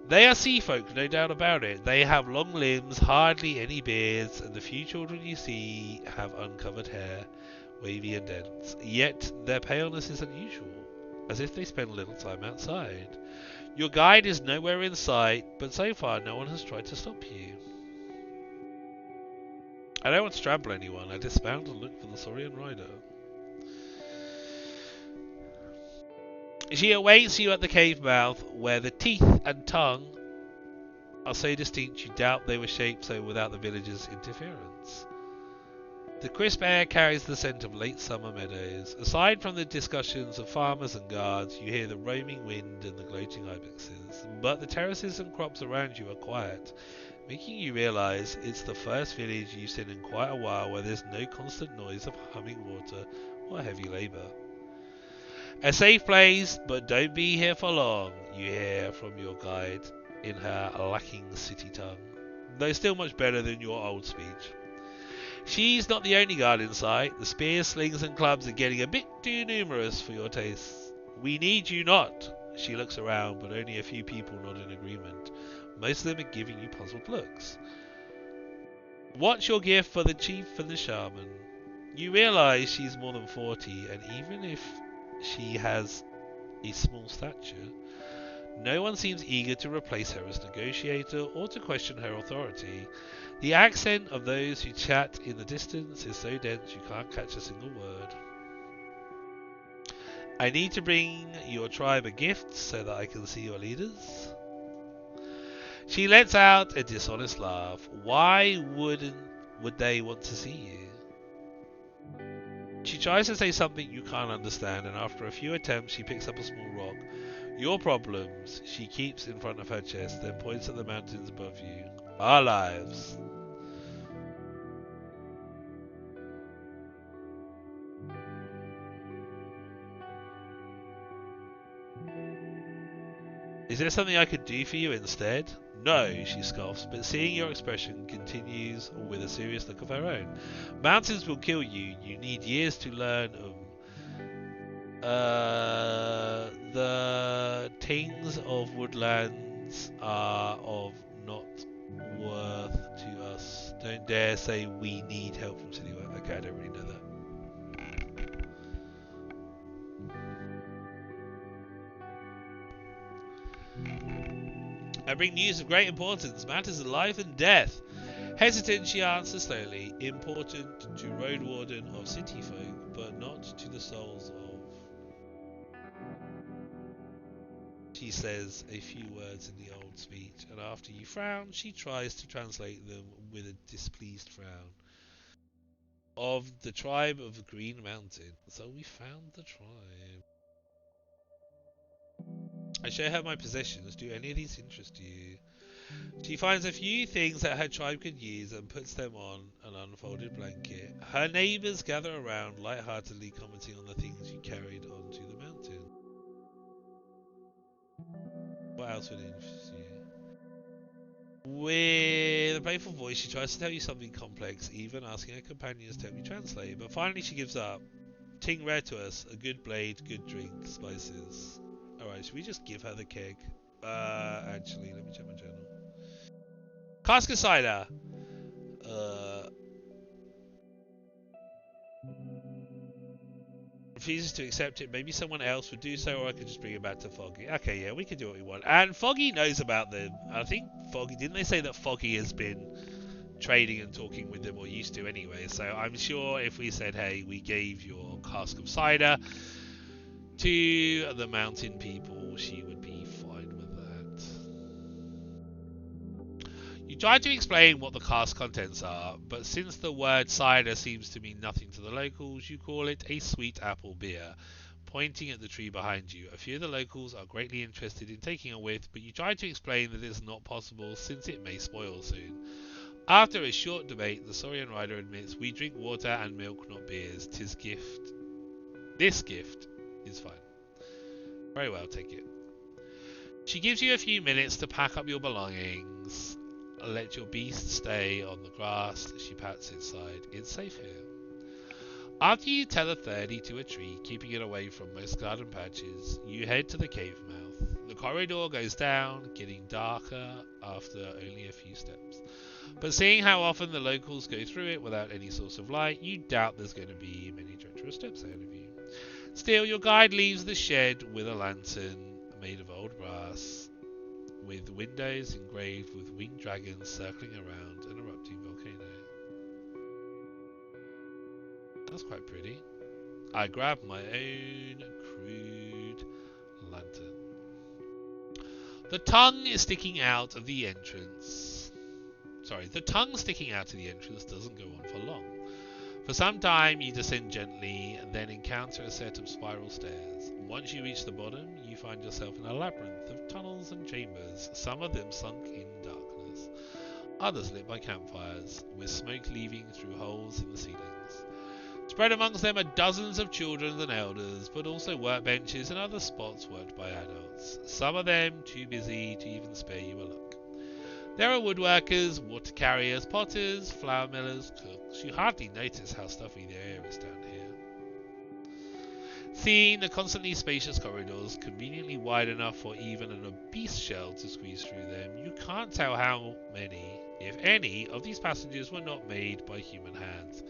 They are sea folk, no doubt about it. They have long limbs, hardly any beards, and the few children you see have uncovered hair, wavy and dense. Yet their paleness is unusual, as if they spend little time outside. Your guide is nowhere in sight, but so far no one has tried to stop you. I don't want to trample anyone, I dismount and look for the Saurian rider. She awaits you at the cave mouth, where the teeth and tongue are so distinct you doubt they were shaped so without the villagers' interference. The crisp air carries the scent of late summer meadows. Aside from the discussions of farmers and guards, you hear the roaming wind and the gloating ibexes. But the terraces and crops around you are quiet, making you realise it's the first village you've seen in quite a while where there's no constant noise of humming water or heavy labour. A safe place, but don't be here for long, you hear from your guide in her lacking city tongue, though still much better than your old speech. She's not the only guard in sight. The spears, slings and clubs are getting a bit too numerous for your tastes. We need you not. She looks around, but only a few people nod in agreement. Most of them are giving you puzzled looks. What's your gift for the chief and the shaman? You realise she's more than 40, and even if she has a small stature, no one seems eager to replace her as negotiator or to question her authority. The accent of those who chat in the distance is so dense you can't catch a single word. I need to bring your tribe a gift so that I can see your leaders. She lets out a dishonest laugh. Why would they want to see you? She tries to say something you can't understand, and after a few attempts she picks up a small rock. Your problems, she keeps in front of her chest, then points at the mountains above you. Our lives. Is there something I could do for you instead? No, she scoffs, but seeing your expression continues with a serious look of her own. Mountains will kill you. You need years to learn the things of woodlands are of not worth to us. Don't dare say we need help from city work. Okay, I don't really know that. I bring news of great importance, matters of life and death. Hesitant, she answers slowly. Important to Roadwarden of city folk, but not to the souls of. She says a few words in the old speech, and after you frown, she tries to translate them with a displeased frown. Of the tribe of the Green Mountain. So we found the tribe. I show her my possessions. Do any of these interest you? She finds a few things that her tribe could use and puts them on an unfolded blanket. Her neighbours gather around, lightheartedly commenting on the things you carried onto the mountain. What else would interest you? With a playful voice, she tries to tell you something complex, even asking her companions to help you translate. But finally, she gives up. Ting read to us: a good blade, good drink, spices. Alright, should we just give her the keg? Actually, let me check my journal. Cask of cider. Refuses to accept it. Maybe someone else would do so, or I could just bring it back to Foggy. Okay, yeah, we can do what we want. And Foggy knows about them. I think Foggy, didn't they say that Foggy has been trading and talking with them, or used to anyway? So I'm sure if we said, hey, we gave your cask of cider to the mountain people, she would be fine with that. You try to explain what the cask contents are, but since the word cider seems to mean nothing to the locals, you call it a sweet apple beer, pointing at the tree behind you. A few of the locals are greatly interested in taking a whiff, but you try to explain that it's not possible since it may spoil soon. After a short debate, the Saurian rider admits, we drink water and milk, not beers. 'Tis gift. This gift is fine. Very well, take it. She gives you a few minutes to pack up your belongings. Let your beast stay on the grass. She pats its side. It's safe here. After you tether 30 to a tree, keeping it away from most garden patches, you head to the cave mouth. The corridor goes down, getting darker after only a few steps. But seeing how often the locals go through it without any source of light, you doubt there's going to be many treacherous steps ahead of you. Still, your guide leaves the shed with a lantern made of old brass, with windows engraved with winged dragons circling around an erupting volcano. That's quite pretty. I grab my own crude lantern. The tongue sticking out of the entrance doesn't go on for long. For some time you descend gently and then encounter a set of spiral stairs. Once you reach the bottom, you find yourself in a labyrinth of tunnels and chambers, some of them sunk in darkness, others lit by campfires, with smoke leaving through holes in the ceilings. Spread amongst them are dozens of children and elders, but also workbenches and other spots worked by adults, some of them too busy to even spare you a look. There are woodworkers, water carriers, potters, flour millers, cooks. You hardly notice how stuffy the air is down here. Seeing the constantly spacious corridors, conveniently wide enough for even an obese shell to squeeze through them, you can't tell how many, if any, of these passages were not made by human hands.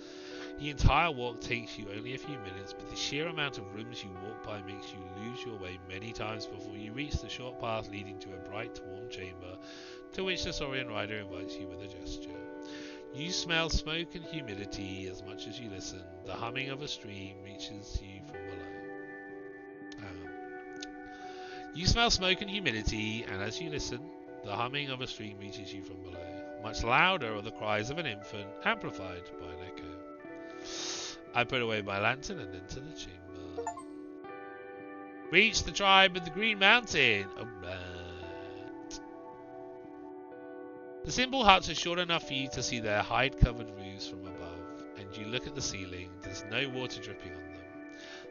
The entire walk takes you only a few minutes, but the sheer amount of rooms you walk by makes you lose your way many times before you reach the short path leading to a bright, warm chamber, to which the Saurian rider invites you with a gesture. You smell smoke and humidity as much as you listen. The humming of a stream reaches you from below. You smell smoke and humidity, and as you listen, the humming of a stream reaches you from below. Much louder are the cries of an infant, amplified by an echo. I put away my lantern and enter the chamber. Reach the tribe of the Green Mountain. Alright. The simple huts are short enough for you to see their hide-covered roofs from above, and you look at the ceiling. There's no water dripping on them.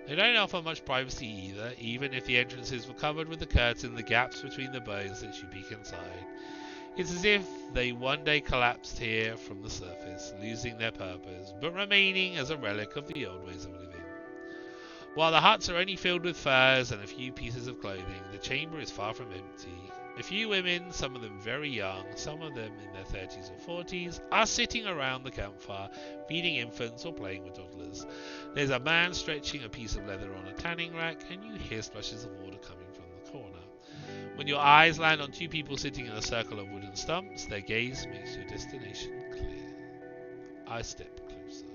They don't offer much privacy either, even if the entrances were covered with the curtain, the gaps between the bones lets you peek inside. It's as if they one day collapsed here from the surface, losing their purpose, but remaining as a relic of the old ways of living. While the huts are only filled with furs and a few pieces of clothing, the chamber is far from empty. A few women, some of them very young, some of them in their 30s or 40s, are sitting around the campfire, feeding infants or playing with toddlers. There's a man stretching a piece of leather on a tanning rack, and you hear splashes of water coming from the corner. When your eyes land on two people sitting in a circle of wooden stumps, their gaze makes your destination clear. I step closer.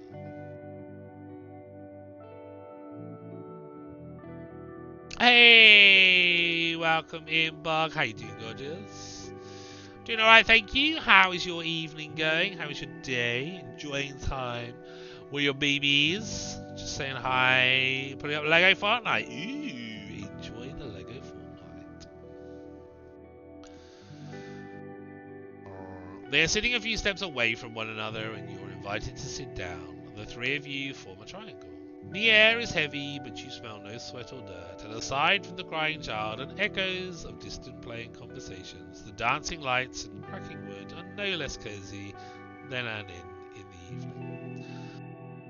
Hey, welcome in, Bug. How you doing, gorgeous? Doing alright, thank you. How is your evening going? How is your day? Enjoying time with your babies? Just saying hi. Putting up Lego Fortnite. Ooh, enjoy the Lego Fortnite. They're sitting a few steps away from one another, and you're invited to sit down. The three of you form a triangle. The air is heavy, but you smell no sweat or dirt, and aside from the crying child and echoes of distant playing conversations, the dancing lights and cracking wood are no less cozy than an inn in the evening.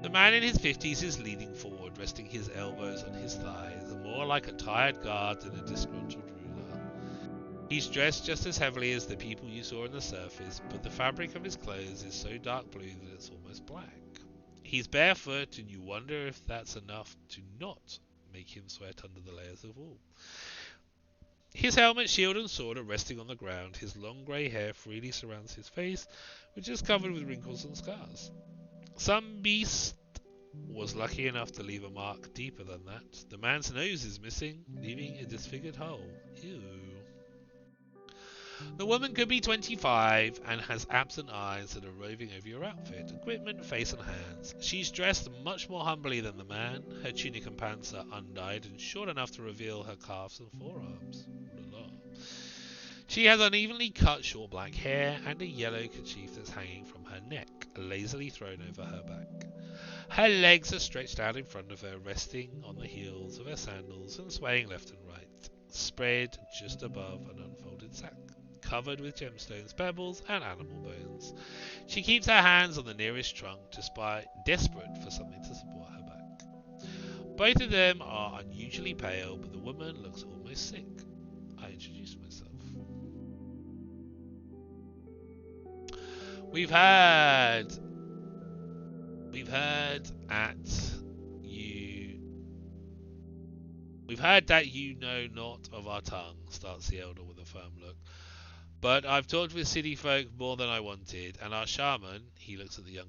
The man in his 50s is leaning forward, resting his elbows on his thighs, more like a tired guard than a disgruntled ruler. He's dressed just as heavily as the people you saw on the surface, but the fabric of his clothes is so dark blue that it's almost black. He's barefoot, and you wonder if that's enough to not make him sweat under the layers of wool. His helmet, shield, and sword are resting on the ground. His long grey hair freely surrounds his face, which is covered with wrinkles and scars. Some beast was lucky enough to leave a mark deeper than that. The man's nose is missing, leaving a disfigured hole. Ew. The woman could be 25 and has absent eyes that are roving over your outfit, equipment, face and hands. She's dressed much more humbly than the man. Her tunic and pants are undyed and short enough to reveal her calves and forearms. She has unevenly cut short black hair and a yellow kerchief that's hanging from her neck, lazily thrown over her back. Her legs are stretched out in front of her, resting on the heels of her sandals and swaying left and right, spread just above an unfolded sack, covered with gemstones, pebbles, and animal bones. She keeps her hands on the nearest trunk, desperate for something to support her back. Both of them are unusually pale, but the woman looks almost sick. I introduce myself. We've heard that you know not of our tongue, starts the elder with a firm look. But I've talked with city folk more than I wanted, and our shaman, he looks at the young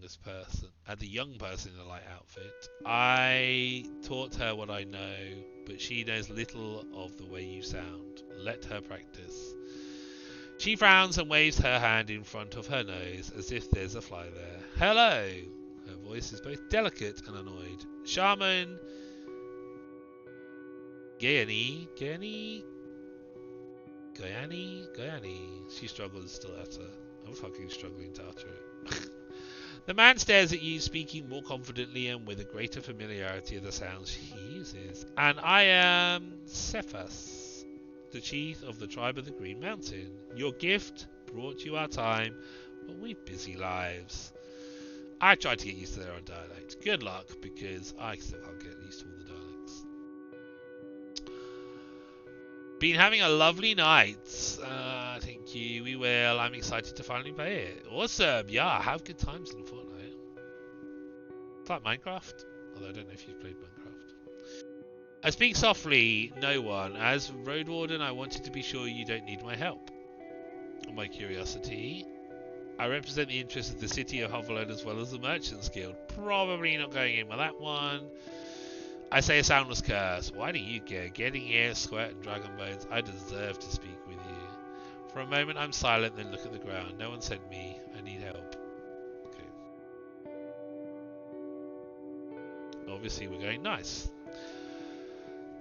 person in the light outfit. I taught her what I know, but she knows little of the way you sound. Let her practice. She frowns and waves her hand in front of her nose as if there's a fly there. Hello! Her voice is both delicate and annoyed. Shaman Gayani. She struggles to utter. I'm fucking struggling to utter it. The man stares at you, speaking more confidently and with a greater familiarity of the sounds he uses. And I am Cephas, the chief of the tribe of the Green Mountain. Your gift brought you our time, but we've busy lives. I tried to get used to their own dialect. Good luck, because I still can't get used to all the dialects. Been having a lovely night. Thank you. We will. I'm excited to finally play it. Awesome. Yeah, have good times in Fortnite. It's like Minecraft. Although I don't know if you've played Minecraft. I speak softly. No one. As Roadwarden, I wanted to be sure you don't need my help. On my curiosity, I represent the interests of the city of Hoverload as well as the Merchants Guild. Probably not going in with that one. I say a soundless curse. Why do you care? Getting here, squirt and dragon bones. I deserve to speak with you. For a moment I'm silent, then look at the ground. No one sent me. I need help. Okay. Obviously we're going nice.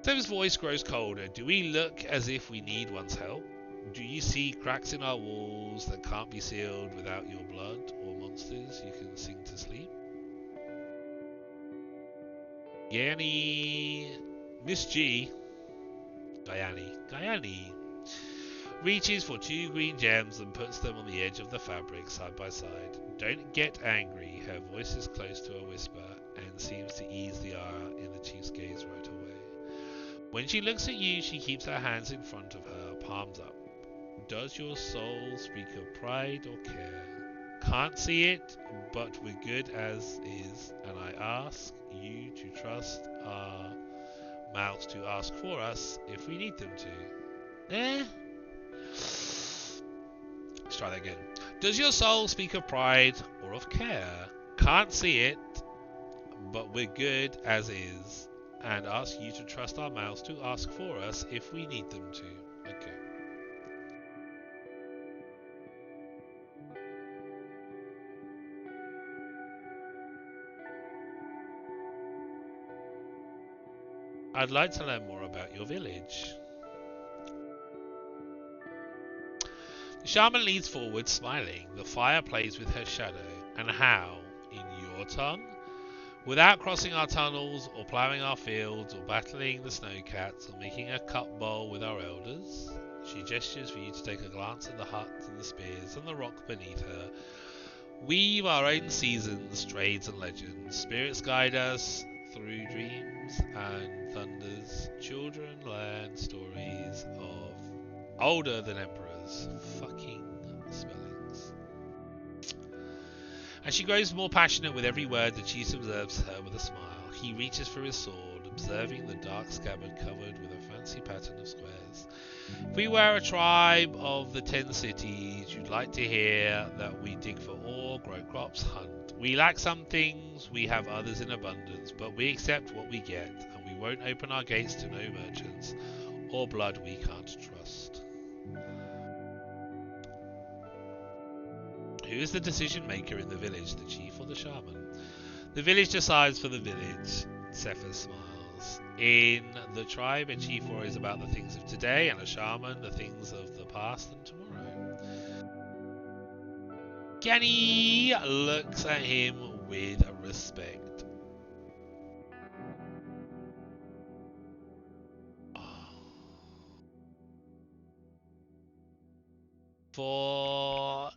Tim's voice grows colder. Do we look as if we need one's help? Do you see cracks in our walls that can't be sealed without your blood or monsters you can sing to sleep? Miss Gayani reaches for 2 green gems and puts them on the edge of the fabric side by side. Don't get angry. Her voice is close to a whisper and seems to ease the ire in the chief's gaze right away. When she looks at you, she keeps her hands in front of her, palms up. Does your soul speak of pride or care? Can't see it, but we're good as is, and I ask you to trust our mouths to ask for us if we need them to. Let's try that again. Does your soul speak of pride or of care? Can't see it, but we're good as is, and ask you to trust our mouths to ask for us if we need them to. Okay. I'd like to learn more about your village. The shaman leans forward, smiling. The fire plays with her shadow. And how? In your tongue? Without crossing our tunnels, or ploughing our fields, or battling the snowcats, or making a cup bowl with our elders? She gestures for you to take a glance at the hut and the spears and the rock beneath her. Weave our own seasons, trades and legends. Spirits guide us through dreams and thunders. Children learn stories of older than emperors. Fucking spellings. As she grows more passionate with every word, the chief observes her with a smile. He reaches for his sword, observing the dark scabbard covered with a fancy pattern of squares. If we were a tribe of the 10 cities, you'd like to hear that we dig for ore, grow crops, hunt. We lack some things, we have others in abundance, but we accept what we get, and we won't open our gates to no merchants or blood we can't trust. Who is the decision maker in the village, the chief or the shaman? The village decides for the village. Cephas smiles. In the tribe, a chief worries about the things of today, and a shaman the things of the past and tomorrow. Gani looks at him with respect. For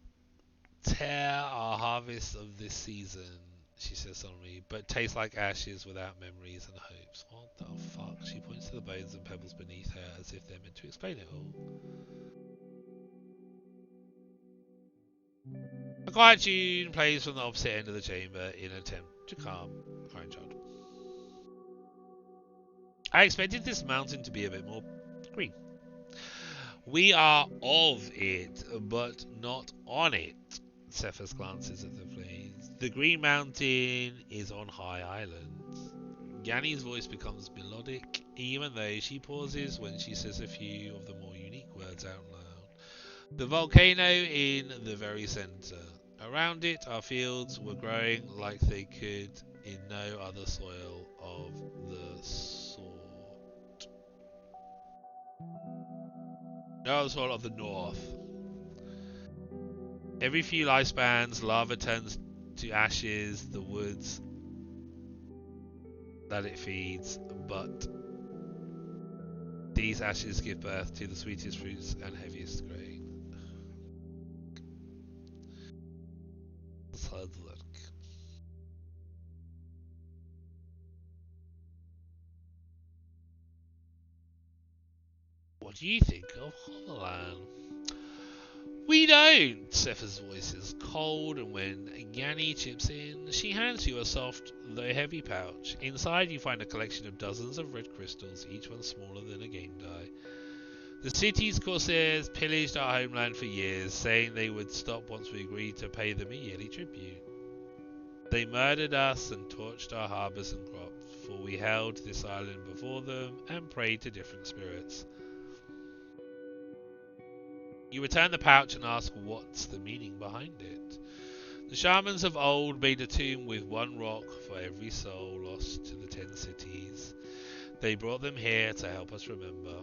tear our harvest of this season, she says solemnly, but tastes like ashes without memories and hopes. What the fuck? She points to the bones and pebbles beneath her as if they're meant to explain it all. A quiet tune plays from the opposite end of the chamber in an attempt to calm the crying child. I expected this mountain to be a bit more green. We are of it, but not on it. Cephas glances at the flames. The Green Mountain is on High Island. Gani's voice becomes melodic, even though she pauses when she says a few of the more unique words out loud. The volcano in the very centre. Around it, our fields were growing like they could in no other soil of the sort. No other soil of the north. Every few lifespans, lava turns to ashes, the woods that it feeds, but these ashes give birth to the sweetest fruits and heaviest grain. Let's have a look. What do you think of Homeland? We don't! Cephas' voice is cold, and when Gani chips in, she hands you a soft, though heavy pouch. Inside you find a collection of dozens of red crystals, each one smaller than a game die. The city's corsairs pillaged our homeland for years, saying they would stop once we agreed to pay them a yearly tribute. They murdered us and torched our harbours and crops, for we held this island before them and prayed to different spirits. You return the pouch and ask what's the meaning behind it. The shamans of old made a tomb with one rock for every soul lost to the 10 cities. They brought them here to help us remember.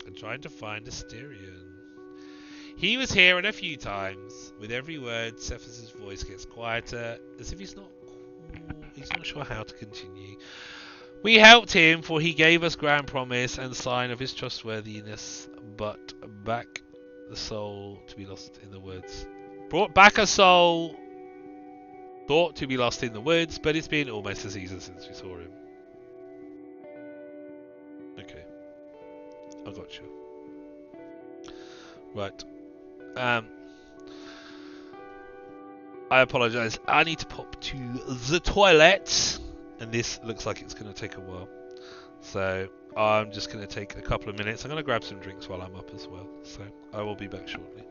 I'm trying to find Asterion. He was here a few times. With every word, Cephas' voice gets quieter, as if he's not He's not sure how to continue. We helped him, for he gave us grand promise and sign of his trustworthiness, but back the soul to be lost in the woods. Brought back a soul thought to be lost in the woods, but it's been almost a season since we saw him. Okay, I got you. Right. I apologise. I need to pop to the toilet, and this looks like it's going to take a while. So I'm just going to take a couple of minutes. I'm going to grab some drinks while I'm up as well. So I will be back shortly.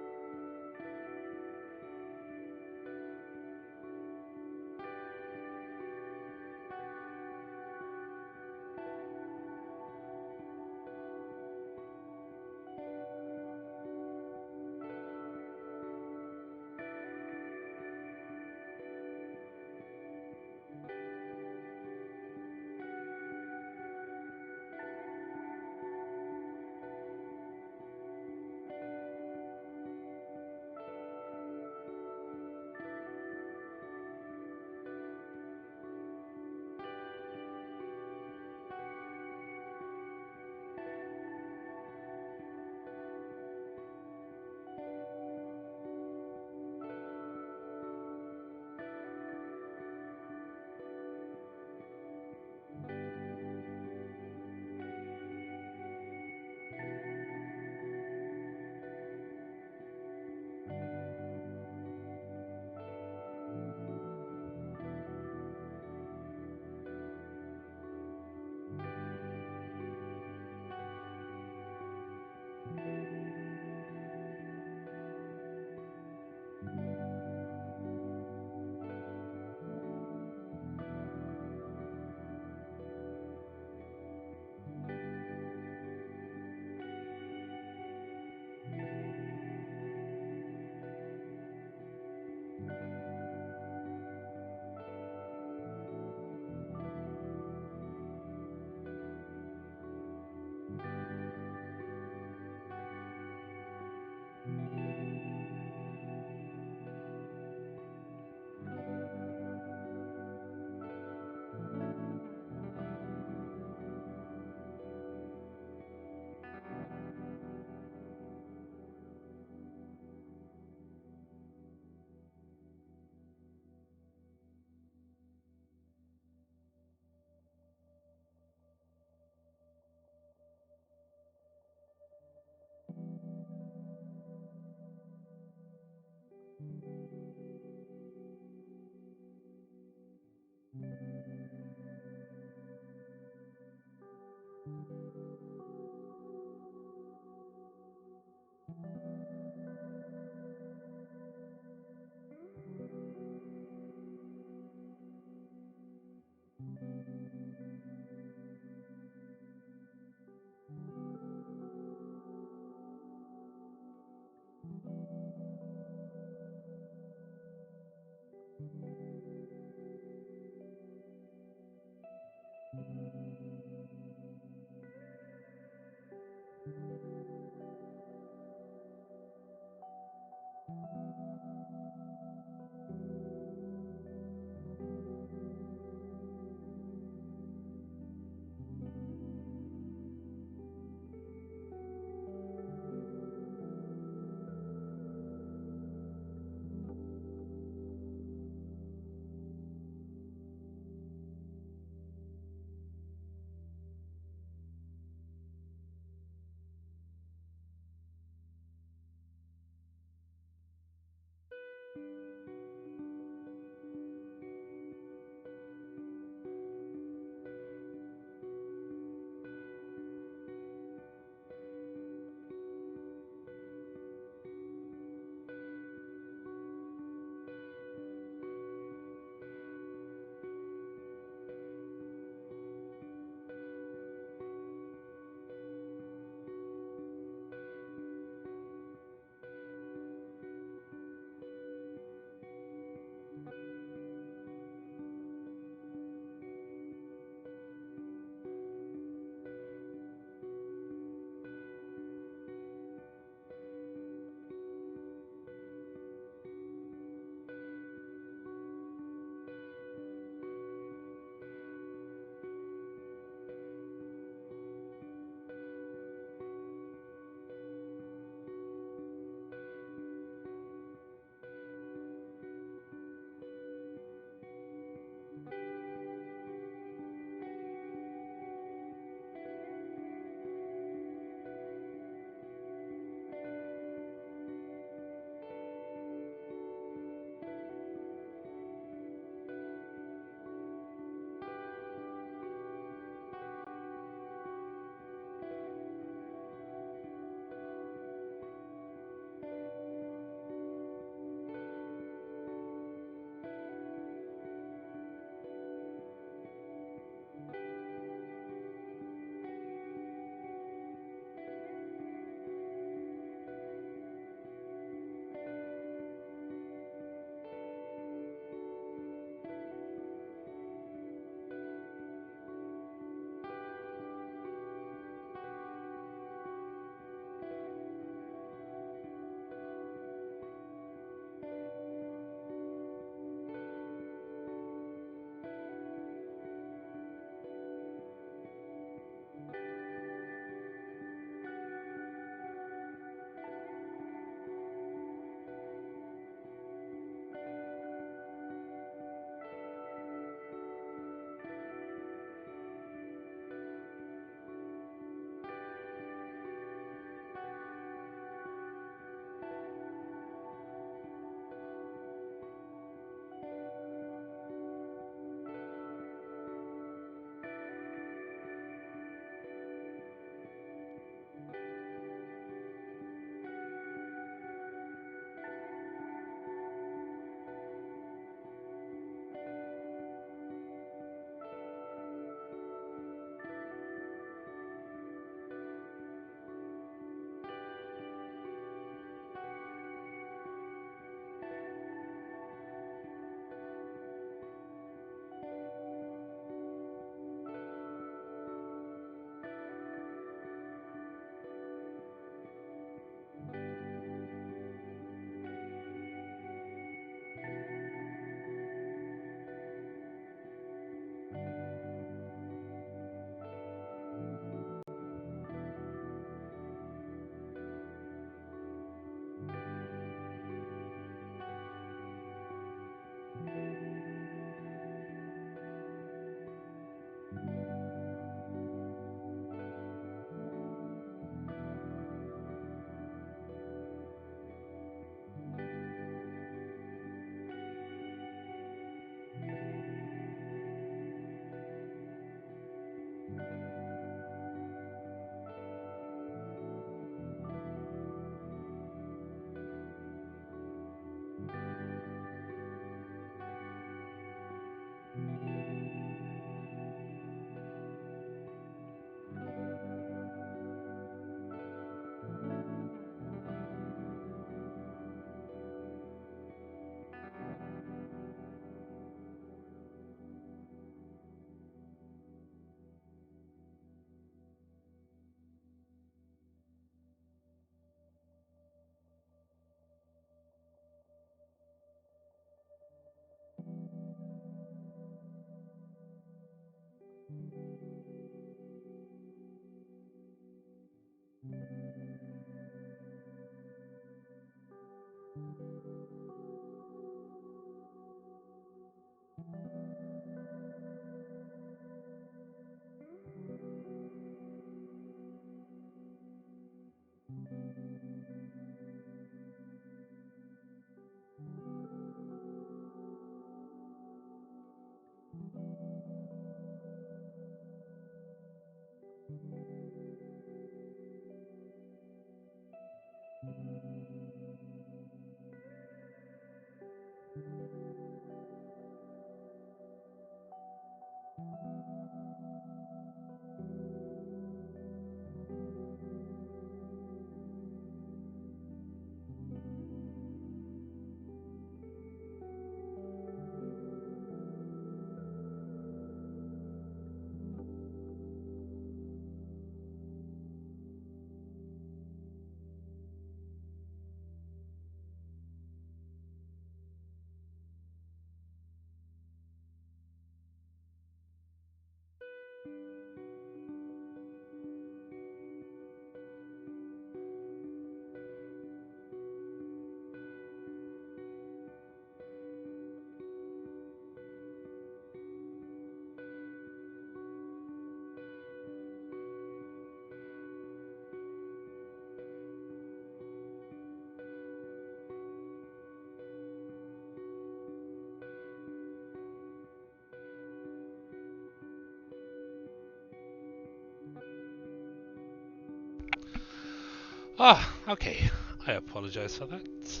Ah, okay. I apologize for that.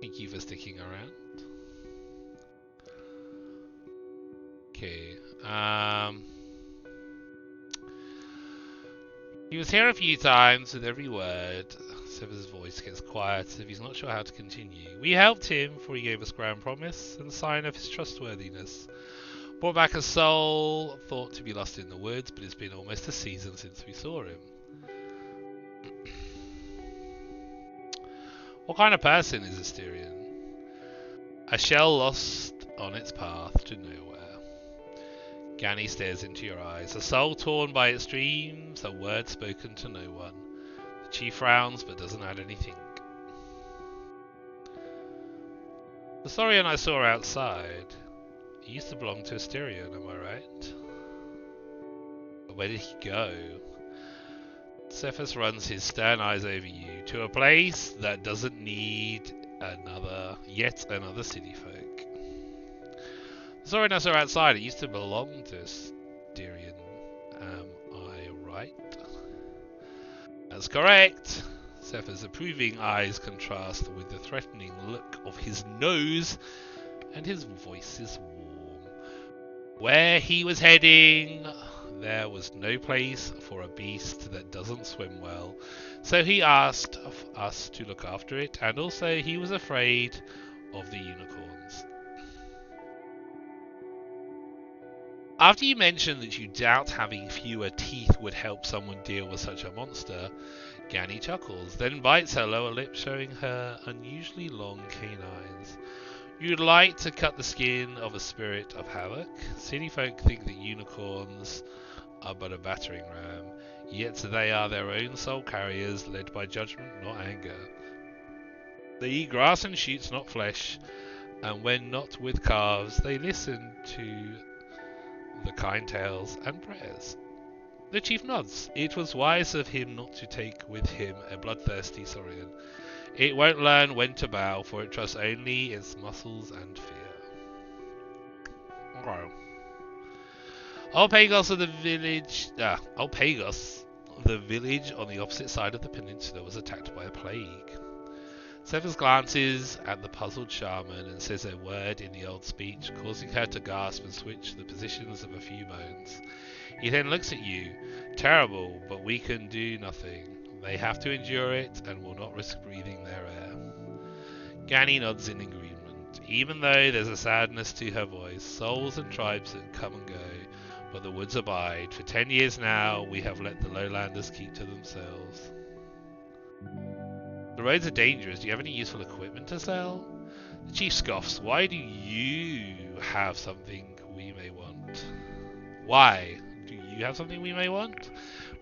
Thank you for sticking around. Okay. He was here a few times. With every word, Sever's voice gets quiet as if he's not sure how to continue. We helped him, for he gave us grand promise and sign of his trustworthiness. Brought back a soul thought to be lost in the woods, but it's been almost a season since we saw him. What kind of person is Asterion? A shell lost on its path to nowhere. Ganny stares into your eyes. A soul torn by its dreams, a word spoken to no one. The chief frowns but doesn't add anything. The Saurian I saw outside, he used to belong to Asterion, am I right? But where did he go? Cephas runs his stern eyes over you to a place that doesn't need yet another city folk. The Saurian I saw outside, it used to belong to Asterion, am I right? That's correct. Cephas' approving eyes contrast with the threatening look of his nose, and his voice is warm. Where he was heading, there was no place for a beast that doesn't swim well, so he asked us to look after it, and also he was afraid of the unicorns. After you mentioned that you doubt having fewer teeth would help someone deal with such a monster, Ganny chuckles, then bites her lower lip, showing her unusually long canines. You'd like to cut the skin of a spirit of havoc? City folk think that unicorns are but a battering ram, yet they are their own soul carriers, led by judgment, not anger. They eat grass and shoots, not flesh, and when not with calves, they listen to the kind tales and prayers. The chief nods. It was wise of him not to take with him a bloodthirsty Saurian. It won't learn when to bow, for it trusts only its muscles and fear. Okay. Alpagos, the village on the opposite side of the peninsula, was attacked by a plague. Severs glances at the puzzled shaman and says a word in the old speech, causing her to gasp and switch the positions of a few bones. He then looks at you. Terrible, but we can do nothing. They have to endure it and will not risk breathing their air. Ganny nods in agreement, even though there's a sadness to her voice. Souls and tribes that come and go, but the woods abide. For 10 years now, we have let the lowlanders keep to themselves. The roads are dangerous. Do you have any useful equipment to sell? The chief scoffs. Why do you have something we may want? Why? Do you have something we may want?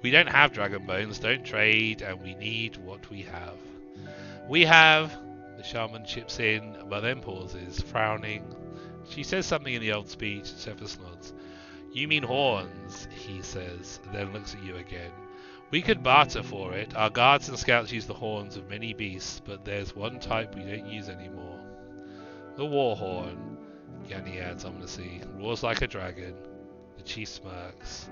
We don't have dragon bones, don't trade, and we need what we have. We have... The shaman chips in, but then pauses, frowning. She says something in the old speech, Cephas nods. You mean horns, he says, then looks at you again. We could barter for it. Our guards and scouts use the horns of many beasts, but there's one type we don't use anymore. The war horn, Ganny adds ominously, roars like a dragon. The chief smirks.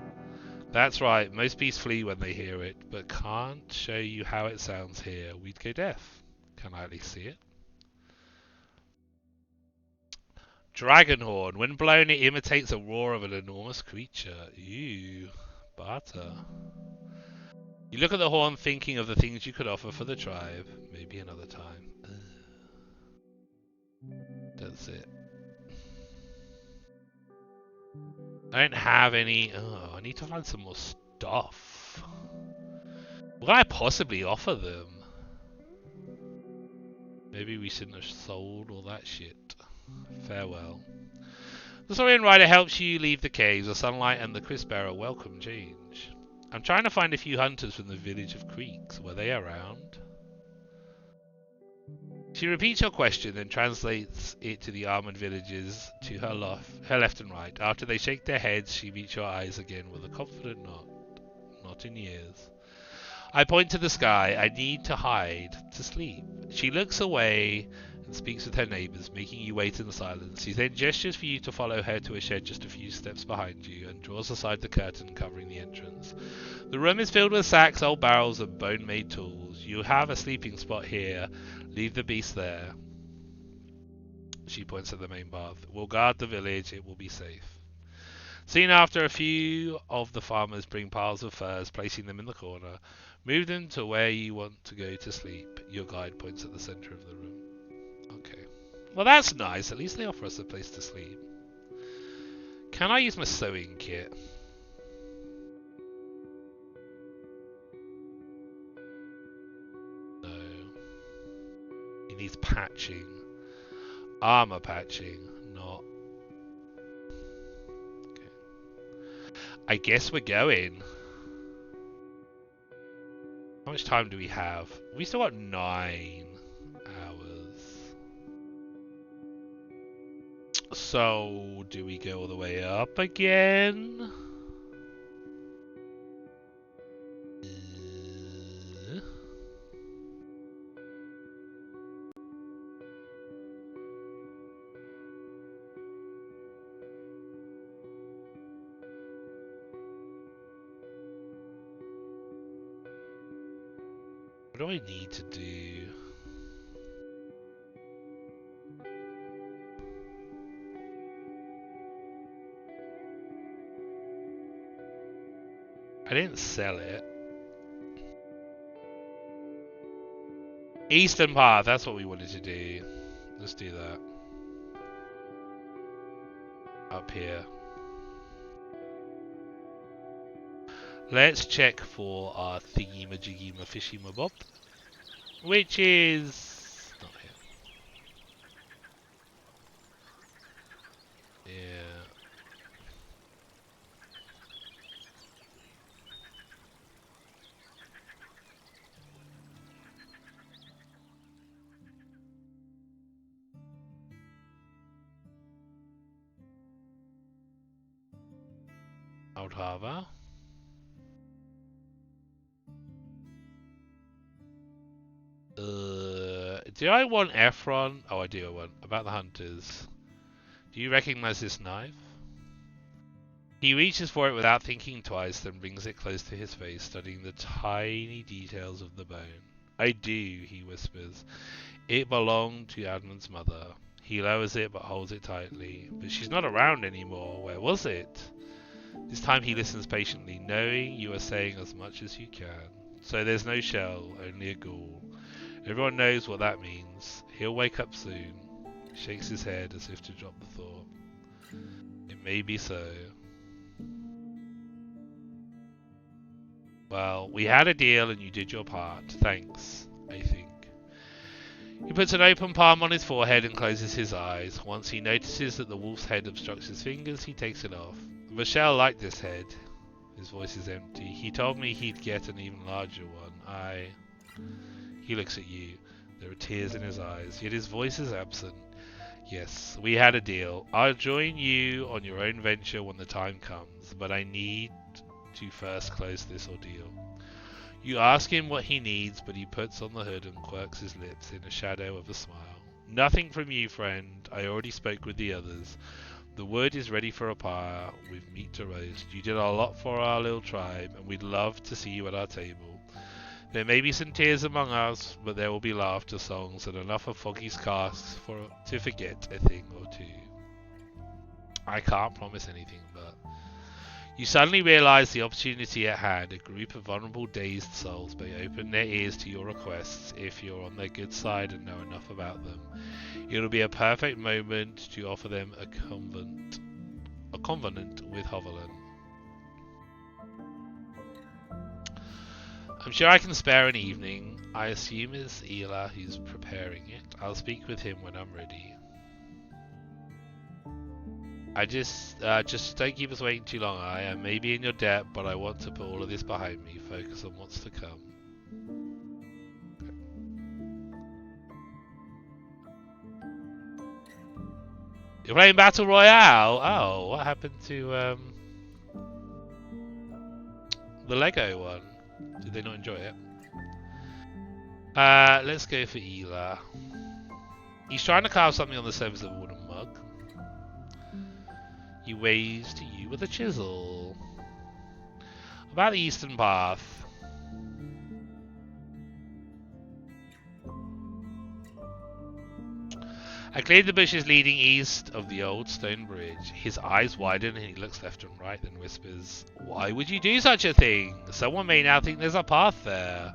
That's right, most beasts flee when they hear it, but can't show you how it sounds here. We'd go deaf. Can I at least see it? Dragon horn. When blown, it imitates a roar of an enormous creature. Ew. Barter. You look at the horn, thinking of the things you could offer for the tribe. Maybe another time. That's it. I don't have any... Oh, I need to find some more stuff. What can I possibly offer them? Maybe we shouldn't have sold all that shit. Farewell. The Saurian rider helps you leave the caves. The sunlight and the crisp air are welcome change. I'm trying to find a few hunters from the village of Creeks. Were they around? She repeats your question, then translates it to the armored villagers to her left and right. After they shake their heads, she meets your eyes again with a confident nod. Not in years. I point to the sky. I need to hide, to sleep. She looks away, and speaks with her neighbours, making you wait in silence. She then gestures for you to follow her to a shed just a few steps behind you and draws aside the curtain covering the entrance. The room is filled with sacks, old barrels, and bone-made tools. You have a sleeping spot here. Leave the beast there. She points at the main path. We'll guard the village. It will be safe. Soon after, a few of the farmers bring piles of furs, placing them in the corner. Move them to where you want to go to sleep. Your guide points at the centre of the room. Okay. Well, that's nice. At least they offer us a place to sleep. Can I use my sewing kit? No. It needs patching. Armour patching. Not. Okay. I guess we're going. How much time do we have? We still got 9 hours. So, do we go all the way up again? What do I need to do? I didn't sell it. Eastern Path, that's what we wanted to do. Let's do that. Up here. Let's check for our thingy-majiggy fishy-mabob. Which is... not here. Yeah. Old Harbour. Do I want Ephron? Oh, I do. I want about the hunters. Do you recognize this knife? He reaches for it without thinking twice, then brings it close to his face, studying the tiny details of the bone. I do, he whispers. It belonged to Admon's mother. He lowers it but holds it tightly. But she's not around anymore. Where was it? This time he listens patiently, knowing you are saying as much as you can. So there's no shell, only a ghoul. Everyone knows what that means. He'll wake up soon. He shakes his head as if to drop the thought. It may be so. Well, we had a deal and you did your part. Thanks, I think. He puts an open palm on his forehead and closes his eyes. Once he notices that the wolf's head obstructs his fingers, he takes it off. Michelle liked this head. His voice is empty. He told me he'd get an even larger one. He looks at you. There are tears in his eyes, yet his voice is absent. Yes, we had a deal. I'll join you on your own venture when the time comes, but I need to first close this ordeal. You ask him what he needs, but he puts on the hood and quirks his lips in a shadow of a smile. Nothing from you, friend. I already spoke with the others. The wood is ready for a pyre, with meat to roast. You did a lot for our little tribe, and we'd love to see you at our table. There may be some tears among us, but there will be laughter, songs, and enough of Foggy's casks to forget a thing or two. I can't promise anything, but... You suddenly realize the opportunity at hand. A group of vulnerable, dazed souls may open their ears to your requests if you're on their good side and know enough about them. It'll be a perfect moment to offer them a covenant with Hoverland. I'm sure I can spare an evening. I assume it's Ela who's preparing it. I'll speak with him when I'm ready. I just don't keep us waiting too long. I may be in your debt, but I want to put all of this behind me. Focus on what's to come. Okay. You're playing Battle Royale? Oh, what happened to the Lego one? Did they not enjoy it? Let's go for Ela. He's trying to carve something on the surface of a wooden mug. He waves to you with a chisel. About the eastern path. I cleared the bushes leading east of the old stone bridge. His eyes widen and he looks left and right, then whispers, "Why would you do such a thing? Someone may now think there's a path there."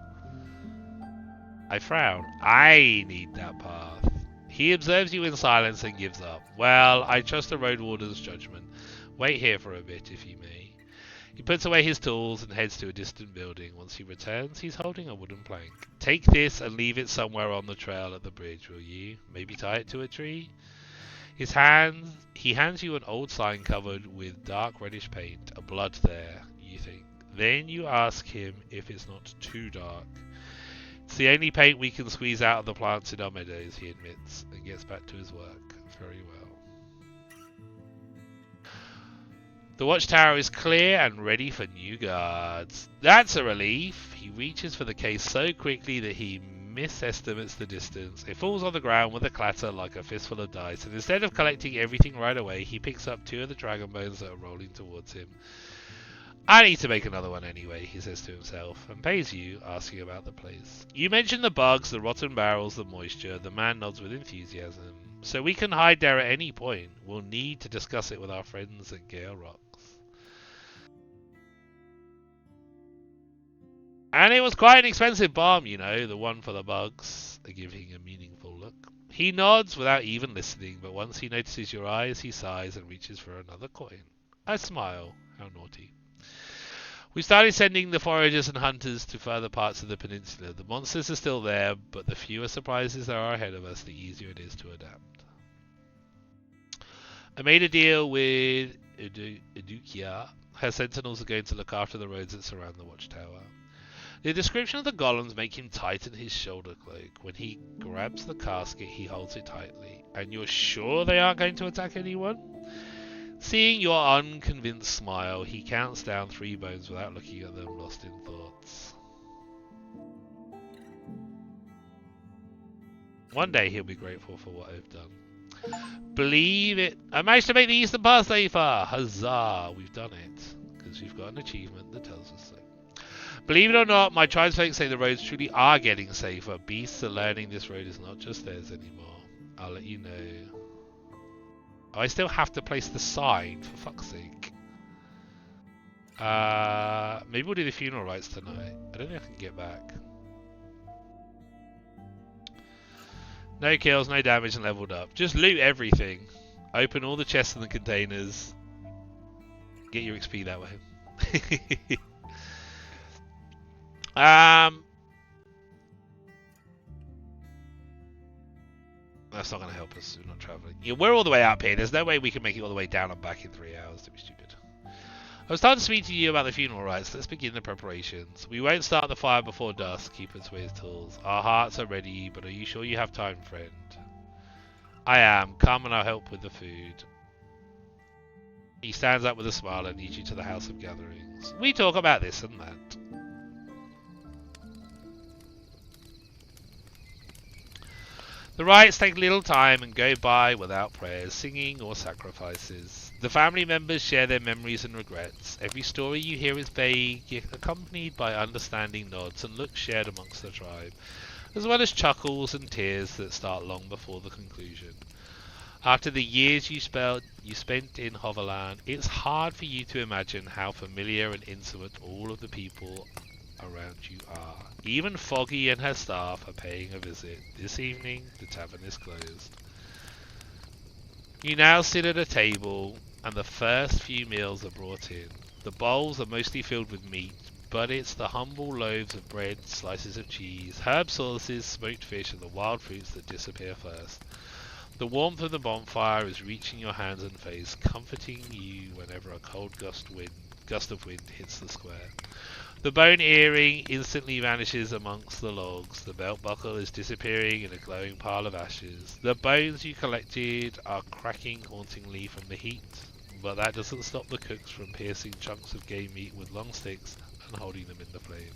I frown. I need that path. He observes you in silence and gives up. Well, I trust the Roadwarden's judgment. Wait here for a bit, if you may. He puts away his tools and heads to a distant building. Once he returns, he's holding a wooden plank. Take this and leave it somewhere on the trail at the bridge, will you? Maybe tie it to a tree? He hands you an old sign covered with dark reddish paint. A blood there, you think. Then you ask him if it's not too dark. It's the only paint we can squeeze out of the plants in our meadows, he admits, and gets back to his work. Very well. The watchtower is clear and ready for new guards. That's a relief. He reaches for the case so quickly that he misestimates the distance. It falls on the ground with a clatter like a fistful of dice, and instead of collecting everything right away, he picks up 2 of the dragon bones that are rolling towards him. I need to make another one anyway, he says to himself, and pays you, asking about the place. You mention the bugs, the rotten barrels, the moisture. The man nods with enthusiasm. So we can hide there at any point. We'll need to discuss it with our friends at Gale Rocks. And it was quite an expensive bomb, you know, the one for the bugs. I give him a meaningful look. He nods without even listening, but once he notices your eyes, he sighs and reaches for another coin. I smile. How naughty. We started sending the foragers and hunters to further parts of the peninsula. The monsters are still there, but the fewer surprises there are ahead of us, the easier it is to adapt. I made a deal with Edukia. Her sentinels are going to look after the roads that surround the watchtower. The description of the golems make him tighten his shoulder cloak. When he grabs the casket, he holds it tightly. And you're sure they aren't going to attack anyone? Seeing your unconvinced smile, he counts down 3 bones without looking at them, lost in thoughts. One day he'll be grateful for what I've done. Believe it. I managed to make the Eastern Pass safer. Huzzah. We've done it. Because we've got an achievement that tells us so. Believe it or not, my tribesfolk say the roads truly are getting safer. Beasts are learning this road is not just theirs anymore. I'll let you know. Oh, I still have to place the sign, for fuck's sake. Maybe we'll do the funeral rites tonight. I don't think I can get back. No kills, no damage, and leveled up. Just loot everything. Open all the chests and the containers. Get your XP that way. That's not going to help us. We're not traveling. Yeah, we're all the way up here. There's no way we can make it all the way down and back in 3 hours. That'd be stupid. I was starting to speak to you about the funeral rites. Let's begin the preparations. We won't start the fire before dusk. Keep us with his tools. Our hearts are ready, but are you sure you have time, friend? I am. Come and I'll help with the food. He stands up with a smile and leads you to the House of Gatherings. We talk about this and that. The rites take little time and go by without prayers, singing, or sacrifices. The family members share their memories and regrets. Every story you hear is vague, yet accompanied by understanding nods and looks shared amongst the tribe, as well as chuckles and tears that start long before the conclusion. After the years you spent in Hoverland, it's hard for you to imagine how familiar and intimate all of the people around you are. Even Foggy and her staff are paying a visit. This evening, the tavern is closed. You now sit at a table, and the first few meals are brought in. The bowls are mostly filled with meat, but it's the humble loaves of bread, slices of cheese, herb sauces, smoked fish, and the wild fruits that disappear first. The warmth of the bonfire is reaching your hands and face, comforting you whenever a cold gust of wind hits the square. The bone earring instantly vanishes amongst the logs. The belt buckle is disappearing in a glowing pile of ashes. The bones you collected are cracking hauntingly from the heat, but that doesn't stop the cooks from piercing chunks of game meat with long sticks and holding them in the flame.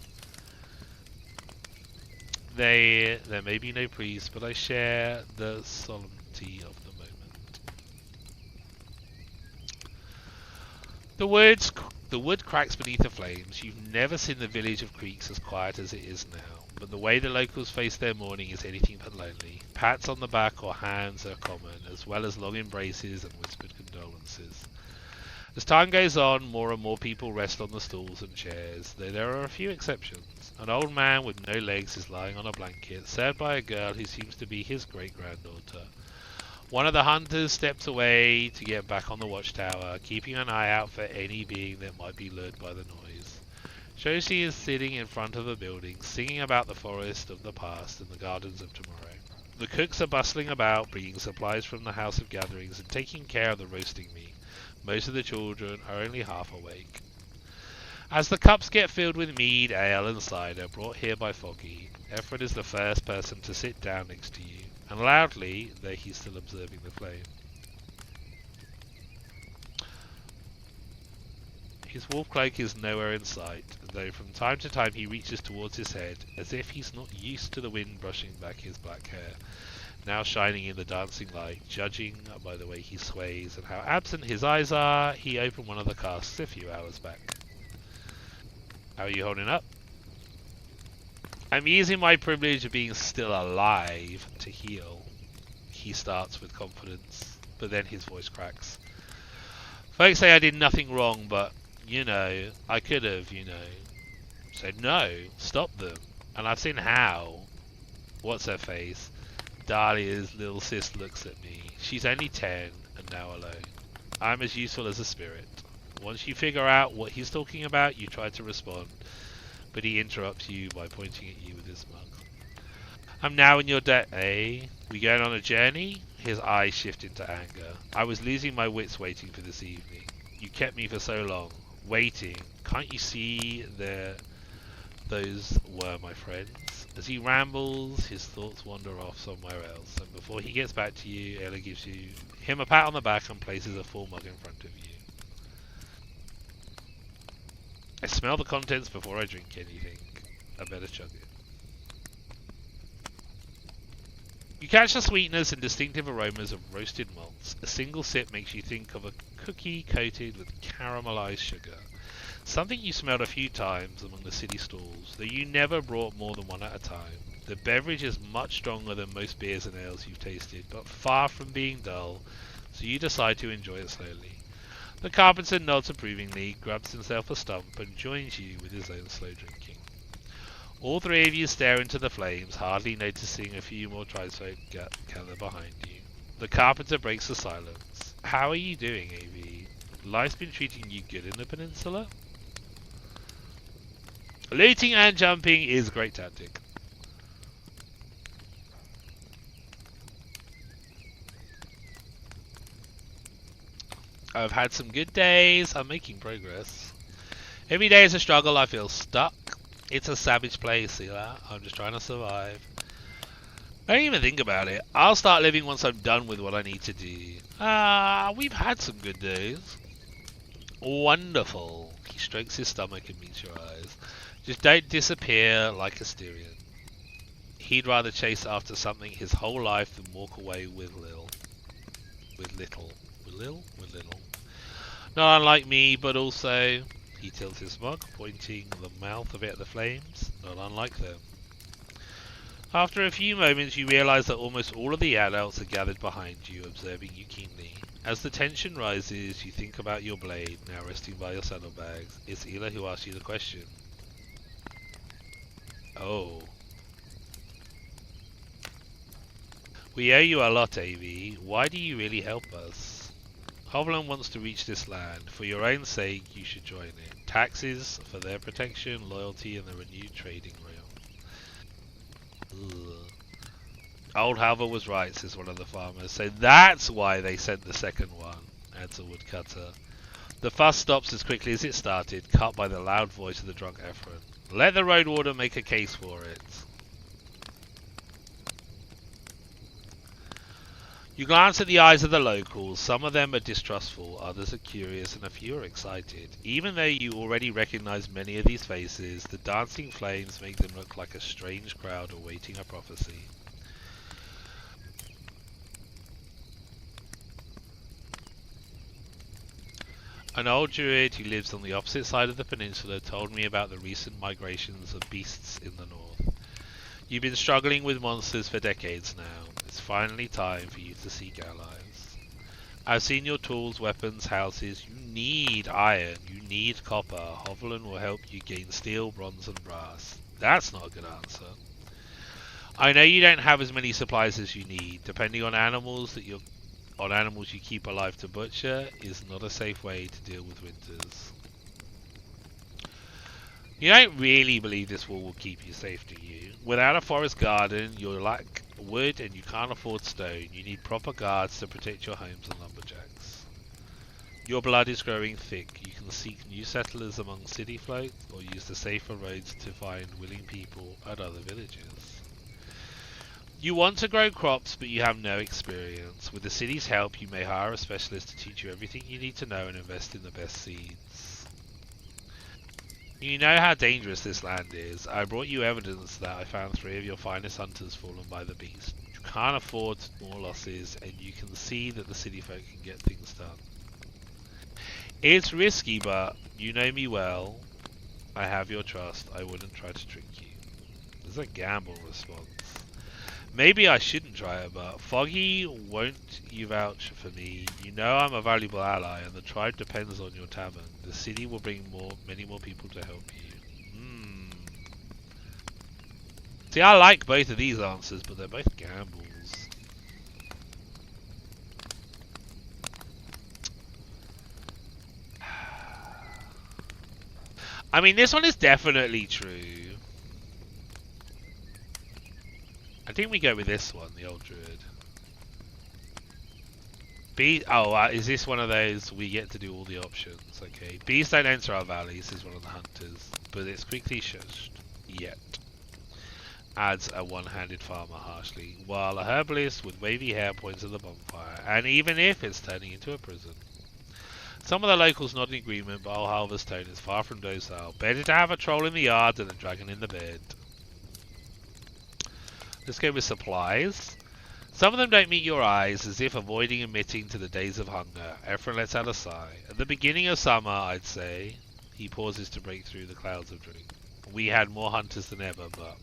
There may be no priest, but I share the solemnity of the moment. The wood cracks beneath the flames. You've never seen the village of Creeks as quiet as it is now, but the way the locals face their mourning is anything but lonely. Pats on the back or hands are common, as well as long embraces and whispered condolences. As time goes on, more and more people rest on the stools and chairs, though there are a few exceptions. An old man with no legs is lying on a blanket, served by a girl who seems to be his great-granddaughter. One of the hunters steps away to get back on the watchtower, keeping an eye out for any being that might be lured by the noise. Shoshi is sitting in front of a building, singing about the forest of the past and the gardens of tomorrow. The cooks are bustling about, bringing supplies from the house of gatherings and taking care of the roasting meat. Most of the children are only half awake. As the cups get filled with mead, ale and cider brought here by Foggy, Efren is the first person to sit down next to you, and loudly, though he's still observing the flame. His wolf cloak is nowhere in sight, though from time to time he reaches towards his head, as if he's not used to the wind brushing back his black hair, now shining in the dancing light. Judging by the way he sways and how absent his eyes are, he opened one of the casks a few hours back. How are you holding up? I'm using my privilege of being still alive to heal. He starts with confidence, but then his voice cracks. Folks say I did nothing wrong, but, I could have, said no, stop them. And I've seen how. What's her face? Dahlia's little sis looks at me. She's only 10 and now alone. I'm as useful as a spirit. Once you figure out what he's talking about, you try to respond, but he interrupts you by pointing at you with his mug. I'm now in your debt, eh? We going on a journey? His eyes shift into anger. I was losing my wits waiting for this evening. You kept me for so long. Waiting. Can't you see those were my friends? As he rambles, his thoughts wander off somewhere else, and before he gets back to you, Ella gives him a pat on the back and places a full mug in front of you. I smell the contents before I drink anything. I better chug it. You catch the sweetness and distinctive aromas of roasted malts. A single sip makes you think of a cookie coated with caramelized sugar. Something you smelled a few times among the city stalls, though you never brought more than one at a time. The beverage is much stronger than most beers and ales you've tasted, but far from being dull, so you decide to enjoy it slowly. The carpenter nods approvingly, grabs himself a stump, and joins you with his own slow drinking. All three of you stare into the flames, hardly noticing a few more tribesfolk gather behind you. The carpenter breaks the silence. How are you doing, AV? Life's been treating you good in the peninsula? Looting and jumping is a great tactic. I've had some good days. I'm making progress. Every day is a struggle. I feel stuck. It's a savage place, see that? I'm just trying to survive. Don't even think about it. I'll start living once I'm done with what I need to do. We've had some good days. Wonderful. He strokes his stomach and meets your eyes. Just don't disappear like a Styrian. He'd rather chase after something his whole life than walk away with little. Not unlike me, but also, he tilts his mug, pointing the mouth of it at the flames, not unlike them. After a few moments, you realize that almost all of the adults are gathered behind you, observing you keenly. As the tension rises, you think about your blade, now resting by your saddlebags. It's Ela who asks you the question. Oh. We owe you a lot, AV. Why do you really help us? Hovland wants to reach this land. For your own sake, you should join it. Taxes for their protection, loyalty, and the renewed trading realm. Ugh. Old Halver was right, says one of the farmers. So that's why they sent the second one, adds a woodcutter. The fuss stops as quickly as it started, cut by the loud voice of the drunk Efren. Let the Roadwarden make a case for it. You glance at the eyes of the locals. Some of them are distrustful, others are curious, and a few are excited. Even though you already recognize many of these faces, the dancing flames make them look like a strange crowd awaiting a prophecy. An old druid who lives on the opposite side of the peninsula told me about the recent migrations of beasts in the north. You've been struggling with monsters for decades now. It's finally time for you to seek allies. I've seen your tools, weapons, houses. You need iron. You need copper. Hovland will help you gain steel, bronze, and brass. That's not a good answer. I know you don't have as many supplies as you need. Depending on animals you keep alive to butcher is not a safe way to deal with winters. You don't really believe this wall will keep you safe, do you? Without a forest garden, you'll lack wood and you can't afford stone. You need proper guards to protect your homes and lumberjacks. Your blood is growing thick. You can seek new settlers among city folk or use the safer roads to find willing people at other villages. You want to grow crops, but you have no experience. With the city's help, you may hire a specialist to teach you everything you need to know and invest in the best seeds. You know how dangerous this land is. I brought you evidence that I found 3 of your finest hunters fallen by the beast. You can't afford more losses, and you can see that the city folk can get things done. It's risky, but you know me well. I have your trust. I wouldn't try to trick you. There's a gamble response. Maybe I shouldn't try it, but Foggy, won't you vouch for me? You know I'm a valuable ally, and the tribe depends on your tavern. The city will bring many more people to help you. See, I like both of these answers, but they're both gambles. I mean, this one is definitely true. I think we go with this one, the old druid. Is this one of those we get to do all the options? Okay. Bees don't enter our valleys is one of the hunters, but it's quickly shushed. Yet. Adds a one-handed farmer harshly, while a herbalist with wavy hair points at the bonfire, and even if it's turning into a prison. Some of the locals nod in agreement, but old Halver's tone is far from docile. Better to have a troll in the yard than a dragon in the bed. Let's go with supplies. Some of them don't meet your eyes, as if avoiding admitting to the days of hunger. Ephraim lets out a sigh. At the beginning of summer, I'd say. He pauses to break through the clouds of drink. We had more hunters than ever, but...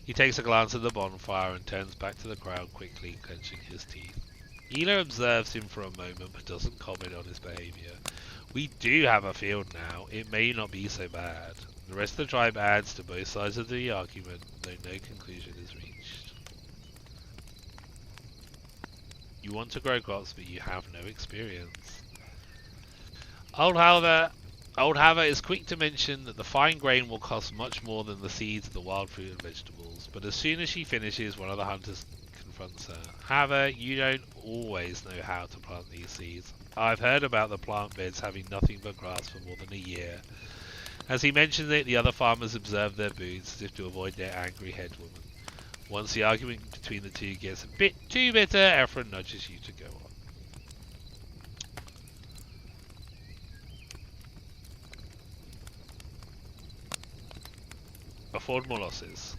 He takes a glance at the bonfire and turns back to the crowd quickly, clenching his teeth. Ela observes him for a moment, but doesn't comment on his behaviour. We do have a field now. It may not be so bad. The rest of the tribe adds to both sides of the argument, though no conclusion is reached. You want to grow crops, but you have no experience. Old Halver is quick to mention that the fine grain will cost much more than the seeds of the wild fruit and vegetables, but as soon as she finishes, one of the hunters confronts her. Halver, you don't always know how to plant these seeds. I've heard about the plant beds having nothing but grass for more than a year. As he mentions it, the other farmers observe their boots as if to avoid their angry headwoman. Once the argument between the two gets a bit too bitter, Ephraim nudges you to go on. Afford more losses.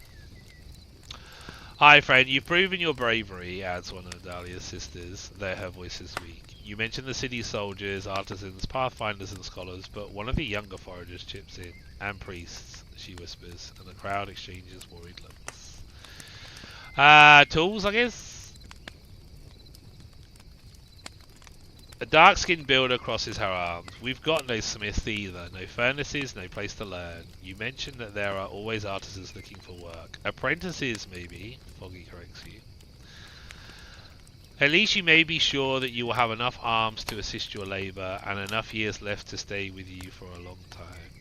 Hi friend, you've proven your bravery, adds one of Dahlia's sisters, though her voice is weak. You mention the city soldiers, artisans, pathfinders and scholars, but one of the younger foragers chips in. And priests, she whispers, and the crowd exchanges worried looks. Tools, I guess? A dark-skinned builder crosses her arms. We've got no smiths either, no furnaces, no place to learn. You mention that there are always artisans looking for work. Apprentices, maybe, Foggy corrects you. At least you may be sure that you will have enough arms to assist your labour, and enough years left to stay with you for a long time.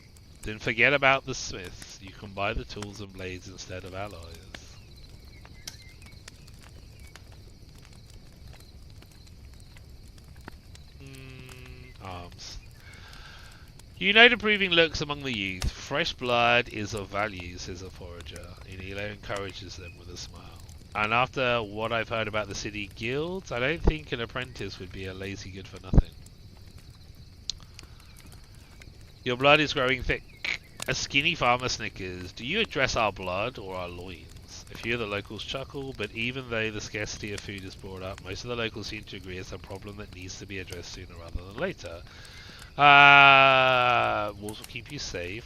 Then forget about the smiths. You can buy the tools and blades instead of alloys. Arms. You note approving looks among the youth. Fresh blood is of value, says a forager, and Elo encourages them with a smile. And after what I've heard about the city guilds, I don't think an apprentice would be a lazy good for nothing. Your blood is growing thick. A skinny farmer snickers. Do you address our blood or our loins? A few of the locals chuckle, but even though the scarcity of food is brought up, most of the locals seem to agree it's a problem that needs to be addressed sooner rather than later. Walls will keep you safe.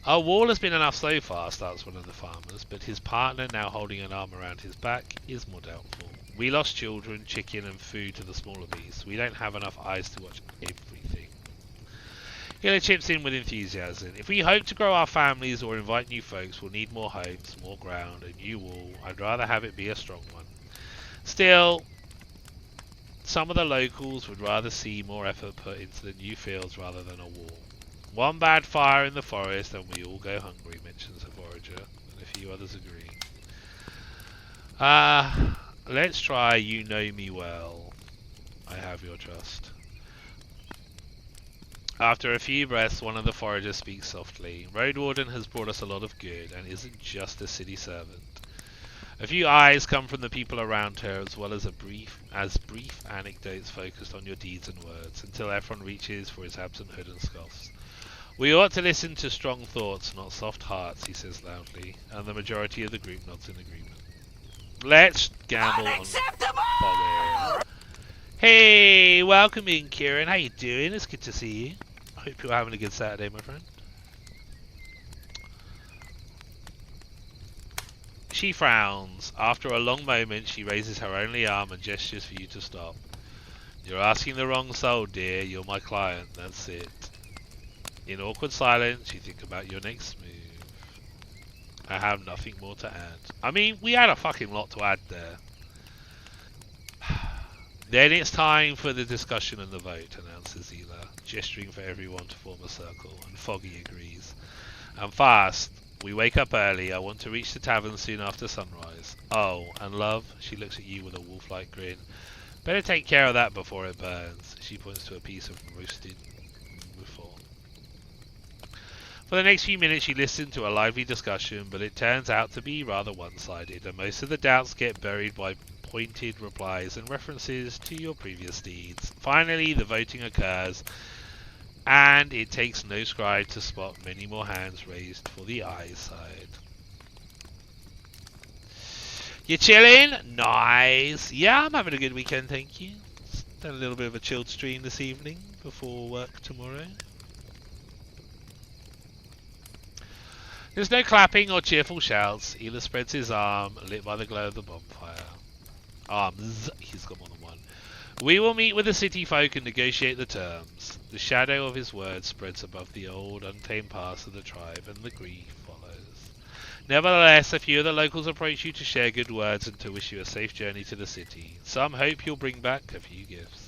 Our wall has been enough so far, starts one of the farmers, but his partner, now holding an arm around his back, is more doubtful. We lost children, chicken and food to the smaller beasts. We don't have enough eyes to watch everything. Hilo chips in with enthusiasm. If we hope to grow our families or invite new folks, we'll need more homes, more ground, a new wall. I'd rather have it be a strong one. Still, some of the locals would rather see more effort put into the new fields rather than a wall. One bad fire in the forest and we all go hungry, mentions a forager, and a few others agree. Let's try You Know Me Well. I have your trust. After a few breaths, one of the foragers speaks softly. Roadwarden has brought us a lot of good, and isn't just a city servant. A few eyes come from the people around her, as well as brief anecdotes focused on your deeds and words, until everyone reaches for his absent hood and scoffs. We ought to listen to strong thoughts, not soft hearts, he says loudly, and the majority of the group nods in agreement. Let's gamble on Bobby. Hey, welcome in, Kieran. How you doing? It's good to see you. I hope you're having a good Saturday, my friend. She frowns. After a long moment, she raises her only arm and gestures for you to stop. You're asking the wrong soul, dear. You're my client. That's it. In awkward silence, you think about your next move. I have nothing more to add. I mean, we had a fucking lot to add there. Then it's time for the discussion and the vote, announces Ela, gesturing for everyone to form a circle, and Foggy agrees. And fast. We wake up early. I want to reach the tavern soon after sunrise. Oh, and love, she looks at you with a wolf-like grin. Better take care of that before it burns. She points to a piece of roasted muffin. For the next few minutes you listen to a lively discussion, but it turns out to be rather one-sided, and most of the doubts get buried by pointed replies and references to your previous deeds. Finally, the voting occurs, and it takes no scribe to spot many more hands raised for the aye side. You chilling? Nice. Yeah, I'm having a good weekend, thank you. Done a little bit of a chilled stream this evening before work tomorrow. There's no clapping or cheerful shouts. Ela spreads his arm, lit by the glow of the bonfire. Arms. He's got more than one. We will meet with the city folk and negotiate the terms. The shadow of his words spreads above the old, untamed past of the tribe, and the grief follows. Nevertheless, a few of the locals approach you to share good words and to wish you a safe journey to the city. Some hope you'll bring back a few gifts.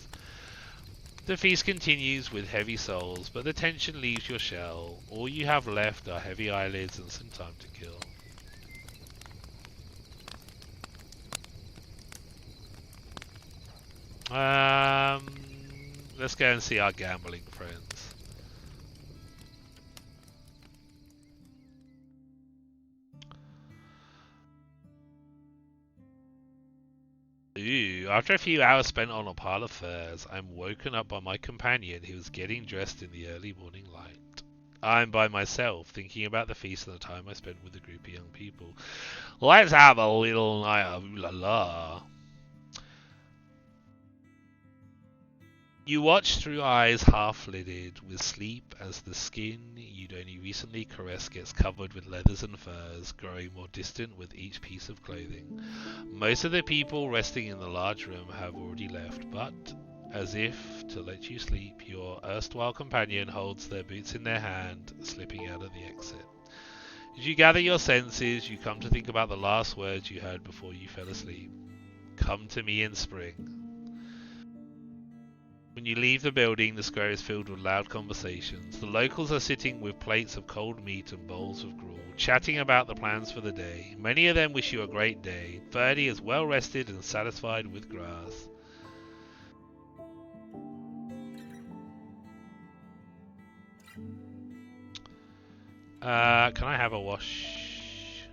The feast continues with heavy souls, but the tension leaves your shell. All you have left are heavy eyelids and some time to kill. Let's go and see our gambling friends. Ooh, after a few hours spent on a pile of furs, I'm woken up by my companion who is getting dressed in the early morning light. I'm by myself, thinking about the feast and the time I spent with a group of young people. Let's have a little night of ooh-la-la. You watch through eyes half-lidded with sleep as the skin you'd only recently caressed gets covered with leathers and furs, growing more distant with each piece of clothing. Most of the people resting in the large room have already left, but, as if to let you sleep, your erstwhile companion holds their boots in their hand, slipping out of the exit. As you gather your senses, you come to think about the last words you heard before you fell asleep. Come to me in spring. When you leave the building, the square is filled with loud conversations. The locals are sitting with plates of cold meat and bowls of gruel, chatting about the plans for the day. Many of them wish you a great day. Ferdy is well rested and satisfied with grass. Can I have a wash?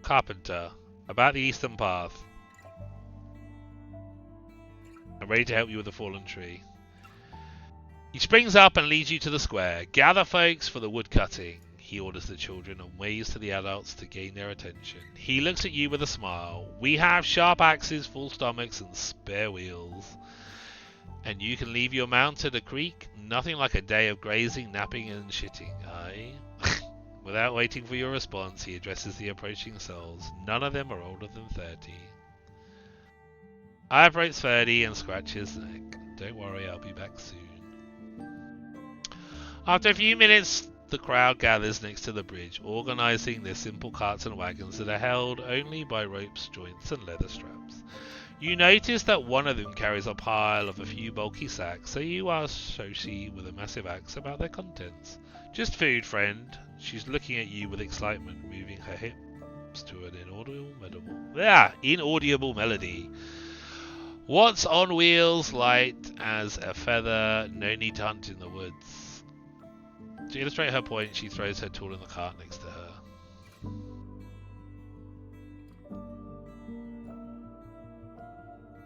Carpenter, about the eastern path. I'm ready to help you with the fallen tree. He springs up and leads you to the square. Gather folks for the wood cutting, he orders the children and waves to the adults to gain their attention. He looks at you with a smile. We have sharp axes, full stomachs, and spare wheels. And you can leave your mount at a creek. Nothing like a day of grazing, napping, and shitting, aye? Without waiting for your response, he addresses the approaching souls. None of them are older than 30. I approach 30 and scratch his neck. Don't worry, I'll be back soon. After a few minutes, the crowd gathers next to the bridge, organising their simple carts and wagons that are held only by ropes, joints, and leather straps. You notice that one of them carries a pile of a few bulky sacks, so you ask Shoshi with a massive axe about their contents. Just food, friend. She's looking at you with excitement, moving her hips to an inaudible melody. What's on wheels, light as a feather, no need to hunt in the woods. To illustrate her point, she throws her tool in the cart next to her.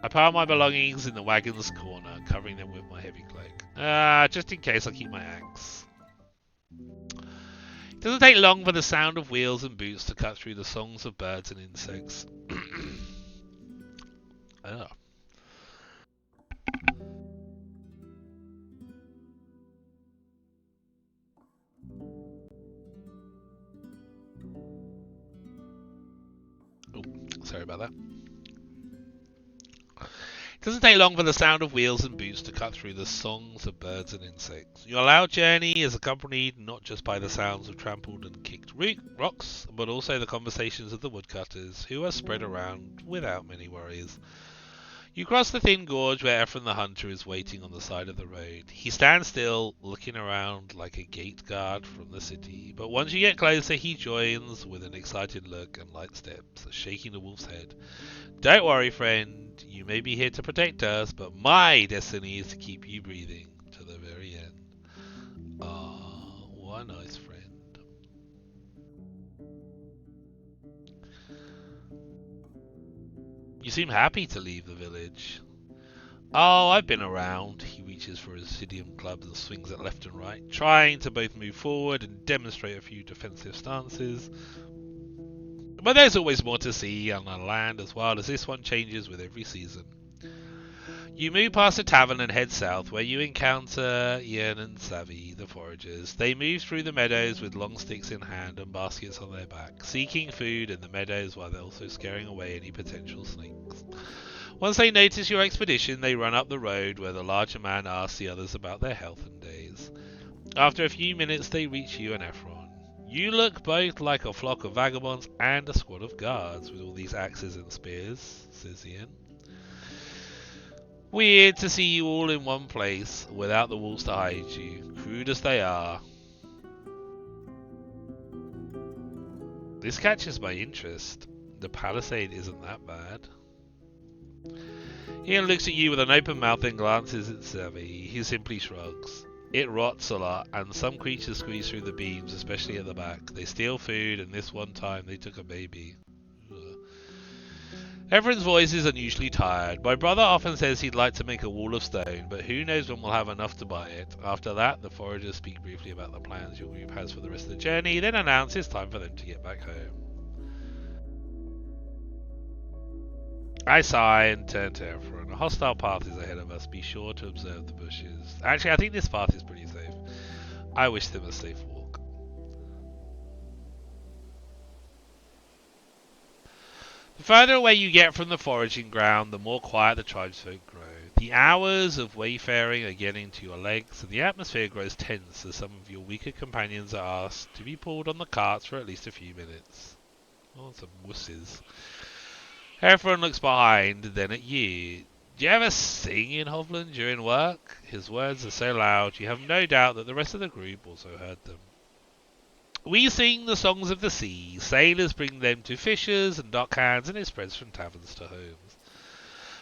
I pile my belongings in the wagon's corner, covering them with my heavy cloak. Just in case, I'll keep my axe. It doesn't take long for the sound of wheels and boots to cut through the songs of birds and insects. Oh. Sorry about that. It doesn't take long for the sound of wheels and boots to cut through the songs of birds and insects. Your loud journey is accompanied not just by the sounds of trampled and kicked rocks, but also the conversations of the woodcutters, who are spread around without many worries. You cross the thin gorge where Ephraim the hunter is waiting on the side of the road. He stands still, looking around like a gate guard from the city, but once you get closer he joins with an excited look and light steps, shaking the wolf's head. Don't worry, friend, you may be here to protect us, but my destiny is to keep you breathing to the very end. Ah, what a nice friend. You seem happy to leave the village. Oh, I've been around. He reaches for his Sidium clubs and swings it left and right, trying to both move forward and demonstrate a few defensive stances. But there's always more to see on a land as wild as this one changes with every season. You move past the tavern and head south, where you encounter Yen and Savvy, the foragers. They move through the meadows with long sticks in hand and baskets on their back, seeking food in the meadows while they're also scaring away any potential snakes. Once they notice your expedition, they run up the road, where the larger man asks the others about their health and days. After a few minutes, they reach you and Ephron. You look both like a flock of vagabonds and a squad of guards with all these axes and spears, says Ian. Weird to see you all in one place without the walls to hide you, crude as they are. This catches my interest. The palisade isn't that bad. Ian looks at you with an open mouth and glances at Savvy. He simply shrugs. It rots a lot, and some creatures squeeze through the beams, especially at the back. They steal food, and this one time they took a baby. Ephraim's voice is unusually tired. My brother often says he'd like to make a wall of stone, but who knows when we'll have enough to buy it. After that, the foragers speak briefly about the plans your group has for the rest of the journey, then announce it's time for them to get back home. I sigh and turn to Ephraim. A hostile path is ahead of us. Be sure to observe the bushes. Actually, I think this path is pretty safe. I wish them a safe walk. The further away you get from the foraging ground, the more quiet the tribesfolk grow. The hours of wayfaring are getting to your legs, and the atmosphere grows tense as some of your weaker companions are asked to be pulled on the carts for at least a few minutes. Oh, some wusses. Ephraim looks behind, then at you. Do you ever sing in Hovland during work? His words are so loud, you have no doubt that the rest of the group also heard them. We sing the songs of the sea. Sailors bring them to fishers and dockhands, and it spreads from taverns to homes.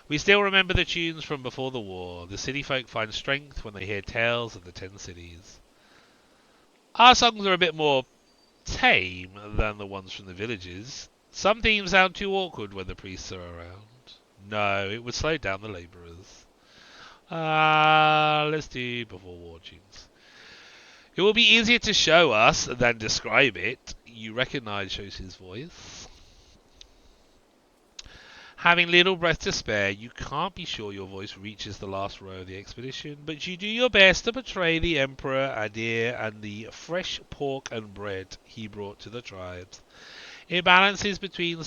We still remember the tunes from before the war. The city folk find strength when they hear tales of the 10 cities. Our songs are a bit more tame than the ones from the villages. Some themes sound too awkward when the priests are around. No, it would slow down the labourers. Let's do before war tunes. It will be easier to show us than describe it. You recognise Shoshi's voice. Having little breath to spare, you can't be sure your voice reaches the last row of the expedition, but you do your best to portray the Emperor, Adir, and the fresh pork and bread he brought to the tribes. It balances between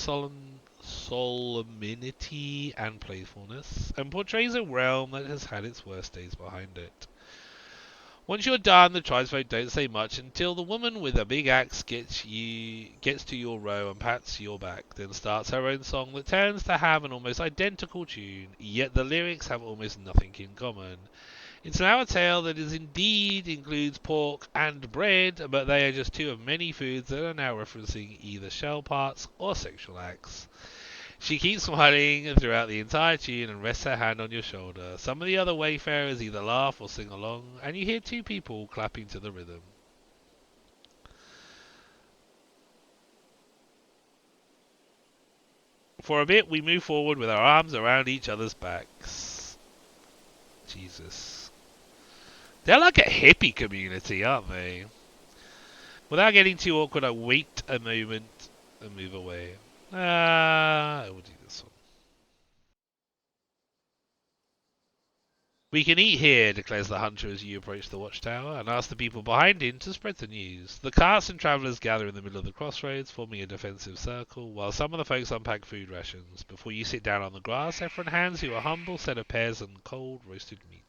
solemnity and playfulness, and portrays a realm that has had its worst days behind it. Once you're done, the tribesfolk don't say much until the woman with a big axe gets to your row and pats your back, then starts her own song that tends to have an almost identical tune, yet the lyrics have almost nothing in common. It's now a tale that is indeed includes pork and bread, but they are just two of many foods that are now referencing either shell parts or sexual acts. She keeps smiling throughout the entire tune and rests her hand on your shoulder. Some of the other wayfarers either laugh or sing along, and you hear two people clapping to the rhythm. For a bit, we move forward with our arms around each other's backs. Jesus. They're like a hippie community, aren't they? Without getting too awkward, I wait a moment and move away. I will do this one. We can eat here, declares the hunter as you approach the watchtower, and asks the people behind him to spread the news. The carts and travellers gather in the middle of the crossroads, forming a defensive circle, while some of the folks unpack food rations. Before you sit down on the grass, Ephron hands you a humble set of pears and cold roasted meat,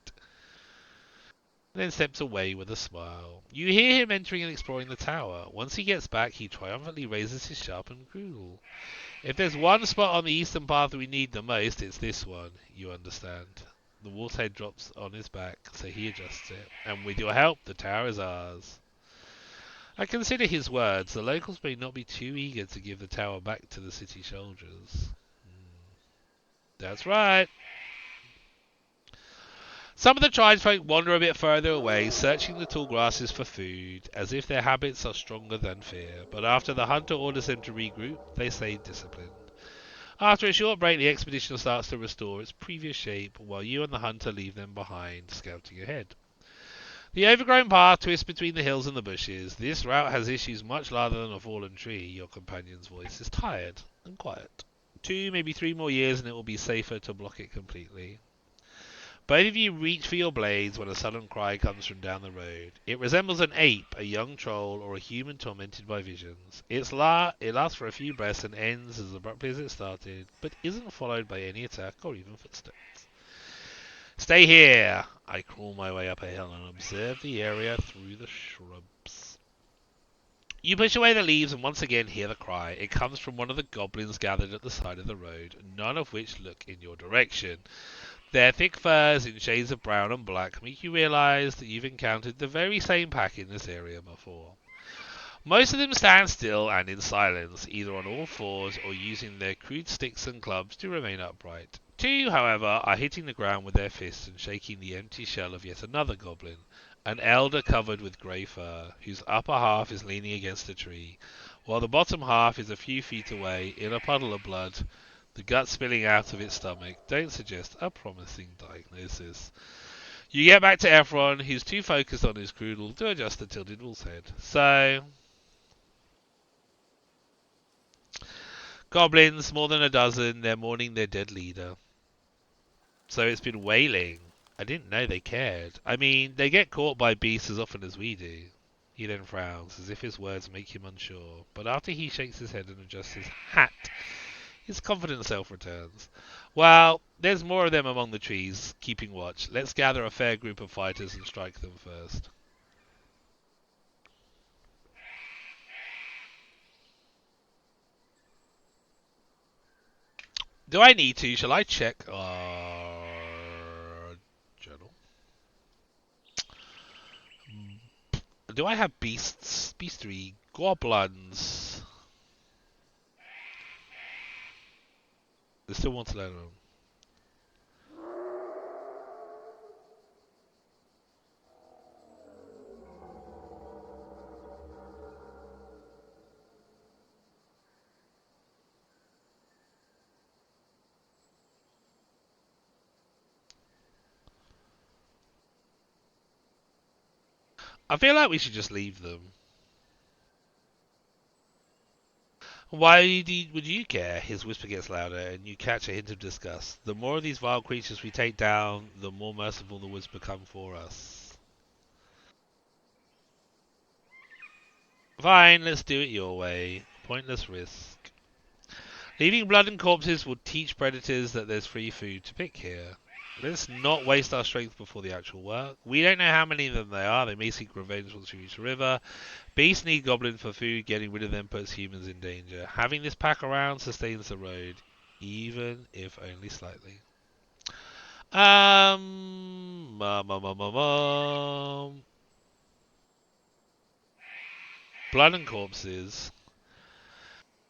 and then steps away with a smile. You hear him entering and exploring the tower. Once he gets back, he triumphantly raises his sharpened cudgel. If there's one spot on the eastern path we need the most, it's this one, you understand. The wolf's head drops on his back, so he adjusts it, and with your help, the tower is ours. I consider his words. The locals may not be too eager to give the tower back to the city soldiers. That's right. Some of the tribesfolk wander a bit further away, searching the tall grasses for food, as if their habits are stronger than fear. But after the hunter orders them to regroup, they stay disciplined. After a short break, the expedition starts to restore its previous shape, while you and the hunter leave them behind, scouting ahead. The overgrown path twists between the hills and the bushes. This route has issues much larger than a fallen tree. Your companion's voice is tired and quiet. 2, maybe 3 more years and it will be safer to block it completely. Both of you reach for your blades when a sudden cry comes from down the road. It resembles an ape, a young troll, or a human tormented by visions. It lasts for a few breaths and ends as abruptly as it started, but isn't followed by any attack or even footsteps. Stay here! I crawl my way up a hill and observe the area through the shrubs. You push away the leaves and once again hear the cry. It comes from one of the goblins gathered at the side of the road, none of which look in your direction. Their thick furs in shades of brown and black make you realize that you've encountered the very same pack in this area before. Most of them stand still and in silence, either on all fours or using their crude sticks and clubs to remain upright. 2, however, are hitting the ground with their fists and shaking the empty shell of yet another goblin, an elder covered with grey fur, whose upper half is leaning against a tree, while the bottom half is a few feet away in a puddle of blood. The guts spilling out of its stomach don't suggest a promising diagnosis. You get back to Ephron, who's too focused on his cudgel to adjust the tilted wolf's head. So, goblins, more than a dozen, they're mourning their dead leader. So it's been wailing. I didn't know they cared. I mean, they get caught by beasts as often as we do. He then frowns, as if his words make him unsure. But after he shakes his head and adjusts his hat, his confident self returns. Well, there's more of them among the trees, keeping watch. Let's gather a fair group of fighters and strike them first. Do I need to? Shall I check our journal? Do I have beasts? Beastery. Goblins. They still want to learn them. I feel like we should just leave them. Why would you care? His whisper gets louder, and you catch a hint of disgust. The more of these vile creatures we take down, the more merciful the woods become for us. Fine, let's do it your way. Pointless risk. Leaving blood and corpses will teach predators that there's free food to pick here. Let's not waste our strength before the actual work. We don't know how many of them there are. They may seek revenge once we reach the river. Beasts need goblin for food. Getting rid of them puts humans in danger. Having this pack around sustains the road, even if only slightly. Um, um, um, um, um, um. Blood and corpses.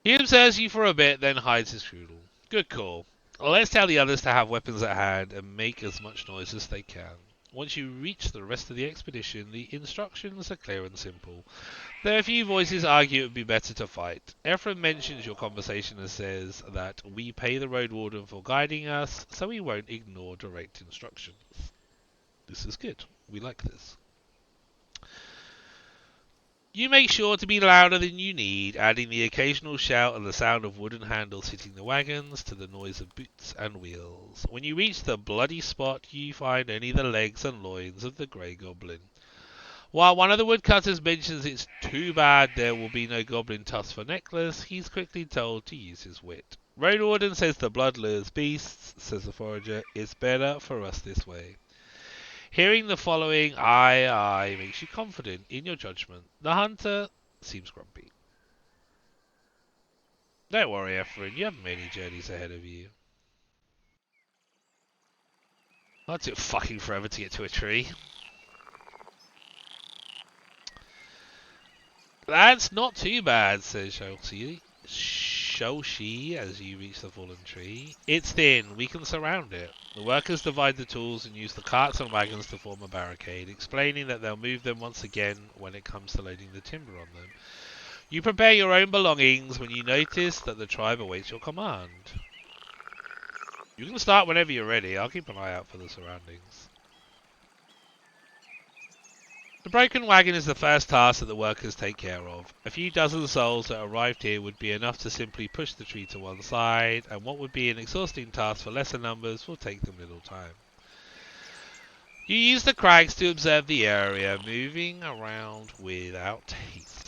He observes you for a bit, then hides his strudel. Good call. Let's tell the others to have weapons at hand and make as much noise as they can. Once you reach the rest of the expedition, the instructions are clear and simple. There are a few voices argue it would be better to fight. Ephraim mentions your conversation and says that we pay the Roadwarden for guiding us, so we won't ignore direct instructions. This is good. We like this. You make sure to be louder than you need, adding the occasional shout and the sound of wooden handles hitting the wagons to the noise of boots and wheels. When you reach the bloody spot, you find only the legs and loins of the grey goblin. While one of the woodcutters mentions it's too bad there will be no goblin tusk for necklace, he's quickly told to use his wit. Roadwarden says the blood lures beasts, says the forager. It's better for us this way. Hearing the following aye makes you confident in your judgment. The hunter seems grumpy. Don't worry, Ephraim, you have many journeys ahead of you. That took fucking forever to get to a tree. That's not too bad, says Shoshi as you reach the fallen tree. It's thin, we can surround it. The workers divide the tools and use the carts and wagons to form a barricade, explaining that they'll move them once again when it comes to loading the timber on them. You prepare your own belongings when you notice that the tribe awaits your command. You can start whenever you're ready. I'll keep an eye out for the surroundings. The broken wagon is the first task that the workers take care of. A few dozen souls that arrived here would be enough to simply push the tree to one side, and what would be an exhausting task for lesser numbers will take them little time. You use the crags to observe the area, moving around without haste.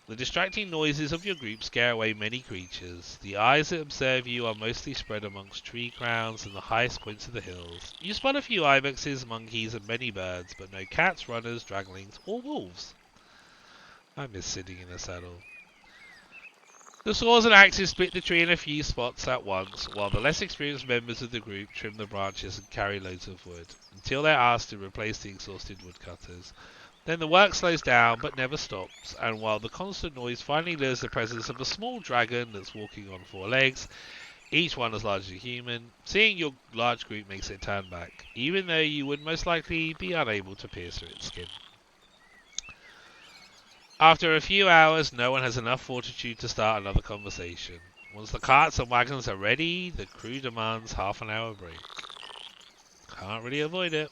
The distracting noises of your group scare away many creatures. The eyes that observe you are mostly spread amongst tree crowns and the highest points of the hills. You spot a few ibexes, monkeys, and many birds, but no cats, runners, draglings, or wolves. I miss sitting in a saddle. The saws and axes split the tree in a few spots at once, while the less experienced members of the group trim the branches and carry loads of wood, until they're asked to replace the exhausted woodcutters. Then the work slows down, but never stops, and while the constant noise finally lures the presence of a small dragon that's walking on 4 legs, each one as large as a human, seeing your large group makes it turn back, even though you would most likely be unable to pierce through its skin. After a few hours, no one has enough fortitude to start another conversation. Once the carts and wagons are ready, the crew demands half an hour break. Can't really avoid it.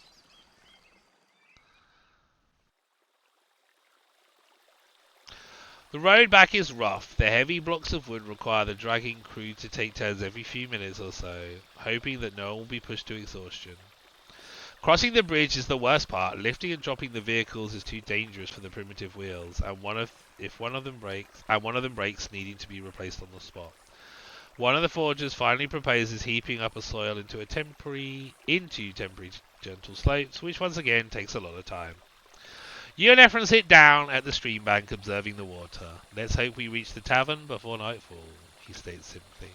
The road back is rough. The heavy blocks of wood require the dragging crew to take turns every few minutes or so, hoping that no one will be pushed to exhaustion. Crossing the bridge is the worst part. Lifting and dropping the vehicles is too dangerous for the primitive wheels, and one of them breaks, needing to be replaced on the spot. One of the forgers finally proposes heaping up a soil into temporary gentle slopes, which once again takes a lot of time. You and Ephraim sit down at the stream bank observing the water. Let's hope we reach the tavern before nightfall, he states simply.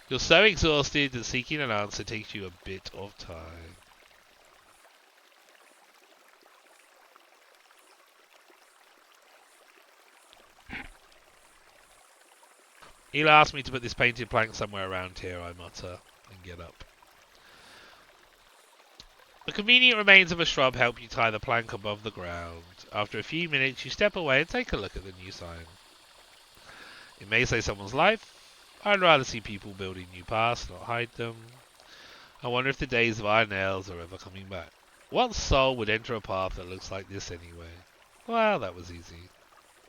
You're so exhausted that seeking an answer takes you a bit of time. He'll ask me to put this painted plank somewhere around here, I mutter, and get up. The convenient remains of a shrub help you tie the plank above the ground. After a few minutes, you step away and take a look at the new sign. It may say someone's life. I'd rather see people building new paths, not hide them. I wonder if the days of iron nails are ever coming back. What soul would enter a path that looks like this anyway? Well, that was easy.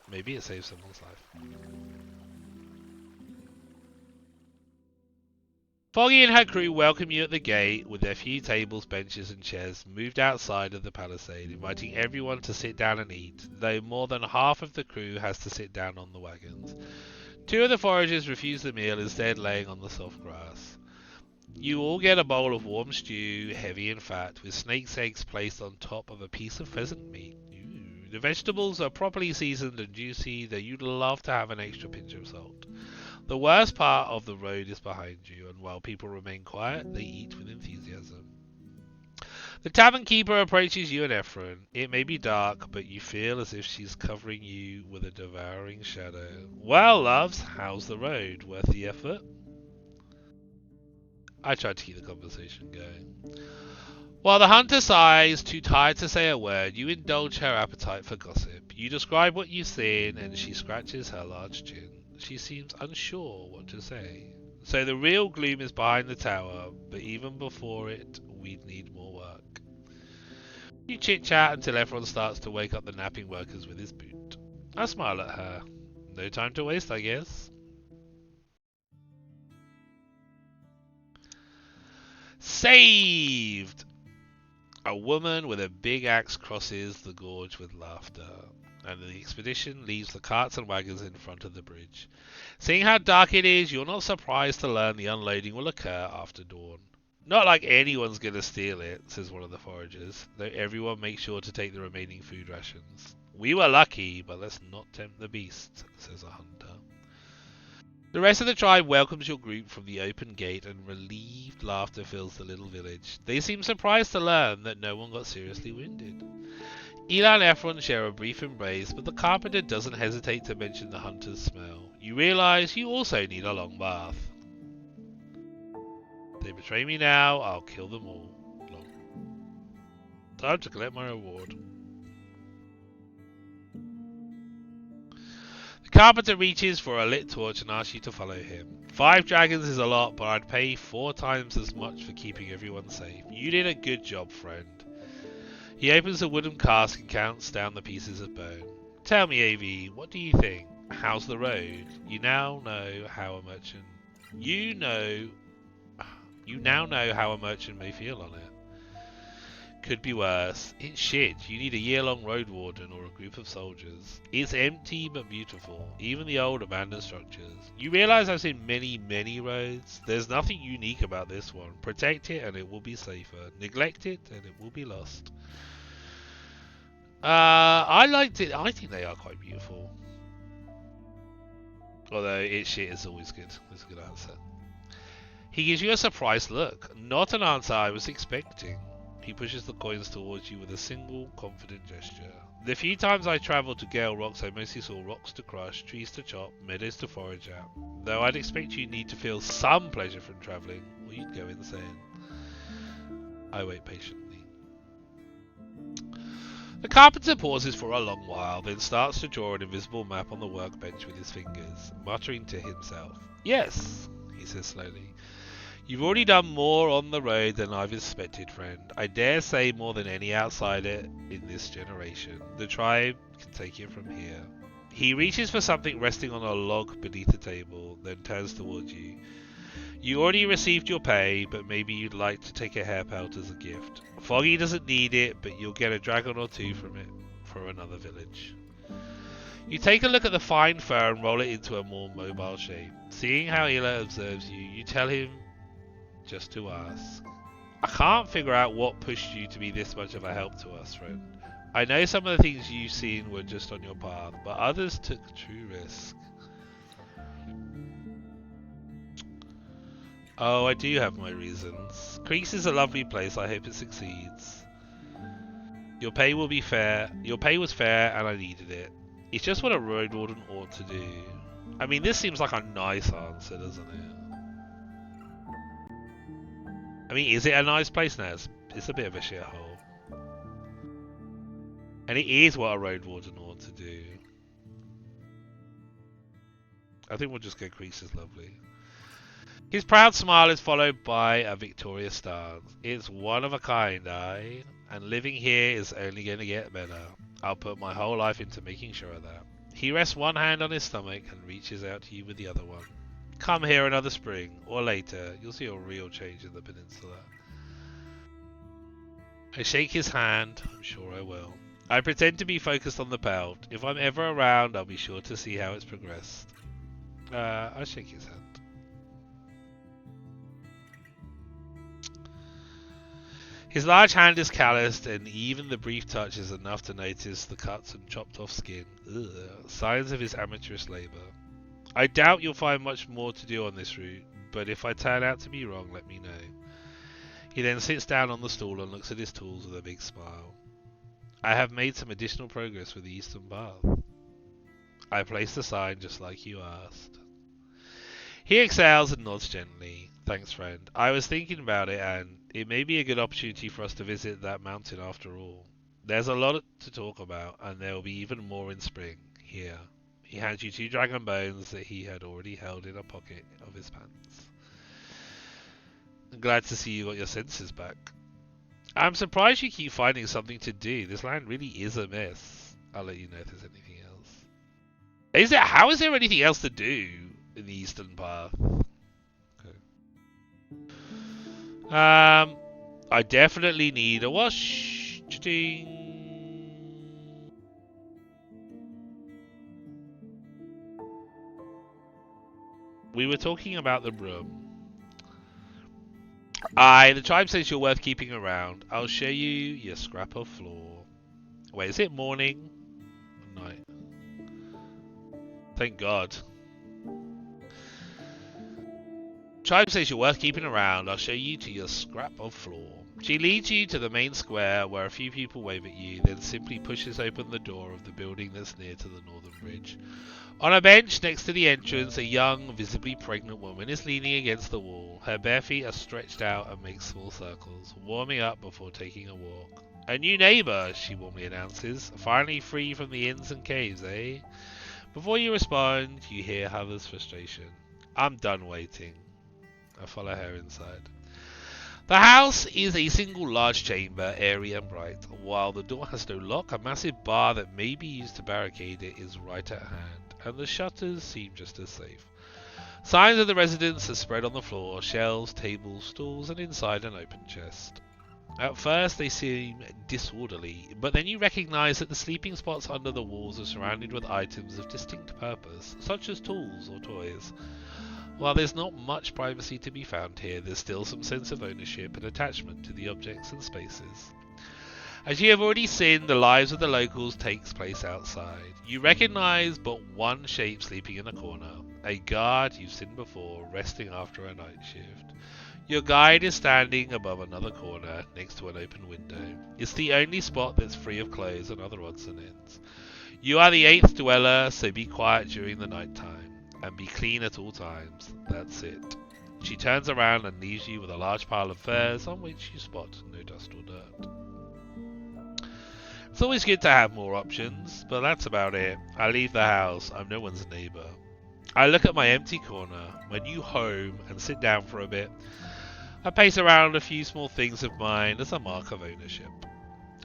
Maybe it saved someone's life. Foggy and her crew welcome you at the gate with their few tables, benches and chairs moved outside of the palisade, inviting everyone to sit down and eat, though more than half of the crew has to sit down on the wagons. 2 of the foragers refuse the meal, instead laying on the soft grass. You all get a bowl of warm stew, heavy and fat, with snake's eggs placed on top of a piece of pheasant meat. Ooh. The vegetables are properly seasoned and juicy, though you'd love to have an extra pinch of salt. The worst part of the road is behind you, and while people remain quiet, they eat with enthusiasm. The tavern keeper approaches you and Ephron. It may be dark, but you feel as if she's covering you with a devouring shadow. Well, loves, how's the road? Worth the effort? I tried to keep the conversation going. While the hunter sighs, too tired to say a word, you indulge her appetite for gossip. You describe what you've seen, and she scratches her large chin. She seems unsure what to say. So the real gloom is behind the tower, but even before it, we'd need more work. You chit-chat until everyone starts to wake up the napping workers with his boot. I smile at her. No time to waste, I guess. Saved! A woman with a big axe crosses the gorge with laughter, and the expedition leaves the carts and wagons in front of the bridge. Seeing how dark it is, you're not surprised to learn the unloading will occur after dawn. Not like anyone's gonna steal it, says one of the foragers, though everyone makes sure to take the remaining food rations. We were lucky, but let's not tempt the beast, says a hunter. The rest of the tribe welcomes your group from the open gate, and relieved laughter fills the little village. They seem surprised to learn that no one got seriously wounded. Eli and Ephron share a brief embrace, but the carpenter doesn't hesitate to mention the hunter's smell. You realize you also need a long bath. They betray me now, I'll kill them all. Long. Time to collect my reward. The carpenter reaches for a lit torch and asks you to follow him. 5 dragons is a lot, but I'd pay 4 times as much for keeping everyone safe. You did a good job, friend. He opens a wooden cask and counts down the pieces of bone. Tell me, AV, what do you think? How's the road? You now know how a merchant may feel on it. Could be worse. It's shit. You need a year-long Roadwarden or a group of soldiers. It's empty but beautiful, even the old abandoned structures. You realize I've seen many roads. There's nothing unique about this one. Protect it and it will be safer. Neglect it and it will be lost. I liked it. I think they are quite beautiful. Although it's shit is always good. That's a good answer. He gives you a surprised look. Not an answer I was expecting. He pushes the coins towards you with a single, confident gesture. The few times I travelled to Gale Rocks, I mostly saw rocks to crush, trees to chop, meadows to forage out. Though I'd expect you'd need to feel some pleasure from travelling, or you'd go insane. I wait patiently. The carpenter pauses for a long while, then starts to draw an invisible map on the workbench with his fingers, muttering to himself. Yes, he says slowly. You've already done more on the road than I've expected, friend. I dare say more than any outsider in this generation. The tribe can take it from here. He reaches for something resting on a log beneath the table, then turns towards you. You already received your pay, but maybe you'd like to take a hair pelt as a gift. Foggy doesn't need it, but you'll get a dragon or 2 from it for another village. You take a look at the fine fur and roll it into a more mobile shape. Seeing how Ela observes you, you tell him just to ask. I can't figure out what pushed you to be this much of a help to us, friend. I know some of the things you've seen were just on your path, but others took true risk. Oh, I do have my reasons. Creeks is a lovely place, I hope it succeeds. Your pay will be fair. Your pay was fair and I needed it. It's just what a Roadwarden ought to do. I mean, this seems like a nice answer, doesn't it? I mean, is it a nice place now? It's a bit of a shithole. And it is what a Roadwarden ought to do. I think we'll just go Crease is lovely. His proud smile is followed by a victorious stance. It's one of a kind, eh? and living here is only going to get better. I'll put my whole life into making sure of that. He rests one hand on his stomach and reaches out to you with the other one. Come here another spring, or later, you'll see a real change in the peninsula. I shake his hand, I'm sure I will. I pretend to be focused on the belt. If I'm ever around, I'll be sure to see how it's progressed. I shake his hand. His large hand is calloused, and even the brief touch is enough to notice the cuts and chopped off skin. Ugh, signs of his amateurish labour. I doubt you'll find much more to do on this route, but if I turn out to be wrong, let me know. He then sits down on the stool and looks at his tools with a big smile. I have made some additional progress with the eastern path. I place the sign just like you asked. He exhales and nods gently. Thanks, friend. I was thinking about it, and it may be a good opportunity for us to visit that mountain after all. There's a lot to talk about, and there will be even more in spring. Here. He hands you 2 dragon bones that he had already held in a pocket of his pants. I'm glad to see you got your senses back. I'm surprised you keep finding something to do. This land really is a mess. I'll let you know if there's anything else. How is there anything else to do in the eastern path? Okay. I definitely need a wash. Cha-ching. We were talking about the room. The tribe says you're worth keeping around. I'll show you your scrap of floor. Wait, is it morning? Night. Thank God. Tribe says you're worth keeping around. I'll show you to your scrap of floor. She leads you to the main square where a few people wave at you, then simply pushes open the door of the building that's near to the northern bridge. On a bench next to the entrance, a young, visibly pregnant woman is leaning against the wall. Her bare feet are stretched out and make small circles, warming up before taking a walk. A new neighbour, she warmly announces. Finally free from the inns and caves, eh? Before you respond, you hear Heather's frustration. I'm done waiting. I follow her inside. The house is a single large chamber, airy and bright. While the door has no lock, a massive bar that may be used to barricade it is right at hand, and the shutters seem just as safe. Signs of the residence are spread on the floor, shelves, tables, stools, and inside an open chest. At first they seem disorderly, but then you recognize that the sleeping spots under the walls are surrounded with items of distinct purpose, such as tools or toys. While there's not much privacy to be found here, there's still some sense of ownership and attachment to the objects and spaces. As you have already seen, the lives of the locals takes place outside. You recognize but one shape sleeping in a corner, a guard you've seen before, resting after a night shift. Your guide is standing above another corner, next to an open window. It's the only spot that's free of clothes and other odds and ends. You are the 8th dweller, so be quiet during the night time. And be clean at all times. That's it. She turns around and leaves you with a large pile of furs on which you spot no dust or dirt. It's always good to have more options, but that's about it. I leave the house. I'm no one's neighbour. I look at my empty corner, my new home, and sit down for a bit. I pace around a few small things of mine as a mark of ownership.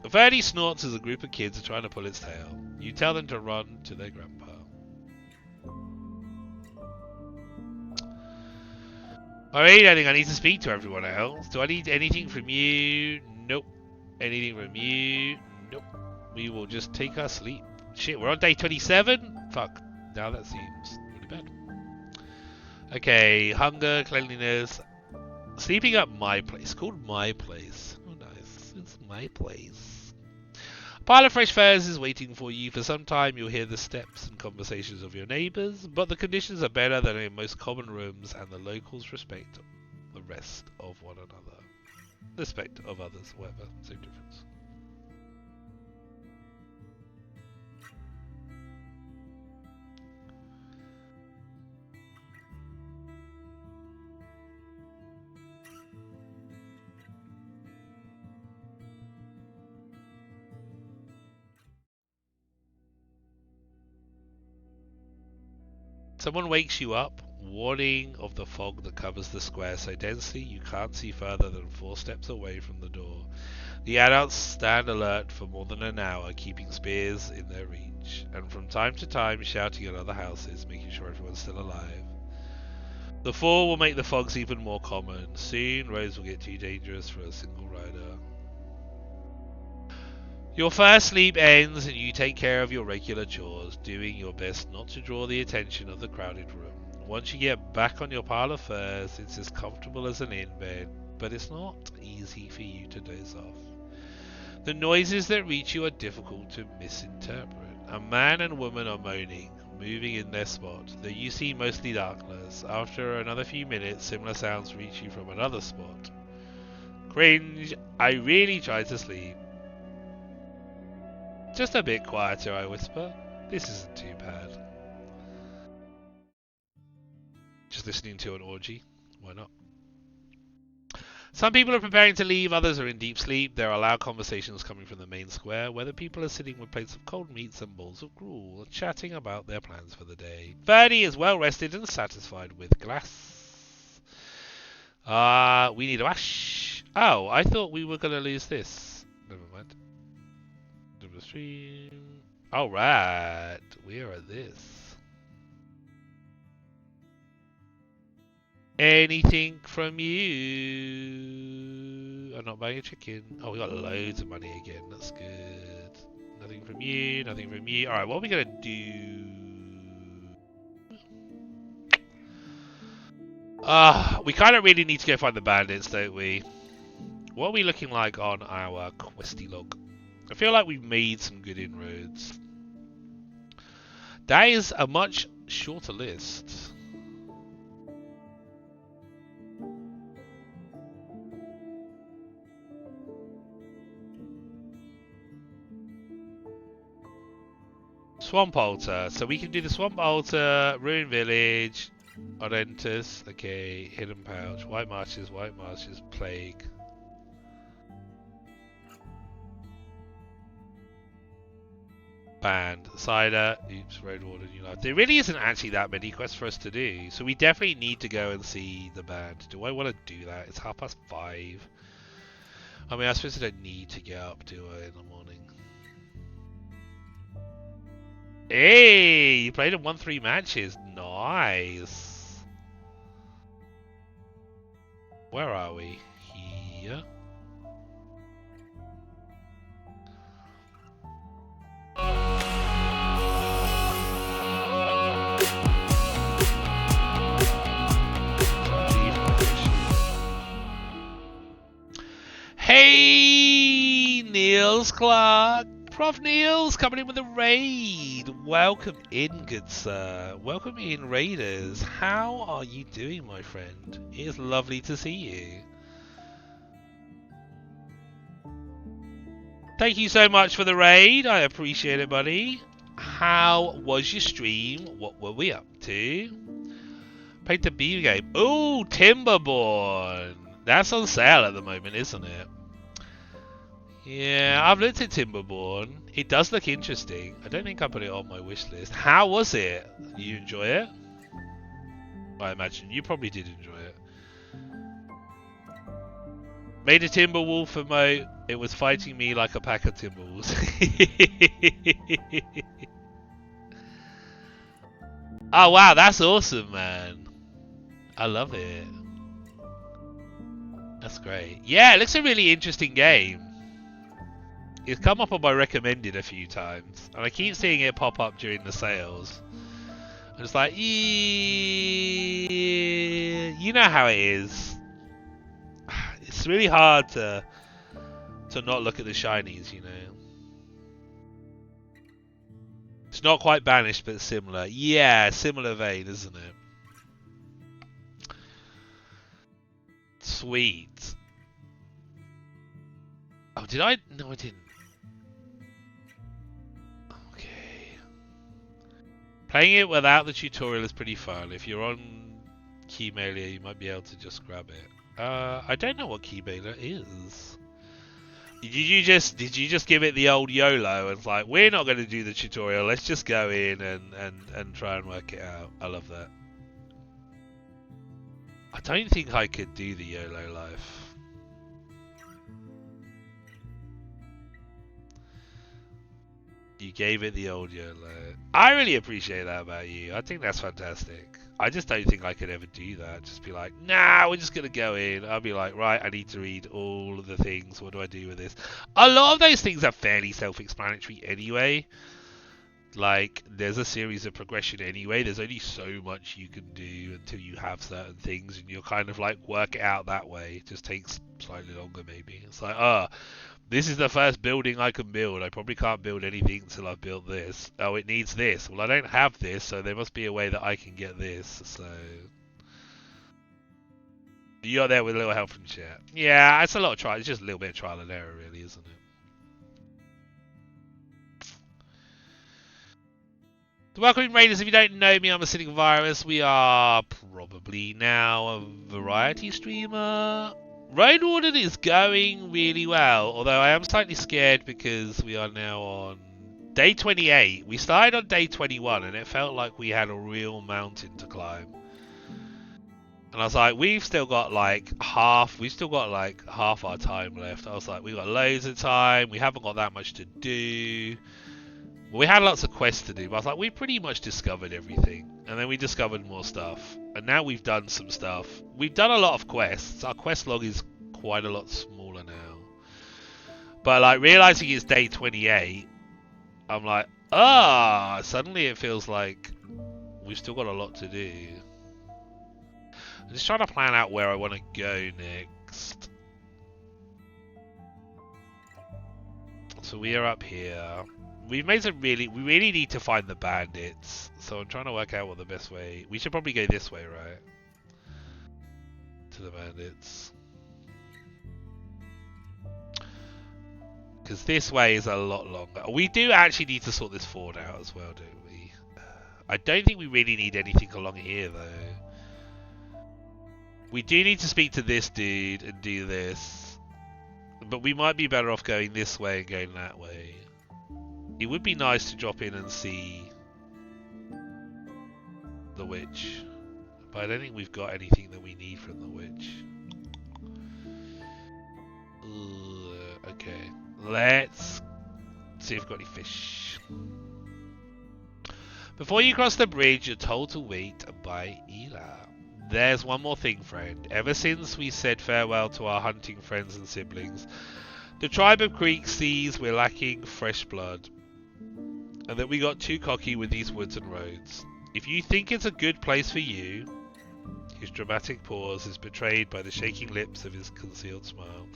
Verdi snorts as a group of kids are trying to pull its tail. You tell them to run to their grandpa. Alright, I think I need to speak to everyone else. Do I need anything from you? Nope. Anything from you? Nope. We will just take our sleep. Shit, we're on day 27? Fuck. Now that seems really bad. Okay, hunger, cleanliness. Sleeping at my place. Called my place. Oh, nice. It's my place. A pile of fresh furs is waiting for you. For some time you'll hear the steps and conversations of your neighbours, but the conditions are better than in most common rooms, and the locals respect the rest of one another. Respect of others, whatever, same difference. Someone wakes you up, warning of the fog that covers the square so densely you can't see further than 4 steps away from the door. The adults stand alert for more than an hour, keeping spears in their reach, and from time to time shouting at other houses, making sure everyone's still alive. The fall will make the fogs even more common. Soon, roads will get too dangerous for a single rider. Your first sleep ends and you take care of your regular chores, doing your best not to draw the attention of the crowded room. Once you get back on your pile of furs, it's as comfortable as an inn bed, but it's not easy for you to doze off. The noises that reach you are difficult to misinterpret. A man and woman are moaning, moving in their spot, though you see mostly darkness. After another few minutes, similar sounds reach you from another spot. Cringe, I really tried to sleep. Just a bit quieter, I whisper. This isn't too bad. Just listening to an orgy. Why not? Some people are preparing to leave, others are in deep sleep. There are loud conversations coming from the main square, where the people are sitting with plates of cold meats and bowls of gruel, chatting about their plans for the day. Ferdy is well rested and satisfied with glass. We need a wash. Oh, I thought we were going to lose this. Never mind. Number 3. Alright, we are at this. Anything from you? I'm not buying a chicken. Oh, we got loads of money again. That's good. Nothing from you. Nothing from you. Alright, what are we going to do? We kind of really need to go find the bandits, don't we? What are we looking like on our questy log? I feel like we've made some good inroads. That is a much shorter list. Swamp Altar. So we can do the Swamp Altar, Ruined Village, Odentus, okay, Hidden Pouch, White Marshes, Plague. Band, Cider, oops, Roadwarden, New Life. There really isn't actually that many quests for us to do, so we definitely need to go and see the band. Do I want to do that? It's 5:30. I mean, I suppose I don't need to get up, do I, in the morning? Hey, you played in 1-3 matches. Nice. Where are we? Here. Hey, Niels Clark. Prof. Niels coming in with a raid. Welcome in, good sir. Welcome in, raiders. How are you doing, my friend? It is lovely to see you. Thank you so much for the raid. I appreciate it, buddy. How was your stream? What were we up to? Played the B game. Oh, Timberborn. That's on sale at the moment, isn't it? Yeah, I've looked at Timberborn. It does look interesting. I don't think I put it on my wish list. How was it? You enjoy it? I imagine you probably did enjoy it. Made a Timberwolf emote. It was fighting me like a pack of Timberwolves. Oh wow, that's awesome, man. I love it. That's great. Yeah, it looks a really interesting game. It's come up on my recommended a few times, and I keep seeing it pop up during the sales. I'm just like, you know how it is. It's really hard to not look at the shinies, you know. It's not quite Banished, but similar. Yeah, similar vein, isn't it? Sweet. Oh, did I? No, I didn't. Okay. Playing it without the tutorial is pretty fun. If you're on Keymailer, you might be able to just grab it. I don't know what Keymailer is. Did you just give it the old YOLO and it's like, we're not going to do the tutorial, let's just go in and try and work it out? I love that. I don't think I could do the YOLO life. You gave it the old YOLO. I really appreciate that about you. I think that's fantastic. I just don't think I could ever do that. Just be like, nah, we're just going to go in. I'll be like, right, I need to read all of the things. What do I do with this? A lot of those things are fairly self-explanatory anyway. Like, there's a series of progression anyway. There's only so much you can do until you have certain things, and you'll kind of like work it out that way. It just takes slightly longer maybe. It's like, this is the first building I can build. I probably can't build anything until I've built this. Oh, it needs this. Well, I don't have this, so there must be a way that I can get this. So you're there with a little help from chat. Yeah, it's a lot of trial. It's just a little bit of trial and error, really, isn't it? The Welcoming Raiders, if you don't know me, I'm a Cynic Virus. We are probably now a variety streamer. Roadwarden is going really well, although I am slightly scared because we are now on day 28. We started on day 21 and it felt like we had a real mountain to climb. And I was like, we've still got like half our time left. I was like, we've got loads of time, we haven't got that much to do. Well, we had lots of quests to do, but I was like, we pretty much discovered everything. And then we discovered more stuff. And now we've done some stuff. We've done a lot of quests. Our quest log is quite a lot smaller now. But like realizing it's day 28, I'm like, suddenly it feels like we've still got a lot to do. I'm just trying to plan out where I want to go next. So we are up here. We've made some we really need to find the bandits. So I'm trying to work out what the best way. We should probably go this way, right? To the bandits. Because this way is a lot longer. We do actually need to sort this ford out as well, don't we? I don't think we really need anything along here, though. We do need to speak to this dude and do this. But we might be better off going this way and going that way. It would be nice to drop in and see the witch. But I don't think we've got anything that we need from the witch. Okay. Let's see if we've got any fish. Before you cross the bridge, you're told to wait by Ela. There's one more thing, friend. Ever since we said farewell to our hunting friends and siblings, the tribe of Creek sees we're lacking fresh blood, and that we got too cocky with these woods and roads. If you think it's a good place for you... His dramatic pause is betrayed by the shaking lips of his concealed smile.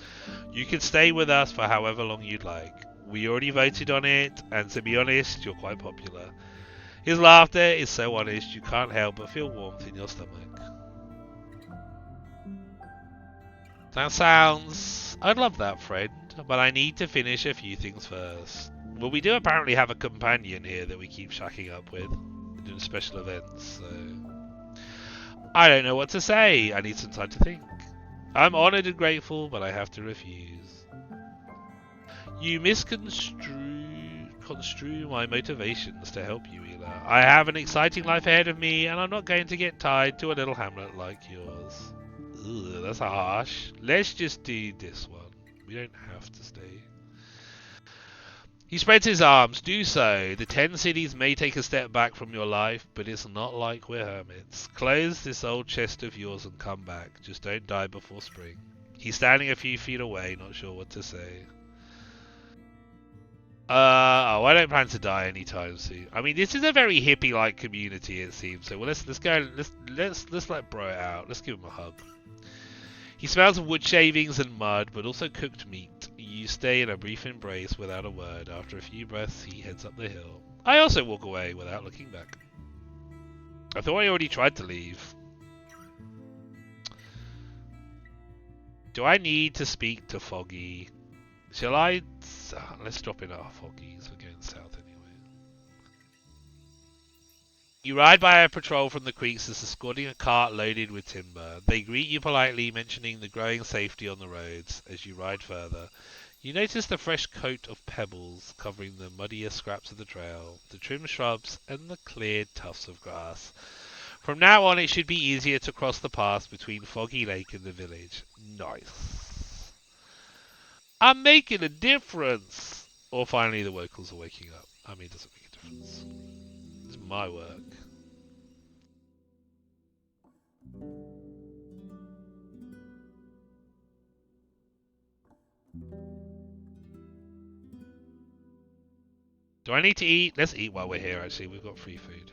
You can stay with us for however long you'd like. We already voted on it, and to be honest, you're quite popular. His laughter is so honest, you can't help but feel warmth in your stomach. That sounds... I'd love that, friend, but I need to finish a few things first. Well, we do apparently have a companion here that we keep shacking up with, doing special events, so... I don't know what to say. I need some time to think. I'm honoured and grateful, but I have to refuse. You misconstrue my motivations to help you, Ela. I have an exciting life ahead of me, and I'm not going to get tied to a little hamlet like yours. Ugh, that's harsh. Let's just do this one. We don't have to stay. He spreads his arms. Do so. The 10 cities may take a step back from your life, but it's not like we're hermits. Close this old chest of yours and come back. Just don't die before spring. He's standing a few feet away, not sure what to say. I don't plan to die anytime soon. I mean, this is a very hippie-like community, it seems. So, well, let's go. Let's let bro out. Let's give him a hug. He smells of wood shavings and mud, but also cooked meat. You stay in a brief embrace without a word. After a few breaths, he heads up the hill. I also walk away without looking back. I thought I already tried to leave. Do I need to speak to Foggy? Shall I? Let's drop in our Foggies. We're going south anyway. You ride by a patrol from the creeks that's escorting a cart loaded with timber. They greet you politely, mentioning the growing safety on the roads. As you ride further, you notice the fresh coat of pebbles covering the muddier scraps of the trail, the trimmed shrubs, and the cleared tufts of grass. From now on, it should be easier to cross the pass between Foggy Lake and the village. Nice. I'm making a difference! Or finally the locals are waking up. I mean, it doesn't make a difference. It's my work. Do I need to eat? Let's eat while we're here, actually. We've got free food.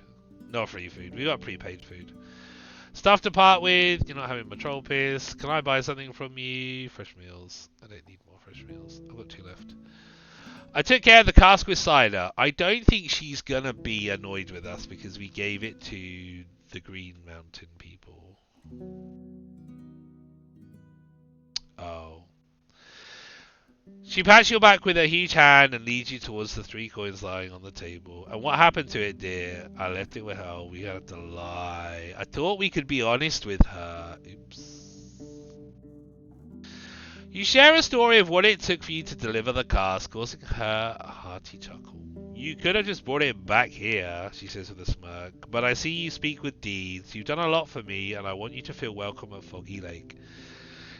Not free food. We've got prepaid food. Stuff to part with. You're not having my troll piss. Can I buy something from you? Fresh meals. I don't need more fresh meals. I've got 2 left. I took care of the cask with cider. I don't think she's gonna be annoyed with us because we gave it to the Green Mountain people. Oh. She pats your back with her huge hand and leads you towards the 3 coins lying on the table. And what happened to it, dear? I left it with her. We had to lie. I thought we could be honest with her. Oops. You share a story of what it took for you to deliver the cask, causing her a hearty chuckle. You could have just brought it back here, she says with a smirk, but I see you speak with deeds. You've done a lot for me, and I want you to feel welcome at Foggy Lake.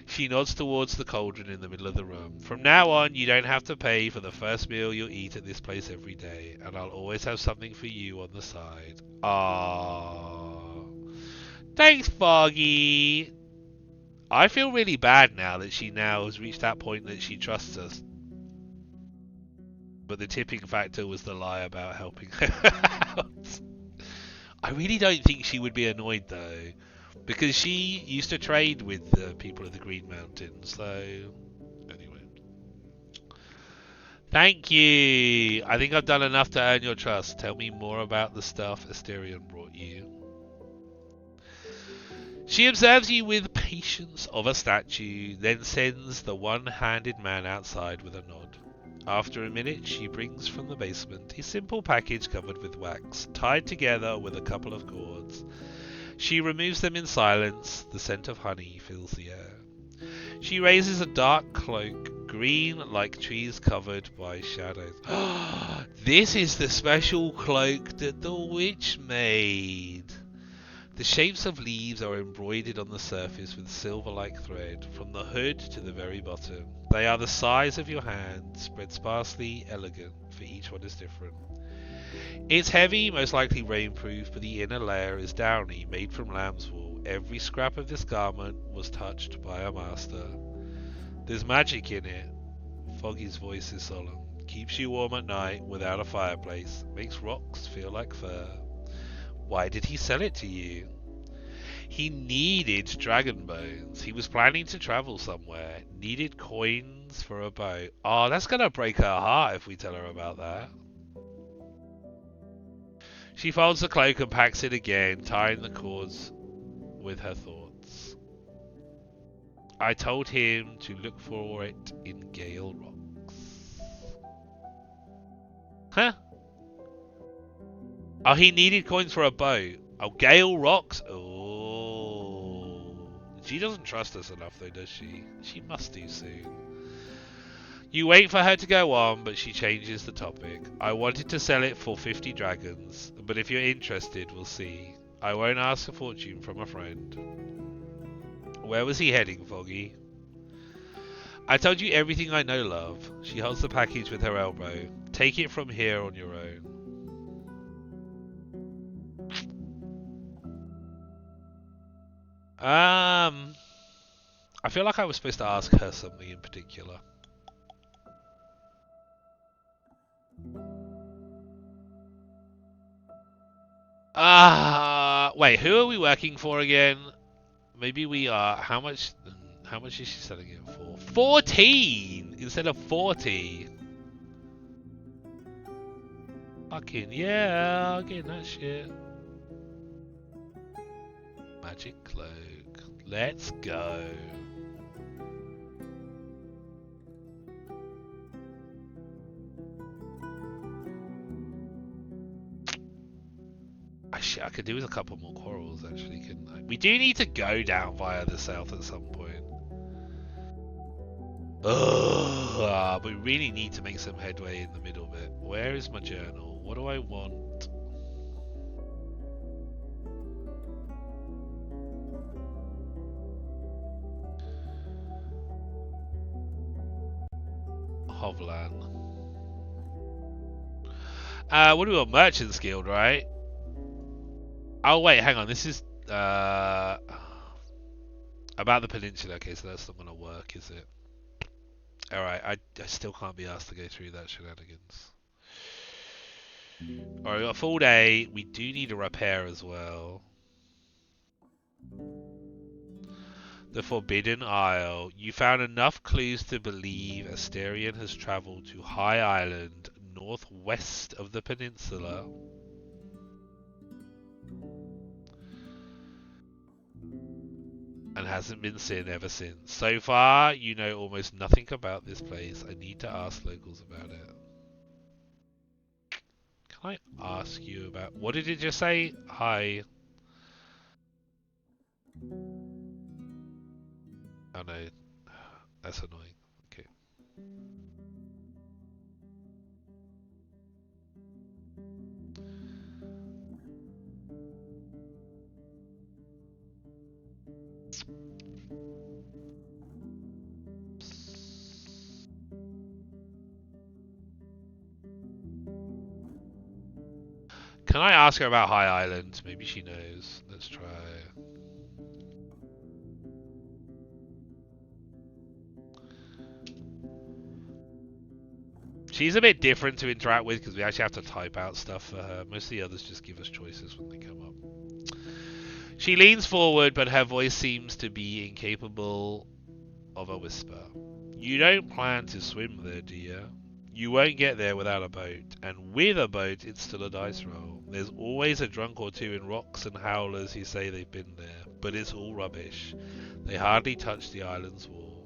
She nods towards the cauldron in the middle of the room. From now on, you don't have to pay for the first meal you'll eat at this place every day, and I'll always have something for you on the side. Aww. Thanks, Foggy. I feel really bad now that she now has reached that point that she trusts us. But the tipping factor was the lie about helping her out. I really don't think she would be annoyed though, because she used to trade with the people of the Green Mountains, so anyway. Thank you! I think I've done enough to earn your trust. Tell me more about the stuff Asterion brought you. She observes you with patience of a statue, then sends the one-handed man outside with a nod. After a minute, she brings from the basement a simple package covered with wax, tied together with a couple of cords. She removes them in silence. The scent of honey fills the air. She raises a dark cloak, green like trees covered by shadows. This is the special cloak that the witch made. The shapes of leaves are embroidered on the surface with silver-like thread, from the hood to the very bottom. They are the size of your hand, spread sparsely, elegant, for each one is different. It's heavy, most likely rainproof, but the inner layer is downy, made from lamb's wool. Every scrap of this garment was touched by a master. There's magic in it. Foggy's voice is solemn. Keeps you warm at night without a fireplace. Makes rocks feel like fur. Why did he sell it to you? He needed dragon bones. He was planning to travel somewhere. Needed coins for a boat. Oh, that's gonna break her heart if we tell her about that. She folds the cloak and packs it again, tying the cords with her thoughts. I told him to look for it in Gale Rocks. Huh? Oh, he needed coins for a boat. Oh, Gale Rocks? Oh. She doesn't trust us enough though, does she? She must do soon. You wait for her to go on, but she changes the topic. I wanted to sell it for 50 dragons, but if you're interested, we'll see. I won't ask a fortune from a friend. Where was he heading, Foggy? I told you everything I know, love. She holds the package with her elbow. Take it from here on your own. I feel like I was supposed to ask her something in particular. Wait, who are we working for again? Maybe we are. How much is she selling it for? 14 instead of 40. Fucking yeah, I'll get that shit. Magic cloak. Let's go. Shit, I could do with a couple more corals actually, couldn't I? We do need to go down via the south at some point. But we really need to make some headway in the middle bit. Where is my journal? What do I want? Hovland. What do we want? Merchant's Guild, right? Oh wait, hang on. This is about the peninsula. Okay, so that's not gonna work, is it? All right, I still can't be asked to go through that shenanigans. All right, we got a full day. We do need a repair as well. The Forbidden Isle. You found enough clues to believe Asterion has travelled to High Island, northwest of the peninsula. And hasn't been seen ever since. So far, you know almost nothing about this place. I need to ask locals about it. Can I ask you about... What did it just say? Hi. Oh no. That's annoying. Okay. Can I ask her about High Island? Maybe she knows. Let's try. She's a bit different to interact with because we actually have to type out stuff for her. Most of the others just give us choices when they come up. She leans forward, but her voice seems to be incapable of a whisper. You don't plan to swim there, do you? You won't get there without a boat, and with a boat, it's still a dice roll. There's always a drunk or two in rocks and howlers who say they've been there, but it's all rubbish. They hardly touch the island's wall.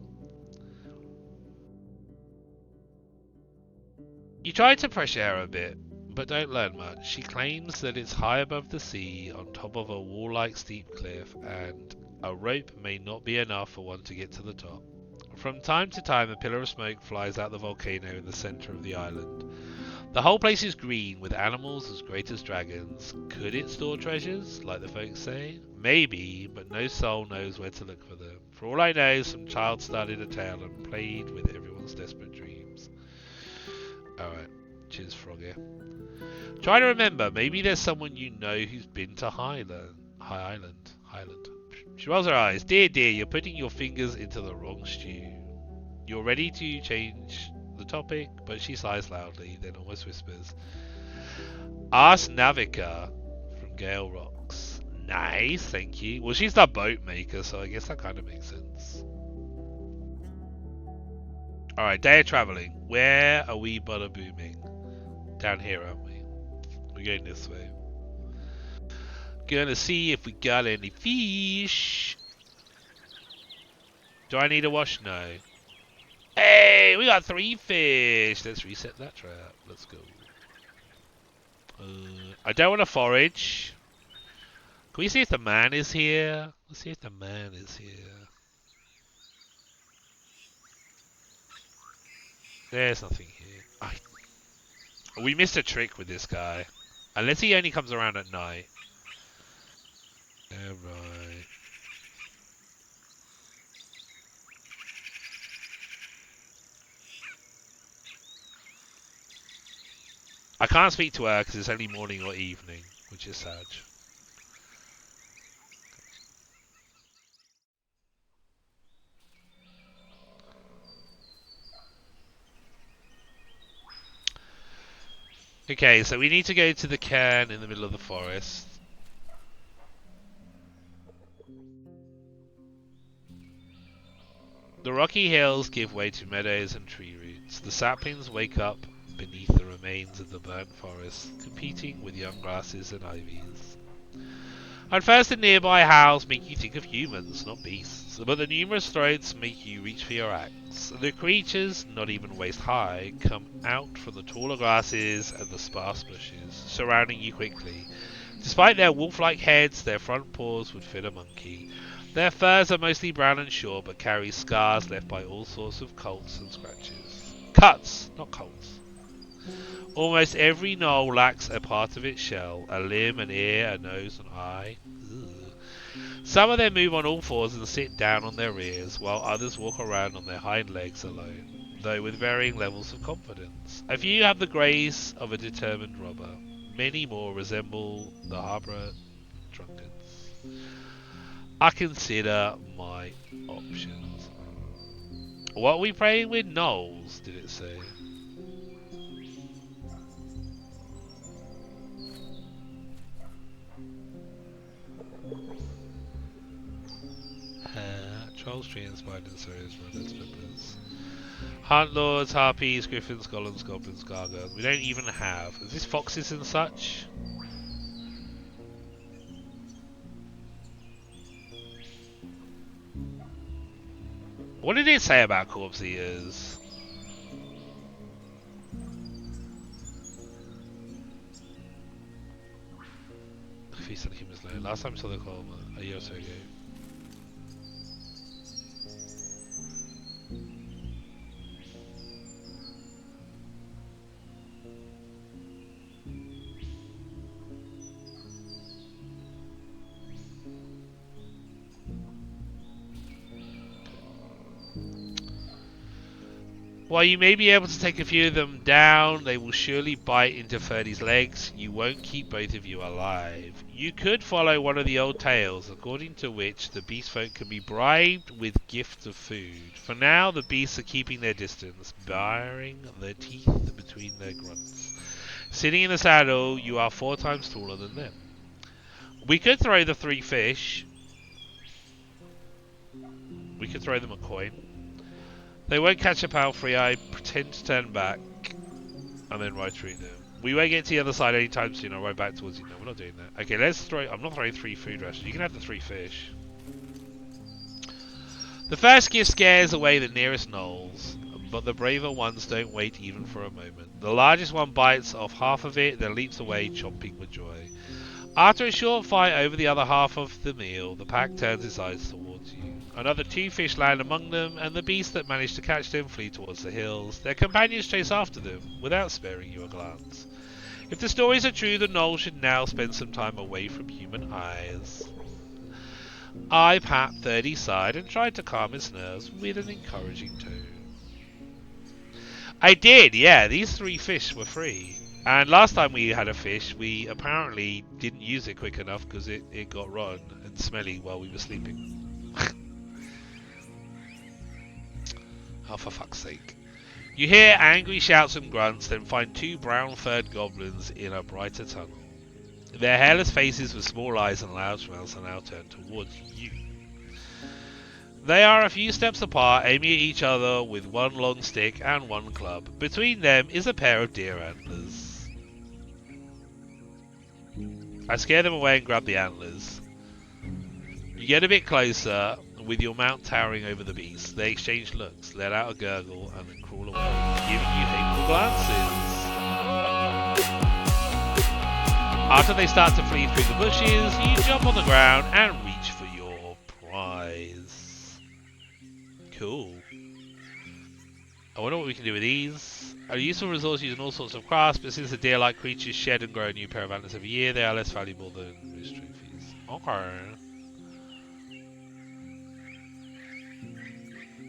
You try to pressure her a bit, but don't learn much. She claims that it's high above the sea, on top of a wall-like steep cliff, and a rope may not be enough for one to get to the top. From time to time, a pillar of smoke flies out the volcano in the center of the island. The whole place is green, with animals as great as dragons. Could it store treasures, like the folks say? Maybe, but no soul knows where to look for them. For all I know, some child started a tale and played with everyone's desperate dreams. Alright, cheers, Froggy. Try to remember, maybe there's someone you know who's been to High Island. She rolls her eyes. Dear, you're putting your fingers into the wrong stew. You're ready to change the topic, but she sighs loudly, then almost whispers. Ask Navica from Gale Rocks. Nice, thank you. Well, she's the boat maker, so I guess that kind of makes sense. Alright, day of travelling. Where are we butter booming? Down here, aren't we? We're going this way. Gonna see if we got any fish. Do I need a wash? No. Hey, we got 3 fish. Let's reset that trap. Let's go. I don't want to forage. Can we see if the man is here? Let's see if the man is here. There's nothing here. We missed a trick with this guy. Unless he only comes around at night. Alright. I can't speak to her because it's only morning or evening, which is sad. Okay, so we need to go to the cairn in the middle of the forest. The rocky hills give way to meadows and tree roots. The saplings wake up beneath the remains of the burnt forest, competing with young grasses and ivies. At first, the nearby howls make you think of humans, not beasts, but the numerous throats make you reach for your axe. The creatures, not even waist high, come out from the taller grasses and the sparse bushes, surrounding you quickly. Despite their wolf-like heads, their front paws would fit a monkey. Their furs are mostly brown and short, but carry scars left by all sorts of cuts and scratches. Cuts, not colts. Almost every gnoll lacks a part of its shell, a limb, an ear, a nose, an eye. Ugh. Some of them move on all fours and sit down on their rears, while others walk around on their hind legs alone. though with varying levels of confidence. A few have the grace of a determined robber. Many more resemble the harbour drunkards. I consider my options. What are we praying with? Knowles, did it say? Trolls, tree inspired in series, redheads, members. Hunt lords, harpies, griffins, golems, goblins, gargoyles. We don't even have. Is this foxes and such? What did it say about corpse eaters? Feast on humans low. Last time I saw the column a year or so ago. While you may be able to take a few of them down, they will surely bite into Ferdy's legs. You won't keep both of you alive. You could follow one of the old tales, according to which the beast folk can be bribed with gifts of food. For now, the beasts are keeping their distance, baring their teeth between their grunts. Sitting in the saddle, you are 4 times taller than them. We could throw the 3 fish. We could throw them a coin. They won't catch a palfrey. I pretend to turn back and then ride through them. We won't get to the other side anytime soon. I'll ride back towards you. No, we're not doing that. Okay, let's throw... I'm not throwing 3 food rations. You can have the 3 fish. The first gift scares away the nearest gnolls, but the braver ones don't wait even for a moment. The largest one bites off half of it, then leaps away, chomping with joy. After a short fight over the other half of the meal, the pack turns its eyes towards you. Another 2 fish land among them, and the beasts that manage to catch them flee towards the hills. Their companions chase after them, without sparing you a glance. If the stories are true, the gnoll should now spend some time away from human eyes. I pat 30's side and tried to calm his nerves with an encouraging tone. I did, yeah, these 3 fish were free. And last time we had a fish, we apparently didn't use it quick enough because it got rotten and smelly while we were sleeping. Oh, for fuck's sake. You hear angry shouts and grunts, then find 2 brown-furred goblins in a brighter tunnel. Their hairless faces with small eyes and loud smells are now turned towards you. They are a few steps apart, aiming at each other with 1 long stick and 1 club. Between them is a pair of deer antlers. I scare them away and grab the antlers. You get a bit closer, with your mount towering over the beast. They exchange looks, let out a gurgle, and then crawl away, giving you hateful glances. After they start to flee through the bushes, you jump on the ground and reach for your prize. Cool. I wonder what we can do with these. A useful resource used in all sorts of crafts, but since the deer-like creatures shed and grow a new pair of antlers every year, they are less valuable than roost trophies. Okay.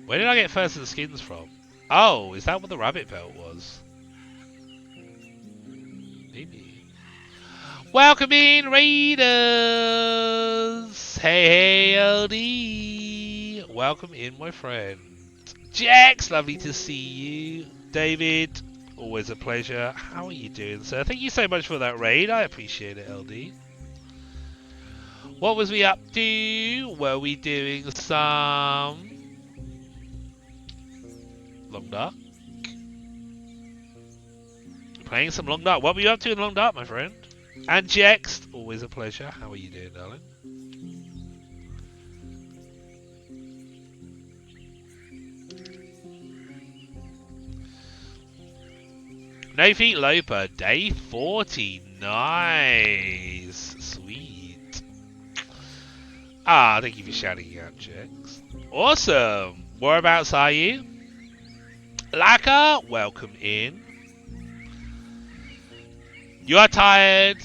Where did I get furs and skins from? Oh, is that what the rabbit belt was? Maybe. Welcome in, raiders! Hey, hey, LD! Welcome in, my friend. Jax, lovely to see you. David, always a pleasure. How are you doing, sir? Thank you so much for that raid. I appreciate it, LD. What was we up to? Were we doing some... Long Dark? Playing some Long Dark. What were you up to in Long Dark, my friend? And Jext, always a pleasure. How are you doing, darling? No Feet Loper, day 40. Nice. Sweet. Ah, thank you for shouting out, Jext. Awesome. Whereabouts are you? Laka, welcome in. You are tired.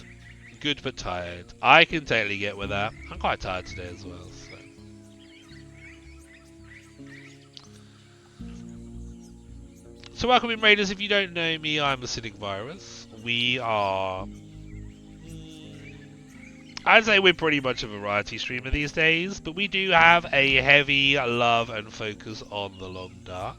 Good but tired. I can totally get with that. I'm quite tired today as well. So. So welcome in, Raiders. If you don't know me, I'm Acidic Virus. We are... I'd say we're pretty much a variety streamer these days, but we do have a heavy love and focus on the Long Dark.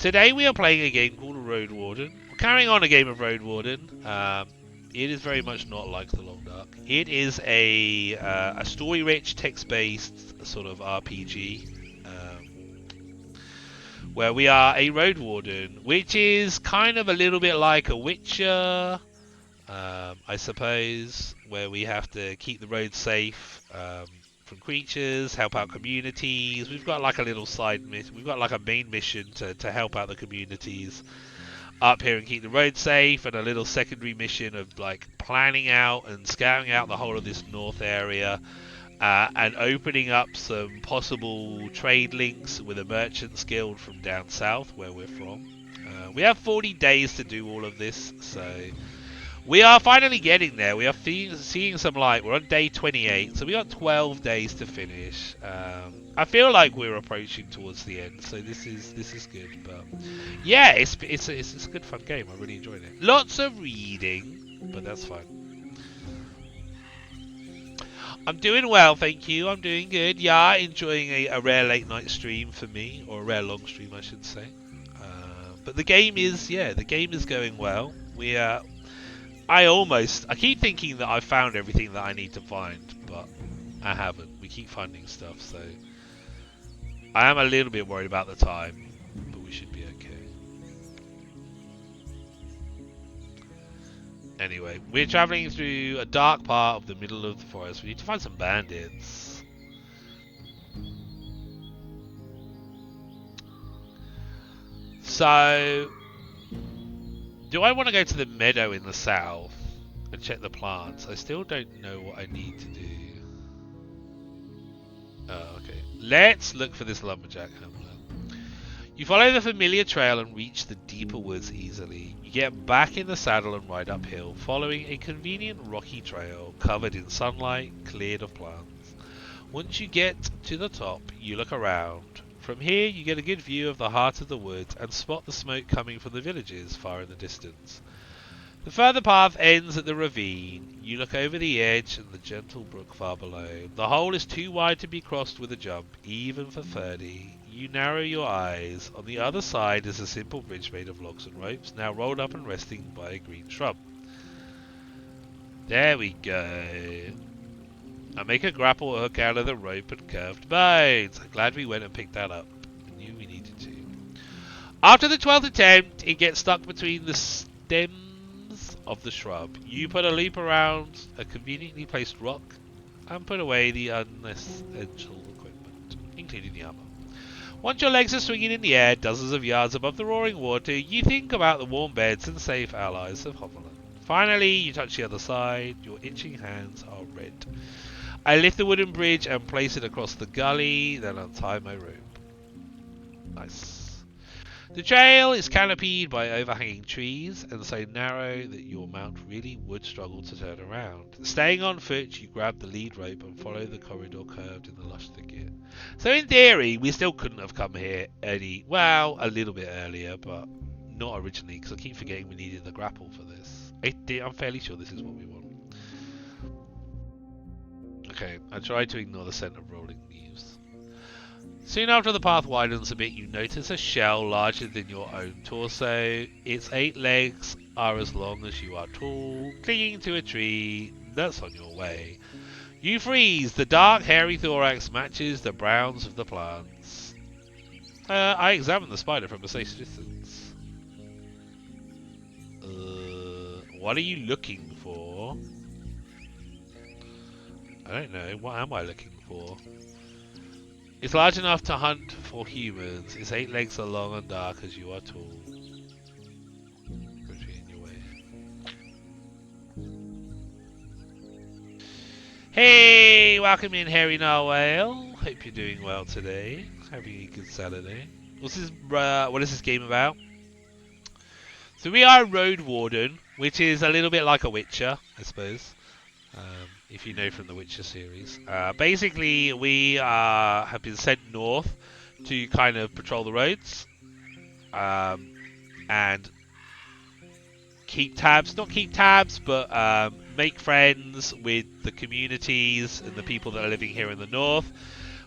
Today we are playing a game called Roadwarden. We're carrying on a game of Roadwarden. It is very much not like the Long Dark. It is a story-rich, text-based sort of RPG. Where we are a road warden, which is kind of a little bit like a Witcher, I suppose, where we have to keep the roads safe from creatures, help out communities. We've got like a little side mission. We've got like a main mission to help out the communities up here and keep the roads safe, and a little secondary mission of like planning out and scouting out the whole of this north area. And opening up some possible trade links with a merchants guild from down south where we're from. We have 40 days to do all of this, so we are finally getting there. We are seeing some light. We're on day 28, so we got 12 days to finish. I feel like we're approaching towards the end, so this is good. But yeah, it's a good fun game. I really enjoyed it. Lots of reading, but that's fine. I'm doing well, thank you. I'm doing good. Yeah, enjoying a rare late night stream for me, or a rare long stream, I should say. But the game is going well. I keep thinking that I've found everything that I need to find, but I haven't. We keep finding stuff, so I am a little bit worried about the time, but we should be okay. Anyway, we're travelling through a dark part of the middle of the forest. We need to find some bandits. So, do I want to go to the meadow in the south and check the plants? I still don't know what I need to do. Oh, okay. Let's look for this lumberjack hamlet. You follow the familiar trail and reach the deeper woods easily. You get back in the saddle and ride uphill, following a convenient rocky trail covered in sunlight, cleared of plants. Once you get to the top, you look around. From here, you get a good view of the heart of the woods and spot the smoke coming from the villages far in the distance. The further path ends at the ravine. You look over the edge and the gentle brook far below. The hole is too wide to be crossed with a jump, even for 30. You narrow your eyes. On the other side is a simple bridge made of logs and ropes, now rolled up and resting by a green shrub. There we go. I make a grapple hook out of the rope and curved bones. I'm glad we went and picked that up. I knew we needed to. After the 12th attempt, it gets stuck between the stems of the shrub. You put a loop around a conveniently placed rock and put away the unessential equipment, including the armor. Once your legs are swinging in the air, dozens of yards above the roaring water, you think about the warm beds and safe allies of Hoveland. Finally, you touch the other side. Your itching hands are red. I lift the wooden bridge and place it across the gully, then untie my rope. Nice. The trail is canopied by overhanging trees and so narrow that your mount really would struggle to turn around. Staying on foot, you grab the lead rope and follow the corridor curved in the lush thicket. So in theory, we still couldn't have come here a little bit earlier, but not originally, because I keep forgetting we needed the grapple for this. I'm fairly sure this is what we want. Okay, I tried to ignore the scent of rolling leaves. Soon after the path widens a bit, you notice a shell larger than your own torso. Its 8 legs are as long as you are tall, clinging to a tree that's on your way. You freeze. The dark, hairy thorax matches the browns of the plants. I examine the spider from a safe distance. What are you looking for? I don't know. What am I looking for? It's large enough to hunt for humans. Its 8 legs are long and dark as you are tall. In your way. Hey, welcome in, Harry Narwhale. Hope you're doing well today. Having a good Saturday. What is this game about? So we are Roadwarden, which is a little bit like a Witcher, I suppose. If you know from the Witcher series. Basically, we have been sent north to kind of patrol the roads. and not keep tabs, but make friends with the communities and the people that are living here in the north.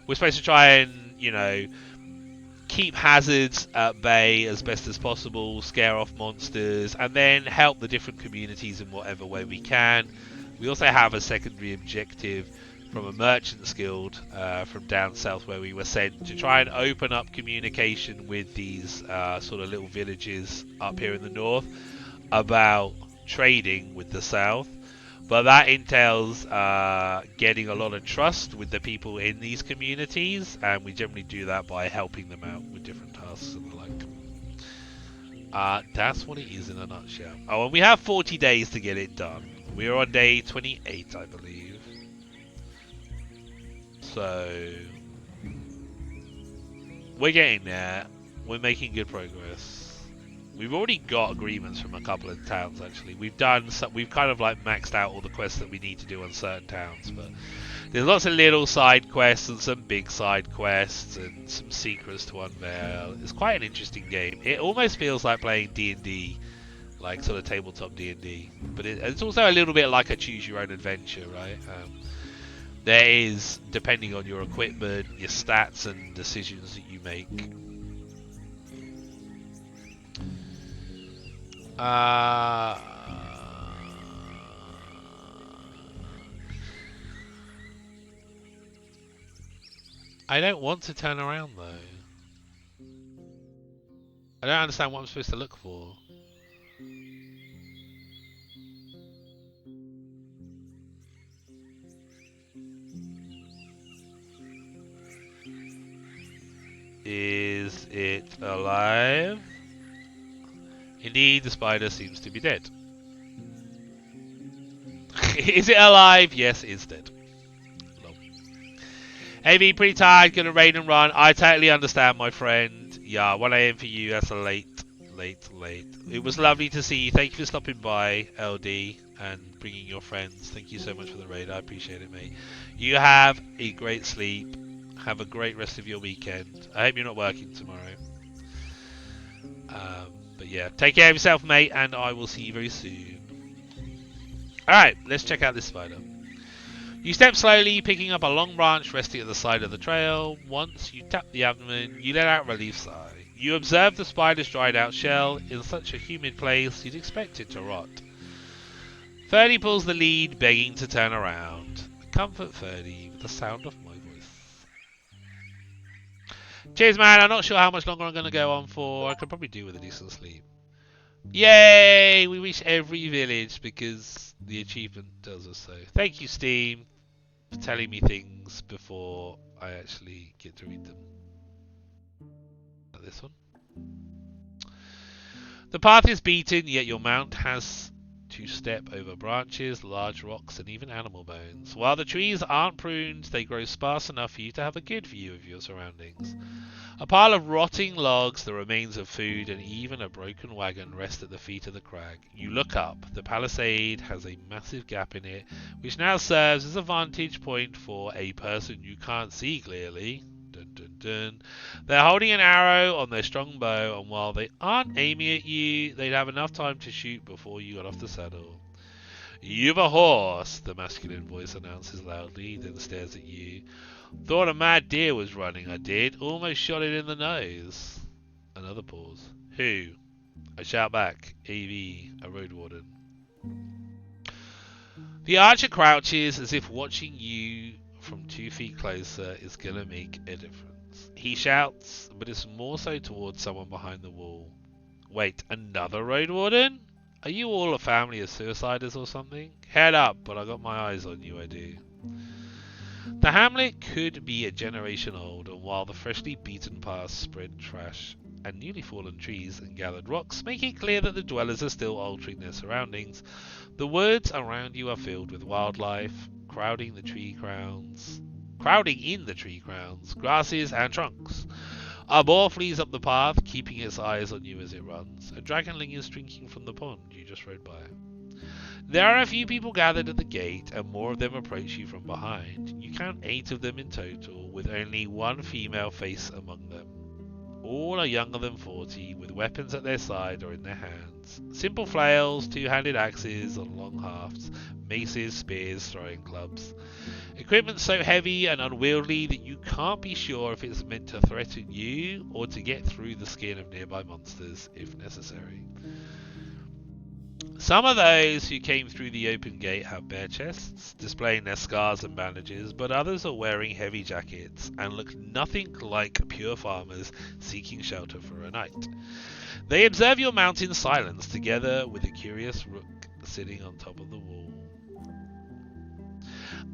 We're supposed to try and, keep hazards at bay as best as possible, scare off monsters, and then help the different communities in whatever way we can. We also have a secondary objective from a merchant's guild from down south where we were sent to try and open up communication with these sort of little villages up here in the north about trading with the south. But that entails getting a lot of trust with the people in these communities, and we generally do that by helping them out with different tasks and the like. That's what it is in a nutshell. Oh, and we have 40 days to get it done. We are on day 28, I believe. So we're getting there. We're making good progress. We've already got agreements from a couple of towns, actually. We've kind of like maxed out all the quests that we need to do on certain towns, but there's lots of little side quests and some big side quests and some secrets to unveil. It's quite an interesting game. It almost feels like playing D&D, like sort of tabletop D&D, but it's also a little bit like a choose your own adventure, right? There is, depending on your equipment, your stats and decisions that you make. I don't want to turn around though. I don't understand what I'm supposed to look for. Is it alive? Indeed, the spider seems to be dead. Is it alive? Yes, it's dead. Lol. AV, pretty tired, gonna raid and run. I totally understand, my friend. Yeah, 1 AM for you, that's a late. It was lovely to see you. Thank you for stopping by, LD, and bringing your friends. Thank you so much for the raid, I appreciate it, mate. You have a great sleep. Have a great rest of your weekend. I hope you're not working tomorrow. But yeah, take care of yourself, mate, and I will see you very soon. Alright, let's check out this spider. You step slowly, picking up a long branch resting at the side of the trail. Once you tap the abdomen, you let out a relief sigh. You observe the spider's dried out shell. In such a humid place, you'd expect it to rot. Ferdy pulls the lead, begging to turn around. Comfort Ferdy with the sound of my voice. Cheers, man. I'm not sure how much longer I'm going to go on for. I could probably do with a decent sleep. Yay! We reach every village because the achievement tells us so. Thank you, Steam, for telling me things before I actually get to read them. Like this one. The path is beaten, yet your mount has to step over branches, large rocks, and even animal bones. While the trees aren't pruned, they grow sparse enough for you to have a good view of your surroundings. A pile of rotting logs, the remains of food, and even a broken wagon rest at the feet of the crag. You look up. The palisade has a massive gap in it, which now serves as a vantage point for a person you can't see clearly. Dun, dun, dun. They're holding an arrow on their strong bow, and while they aren't aiming at you, they'd have enough time to shoot before you got off the saddle. You've a horse, the masculine voice announces loudly, then stares at you. Thought a mad deer was running, I did. Almost shot it in the nose. Another pause. Who? I shout back. AV, a Roadwarden. The archer crouches as if watching you from 2 feet closer is gonna make a difference. He shouts, but it's more so towards someone behind the wall. Wait, another Roadwarden? Are you all a family of suiciders or something? Head up, but I got my eyes on you, I do. The hamlet could be a generation old, and while the freshly beaten paths spread trash and newly fallen trees and gathered rocks make it clear that the dwellers are still altering their surroundings, the woods around you are filled with wildlife, crowding in the tree crowns, grasses and trunks. A boar flees up the path, keeping its eyes on you as it runs. A dragonling is drinking from the pond you just rode by. There are a few people gathered at the gate, and more of them approach you from behind. You count 8 of them in total, with only one female face among them. All are younger than 40, with weapons at their side or in their hands. Simple flails, two-handed axes on long hafts, maces, spears, throwing clubs. Equipment so heavy and unwieldy that you can't be sure if it's meant to threaten you or to get through the skin of nearby monsters if necessary. Some of those who came through the open gate have bare chests, displaying their scars and bandages, but others are wearing heavy jackets and look nothing like pure farmers seeking shelter for a night. They observe your mount in silence, together with a curious rook sitting on top of the wall.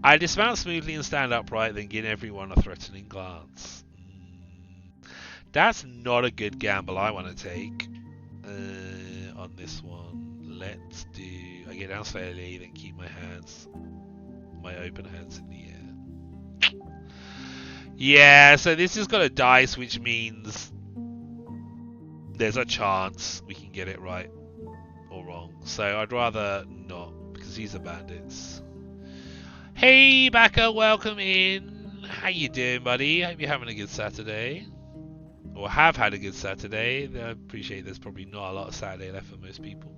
I dismount smoothly and stand upright, then give everyone a threatening glance. That's not a good gamble I want to take on this one. Let's do... I get down slowly, then keep my open hands in the air. Yeah, so this has got a dice, which means there's a chance we can get it right or wrong. So I'd rather not, because these are bandits. Hey, Baka, welcome in. How you doing, buddy? Hope you're having a good Saturday. Or have had a good Saturday. I appreciate there's probably not a lot of Saturday left for most people.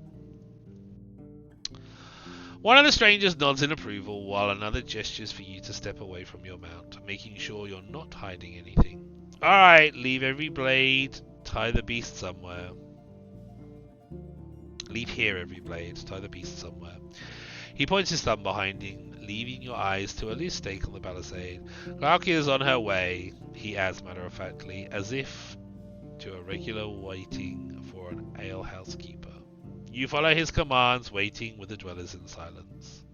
One of the strangers nods in approval, while another gestures for you to step away from your mount, making sure you're not hiding anything. Alright, leave every blade, tie the beast somewhere. Leave here every blade, tie the beast somewhere. He points his thumb behind him, leaving your eyes to a loose stake on the palisade. Clark is on her way, he adds matter-of-factly, as if to a regular waiting for an alehouse keeper. You follow his commands, waiting with the dwellers in silence.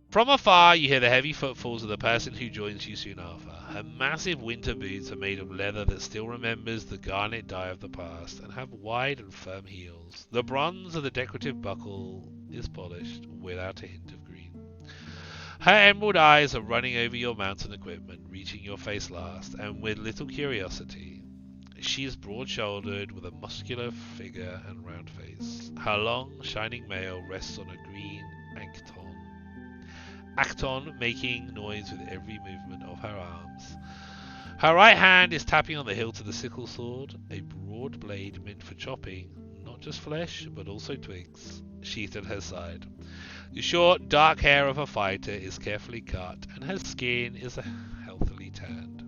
From afar, you hear the heavy footfalls of the person who joins you soon after. Her massive winter boots are made of leather that still remembers the garnet dye of the past, and have wide and firm heels. The bronze of the decorative buckle is polished, without a hint of green. Her emerald eyes are running over your mountain equipment, reaching your face last, and with little curiosity. She is broad-shouldered, with a muscular figure and round face. Her long, shining mail rests on a green acton, making noise with every movement of her arms. Her right hand is tapping on the hilt of the sickle sword, a broad blade meant for chopping, not just flesh, but also twigs, sheathed at her side. The short, dark hair of a fighter is carefully cut, and her skin is healthily tanned.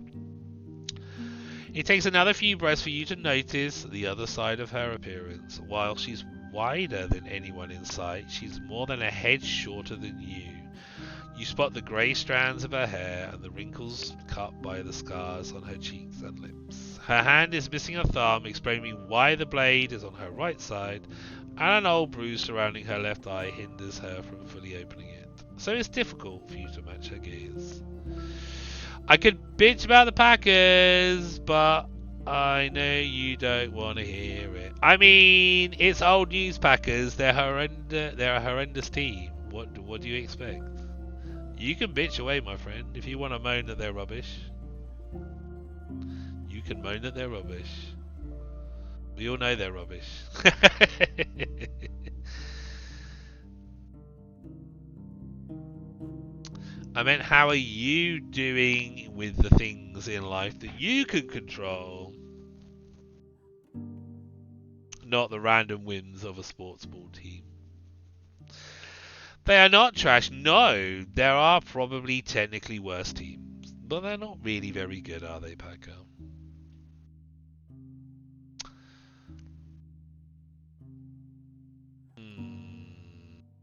It takes another few breaths for you to notice the other side of her appearance. While she's wider than anyone in sight, she's more than a head shorter than you. You spot the grey strands of her hair and the wrinkles cut by the scars on her cheeks and lips. Her hand is missing a thumb, explaining why the blade is on her right side, and an old bruise surrounding her left eye hinders her from fully opening it. So it's difficult for you to match her gaze. I could bitch about the Packers, but I know you don't want to hear it. I mean, it's old news, Packers. They're a horrendous team. What do you expect? You can bitch away, my friend, if you want to moan that they're rubbish. You can moan that they're rubbish. We all know they're rubbish. I meant, how are you doing with the things in life that you can control? Not the random whims of a sports ball team. They are not trash. No, there are probably technically worse teams, but they're not really very good, are they, Paco?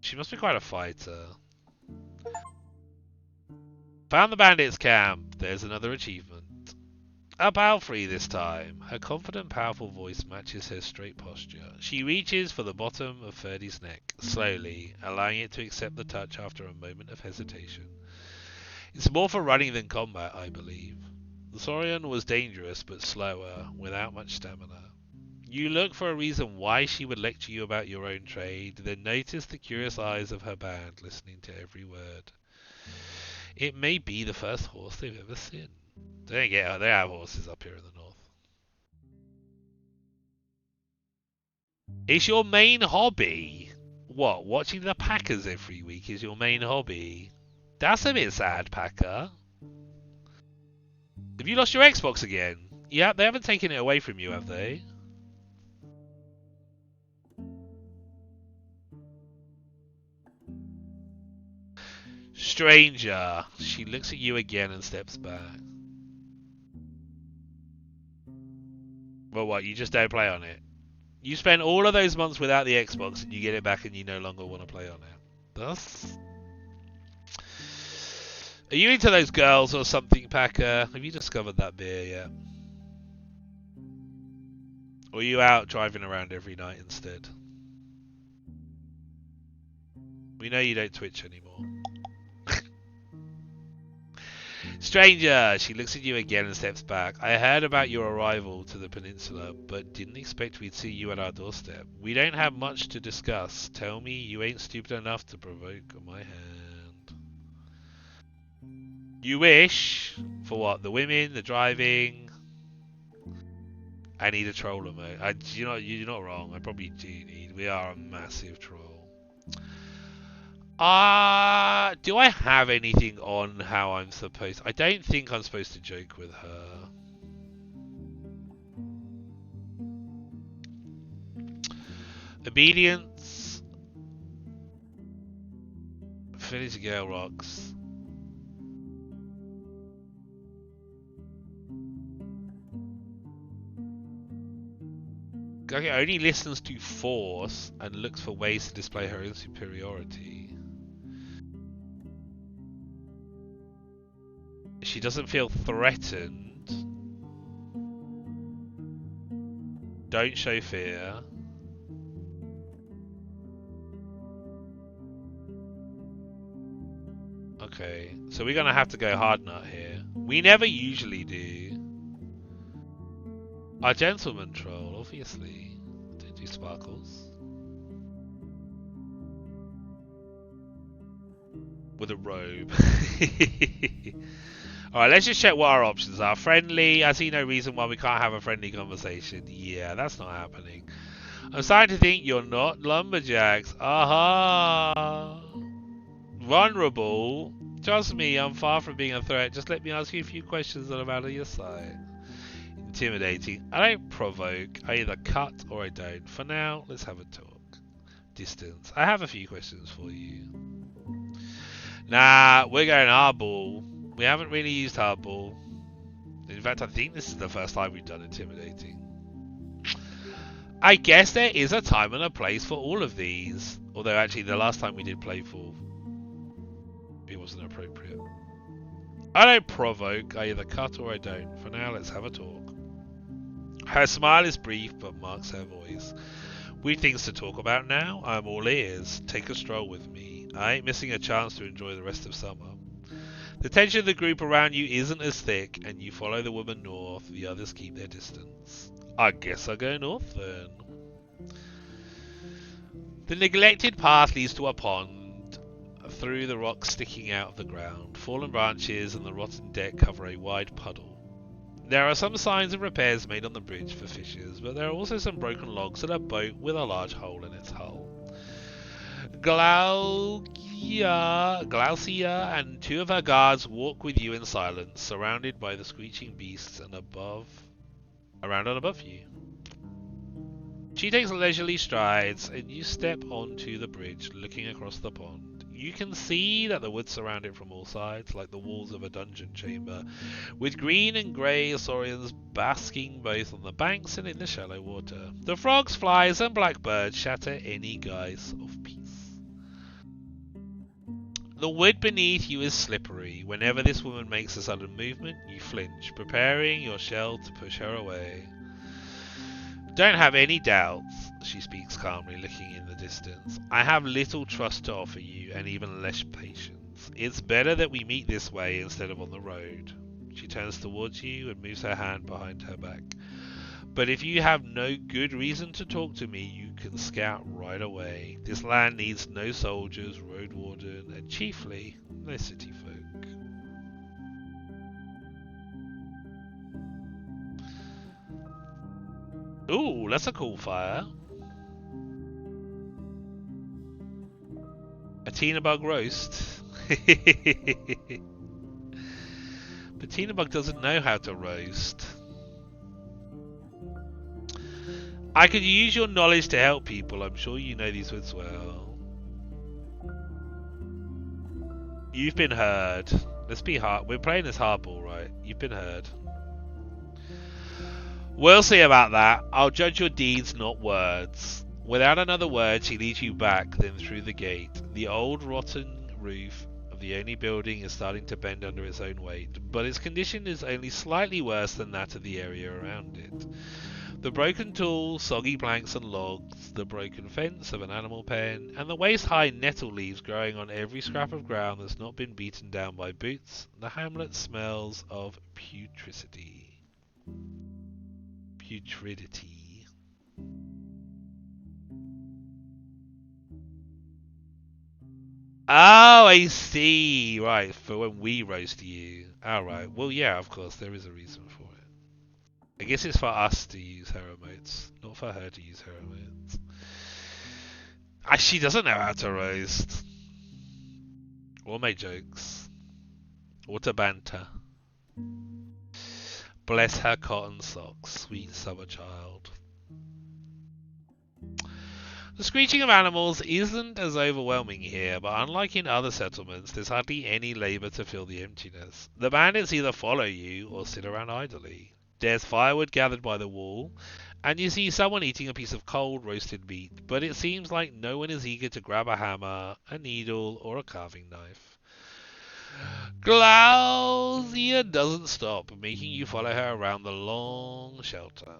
She must be quite a fighter. Found the bandits' camp. There's another achievement. A Balfrey this time. Her confident, powerful voice matches her straight posture. She reaches for the bottom of Ferdy's neck, slowly, allowing it to accept the touch after a moment of hesitation. It's more for running than combat, I believe. The Saurian was dangerous, but slower, without much stamina. You look for a reason why she would lecture you about your own trade, then notice the curious eyes of her band listening to every word. It may be the first horse they've ever seen. They have horses up here in the north. Is your main hobby? What, watching the Packers every week is your main hobby? That's a bit sad, Packer. Have you lost your Xbox again? Yeah, they haven't taken it away from you, have they? Stranger. She looks at you again and steps back. Well, what? You just don't play on it? You spend all of those months without the Xbox and you get it back and you no longer want to play on it. That's... Are you into those girls or something, Packer? Have you discovered that beer yet? Or are you out driving around every night instead? We know you don't Twitch anymore. Stranger, she looks at you again and steps back. I heard about your arrival to the peninsula, but didn't expect we'd see you at our doorstep. We don't have much to discuss. Tell me you ain't stupid enough to provoke my hand. You wish? For what? The women? The driving? I need a troller, mate. You're not wrong. I probably do need. We are a massive troll. Do I have anything on how I'm supposed... I don't think I'm supposed to joke with her. Obedience. Finish Gale Rocks. Okay, only listens to force and looks for ways to display her own superiority. She doesn't feel threatened. Don't show fear. Okay, so we're gonna have to go hard nut here. We never usually do. Our gentleman troll, obviously. Don't do sparkles. With a robe. Alright, let's just check what our options are. Friendly, I see no reason why we can't have a friendly conversation. Yeah, that's not happening. I'm starting to think you're not lumberjacks. Aha! Vulnerable? Trust me, I'm far from being a threat. Just let me ask you a few questions that I'm out of your sight. Intimidating. I don't provoke. I either cut or I don't. For now, let's have a talk. Distance. I have a few questions for you. Nah, we're going hardball. We haven't really used hardball. In fact, I think this is the first time we've done intimidating. I guess there is a time and a place for all of these. Although actually the last time we did playful, it wasn't appropriate. I don't provoke. I either cut or I don't. For now, let's have a talk. Her smile is brief but marks her voice. We've things to talk about now. I'm all ears. Take a stroll with me. I ain't missing a chance to enjoy the rest of summer. The tension of the group around you isn't as thick, and you follow the woman north. The others keep their distance. I guess I'll go north then. The neglected path leads to a pond, through the rocks sticking out of the ground. Fallen branches and the rotten deck cover a wide puddle. There are some signs of repairs made on the bridge for fishers, but there are also some broken logs and a boat with a large hole in its hull. Glaucia and two of her guards walk with you in silence, surrounded by the screeching beasts and around and above you. She takes leisurely strides, and you step onto the bridge, looking across the pond. You can see that the woods surround it from all sides, like the walls of a dungeon chamber, with green and grey saurians basking both on the banks and in the shallow water. The frogs, flies, and blackbirds shatter any guise of peace. The wood beneath you is slippery. Whenever this woman makes a sudden movement, you flinch, preparing your shell to push her away. Don't have any doubts, she speaks calmly, looking in the distance. I have little trust to offer you, and even less patience. It's better that we meet this way instead of on the road. She turns towards you and moves her hand behind her back. But if you have no good reason to talk to me, you can scout right away. This land needs no soldiers, Roadwarden, and chiefly, no city folk. Ooh, that's a cool fire. A Tina Bug roast. But Tina Bug doesn't know how to roast. I could use your knowledge to help people. I'm sure you know these words well. You've been heard. Let's be hard. We're playing this hardball, right? You've been heard. We'll see about that. I'll judge your deeds, not words. Without another word, she leads you back, then through the gate. The old rotten roof of the only building is starting to bend under its own weight, but its condition is only slightly worse than that of the area around it. The broken tools, soggy planks and logs, the broken fence of an animal pen, and the waist-high nettle leaves growing on every scrap of ground that's not been beaten down by boots. The hamlet smells of putridity. Oh, I see. Right, for when we roast you. Alright, well, yeah, of course, there is a reason for it. I guess it's for us to use her emotes, not for her to use her emotes. She doesn't know how to roast. Or make jokes. Or to banter. Bless her cotton socks, sweet summer child. The screeching of animals isn't as overwhelming here, but unlike in other settlements, there's hardly any labour to fill the emptiness. The bandits either follow you or sit around idly. There's firewood gathered by the wall, and you see someone eating a piece of cold roasted meat, but it seems like no one is eager to grab a hammer, a needle, or a carving knife. Glaucia doesn't stop, making you follow her around the long shelter.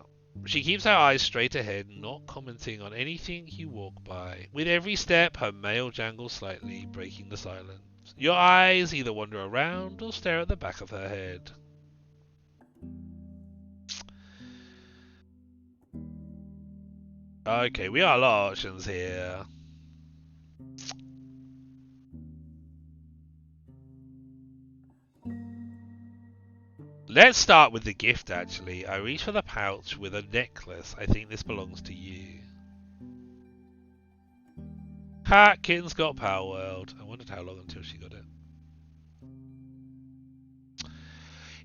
She keeps her eyes straight ahead, not commenting on anything you walk by. With every step, her mail jangles slightly, breaking the silence. Your eyes either wander around or stare at the back of her head. Okay, we got a lot of options here. Let's start with the gift, actually. I reach for the pouch with a necklace. I think this belongs to you. Ha! Kitten's got Power World. I wondered how long until she got it.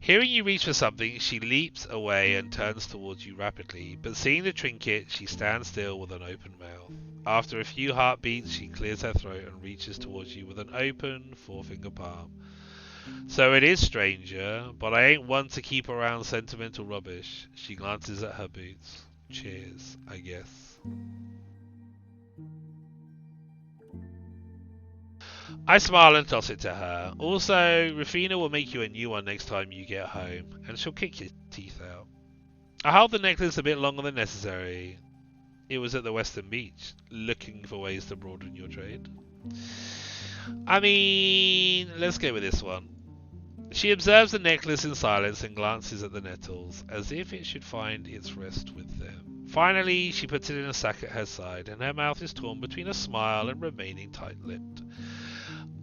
Hearing you reach for something, she leaps away and turns towards you rapidly, but seeing the trinket, she stands still with an open mouth. After a few heartbeats, she clears her throat and reaches towards you with an open forefinger palm. So it is, stranger, but I ain't one to keep around sentimental rubbish. She glances at her boots. Cheers, I guess. I smile and toss it to her. Also, Rufina will make you a new one next time you get home, and she'll kick your teeth out. I hold the necklace a bit longer than necessary. It was at the Western Beach, looking for ways to broaden your trade. I mean, let's go with this one. She observes the necklace in silence and glances at the nettles, as if it should find its rest with them. Finally, she puts it in a sack at her side, and her mouth is torn between a smile and remaining tight-lipped.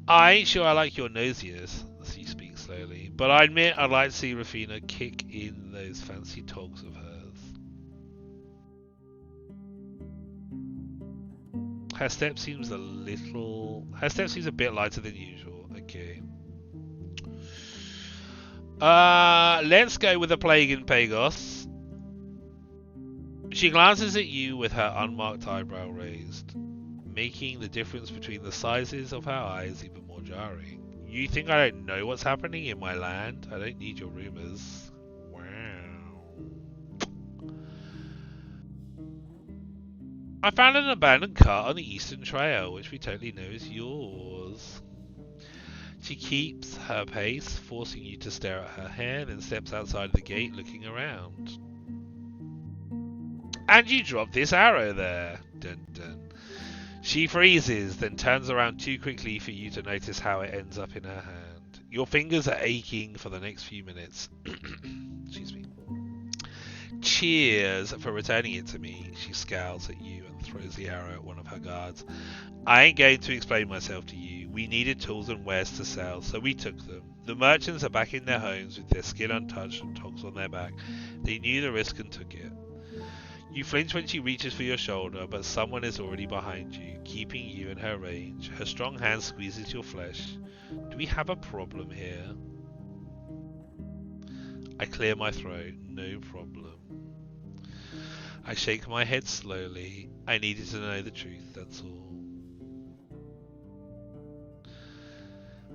I ain't sure I like your nosiness, she speaks slowly, but I admit I'd like to see Rufina kick in those fancy togs of hers. Her step seems a bit lighter than usual. Okay. Let's go with the Plague in Pagos. She glances at you with her unmarked eyebrow raised, making the difference between the sizes of her eyes even more jarring. You think I don't know what's happening in my land? I don't need your rumors. Wow. I found an abandoned cart on the Eastern Trail, which we totally know is yours. She keeps her pace, forcing you to stare at her hair, then steps outside the gate looking around. And you drop this arrow there. Dun dun. She freezes, then turns around too quickly for you to notice how it ends up in her hand. Your fingers are aching for the next few minutes. Excuse me. Cheers for returning it to me. She scowls at you and throws the arrow at one of her guards. I ain't going to explain myself to you. We needed tools and wares to sell, so we took them. The merchants are back in their homes with their skin untouched and togs on their back. They knew the risk and took it. You flinch when she reaches for your shoulder, but someone is already behind you, keeping you in her range. Her strong hand squeezes your flesh. Do we have a problem here? I clear my throat. No problem. I shake my head slowly. I needed to know the truth, that's all.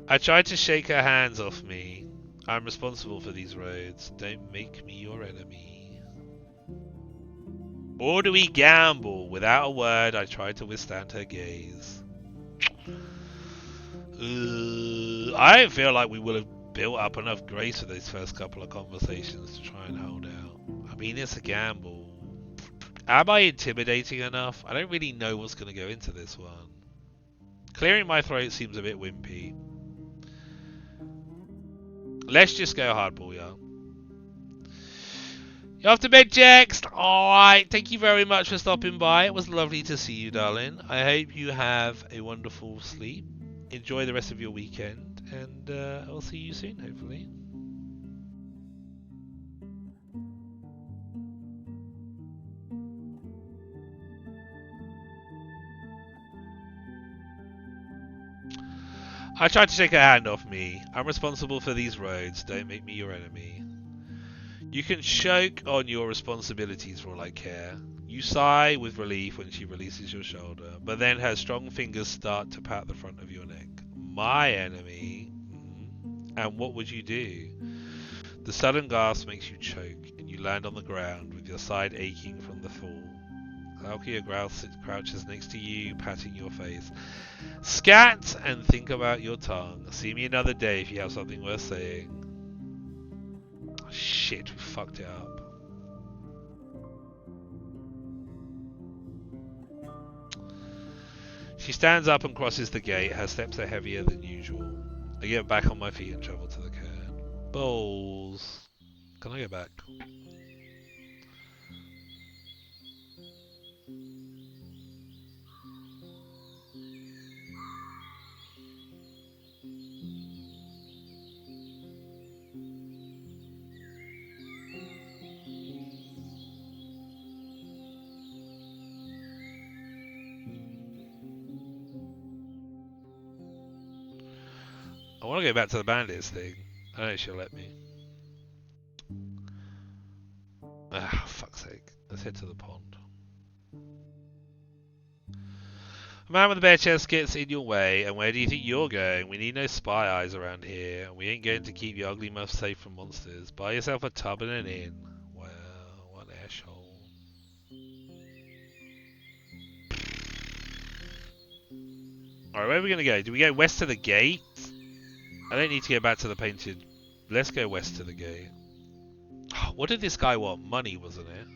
I tried to shake her hands off me. I'm responsible for these roads. Don't make me your enemy. Or do we gamble? Without a word, I tried to withstand her gaze. I don't feel like we will have built up enough grace for those first couple of conversations to try and hold out. I mean, it's a gamble. Am I intimidating enough? I don't really know what's going to go into this one. Clearing my throat seems a bit wimpy. Let's just go hardball, yeah. You're off to bed, Jex! Alright, thank you very much for stopping by. It was lovely to see you, darling. I hope you have a wonderful sleep. Enjoy the rest of your weekend, and I'll see you soon, hopefully. I tried to shake her hand off me. I'm responsible for these roads. Don't make me your enemy. You can choke on your responsibilities for all I care. You sigh with relief when she releases your shoulder, but then her strong fingers start to pat the front of your neck. My enemy? And what would you do? The sudden gasp makes you choke, and you land on the ground with your side aching from the fall. Alkia crouches next to you, patting your face. Scat and think about your tongue. See me another day if you have something worth saying. Shit, we fucked it up. She stands up and crosses the gate. Her steps are heavier than usual. I get back on my feet and travel to the cairn. Balls. Can I go back? I want to go back to the bandits thing. I don't know if she'll let me. Ah, fuck's sake. Let's head to the pond. A man with a bare chest gets in your way, and where do you think you're going? We need no spy eyes around here, and we ain't going to keep your ugly mouth safe from monsters. Buy yourself a tub and an inn. Well, what an asshole. Alright, where are we going to go? Do we go west to the gate? I don't need to go back to the painted. Let's go west to the gate. What did this guy want? Money, wasn't it?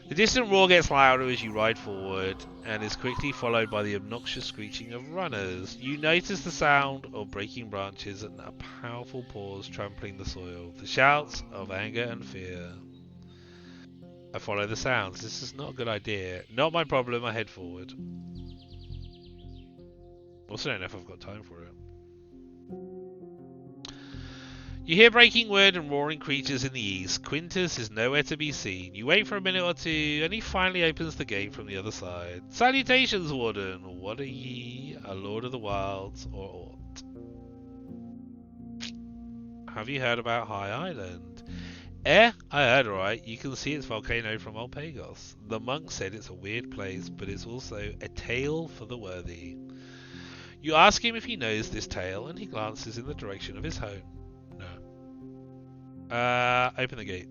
The distant roar gets louder as you ride forward, and is quickly followed by the obnoxious screeching of runners. You notice the sound of breaking branches and a powerful paws trampling the soil. The shouts of anger and fear. I follow the sounds. This is not a good idea. Not my problem. I head forward. Also don't know if I've got time for it. You hear breaking wood and roaring creatures in the east. Quintus is nowhere to be seen. You wait for a minute or two, and he finally opens the gate from the other side. Salutations, Warden. What are ye, a lord of the wilds, or aught? Have you heard about High Island? I heard alright. You can see its volcano from Alpagos. The monk said it's a weird place, but it's also a tale for the worthy. You ask him if he knows this tale, and he glances in the direction of his home. No. Open the gate.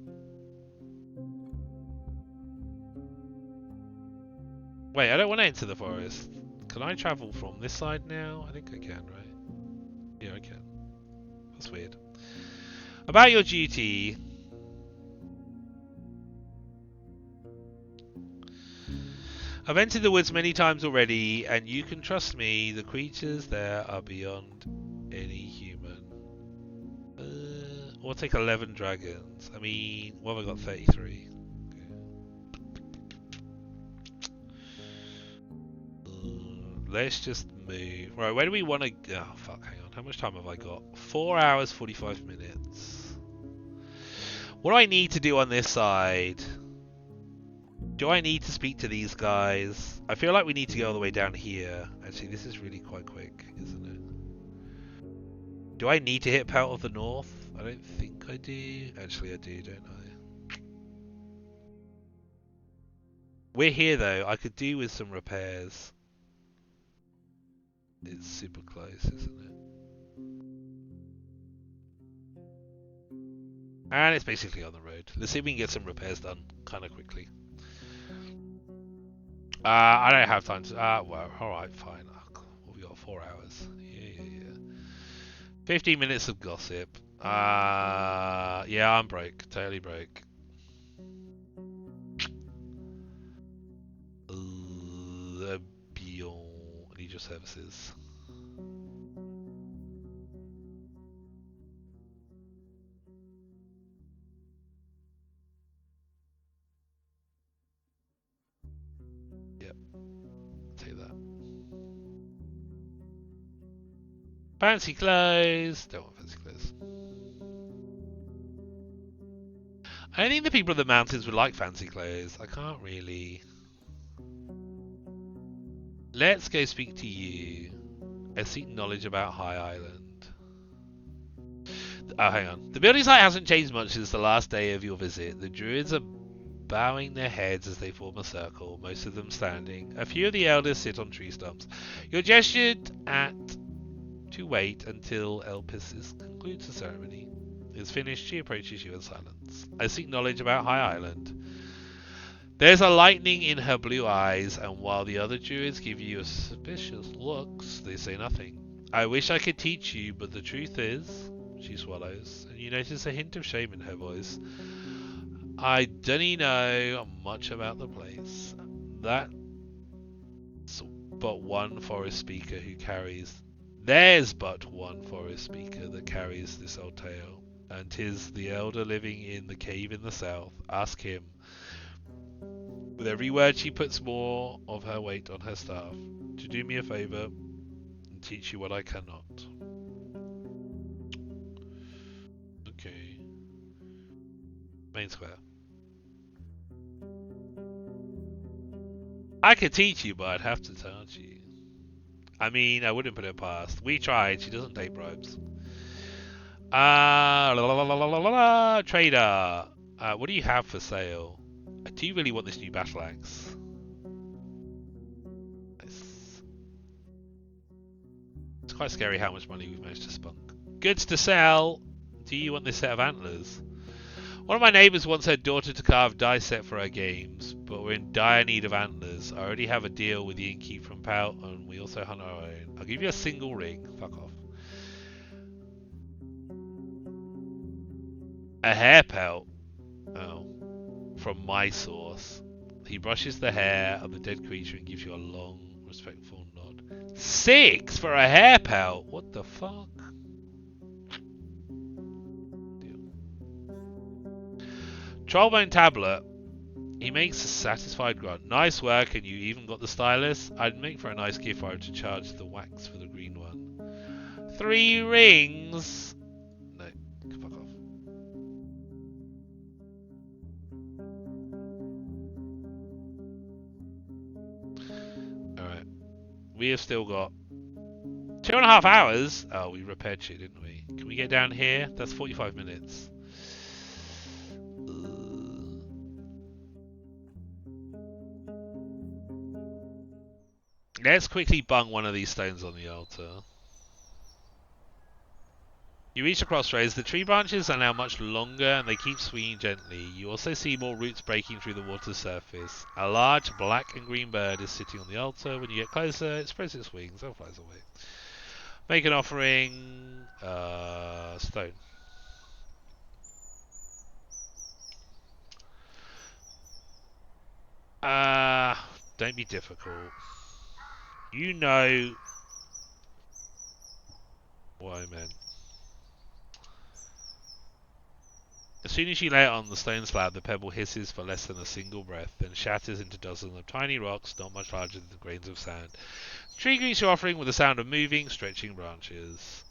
Wait, I don't want to enter the forest. Can I travel from this side now? I think I can, right? Yeah, I can. That's weird. About your duty. I've entered the woods many times already, and you can trust me, the creatures there are beyond any human. We'll take 11 dragons. I mean, what have I got? 33. Okay. Let's just move. Right, where do we want to go? Oh, fuck, hang on. How much time have I got? 4 hours, 45 minutes. What do I need to do on this side? Do I need to speak to these guys? I feel like we need to go all the way down here. Actually, this is really quite quick, isn't it? Do I need to hit Pelt of the North? I don't think I do. Actually, I do, don't I? We're here though. I could do with some repairs. It's super close, isn't it? And it's basically on the road. Let's see if we can get some repairs done kind of quickly. I don't have time to. Well, alright, fine. We got 4 hours. Yeah. 15 minutes of gossip. Yeah, I'm broke. Totally broke. I need your services. Yep. Take that. Fancy clothes. Don't want fancy clothes. I don't think the people of the mountains would like fancy clothes. I can't really. Let's go speak to you. I seek knowledge about High Island. Oh, hang on. The building site hasn't changed much since the last day of your visit. The druids are bowing their heads as they form a circle, most of them standing. A few of the elders sit on tree stumps. You're gestured at to wait until Elpis concludes the ceremony. It's finished, she approaches you in silence. I seek knowledge about High Island. There's a lightning in her blue eyes, and while the other druids give you suspicious looks, they say nothing. I wish I could teach you, but the truth is, she swallows, and you notice a hint of shame in her voice. I don't know much about the place. That's but one forest speaker who carries. There's but one forest speaker that carries this old tale, and 'tis the elder living in the cave in the south. Ask him. With every word she puts more of her weight on her staff, to do me a favour and teach you what I cannot. Okay. Main square. I could teach you, but I'd have to charge you. I mean, I wouldn't put it past. We tried. She doesn't take bribes. Trader. What do you have for sale? I do really want this new battle axe. Nice. It's quite scary how much money we've managed to spunk. Goods to sell. Do you want this set of antlers? One of my neighbours wants her daughter to carve die set for her games, but we're in dire need of antlers. I already have a deal with the innkeep from Pout, and we also hunt our own. I'll give you a single ring. Fuck off. A hair pelt. Oh. From my source. He brushes the hair of the dead creature and gives you a long, respectful nod. 6 for a hair pelt? What the fuck? Trollbone tablet. He makes a satisfied grunt. Nice work, and you even got the stylus. I'd make for a nice gift if I were to charge the wax for the green one. 3 rings? No, fuck off. Alright. We have still got 2.5 hours. Oh, we repaired shit, didn't we? Can we get down here? That's 45 minutes. Let's quickly bung one of these stones on the altar. You reach a crossroads. The tree branches are now much longer and they keep swinging gently. You also see more roots breaking through the water's surface. A large black and green bird is sitting on the altar. When you get closer, it spreads its wings and flies away. Make an offering. Stone. Don't be difficult. You know what I meant. As soon as you lay it on the stone slab, the pebble hisses for less than a single breath, then shatters into dozens of tiny rocks not much larger than grains of sand. The tree greets your offering with the sound of moving, stretching branches.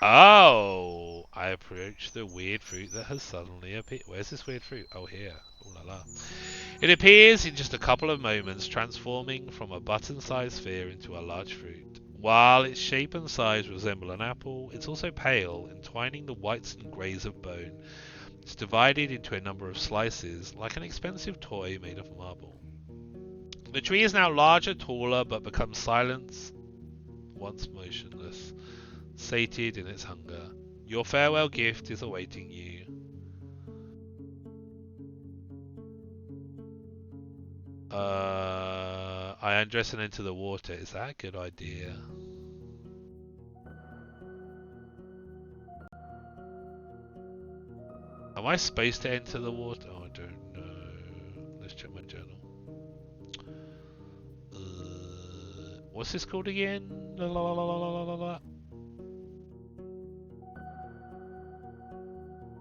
Oh! I approach the weird fruit that has suddenly appeared. Where's this weird fruit? Oh, here. Ooh la la. It appears in just a couple of moments, transforming from a button-sized sphere into a large fruit. While its shape and size resemble an apple, it's also pale, entwining the whites and greys of bone. It's divided into a number of slices, like an expensive toy made of marble. The tree is now larger, taller, but becomes silent, once motionless, sated in its hunger. Your farewell gift is awaiting you. I undress and enter the water. Is that a good idea? Am I supposed to enter the water? Oh, I don't know. Let's check my journal. What's this called again? La, la, la, la, la, la, la.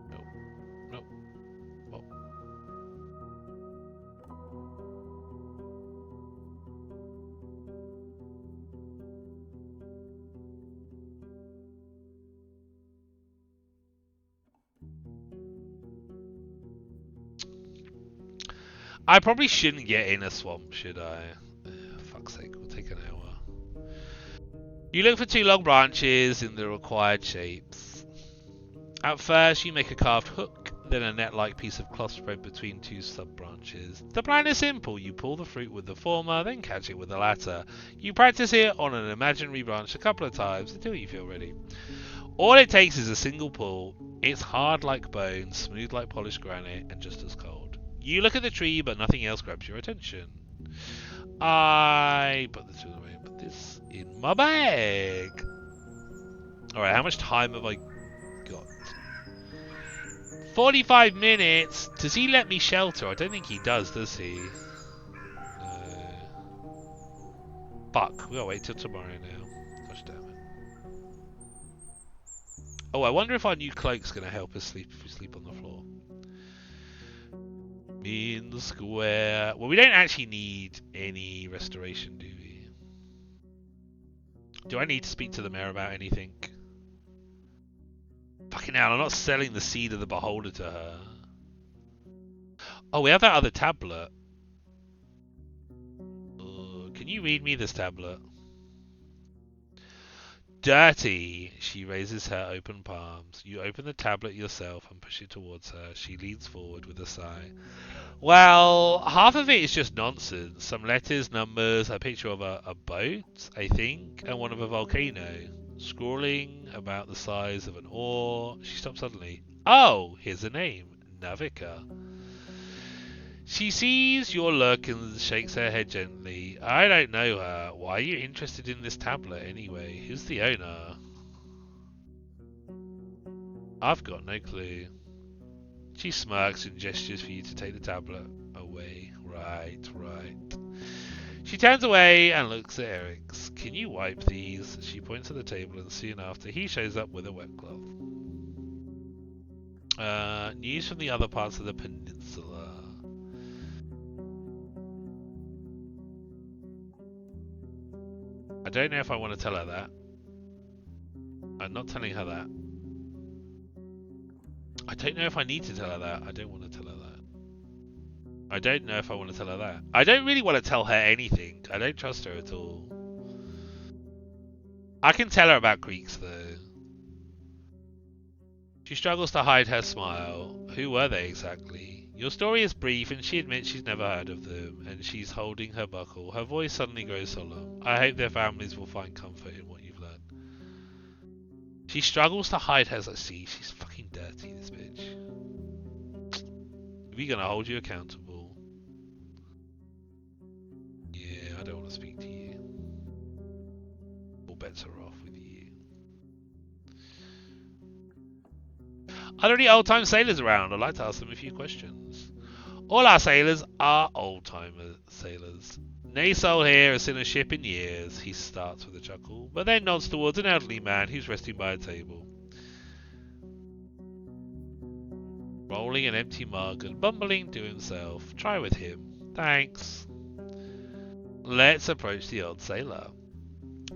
Nope. Nope. Oh. I probably shouldn't get in a swamp, should I? Fuck's sake, we'll take an hour. You look for 2 long branches in the required shapes. At first, you make a carved hook, then a net-like piece of cloth spread between 2 sub-branches. The plan is simple. You pull the fruit with the former, then catch it with the latter. You practice it on an imaginary branch a couple of times until you feel ready. All it takes is a single pull. It's hard like bone, smooth like polished granite, and just as cold. You look at the tree, but nothing else grabs your attention. I put this in my bag. Alright, how much time have I got? 45 minutes. Does he let me shelter? I don't think he does he? No. Fuck, we gotta wait till tomorrow now. Gosh damn it. Oh, I wonder if our new cloak's gonna help us sleep if we sleep on the floor. In the square. Well, we don't actually need any restoration, do we? Do I need to speak to the mayor about anything? Fucking hell, I'm not selling the seed of the beholder to her. Oh, we have that other tablet. Can you read me this tablet? Dirty. She raises her open palms. You open the tablet yourself and push it towards her. She leans forward with a sigh. Well, half of it is just nonsense. Some letters, numbers, a picture of a boat, I think, and one of a volcano. Scrawling about the size of an oar. She stops suddenly. Oh, here's a name. Navika. She sees your look and shakes her head gently. I don't know her. Why are you interested in this tablet anyway? Who's the owner? I've got no clue. She smirks and gestures for you to take the tablet away. Right. She turns away and looks at Eric's. Can you wipe these? She points at the table and soon after he shows up with a wet cloth. News from the other parts of the peninsula. I don't know if I want to tell her that. I'm not telling her that. I don't know if I need to tell her that. I don't want to tell her that. I don't know if I want to tell her that. I don't really want to tell her anything. I don't trust her at all. I can tell her about Greeks though. She struggles to hide her smile. Who were they exactly? Your story is brief and she admits she's never heard of them, and she's holding her buckle. Her voice suddenly grows solemn. I hope their families will find comfort in what you've learned. She struggles to hide her... See, she's fucking dirty, this bitch. We're gonna hold you accountable. Yeah, I don't want to speak to you. All bets are off with you. Are there any old-time sailors around? I'd like to ask them a few questions. All our sailors are old-time sailors. No soul here has seen a ship in years. He starts with a chuckle, but then nods towards an elderly man who's resting by a table, rolling an empty mug and bumbling to himself. Try with him. Thanks. Let's approach the old sailor.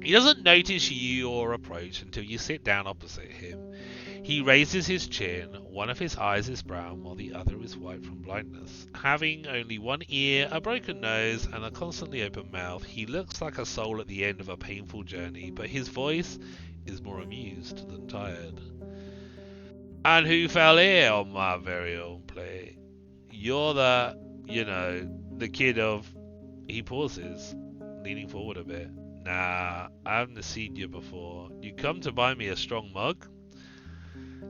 He doesn't notice your approach until you sit down opposite him. He raises his chin. One of his eyes is brown while the other is white from blindness. Having only one ear, a broken nose, and a constantly open mouth, he looks like a soul at the end of a painful journey, but his voice is more amused than tired. And who fell here on my very own plate? You're the, the kid of... He pauses, leaning forward a bit. Nah, I haven't seen you before. You come to buy me a strong mug?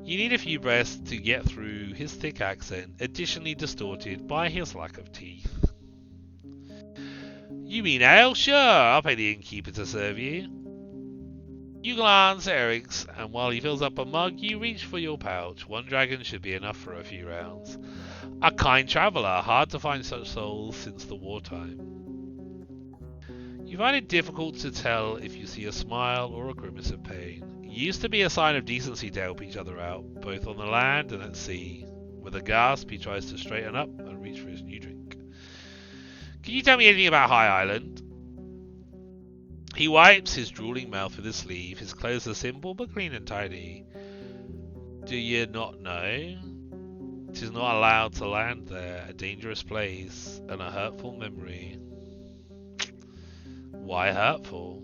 You need a few breaths to get through his thick accent, additionally distorted by his lack of teeth. You mean ale? Sure, I'll pay the innkeeper to serve you. You glance at Eric's, and while he fills up a mug, you reach for your pouch. One dragon should be enough for a few rounds. A kind traveller, hard to find such souls since the wartime. You find it difficult to tell if you see a smile or a grimace of pain. It used to be a sign of decency to help each other out, both on the land and at sea. With a gasp, he tries to straighten up and reach for his new drink. Can you tell me anything about High Island? He wipes his drooling mouth with his sleeve. His clothes are simple but clean and tidy. Do you not know? 'Tis not allowed to land there, a dangerous place, and a hurtful memory. Why hurtful?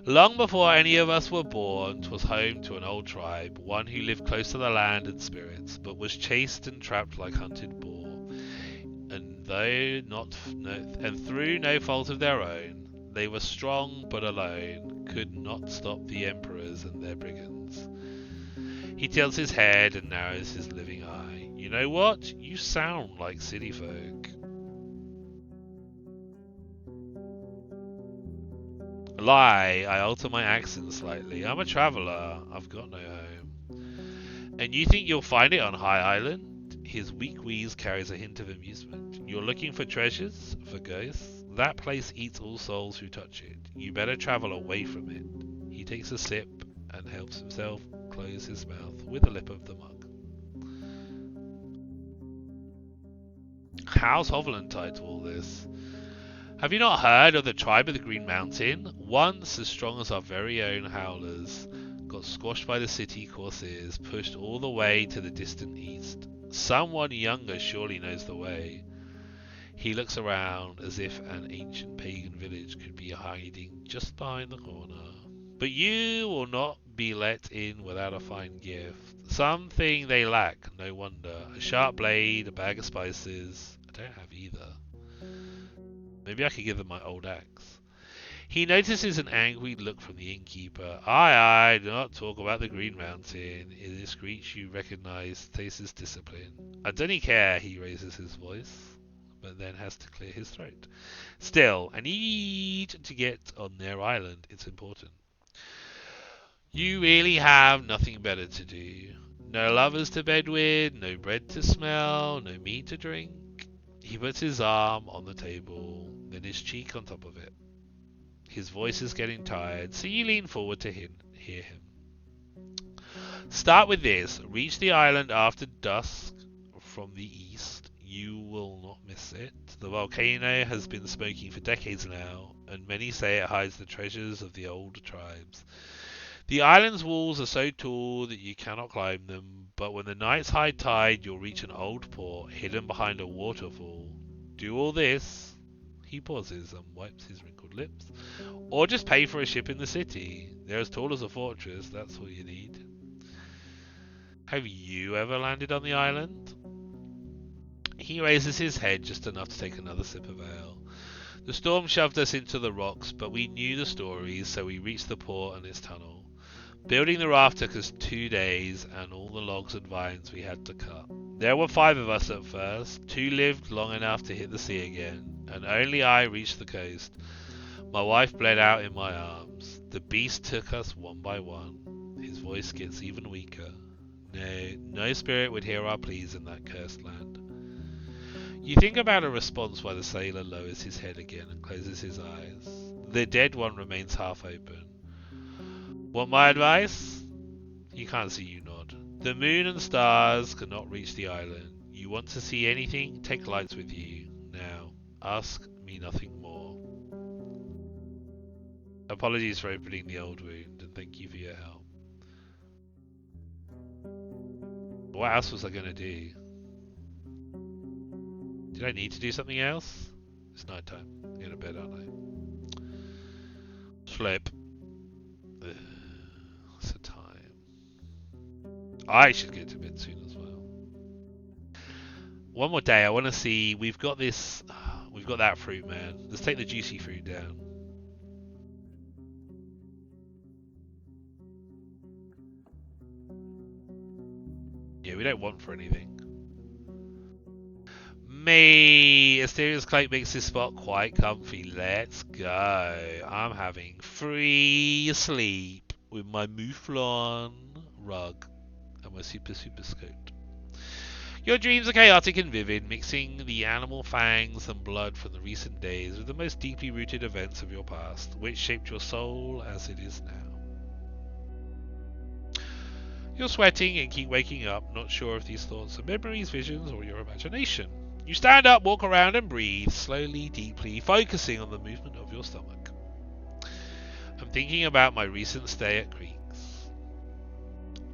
Long before any of us were born, 'twas home to an old tribe, one who lived close to the land and spirits, but was chased and trapped like hunted boar. And through no fault of their own, they were strong but alone, could not stop the emperors and their brigands. He tilts his head and narrows his living eye. You know what? You sound like city folk. Lie, I alter my accent slightly. I'm a traveller. I've got no home. And you think you'll find it on High Island? His weak wheeze carries a hint of amusement. You're looking for treasures? For ghosts? That place eats all souls who touch it. You better travel away from it. He takes a sip and helps himself close his mouth with the lip of the mug. How's Hovland tied to all this? Have you not heard of the tribe of the Green Mountain? Once as strong as our very own howlers, got squashed by the city corsairs, pushed all the way to the distant east. Someone younger surely knows the way. He looks around as if an ancient pagan village could be hiding just behind the corner. But you will not be let in without a fine gift. Something they lack, no wonder. A sharp blade, a bag of spices. I don't have either. Maybe I could give them my old axe. He notices an angry look from the innkeeper. Aye, do not talk about the Green Mountain. In this screech you recognize Thace's discipline. I don't care, he raises his voice, but then has to clear his throat. Still, I need to get on their island. It's important. You really have nothing better to do. No lovers to bed with, no bread to smell, no meat to drink. He puts his arm on the table, then his cheek on top of it. His voice is getting tired, so you lean forward to hear him. Start with this. Reach the island after dusk from the east. You will not miss it. The volcano has been smoking for decades now, and many say it hides the treasures of the old tribes. The island's walls are so tall that you cannot climb them, but when the night's high tide, you'll reach an old port hidden behind a waterfall. Do all this, he pauses and wipes his wrinkled lips, or just pay for a ship in the city. They're as tall as a fortress, that's all you need. Have you ever landed on the island? He raises his head just enough to take another sip of ale. The storm shoved us into the rocks, but we knew the stories, so we reached the port and its tunnel. Building the raft took us 2 days, and all the logs and vines we had to cut. There were 5 of us at first. 2 lived long enough to hit the sea again, and only I reached the coast. My wife bled out in my arms. The beast took us one by one. His voice gets even weaker. No spirit would hear our pleas in that cursed land. You think about a response while the sailor lowers his head again and closes his eyes. The dead one remains half open. Want my advice? He can't see you nod. The moon and stars cannot reach the island. You want to see anything? Take lights with you. Now, ask me nothing more. Apologies for opening the old wound, and thank you for your help. What else was I going to do? Did I need to do something else? It's night time. I'm going to bed, aren't I? Sleep. What's the time? I should go to bed soon as well. One more day. I want to see. We've got this. We've got that fruit, man. Let's take the juicy fruit down. Yeah, we don't want for anything. Me, Asteria's cloak makes this spot quite comfy. Let's go. I'm having free sleep with my mouflon rug and my super skirt. Your dreams are chaotic and vivid, mixing the animal fangs and blood from the recent days with the most deeply rooted events of your past, which shaped your soul as it is now. You're sweating and keep waking up, not sure if these thoughts are memories, visions, or your imagination. You stand up, walk around, and breathe, slowly, deeply, focusing on the movement of your stomach. I'm thinking about my recent stay at Creeks.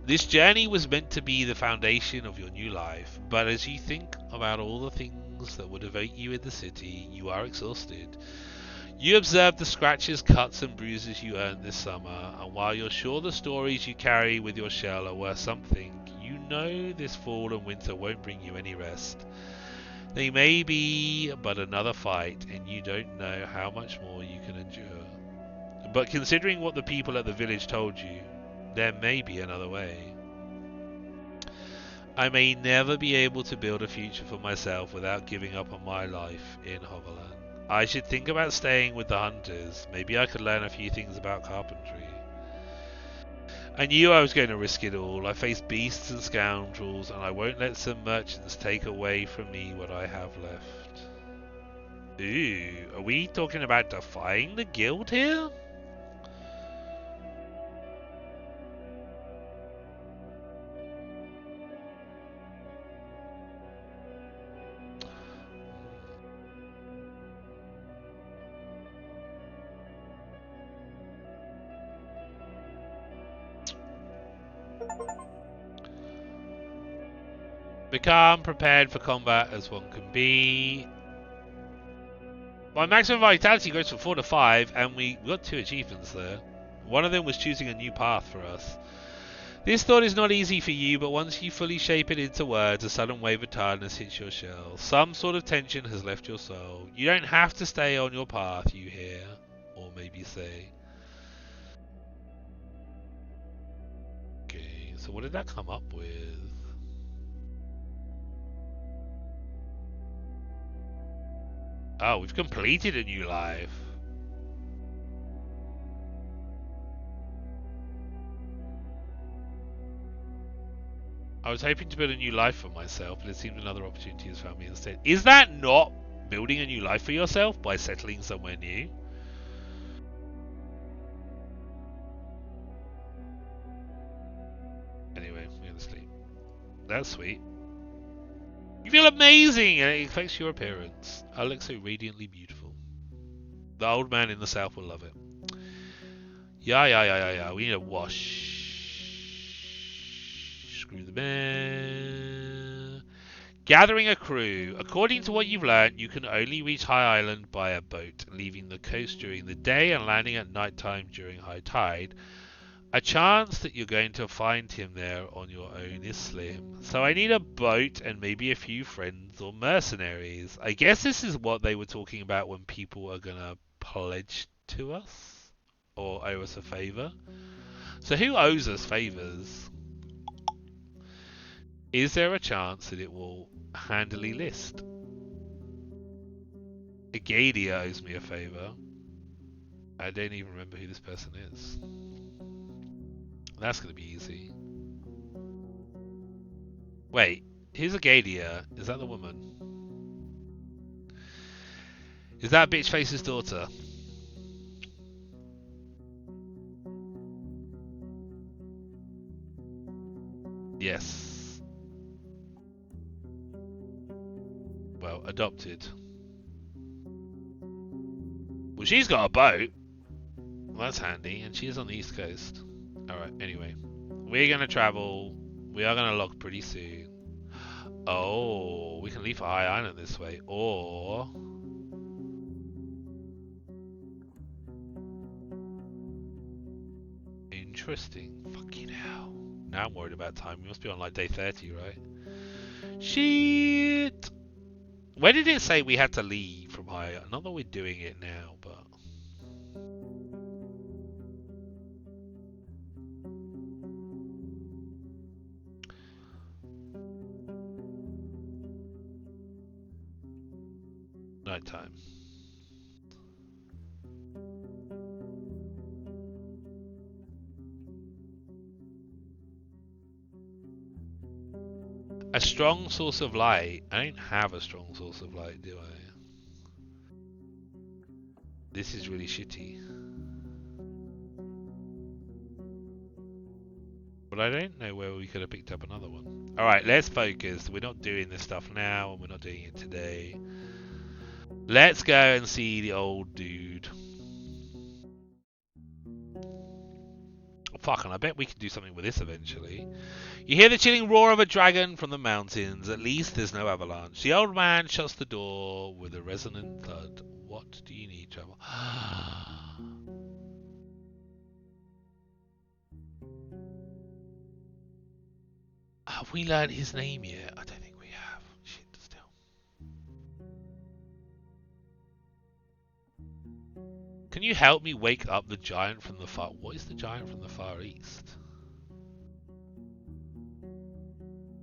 This journey was meant to be the foundation of your new life, but as you think about all the things that would await you in the city, you are exhausted. You observe the scratches, cuts, and bruises you earned this summer, and while you're sure the stories you carry with your shell are worth something, you know this fall and winter won't bring you any rest. They may be but another fight, and you don't know how much more you can endure. But considering what the people at the village told you, there may be another way. I may never be able to build a future for myself without giving up on my life in Hoverland. I should think about staying with the hunters. Maybe I could learn a few things about carpentry. I knew I was going to risk it all. I face beasts and scoundrels, and I won't let some merchants take away from me what I have left. Ooh, are we talking about defying the guild here? Become prepared for combat as one can be. My maximum vitality goes from 4 to 5, and we got 2 achievements there. One of them was choosing a new path for us. This thought is not easy for you, but once you fully shape it into words, a sudden wave of tiredness hits your shell. Some sort of tension has left your soul. You don't have to stay on your path, you hear, or maybe say. Okay, so what did that come up with? Oh, we've completed a new life. I was hoping to build a new life for myself, but it seems another opportunity has found me instead. Is that not building a new life for yourself by settling somewhere new? Anyway, we're gonna sleep. That's sweet. You feel amazing, and it affects your appearance. I look so radiantly beautiful. The old man in the south will love it. Yeah. We need a wash. Screw the man. Gathering a crew. According to what you've learned, you can only reach High Island by a boat, leaving the coast during the day and landing at night time during high tide. A chance that you're going to find him there on your own is slim. So I need a boat and maybe a few friends or mercenaries. I guess this is what they were talking about when people are going to pledge to us or owe us a favor. So who owes us favors? Is there a chance that it will handily list? Agadia owes me a favor. I don't even remember who this person is. That's going to be easy. Wait, who's Agadia? Is that the woman? Is that Bitchface's daughter? Yes. Well, adopted. Well, she's got a boat. Well, that's handy, and she's on the East Coast. Alright, anyway. We're going to travel. We are going to log pretty soon. Oh, we can leave for High Island this way. Or... interesting. Fucking hell. Now I'm worried about time. We must be on like day 30, right? Shit! Where did it say we had to leave from high? Not that we're doing it now, but... Nighttime. A strong source of light? I don't have a strong source of light, do I? This is really shitty. But I don't know where we could have picked up another one. Alright, let's focus. We're not doing this stuff now, and we're not doing it today. Let's go and see the old dude. Oh, fuck, and I bet we can do something with this eventually. You hear the chilling roar of a dragon from the mountains. At least there's no avalanche. The old man shuts the door with a resonant thud. What do you need, Trevor? Have we learned his name yet? I don't think we have. Shit, still. Can you help me wake up the giant from the far... What is the giant from the Far East?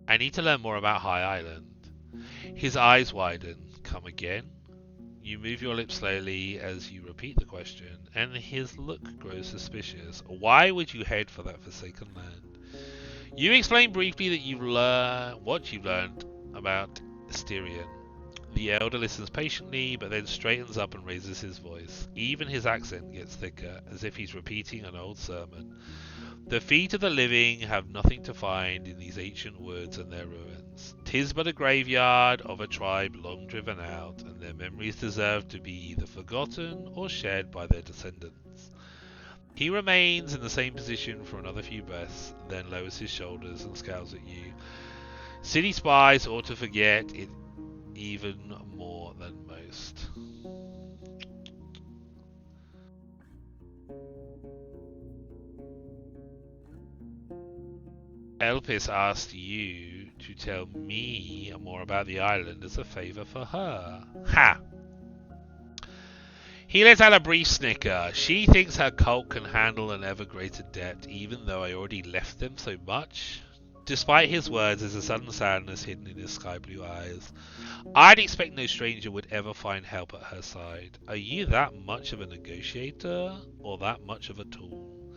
I need to learn more about High Island. His eyes widen. Come again? You move your lips slowly as you repeat the question, and his look grows suspicious. Why would you head for that forsaken land? You explain briefly that you've learned what you've learned about Asterion. The elder listens patiently, but then straightens up and raises his voice. Even his accent gets thicker, as if he's repeating an old sermon. The feet of the living have nothing to find in these ancient woods and their ruins. 'Tis but a graveyard of a tribe long driven out, and their memories deserve to be either forgotten or shared by their descendants. He remains in the same position for another few breaths, then lowers his shoulders and scowls at you. City spies ought to forget it even more than most. Elpis asked you to tell me more about the island as a favour for her. Ha! He let out a brief snicker. She thinks her cult can handle an ever greater debt, even though I already left them so much. Despite his words, there's a sudden sadness hidden in his sky blue eyes. I'd expect no stranger would ever find help at her side. Are you that much of a negotiator, or that much of a tool?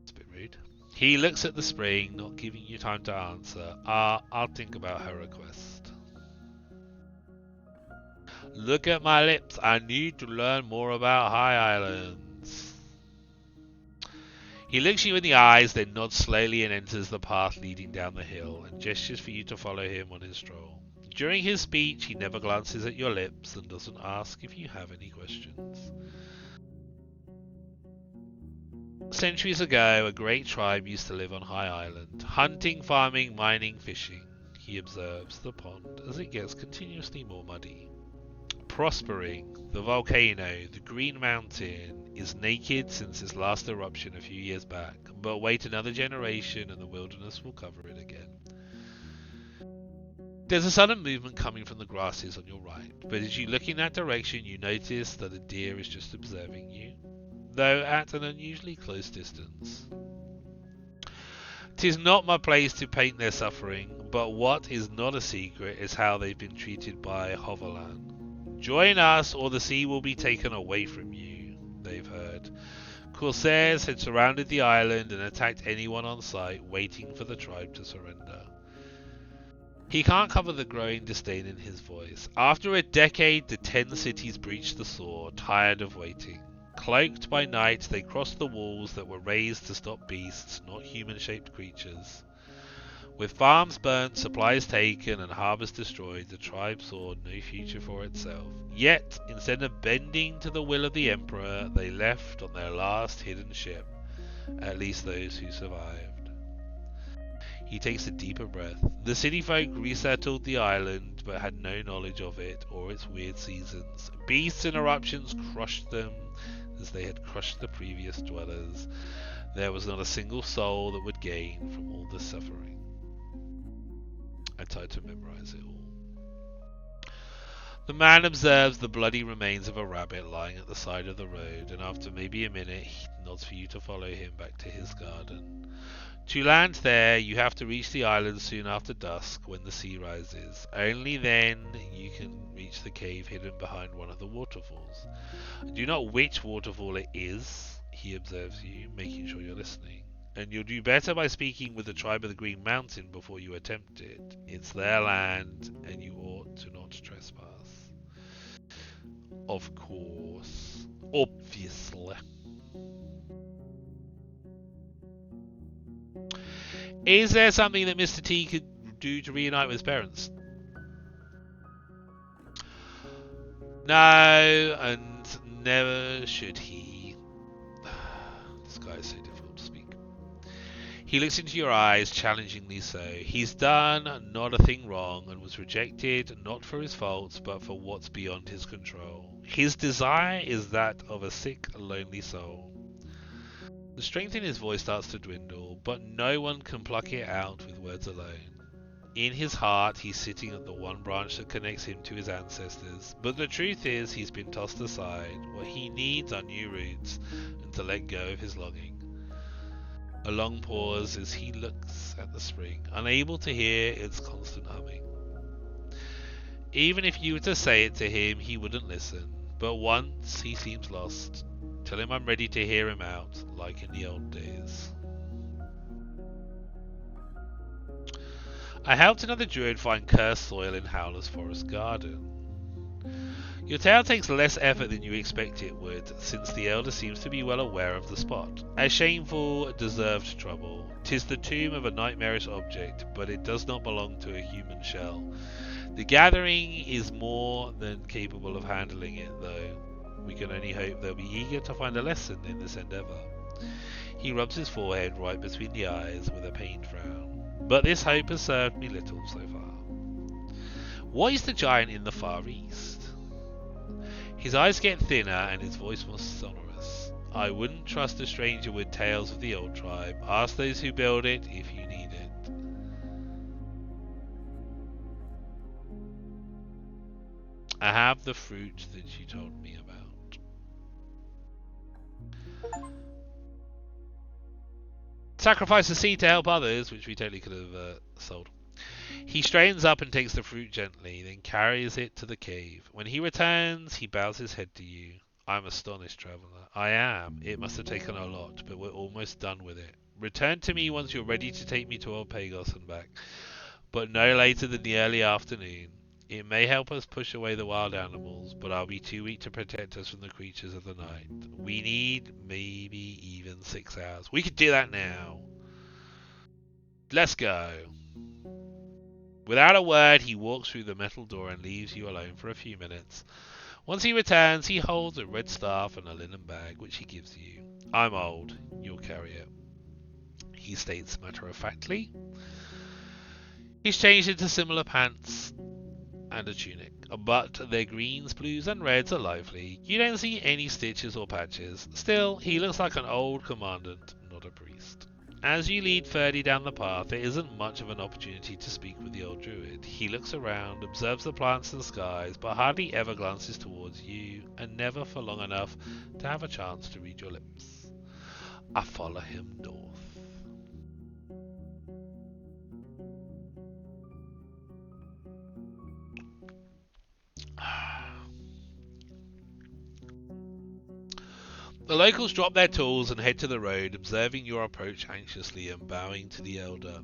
It's a bit rude. He looks at the spring, not giving you time to answer. I'll think about her request. Look at my lips. I need to learn more about High Islands. He looks you in the eyes, then nods slowly and enters the path leading down the hill, and gestures for you to follow him on his stroll. During his speech, he never glances at your lips and doesn't ask if you have any questions. Centuries ago, a great tribe used to live on High Island. Hunting, farming, mining, fishing. He observes the pond as it gets continuously more muddy. Prospering, the volcano, the Green Mountain, is naked since its last eruption a few years back, but wait another generation and the wilderness will cover it again. There's a sudden movement coming from the grasses on your right, but as you look in that direction you notice that a deer is just observing you, though at an unusually close distance. 'Tis not my place to paint their suffering, but what is not a secret is how they've been treated by Hovelan. Join us or the sea will be taken away from you, they've heard. Corsairs had surrounded the island and attacked anyone on sight, waiting for the tribe to surrender. He can't cover the growing disdain in his voice. After a decade, the 10 cities breached the sword, tired of waiting. Cloaked by night, they crossed the walls that were raised to stop beasts, not human-shaped creatures. With farms burnt, supplies taken, and harvests destroyed, the tribe saw no future for itself. Yet, instead of bending to the will of the Emperor, they left on their last hidden ship, at least those who survived. He takes a deeper breath. The city folk resettled the island, but had no knowledge of it or its weird seasons. Beasts and eruptions crushed them, as they had crushed the previous dwellers. There was not a single soul that would gain from all this suffering. I tried to memorize it all. The man observes the bloody remains of a rabbit lying at the side of the road, and after maybe a minute, he nods for you to follow him back to his garden. To land there, you have to reach the island soon after dusk when the sea rises. Only then you can reach the cave hidden behind one of the waterfalls. Do you know which waterfall it is? He observes you, making sure you're listening. And you'll do better by speaking with the tribe of the Green Mountain before you attempt it. It's their land, and you ought to not trespass. Of course. Obviously. Is there something that Mr. T could do to reunite with his parents? No, and never should he. This guy is so difficult to speak. He looks into your eyes, challengingly so. He's done not a thing wrong, and was rejected not for his faults, but for what's beyond his control. His desire is that of a sick, lonely soul. The strength in his voice starts to dwindle, but no one can pluck it out with words alone. In his heart, he's sitting at the one branch that connects him to his ancestors, but the truth is he's been tossed aside. What he needs are new roots, and to let go of his longing. A long pause as he looks at the spring, unable to hear its constant humming. Even if you were to say it to him, he wouldn't listen, but once he seems lost. Tell him I'm ready to hear him out, like in the old days. I helped another druid find cursed soil in Howler's forest garden. Your tale takes less effort than you expect it would, since the elder seems to be well aware of the spot. A shameful, deserved trouble. 'Tis the tomb of a nightmarish object, but it does not belong to a human shell. The gathering is more than capable of handling it, though. We can only hope they'll be eager to find a lesson in this endeavour. He rubs his forehead right between the eyes with a pained frown. But this hope has served me little so far. What is the giant in the far east? His eyes get thinner and his voice more sonorous. I wouldn't trust a stranger with tales of the old tribe. Ask those who build it if you need it. I have the fruit that you told me about. Sacrifice a seed to help others, which we totally could have sold. He straightens up and takes the fruit gently, then carries it to the cave. When he returns, he bows his head to you. I'm astonished, traveller. I am. It must have taken a lot, but we're almost done with it. Return to me once you're ready to take me to Old Pagos and back, but no later than the early afternoon. It may help us push away the wild animals, but I'll be too weak to protect us from the creatures of the night. We need maybe even 6 hours. We could do that now. Let's go. Without a word, he walks through the metal door and leaves you alone for a few minutes. Once he returns, he holds a red staff and a linen bag, which he gives you. I'm old. You'll carry it, he states matter-of-factly. He's changed into similar pants and a tunic, but their greens, blues and reds are lively. You don't see any stitches or patches. Still, he looks like an old commandant, not a priest. As you lead Ferdy down the path, there isn't much of an opportunity to speak with the old druid. He looks around, observes the plants and skies, but hardly ever glances towards you, and never for long enough to have a chance to read your lips. I follow him north. The locals drop their tools and head to the road, observing your approach anxiously and bowing to the elder.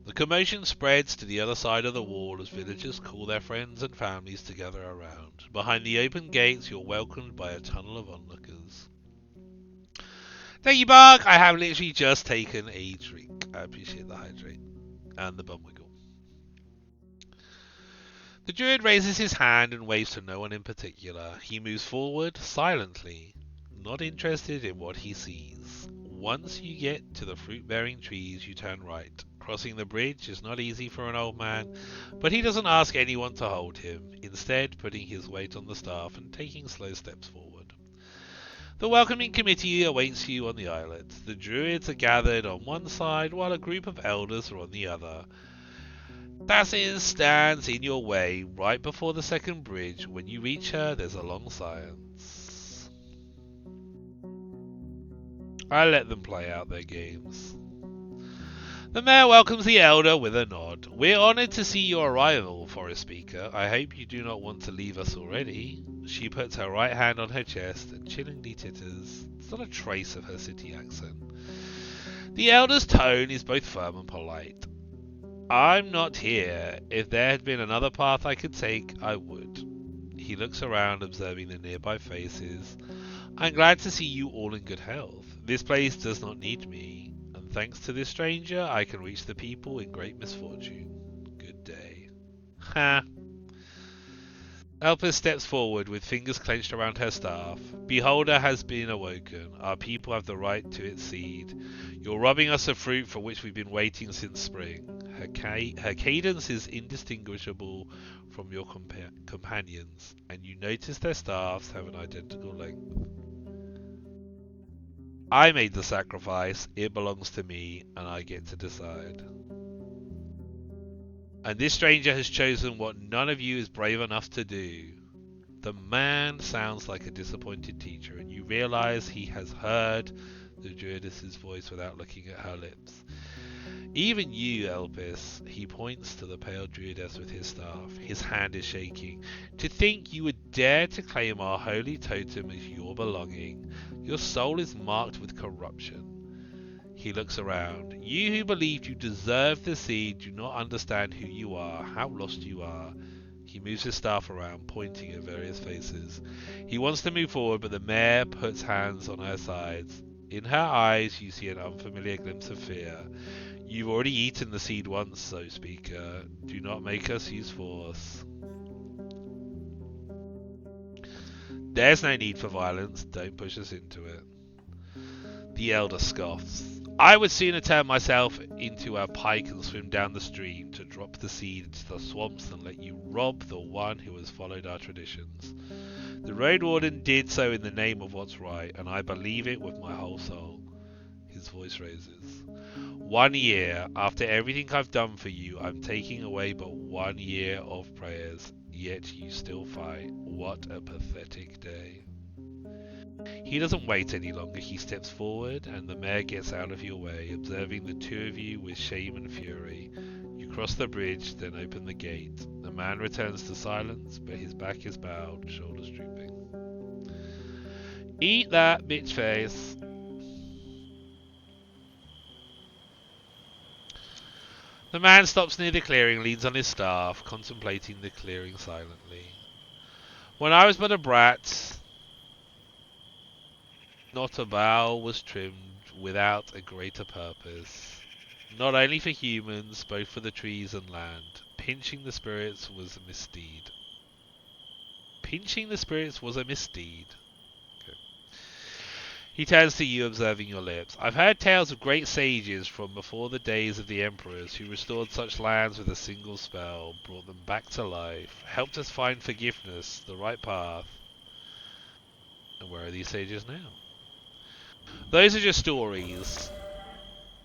The commotion spreads to the other side of the wall as villagers call their friends and families to gather around. Behind the open gates, you're welcomed by a tunnel of onlookers. Thank you, Bug. I have literally just taken a drink. I appreciate the hydrate and the bum wiggle. The druid raises his hand and waves to no one in particular. He moves forward silently, not interested in what he sees. Once you get to the fruit-bearing trees, you turn right. Crossing the bridge is not easy for an old man, but he doesn't ask anyone to hold him, instead putting his weight on the staff and taking slow steps forward. The welcoming committee awaits you on the islet. The druids are gathered on one side while a group of elders are on the other. Tassin stands in your way right before the second bridge. When you reach her, there's a long silence. I let them play out their games. The mayor welcomes the elder with a nod. We're honoured to see your arrival, Forest Speaker. I hope you do not want to leave us already. She puts her right hand on her chest and chillingly titters. It's not a trace of her city accent. The elder's tone is both firm and polite. I'm not here. If there had been another path I could take, I would. He looks around, observing the nearby faces. I'm glad to see you all in good health. This place does not need me, and thanks to this stranger, I can reach the people in great misfortune. Good day. Ha! Elpis steps forward with fingers clenched around her staff. Beholder has been awoken. Our people have the right to its seed. You're robbing us of fruit for which we've been waiting since spring. Her cadence is indistinguishable from your companions, and you notice their staffs have an identical length. I made the sacrifice, it belongs to me, and I get to decide. And this stranger has chosen what none of you is brave enough to do. The man sounds like a disappointed teacher, and you realize he has heard the druidess's voice without looking at her lips. Even you, Elpis, he points to the pale druidess with his staff. His hand is shaking. To think you would dare to claim our holy totem as your belonging. Your soul is marked with corruption. He looks around. You who believed you deserved the seed do not understand who you are, how lost you are. He moves his staff around, pointing at various faces. He wants to move forward, but the mare puts hands on her sides. In her eyes, you see an unfamiliar glimpse of fear. You've already eaten the seed once, so speaker. Do not make us use force. There's no need for violence. Don't push us into it. The elder scoffs. I would sooner turn myself into a pike and swim down the stream to drop the seed into the swamps than let you rob the one who has followed our traditions. The Roadwarden did so in the name of what's right, and I believe it with my whole soul. His voice raises. 1 year after everything I've done for you, I'm taking away but 1 year of prayers, yet you still fight. What a pathetic day. He doesn't wait any longer. He steps forward, and the mare gets out of your way, observing the two of you with shame and fury. You cross the bridge, then open the gate. The man returns to silence, but his back is bowed, shoulders drooping. Eat that, bitch face. The man stops near the clearing, leans on his staff, contemplating the clearing silently. When I was but a brat, not a bough was trimmed without a greater purpose. Not only for humans, both for the trees and land. Pinching the spirits was a misdeed. Pinching the spirits was a misdeed. Okay. He turns to you, observing your lips. I've heard tales of great sages from before the days of the emperors who restored such lands with a single spell, brought them back to life, helped us find forgiveness, the right path. And where are these sages now? Those are just stories.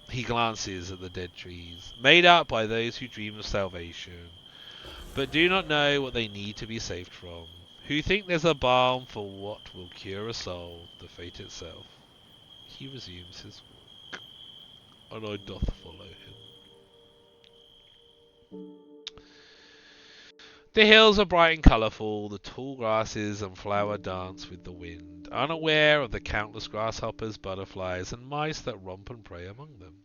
He glances at the dead trees, made up by those who dream of salvation, but do not know what they need to be saved from, who think there's a balm for what will cure a soul, the fate itself. He resumes his walk, and I doth follow him. The hills are bright and colourful, the tall grasses and flower dance with the wind, unaware of the countless grasshoppers, butterflies, and mice that romp and prey among them.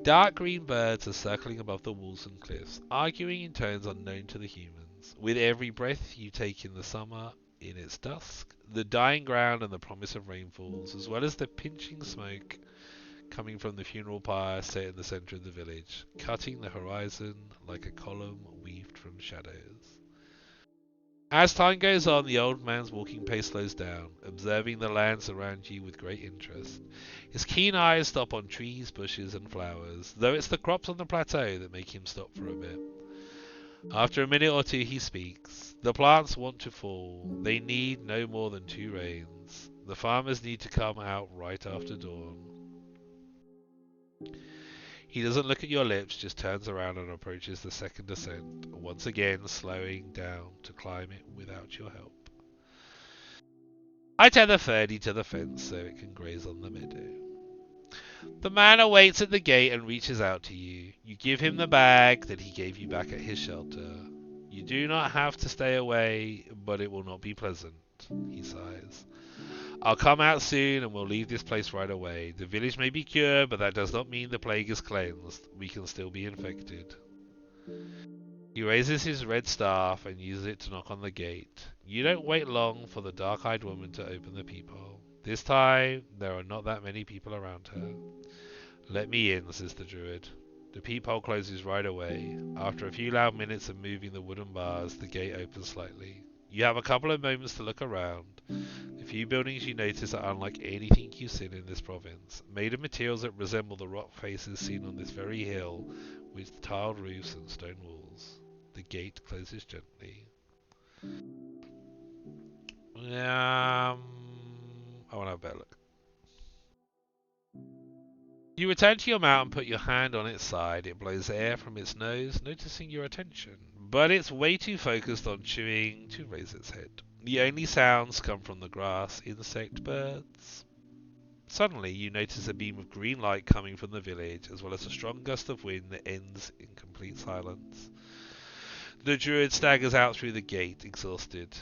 Dark green birds are circling above the walls and cliffs, arguing in tones unknown to the humans. With every breath you take in the summer, in its dusk, the dying ground and the promise of rainfalls, as well as the pinching smoke coming from the funeral pyre set in the centre of the village, cutting the horizon like a column weaved from shadows. As time goes on, the old man's walking pace slows down, observing the lands around you with great interest. His keen eyes stop on trees, bushes, and flowers, though it's the crops on the plateau that make him stop for a bit. After a minute or two he speaks. The plants want to fall. They need no more than 2 rains. The farmers need to come out right after dawn. He doesn't look at your lips, just turns around and approaches the second ascent, once again slowing down to climb it without your help. I tether Ferdy to the fence so it can graze on the meadow. The man awaits at the gate and reaches out to you. You give him the bag that he gave you back at his shelter. You do not have to stay away, but it will not be pleasant, he sighs. I'll come out soon and we'll leave this place right away. The village may be cured, but that does not mean the plague is cleansed. We can still be infected. He raises his red staff and uses it to knock on the gate. You don't wait long for the dark-eyed woman to open the peephole. This time, there are not that many people around her. Let me in, says the druid. The peephole closes right away. After a few loud minutes of moving the wooden bars, the gate opens slightly. You have a couple of moments to look around. The few buildings you notice are unlike anything you've seen in this province, made of materials that resemble the rock faces seen on this very hill, with tiled roofs and stone walls. The gate closes gently. I want to have a better look. You return to your mount and put your hand on its side. It blows air from its nose, noticing your attention, but it's way too focused on chewing to raise its head. The only sounds come from the grass, insect, birds. Suddenly, you notice a beam of green light coming from the village, as well as a strong gust of wind that ends in complete silence. The druid staggers out through the gate, exhausted.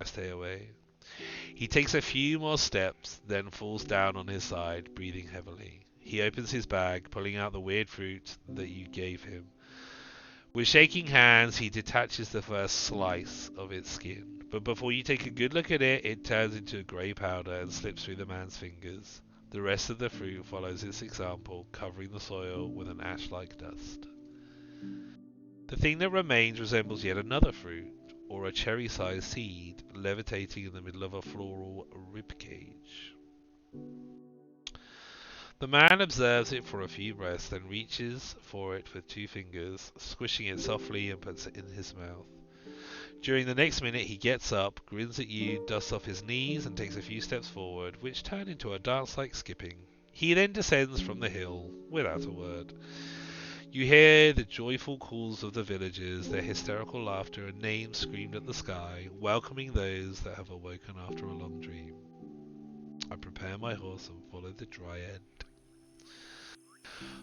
I stay away. He takes a few more steps, then falls down on his side, breathing heavily. He opens his bag, pulling out the weird fruit that you gave him. With shaking hands, he detaches the first slice of its skin. But before you take a good look at it, it turns into a grey powder and slips through the man's fingers. The rest of the fruit follows its example, covering the soil with an ash-like dust. The thing that remains resembles yet another fruit, or a cherry-sized seed, levitating in the middle of a floral ribcage. The man observes it for a few breaths, then reaches for it with 2 fingers, squishing it softly and puts it in his mouth. During the next minute he gets up, grins at you, dusts off his knees and takes a few steps forward, which turn into a dance like skipping. He then descends from the hill, without a word. You hear the joyful calls of the villagers, their hysterical laughter and names screamed at the sky, welcoming those that have awoken after a long dream. I prepare my horse and follow the dryad.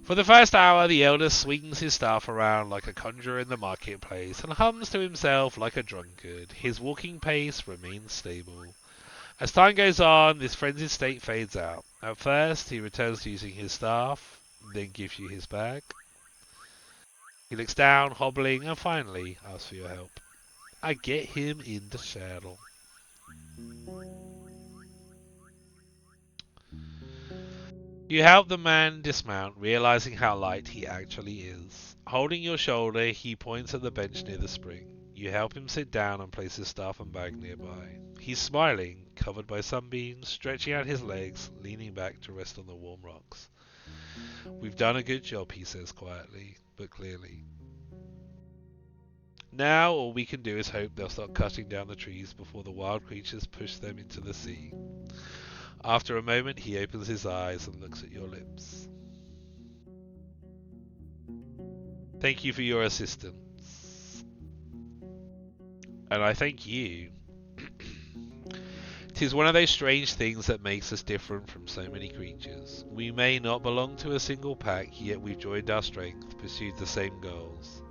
For the first hour, the elder swings his staff around like a conjurer in the marketplace and hums to himself like a drunkard. His walking pace remains stable. As time goes on, this frenzied state fades out. At first, he returns to using his staff, then gives you his bag. He looks down, hobbling, and finally asks for your help. I get him in the saddle. You help the man dismount, realizing how light he actually is. Holding your shoulder, he points at the bench near the spring. You help him sit down and place his staff and bag nearby. He's smiling, covered by sunbeams, stretching out his legs, leaning back to rest on the warm rocks. We've done a good job, he says quietly, but clearly. Now all we can do is hope they'll start cutting down the trees before the wild creatures push them into the sea. After a moment, he opens his eyes and looks at your lips. Thank you for your assistance. And I thank you. 'Tis one of those strange things that makes us different from so many creatures. We may not belong to a single pack, yet we've joined our strength, pursued the same goals.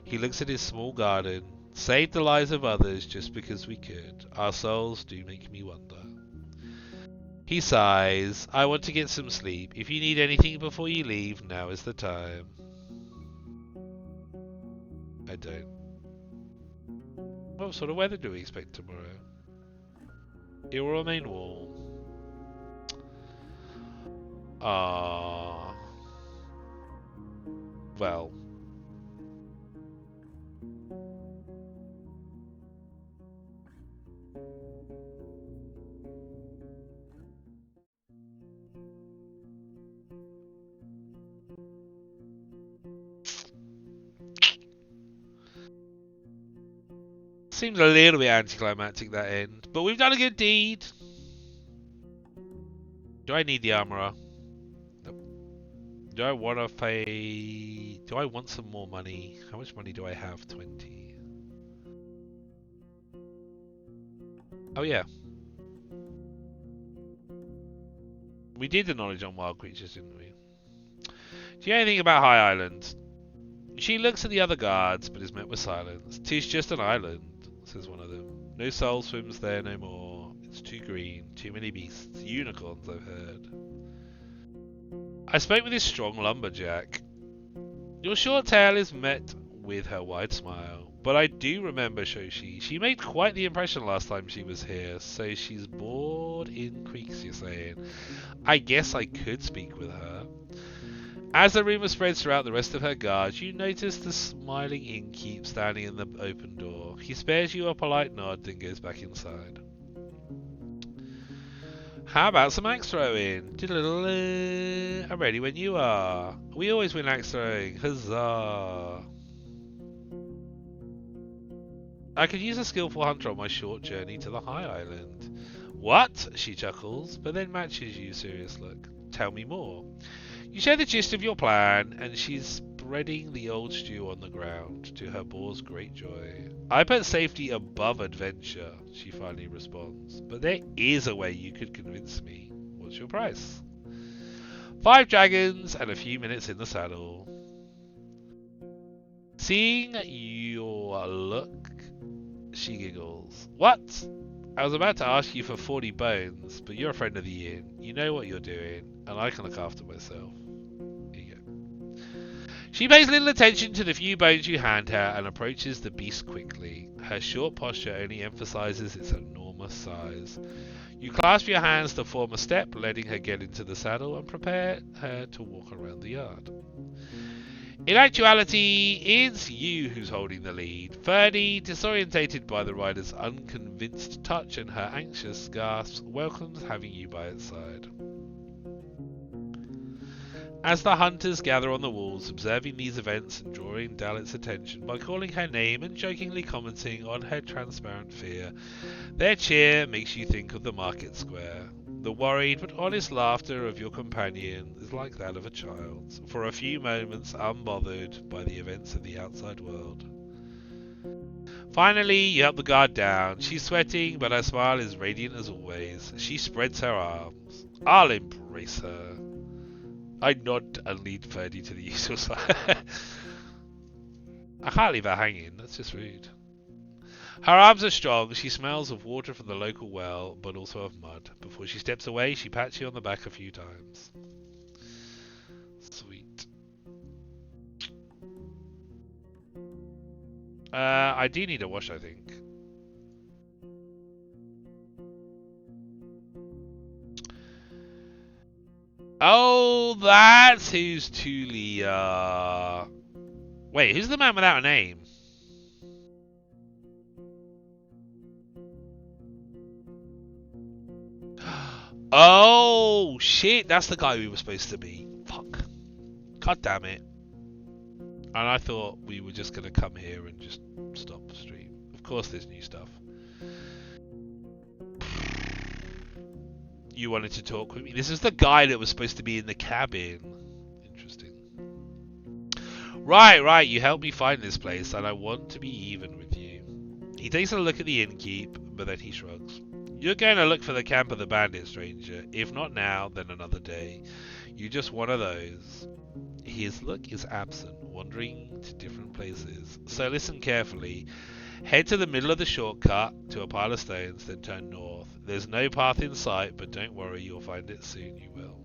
He looks at his small garden, saved the lives of others just because we could. Our souls do make me wonder. He sighs. I want to get some sleep. If you need anything before you leave, now is the time. I don't. What sort of weather do we expect tomorrow? It will remain warm. Well. Seems a little bit anticlimactic, that end. But we've done a good deed. Do I need the armourer? Nope. Do I want to pay... Do I want some more money? How much money do I have? 20. Oh yeah. We did the knowledge on wild creatures, didn't we? Do you know anything about High Island? She looks at the other guards, but is met with silence. 'Tis just an island, says one of them. No soul swims there no more. It's too green, too many beasts. Unicorns, I've heard. I spoke with this strong lumberjack. Your short tale is met with her wide smile. But I do remember Shoshi. She made quite the impression last time she was here, so she's bored in creeks, you're saying. I guess I could speak with her. As the rumour spreads throughout the rest of her guards, you notice the smiling innkeep standing in the open door. He spares you a polite nod, then goes back inside. How about some axe throwing? I'm ready when you are. We always win axe throwing. Huzzah! I could use a skillful hunter on my short journey to the High Island. What? She chuckles, but then matches you serious look. Tell me more. You share the gist of your plan, and she's spreading the old stew on the ground, to her boar's great joy. I put safety above adventure, she finally responds, but there is a way you could convince me. What's your price? 5 dragons and a few minutes in the saddle. Seeing your look, she giggles. What? I was about to ask you for 40 bones, but you're a friend of the inn. You know what you're doing, and I can look after myself. Here you go. She pays little attention to the few bones you hand her and approaches the beast quickly. Her short posture only emphasizes its enormous size. You clasp your hands to form a step, letting her get into the saddle and prepare her to walk around the yard. In actuality, it's you who's holding the lead. Ferdy, disorientated by the rider's unconvinced touch and her anxious gasps, welcomes having you by its side. As the hunters gather on the walls, observing these events and drawing Dalit's attention by calling her name and jokingly commenting on her transparent fear, their cheer makes you think of the market square. The worried but honest laughter of your companion is like that of a child, for a few moments unbothered by the events of the outside world. Finally, you help the guard down. She's sweating, but her smile is radiant as always. She spreads her arms. I'll embrace her. I nod and lead Ferdy to the usual side. I can't leave her hanging, that's just rude. Her arms are strong, she smells of water from the local well, but also of mud. Before she steps away, she pats you on the back a few times. Sweet. I do need a wash, I think. Oh, that's who's Tulia. Wait, who's the man without a name? Oh, shit, that's the guy we were supposed to be. Fuck. God damn it. And I thought we were just going to come here and just stop the stream. Of course there's new stuff. You wanted to talk with me? This is the guy that was supposed to be in the cabin. Interesting. Right, you helped me find this place, and I want to be even with you. He takes a look at the innkeep, but then he shrugs. You're going to look for the camp of the bandit, stranger. If not now, then another day. You're just one of those. His look is absent, wandering to different places. So listen carefully. Head to the middle of the shortcut to a pile of stones, then turn north. There's no path in sight, but don't worry, you'll find it soon, you will.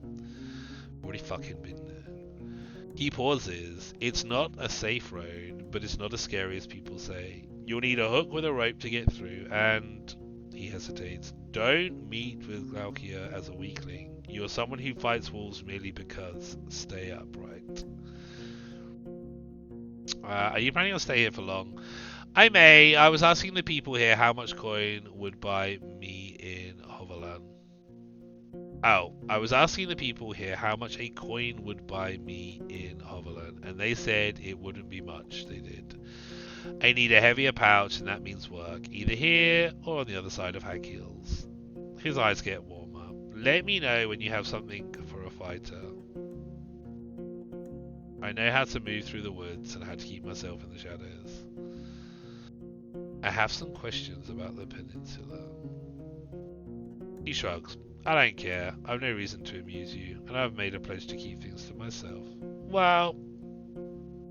Already fucking been there. He pauses. It's not a safe road, but it's not as scary as people say. You'll need a hook with a rope to get through, and... He hesitates. Don't meet with Glaucia as a weakling. You're someone who fights wolves merely because. Stay upright. Are you planning on staying here for long? I may. I was asking the people here how much coin would buy me in Hovelan. Oh, I was asking the people here how much a coin would buy me in Hovelan, and they said it wouldn't be much. They did. I need a heavier pouch, and that means work, either here or on the other side of Hag Hills. His eyes get warmer. Let me know when you have something for a fighter. I know how to move through the woods and how to keep myself in the shadows. I have some questions about the peninsula. He shrugs. I don't care. I've no reason to amuse you, and I've made a pledge to keep things to myself. Well,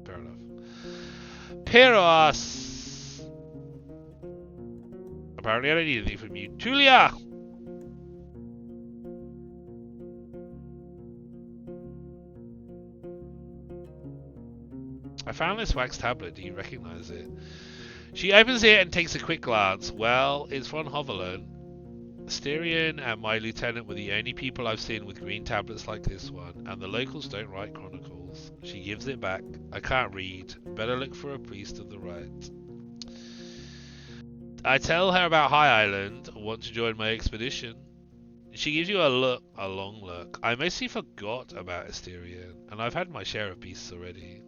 fair enough. Pyros! Apparently I don't need anything from you. Tulia! I found this wax tablet. Do you recognize it? She opens it and takes a quick glance. Well, it's von Hovelen. Styrian and my lieutenant were the only people I've seen with green tablets like this one, and the locals don't write chronicles. She gives it back. I can't read. Better look for a priest of the right. I tell her about High Island and want to join my expedition. She gives you a long look. I mostly forgot about Styrian, and I've had my share of beasts already.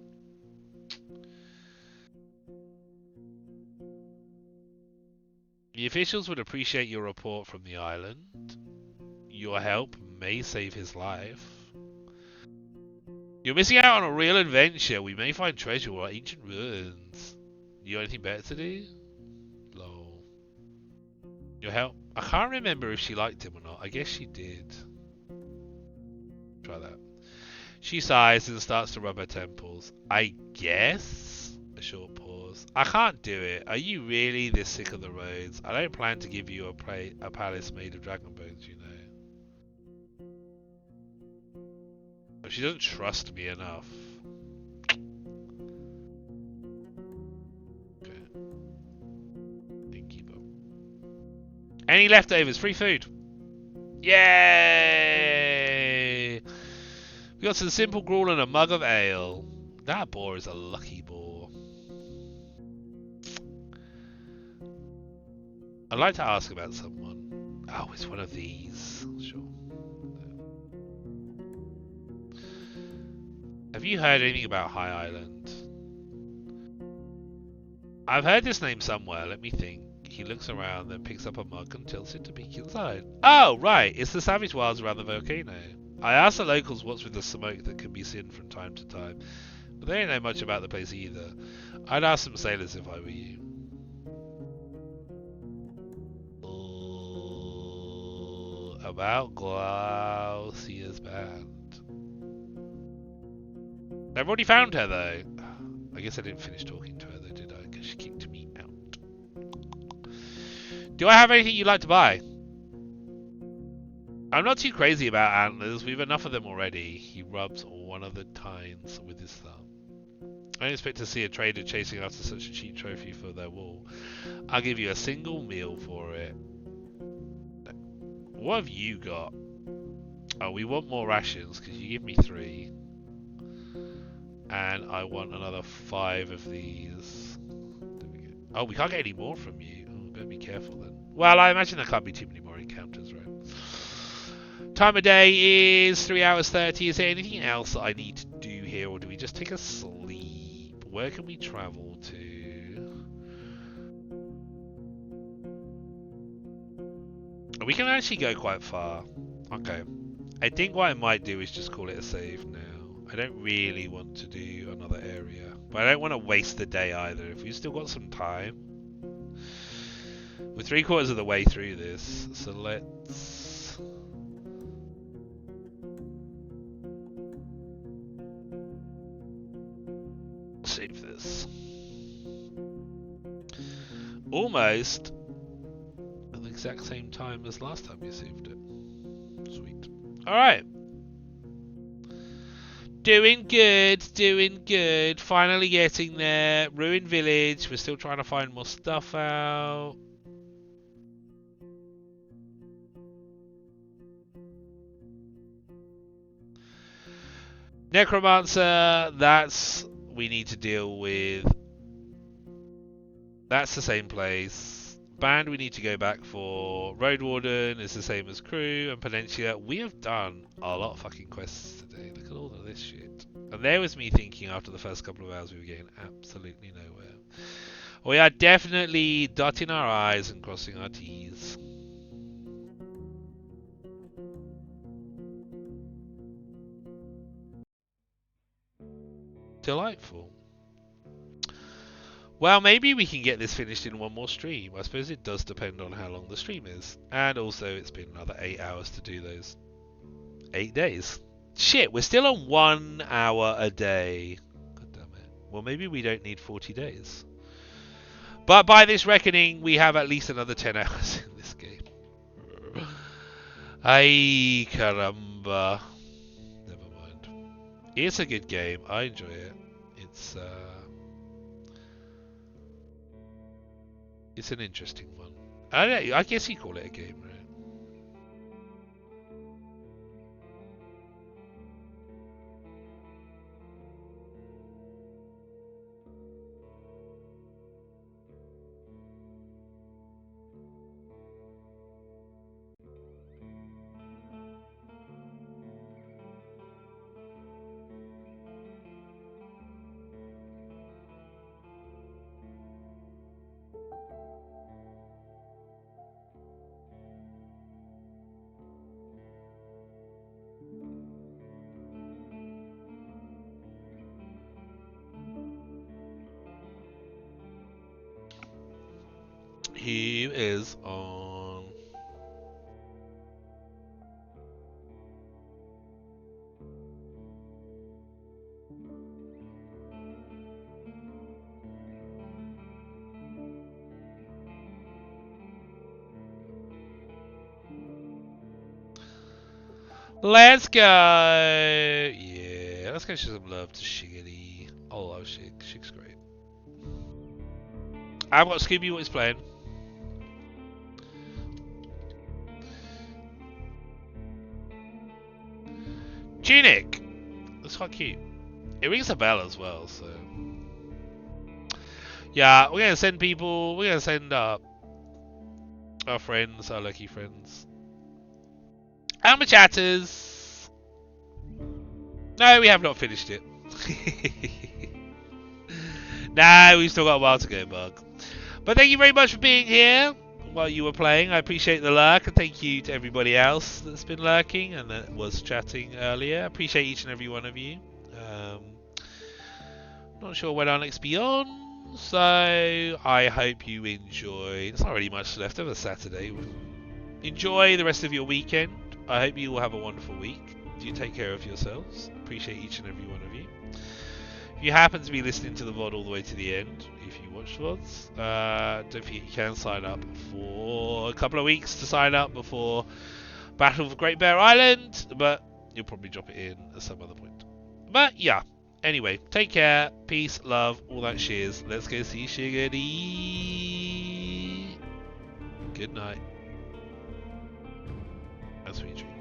The officials would appreciate your report from the island. Your help may save his life. You're missing out on a real adventure. We may find treasure or ancient ruins. You got anything better to do? Lol. Your help? I can't remember if she liked him or not. I guess she did. Try that. She sighs and starts to rub her temples. I guess? A short pause. I can't do it. Are you really this sick of the roads? I don't plan to give you a palace made of dragon bones, you know. But she doesn't trust me enough. Okay. Innkeeper. Any leftovers? Free food. Yay! We got some simple gruel and a mug of ale. That boar is a lucky boar. I'd like to ask about someone. Oh, it's one of these. Sure. Have you heard anything about High Island? I've heard this name somewhere. Let me think. He looks around, then picks up a mug and tilts it to peek inside. Oh, right. It's the savage wilds around the volcano. I asked the locals what's with the smoke that can be seen from time to time, but they don't know much about the place either. I'd ask some sailors if I were you. About Glaucia's band. I've already found her though. I guess I didn't finish talking to her though, did I? Because she kicked me out. Do I have anything you'd like to buy? I'm not too crazy about antlers. We've enough of them already. He rubs one of the tines with his thumb. I don't expect to see a trader chasing after such a cheap trophy for their wool. I'll give you a single meal for it. What have you got? Oh, we want more rations because you give me 3. And I want another 5 of these. There we go. Oh, we can't get any more from you. Oh, better be careful then. Well, I imagine there can't be too many more encounters, right? Time of day is 3 hours 30. Is there anything else that I need to do here, or do we just take a sleep? Where can we travel to? We can actually go quite far. Okay. I think what I might do is just call it a save now. I don't really want to do another area. But I don't want to waste the day either. If we've still got some time. We're 3/4 of the way through this. So let's... save this. Almost at the exact same time as last time you saved it. Sweet. Alright. Doing good, doing good. Finally getting there. Ruined village. We're still trying to find more stuff out. Necromancer, that's... we need to deal with. That's the same place. Band we need to go back for. Roadwarden is the same as crew and Peninsula. We have done a lot of fucking quests today. Look at all of this shit. And there was me thinking after the first couple of hours we were getting absolutely nowhere. We are definitely dotting our I's and crossing our T's. Delightful. Well, maybe we can get this finished in one more stream. I suppose it does depend on how long the stream is. And also, it's been another 8 hours to do those. 8 days. Shit, we're still on 1 hour a day. God damn it. Well, maybe we don't need 40 days. But by this reckoning, we have at least another 10 hours in this game. Ay, caramba. Never mind. It's a good game. I enjoy it. It's an interesting one. I guess you call it a game, right? He is on. Let's go. Yeah, let's go show some love to Shiggity. I love Shig. Shig's great. I've got Scooby. What he's playing? Tunic. That's quite cute. It rings a bell as well, so. Yeah, we're gonna send people. We're gonna send our friends, our lucky friends. And my chatters. No, we have not finished it. No, we've still got a while to go, Bug. But thank you very much for being here while you were playing. I appreciate the lurk, and thank you to everybody else that's been lurking and that was chatting earlier. I appreciate each and every one of you. Not sure when our next be on, so I hope you enjoy. There's not really much left of a Saturday. Enjoy the rest of your weekend. I hope you all have a wonderful week. Do take care of yourselves. Appreciate each and every one of you. If you happen to be listening to the VOD all the way to the end, if you watch VODs, don't forget you can sign up for a couple of weeks to sign up before Battle of Great Bear Island, but you'll probably drop it in at some other point. But yeah, anyway, take care, peace, love, all that shiz. Let's go see Shiggity. Good night. And sweet dreams.